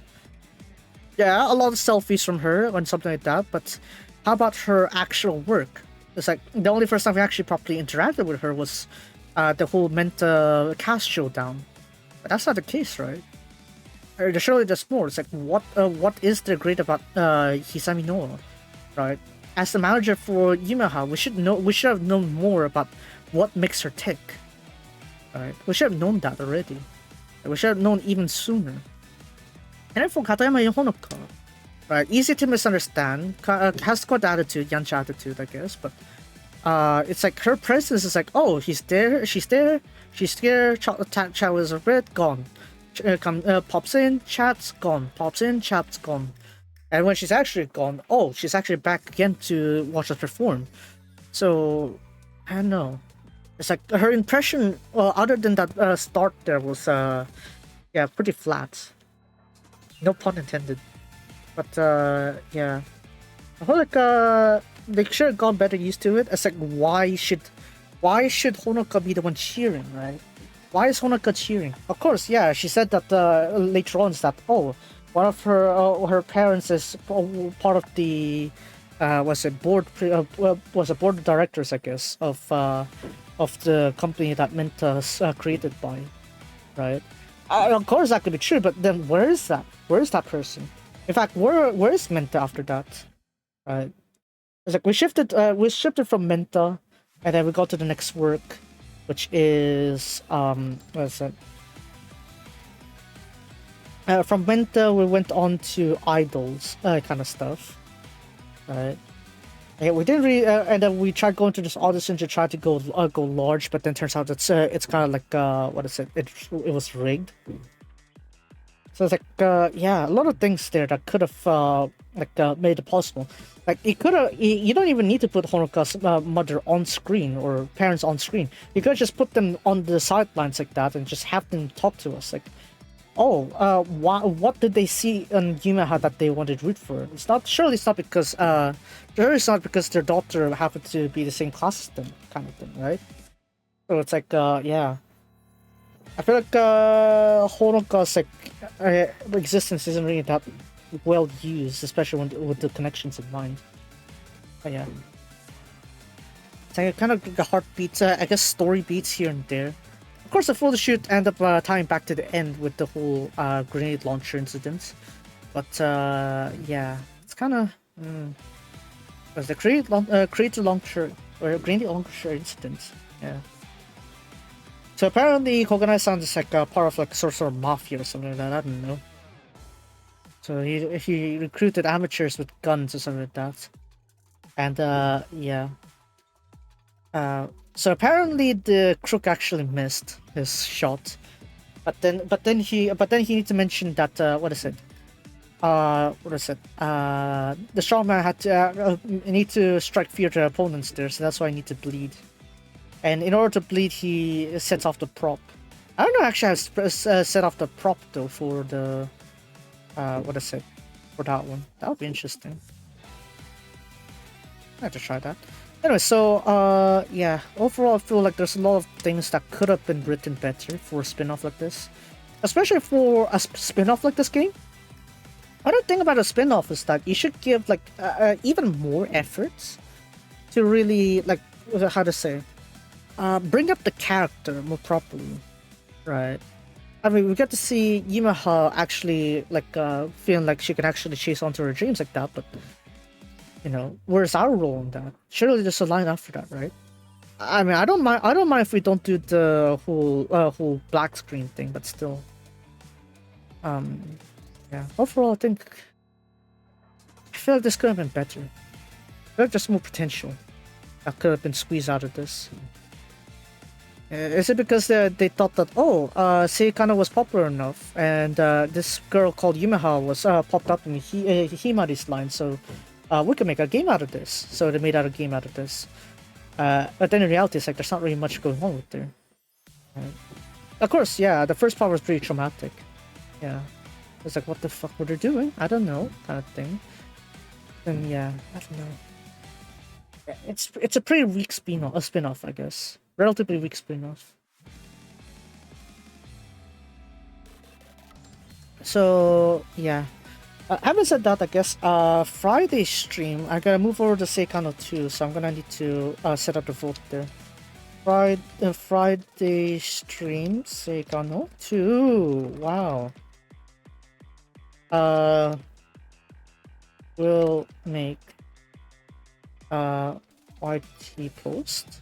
A: Yeah, a lot of selfies from her and something like that. But how about her actual work? It's like the only first time we actually properly interacted with her was the whole Menta cast showdown. But that's not the case, right? Surely there's more. It's like what is there great about Hisami Noa, right? As the manager for Yumeha, we should have known more about what makes her tick. Right? We should have known that already. We should have known even sooner. And then for Katayama Honoka, right? Easy to misunderstand. Has quite attitude, Yancha attitude, I guess. But it's like her presence is like, oh, he's there, she's there, she's there. Chat was red, gone. Pops in, chat's gone. Pops in, chat's gone. And when she's actually gone, oh, she's actually back again to watch us perform. So I don't know. It's like her impression, other than that start there, was yeah, pretty flat. No pun intended. But yeah, I feel like they should have gone better used to it. It's like why should Honoka be the one cheering, right? Why is Honoka cheering? Of course, yeah, she said that later on is that one of her parents is part of the was a board of directors, I guess, of the company that Menta's created by, right? Of course that could be true, but then where is that? Where is that person? In fact, where is Menta after that? Right? It's like we shifted from Menta, and then we got to the next work, which is what is it? From Menta, we went on to idols, kind of stuff, right? And we didn't really, and then we tried going to this audition to try to go large, but then turns out it's kind of like what is it? It was rigged. So it's like yeah, a lot of things there that could have made it possible. Like it could have. You don't even need to put Honoka's mother on screen or parents on screen. You could just put them on the sidelines like that and just have them talk to us. Like, what did they see in Yumeha that they wanted to root for? Surely it's not because their daughter happened to be the same class as them, kind of thing, right? So it's like yeah. I feel like Honoka's existence isn't really that well used, especially with the connections in mind. But yeah, it's like kind of like a heartbeat, I guess story beats here and there. Of course, the photo shoot ended up tying back to the end with the whole grenade launcher incident. But yeah, it's kind of was the creator launcher or grenade launcher incident. Yeah. So apparently Koganai-san is like part of like sort of mafia or something like that. I don't know. So he recruited amateurs with guns or something like that. And yeah. So apparently the crook actually missed his shot. But then he needs to mention that what is it? The strongman had to need to strike fear to opponents there, so that's why I need to bleed. And in order to bleed, he sets off the prop. I don't know actually how to set off the prop though for the what is it? For that one. That would be interesting. I have to try that. Anyway, so yeah, overall I feel like there's a lot of things that could have been written better for a spin-off like this. Especially for a spin-off like this game. Another thing about a spin-off is that you should give like even more efforts to really like how to say bring up the character more properly, right? I mean, we get to see Yumeha actually like feeling like she can actually chase onto her dreams like that, but you know, where's our role in that? Surely there's a line after that, right? I mean, I don't mind if we don't do the whole black screen thing, but still, yeah. Overall, I feel like this could have been better. I feel like there's more potential that could have been squeezed out of this. Is it because they thought that Seikano was popular enough, and this girl called Yumeha was popped up in Himari's line, so we can make a game out of this. So they made a game out of this. But then in reality, it's like there's not really much going on with there. Of course, yeah, the first part was pretty traumatic. Yeah, it's like what the fuck were they doing? I don't know, kind of thing. And yeah, I don't know. It's a pretty weak spin-off, I guess. Relatively weak spin-off. So yeah, having said that, I guess Friday stream I gotta move over to Seikano 2, so I'm gonna need to set up the vote there. Friday stream Seikano 2. Wow. We'll make YT post.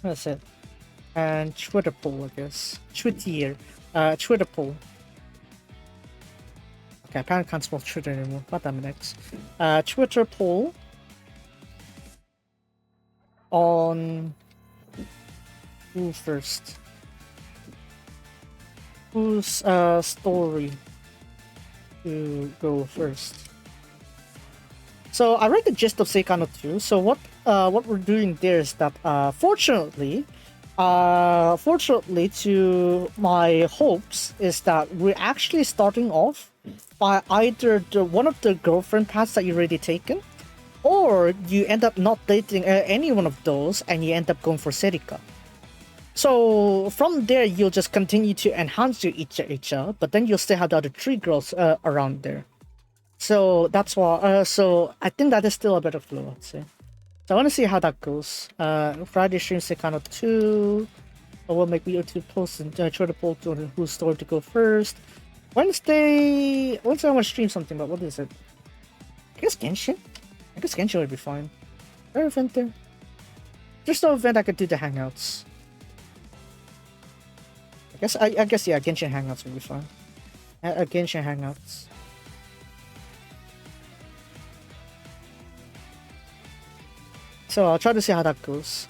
A: That's it. And Twitter poll, I guess. Twitter poll. Okay, apparently I can't spell Twitter anymore. God damn it, Twitter poll on who first? Whose story to go first? So I read the gist of Seikano 2. So what we're doing there is that fortunately to my hopes is that we're actually starting off by either one of the girlfriend paths that you've already taken, or you end up not dating any one of those and you end up going for Serika. So from there you'll just continue to enhance your Icha, but then you'll still have the other 3 girls around there. So that's why. So I think that is still a better flow, I'd say. So I want to see how that goes. Friday stream Seikano 2. I will make video to post and try to poll to whose story to go first. Wednesday I want to stream something, but what is it? I guess Genshin? I guess Genshin would be fine. Is there an event there? There's no event I could do the hangouts. I guess yeah, Genshin hangouts would be fine. Genshin hangouts. So I'll try to see how that goes.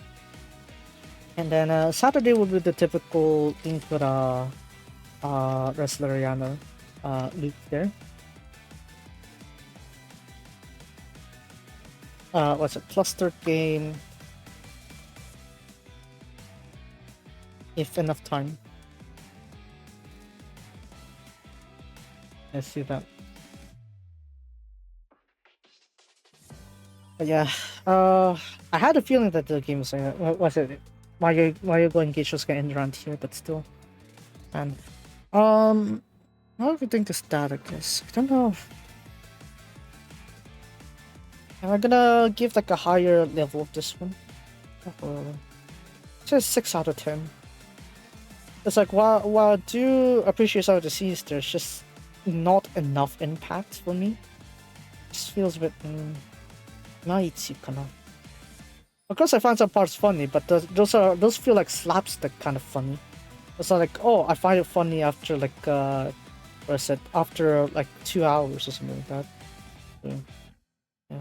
A: And then Saturday will be the typical Inkura wrestler Yana loop there. What's it? Cluster game. If enough time. Let's see that. But yeah, I had a feeling that the game was what was it? Mayoigo Engage was gonna end around here, but still. And how do we think this that, I guess? I don't know. Am I gonna give like a higher level of this one? Just 6 out of 10. It's like while I do appreciate some of the scenes, there's just not enough impact for me. It just feels a bit kana. Of course, I find some parts funny, but those feel like slapstick kind of funny. It's not like, oh, I find it funny after like what is it? After like 2 hours or something like that. So, yeah.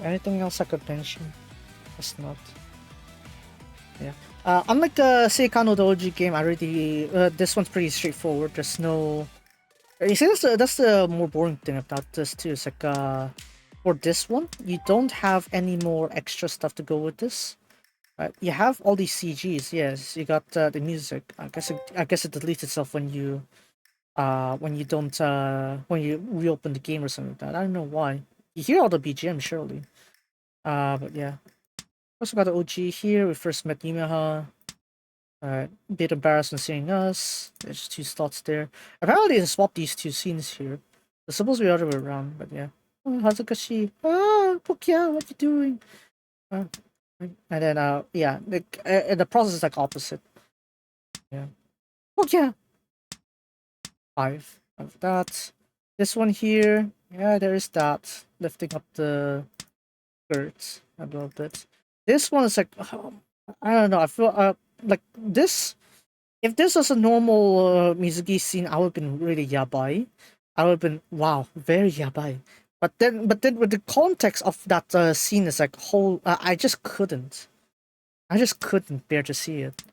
A: Anything else I could mention? Guess not. Yeah. Unlike Seikano the OG game, I already this one's pretty straightforward. There's no. You see, that's the more boring thing about this too. It's like for this one, you don't have any more extra stuff to go with this. Right? You have all these CGs. Yes, you got the music. I guess it deletes itself when you don't when you reopen the game or something like that. I don't know why. You hear all the BGM surely. But yeah. Also got the OG here. We first met Yamaha. Bit embarrassed on seeing us. There's 2 slots there. Apparently they swapped these 2 scenes here. It's supposed to be the other way around, but yeah. Oh, Hazukashi. Pokia, what you doing? And then yeah, the process is like opposite. Yeah. Pokia. 5 of that. This one here, yeah, there is that. Lifting up the skirt a little bit. This one is like, I don't know, I feel like this, if this was a normal Mizuki scene, I would have been really yabai. I would have been, wow, very yabai. But then with the context of that scene is like whole, I just couldn't bear to see it.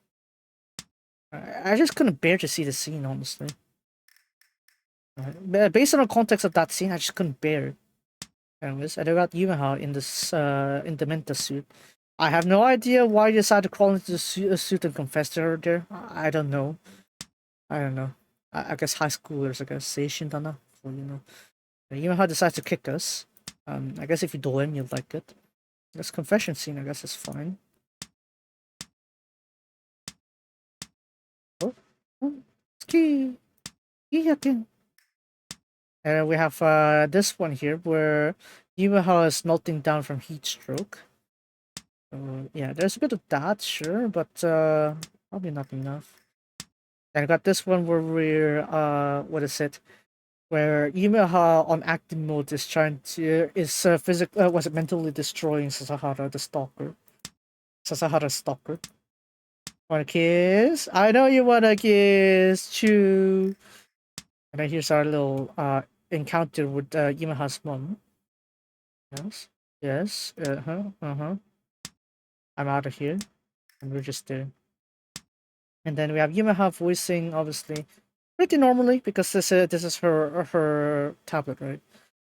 A: I just couldn't bear to see the scene, honestly. Based on the context of that scene, I just couldn't bear it. Anyways, I got Yamaha in this in the Menta suit. I have no idea why you decided to crawl into the suit and confess to her there. I don't know. I guess high schoolers, I guess, seishin dana. Well, you know. Yamaha decides to kick us. I guess if you do him, you'll like it. This confession scene, I guess, is fine. Oh, ski. And we have this one here where Yamaha is melting down from heat stroke. So yeah, there's a bit of that, sure, but probably not enough. And I got this one where we're what is it? Where Yamaha on active mode is trying to was it mentally destroying Sasahara the stalker. Sasahara's stalker. Wanna kiss? I know you wanna kiss. Choo. And then here's our little encounter with Yamaha's mom. Yes. I'm out of here, and we're just there. And then we have Yumeha voicing, obviously, pretty normally because this is her tablet, right?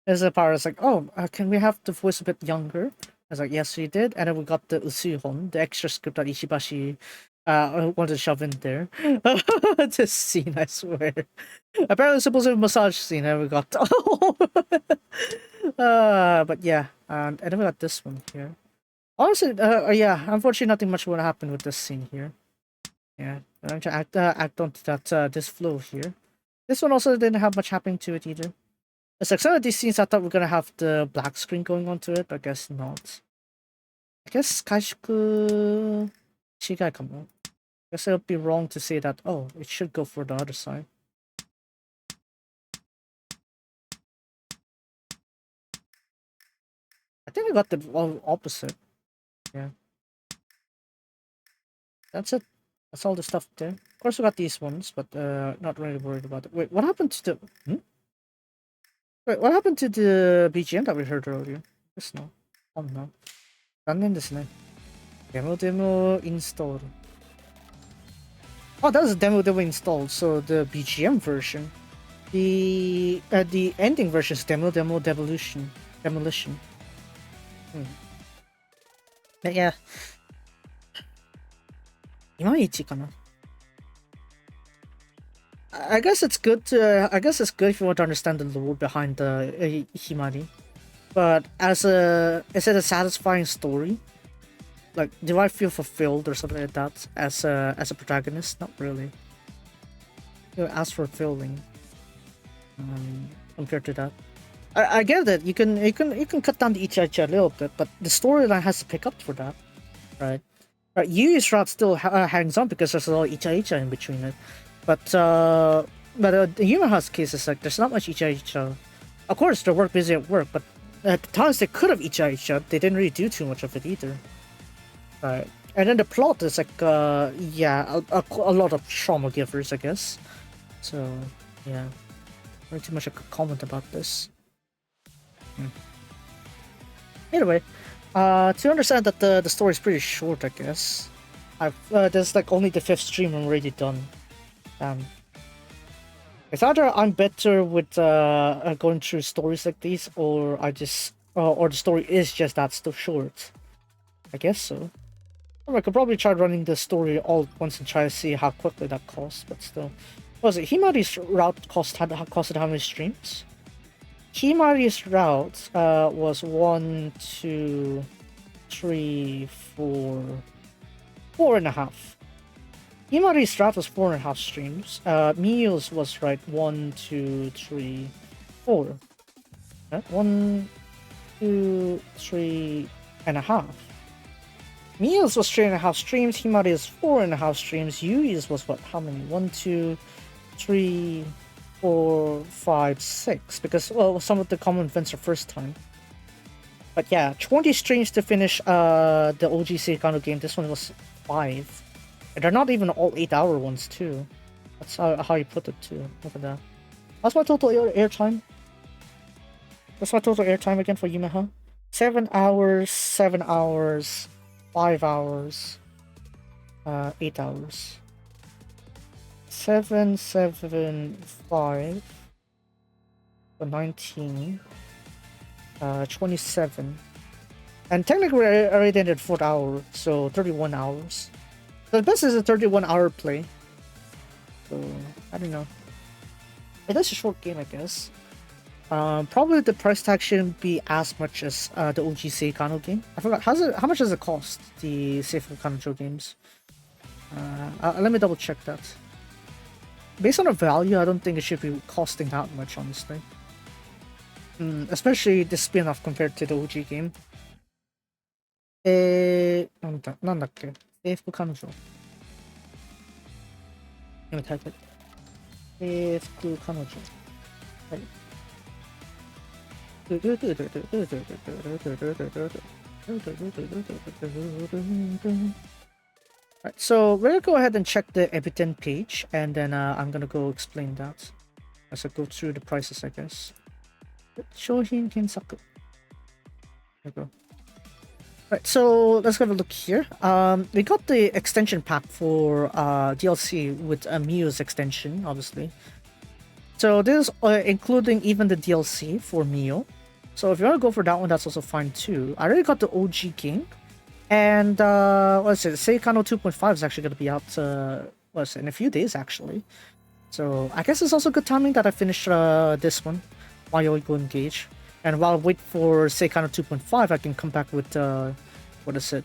A: There's a part that's like, oh, can we have the voice a bit younger? I was like, yes, we did. And then we got the Usuhon, the extra script that Ishibashi wanted to shove in there. This scene, I swear. Apparently it's supposed to be a massage scene, and we got... but yeah, and then we got this one here. Honestly, yeah, unfortunately nothing much would happen with this scene here. Yeah, I'm going to act on that, this flow here. This one also didn't have much happening to it either. It's like some of these scenes I thought we were gonna have the black screen going onto it, but I guess not. I guess Kaishiku Shigai kamo. I guess it would be wrong to say that, oh, it should go for the other side. I think we got the opposite. Yeah. That's it. That's all the stuff there. Of course we got these ones, but not really worried about it. Wait, what happened to the... Wait, what happened to the BGM that we heard earlier? Just now. Oh no. 残念ですね。Demo installed. Oh, that was a demo installed, so the BGM version. The ending version is demolition. But yeah. いまいちかな。I guess it's good if you want to understand the lore behind the Himari. But is it a satisfying story? Like, do I feel fulfilled or something like that as a protagonist? Not really. You know, as for feeling, compared to that, I get that you can cut down the icha a little bit, but the storyline has to pick up for that, right? Right, Yui's route still hangs on because there's a lot of icha in between it. But the Yumeha's case is like there's not much icha. Of course, they're busy at work, but at the times they could have icha, they didn't really do too much of it either. Right, and then the plot is like yeah, a lot of trauma givers, I guess. So yeah, not too much I could comment about this. Anyway, to understand that the story is pretty short, I guess. There's like only the 5th stream I'm already done. It's either I'm better with going through stories like these, or or the story is just that still short. I guess so. Or I could probably try running the story all at once and try to see how quickly that costs, but still. What was it? Himari's route costed how many streams? Himari's route was 1, 2, 3, 4, 4.5. Himari's route was 4.5 streams. Mio's was right 1, 2, 3, 4. 1, 2, 3.5. Mio's was 3.5 streams. Himari's 4.5 streams. Yui's was what? How many? 1, 2, 3, 4, 5, 6. Because well, some of the common events are first time. But yeah, 20 streams to finish the OG Seikano game. This one was 5. And they're not even all 8-hour ones too. That's how you put it too. Look at that. That's my total airtime. That's my total airtime again for Yumeha. 7 hours, 7 hours, 5 hours, 8 hours. 7, 7, 5, 19, 27. And technically I already ended 4th hour, so 31 hours. So this is a 31-hour play. So, I don't know. It is a short game, I guess. Probably the price tag shouldn't be as much as the OG Seikano game. I forgot, how much does it cost, the Seifuku Kanojo games? Let me double check that. Based on the value, I don't think it should be costing that much, honestly. Especially the spin-off compared to the OG game. なんだっけ? Seifuku Kanojo. Let me type it. Seifuku Kanojo. Right. Right, so we're gonna go ahead and check the Ebiten page, and then I'm gonna go explain that as I go through the prices, I guess. Shouhin Kensaku. There we go. Right, so let's have a look here. We got the extension pack for DLC with Miu's extension, obviously. So this is including even the DLC for Miu. So if you want to go for that one, that's also fine too. I already got the OG game. And what's it? Seikano 2.5 is actually going to be out in a few days actually. So I guess it's also good timing that I finished this one, Mayoigo Engage. And while I wait for Seikano 2.5, I can come back with what is it?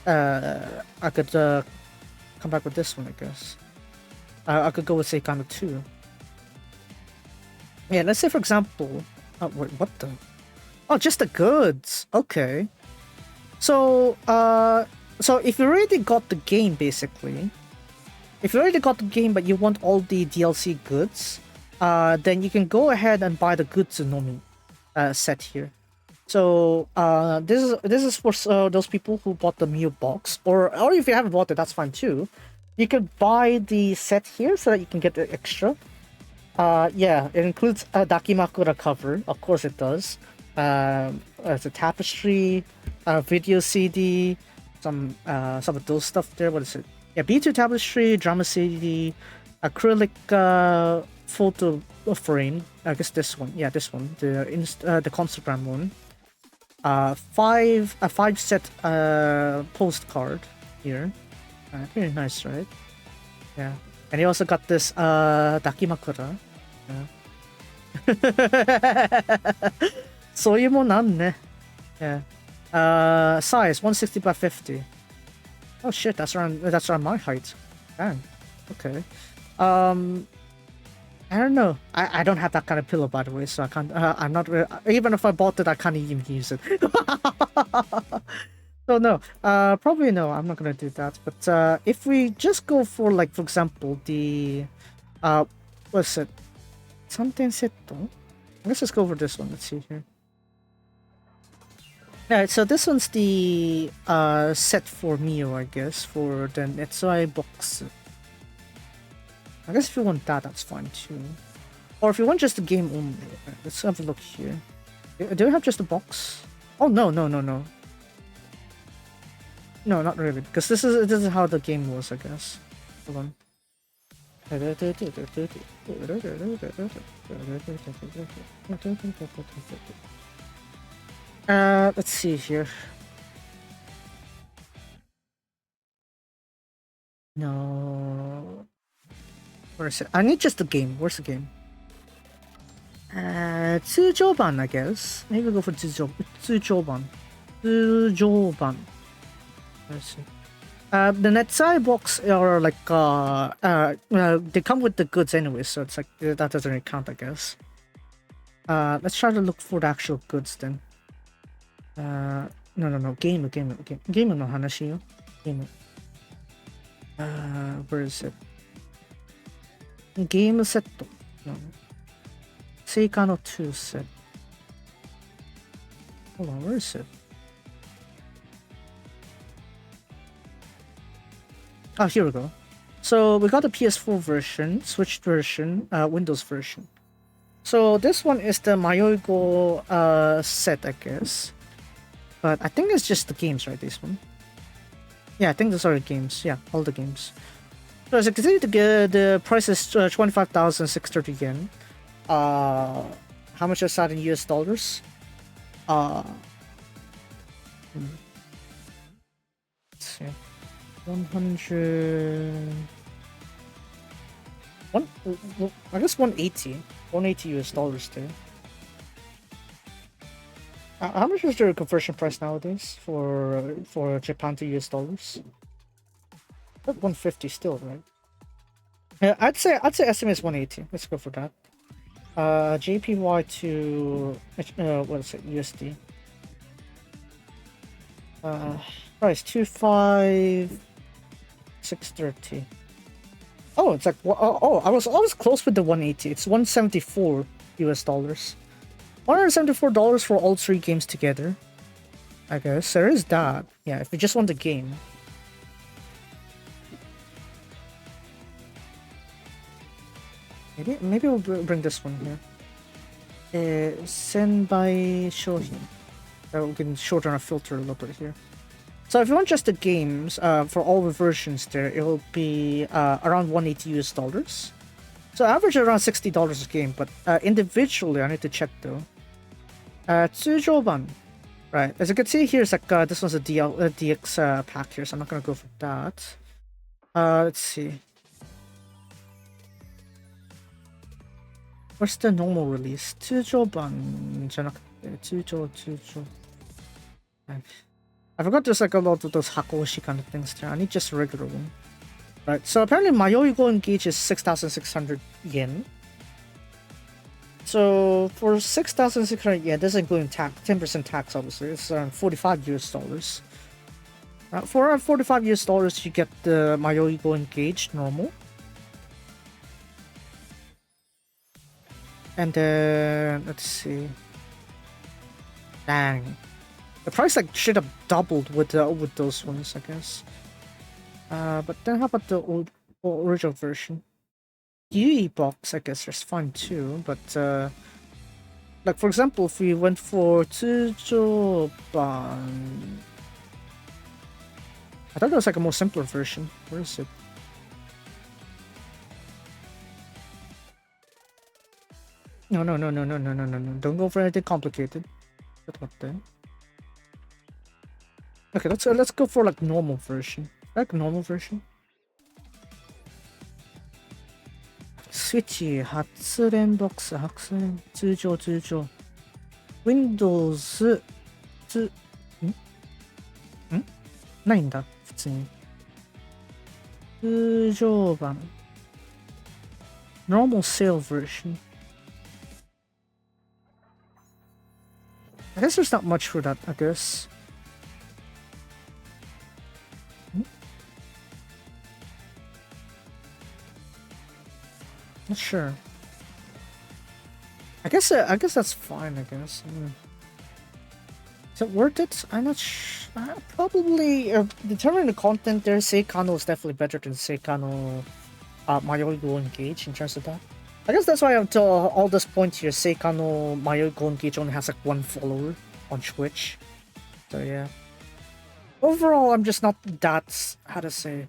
A: I could come back with this one, I guess. I could go with Seikano 2. Yeah, let's say for example, wait, what the? Oh, just the goods. Okay. So if you already got the game, basically, if you already got the game but you want all the DLC goods, then you can go ahead and buy the goods Nomi set here. So this is for those people who bought the Miu box, or if you haven't bought it, that's fine too. You can buy the set here so that you can get the extra. Yeah, it includes a Dakimakura cover, of course it does. It's a tapestry, video CD, some of those stuff there. What is it? Yeah, B2 tapestry, drama CD, acrylic photo frame. I guess this one. Yeah, this one. The Constagram one. A 5 set postcard here. Very nice, right? Yeah. And you also got this Dakimakura. Yeah. そういうもんなんね. Yeah. Size 160 by 50. Oh shit, that's around my height. Dang. Okay. I don't know. I don't have that kind of pillow, by the way, so I can't. I'm not. Even if I bought it, I can't even use it. So no. Probably no. I'm not gonna do that. But if we just go for, like, for example, the what's it? Something setto. Let's just go over this one. Let's see here. Alright, so this one's the set for Miu, I guess, for the Netsai box. I guess if you want that, that's fine too. Or if you want just the game only. Let's have a look here. Do we have just a box? Oh no. No, not really, because this is how the game was, I guess. Hold on. Let's see here. No. Where is it? I need just the game. Where's the game? 通常版, I guess. Maybe we'll go for 通常版. Let's see. The Netsai box are like they come with the goods anyway, so it's like that doesn't really count, I guess. Let's try to look for the actual goods then. No. Game no hanashi yo. Game. Where is it? Game set. No. Seikano 2 set. Hold on, where is it? Oh, here we go. So we got the PS4 version, Switch version, Windows version. So this one is the Mayoigo set, I guess. But I think it's just the games, right? This one. Yeah, I think those are the games. Yeah, all the games. So as you can see, the price is 25,630 yen. How much is that in US dollars? Let's see. 100. I guess 180 US dollars there. How much is the conversion price nowadays for Japan to US dollars? 150 still, right? Yeah, I'd say estimate is 180. Let's go for that. JPY to what is it? USD. Price 25,630. Oh, it's like I was close with the 180. It's 174 US dollars. $174 for all three games together. I guess there is that. Yeah, if you just want the game. Maybe we'll bring this one here. Senbai Shohin. We can shorten our filter a little bit here. So if you want just the games, for all the versions there, it will be around $180. So average around $60 a game, but individually, I need to check though. 通常版, right? As you can see here, it's like this one's a DX pack here, so I'm not gonna go for that. Let's see. Where's the normal release? 通常版じゃなくて、通常。I forgot there's like a lot of those hakoshi kind of things there. I need just a regular one. Right, so apparently Mayoigo Engage is 6,600 yen. So for 6,600 yen, this is including tax, 10% tax obviously, it's around $45. For around $45, you get the Mayoigo Engage normal. And then, let's see. Dang. The price like should have doubled with those ones, I guess. But then how about the original version? UE box, I guess that's fine too, but like for example, if we went for 通常版, I thought there was like a more simpler version. Where is it? No. Don't go for anything complicated. Okay, let's go for like normal version. Like normal version. Switch 発連ボックス発連通常 Windows ないんだ普通に通常版 Normal sale version. I guess there's not much for that, I guess. Not sure. I guess that's fine, I guess. Is it worth it? I'm not sure. Probably determining the content there, Seikano is definitely better than Seikano Mayoigo Engage in terms of that. I guess that's why until all this point here, Seikano Mayoigo Engage only has like 1 follower on Twitch. So yeah. Overall, I'm just not that, how to say,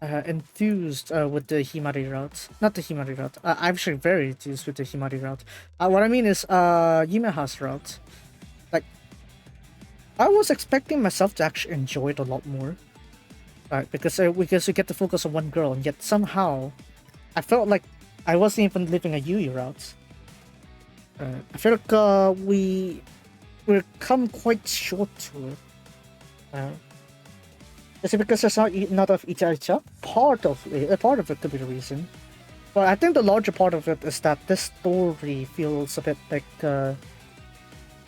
A: enthused with the Himari route. Not the Himari route. I'm actually very enthused with the Himari route. What I mean is Yumeha's route. Like, I was expecting myself to actually enjoy it a lot more. Because we get to focus on one girl, and yet somehow I felt like I wasn't even living a Yui route. I feel like we've come quite short to it. Is it because there's not enough Icha-Icha? Part of it could be the reason. But I think the larger part of it is that this story feels a bit like,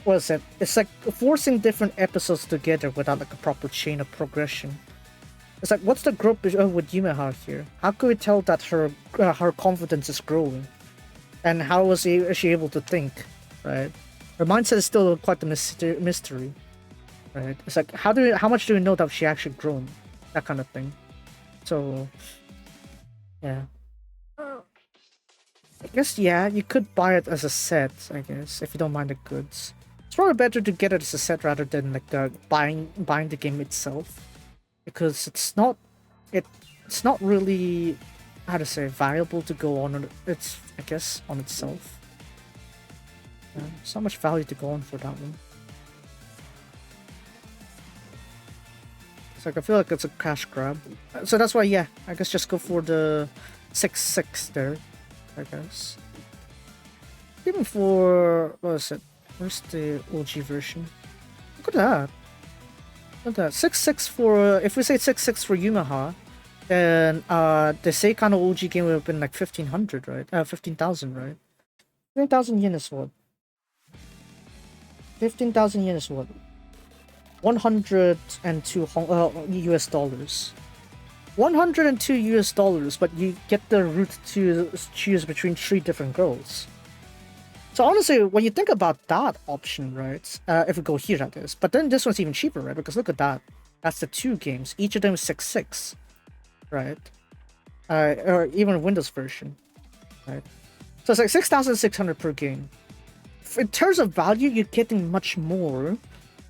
A: what is it? It's like forcing different episodes together without like a proper chain of progression. It's like, what's the growth with Yumeha here? How can we tell that her confidence is growing? And how is she able to think, right? Her mindset is still quite a mystery. Right, it's like how much do we know that she actually grown, that kind of thing. So yeah, I guess yeah, you could buy it as a set, I guess, if you don't mind the goods. It's probably better to get it as a set rather than like buying the game itself, because it's not really, how to say, viable to go on its, I guess, on itself. Yeah, there's not much value to go on for that one. Like, I feel like it's a cash grab. So that's why, yeah, I guess just go for the 6.6 there, I guess. Even for, what is it? Where's the OG version? Look at that. Look at that. 6.6 for, if we say 6.6 for Yumeha, then the Seikano OG game would have been like 1,500, right? 15,000, right? 15,000 yen is what? 15,000 yen is what? 102 US dollars. 102 US dollars, but you get the route to choose between 3 different girls. So honestly, when you think about that option, right? If we go here at this, but then this one's even cheaper, right? Because look at that. That's the 2 games. Each of them is 6.6, right? Or even a Windows version, right? So it's like 6,600 per game. In terms of value, you're getting much more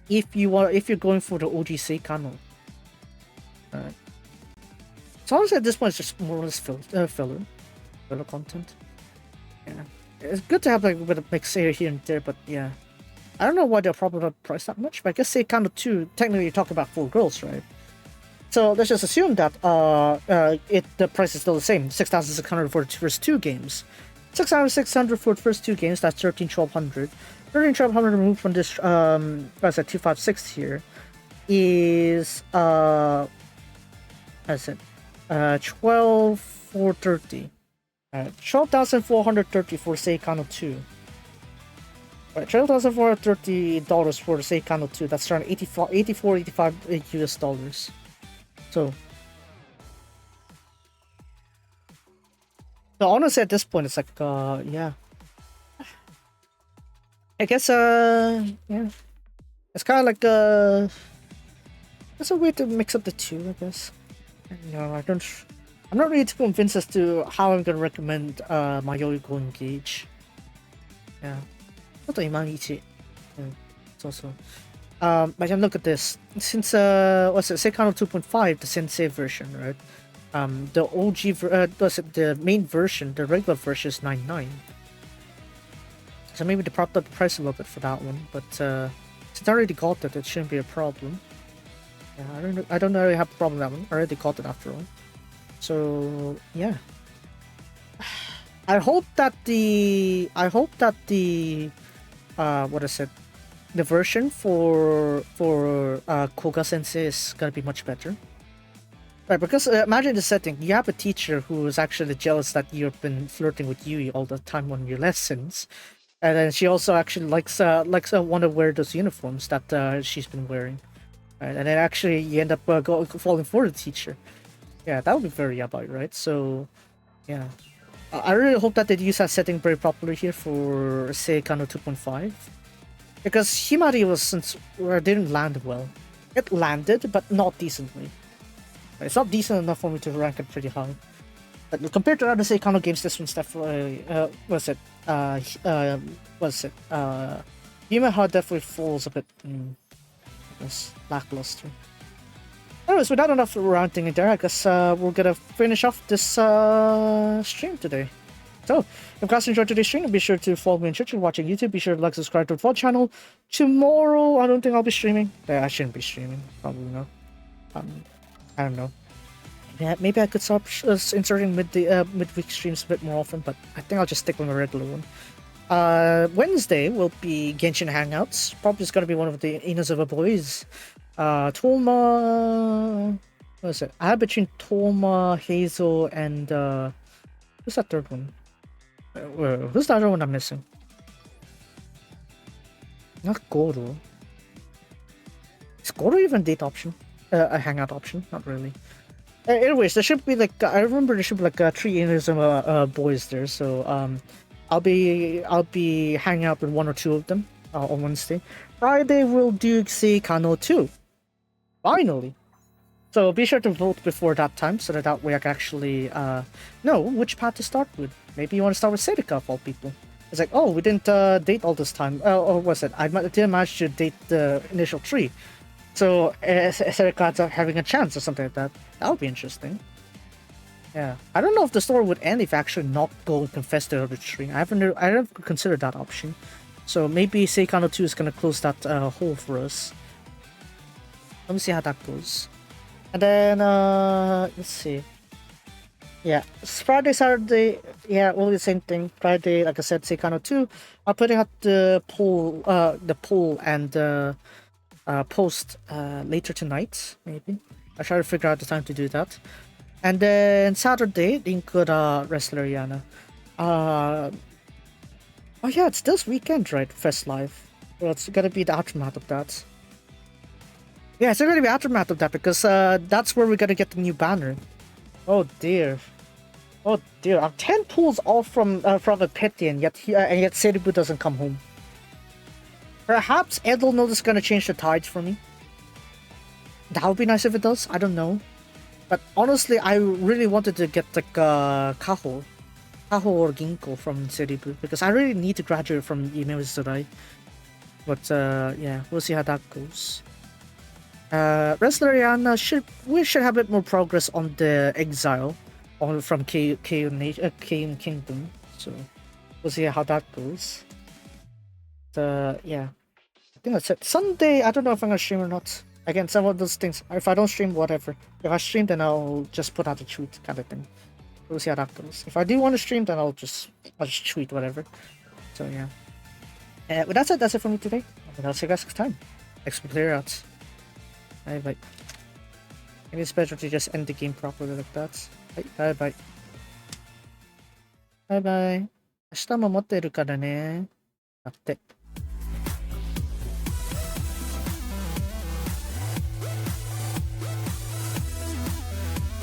A: if you're going for the OG Seikano. Alright. So honestly, at this point, it's just more or less filler content. Yeah, it's good to have like a bit of mix here and there, but yeah, I don't know why they're probably not priced that much. But I guess Seikano 2, technically, you're talking about 4 girls, right? So let's just assume that the price is still the same, 6,600 for the first 2 games. 6,600 for the first 2 games. That's 13,1200. 13,1200 removed from this what's that 256 here is that's it 12,430. 12,430 for Seikano 2. Right, $12,430 for Seikano 2. That's around 85 US dollars. So honestly, at this point, it's like, yeah. I guess, yeah. It's kind of like, it's a way to mix up the two, I guess. You know, I'm not really too convinced as to how I'm gonna recommend, Mayoigo Engage. Yeah. ちょっといまいち。そうそう。But then look at this. Since what's it, Seikano 2.5, the Sensei version, right? The OG, the main version, the regular version is 99. So maybe they propped up the price a little bit for that one, but since I already got it, it shouldn't be a problem. Yeah, I don't really have a problem with that one. I already got it after all. So yeah. I hope that the what is it? The version for Koga Sensei is gonna be much better. Right, because imagine the setting. You have a teacher who is actually jealous that you've been flirting with Yui all the time on your lessons. And then she also actually likes want to wear those uniforms that she's been wearing. Right, and then actually you end up falling for the teacher. Yeah, that would be very yabai, right? So, yeah. I really hope that they use that setting very properly here for Seikano 2.5. Because Himari didn't land well. It landed, but not decently. It's not decent enough for me to rank it pretty high. But compared to other Seikano games, this one's definitely, Yumeha definitely falls a bit, lackluster. Anyways, without enough ranting in there, I guess we're gonna finish off this stream today. So, if you guys enjoyed today's stream, be sure to follow me on Twitch and watching YouTube. Be sure to like, subscribe to the VOD channel. Tomorrow, I don't think I'll be streaming. I shouldn't be streaming. Probably not. I don't know. Yeah, maybe I could start inserting midweek streams a bit more often, but I think I'll just stick with my regular one. Wednesday will be Genshin Hangouts. Probably it's gonna be one of the Inazuma boys. Toma... What is it? I have between Toma, Hazel, and who's that third one? Who's the other one I'm missing? Not Goro. Is Goro even a date option? A hangout option? Not really. Anyways, there should be like I remember there should be like 3 Inazuma boys there. So I'll be hanging out with 1 or 2 of them on Wednesday. Friday we'll do Seikano 2. Finally. So be sure to vote before that time, so that way I can actually know which path to start with. Maybe you want to start with Seika of all people. It's like, oh, we didn't date all this time. Or was it? I didn't manage to date the initial 3. So Seika's having a chance or something like that. That would be interesting. Yeah. I don't know if the story would end if I actually not go and confess to the other 3. I never considered that option. So maybe Seikano 2 is going to close that hole for us. Let me see how that goes. And then, let's see. Yeah, Friday, Saturday, yeah, all the same thing. Friday, like I said, Seikano 2. I'm putting out the poll and post later tonight, maybe. I'll try to figure out the time to do that. And then Saturday, Rinkuda Wrestler Yana. Oh yeah, it's this weekend, right? Fest Live. Well, it's gonna be the aftermath of that. Yeah, it's gonna be aftermath of that because that's where we're gonna get the new banner. Oh dear. Oh dear, I'm 10 pulls off from a petty, and yet Seifuku doesn't come home. Perhaps Edel Note is gonna change the tides for me. That would be nice if it does. I don't know. But honestly, I really wanted to get like Kaho or Ginko from Seifuku because I really need to graduate from Ime Uzurai. But yeah, we'll see how that goes. Wrestler Yana we should have a bit more progress on the exile from Keiun Kingdom. So we'll see how that goes. Yeah, I think that's it. Sunday, I don't know if I'm gonna stream or not. Again, some of those things. If I don't stream, whatever. If I stream, then I'll just put out a tweet kind of thing. We'll see how that goes. If I do want to stream, then I'll just tweet whatever. So yeah. With that said, that's it for me today. And I'll see you guys next time. Next player out. Bye bye. Maybe it's better to just end the game properly like that. Bye bye. Bye bye. 明日も持ってるからね。だって。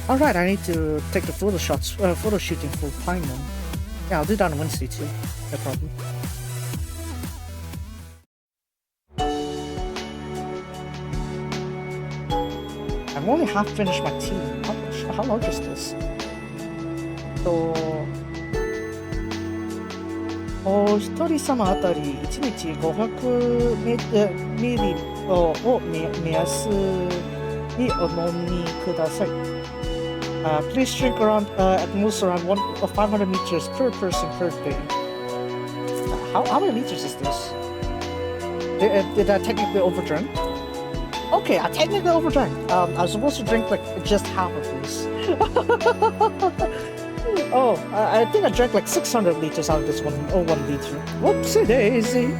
A: Alright, I need to take the photo shooting for Paimon. Yeah, I'll do that on Wednesday too. No problem. I've only half finished my tea. How long is this? So, 一人様あたり1日500ミリを目安にお飲みください。Please drink around at most around 500 meters per person per day. How many liters is this? Did I technically overdrink? Okay, I technically overdrank. I was supposed to drink like just half of this. Oh, I think I drank like 600 liters out of this 1 liter. Whoopsie daisy.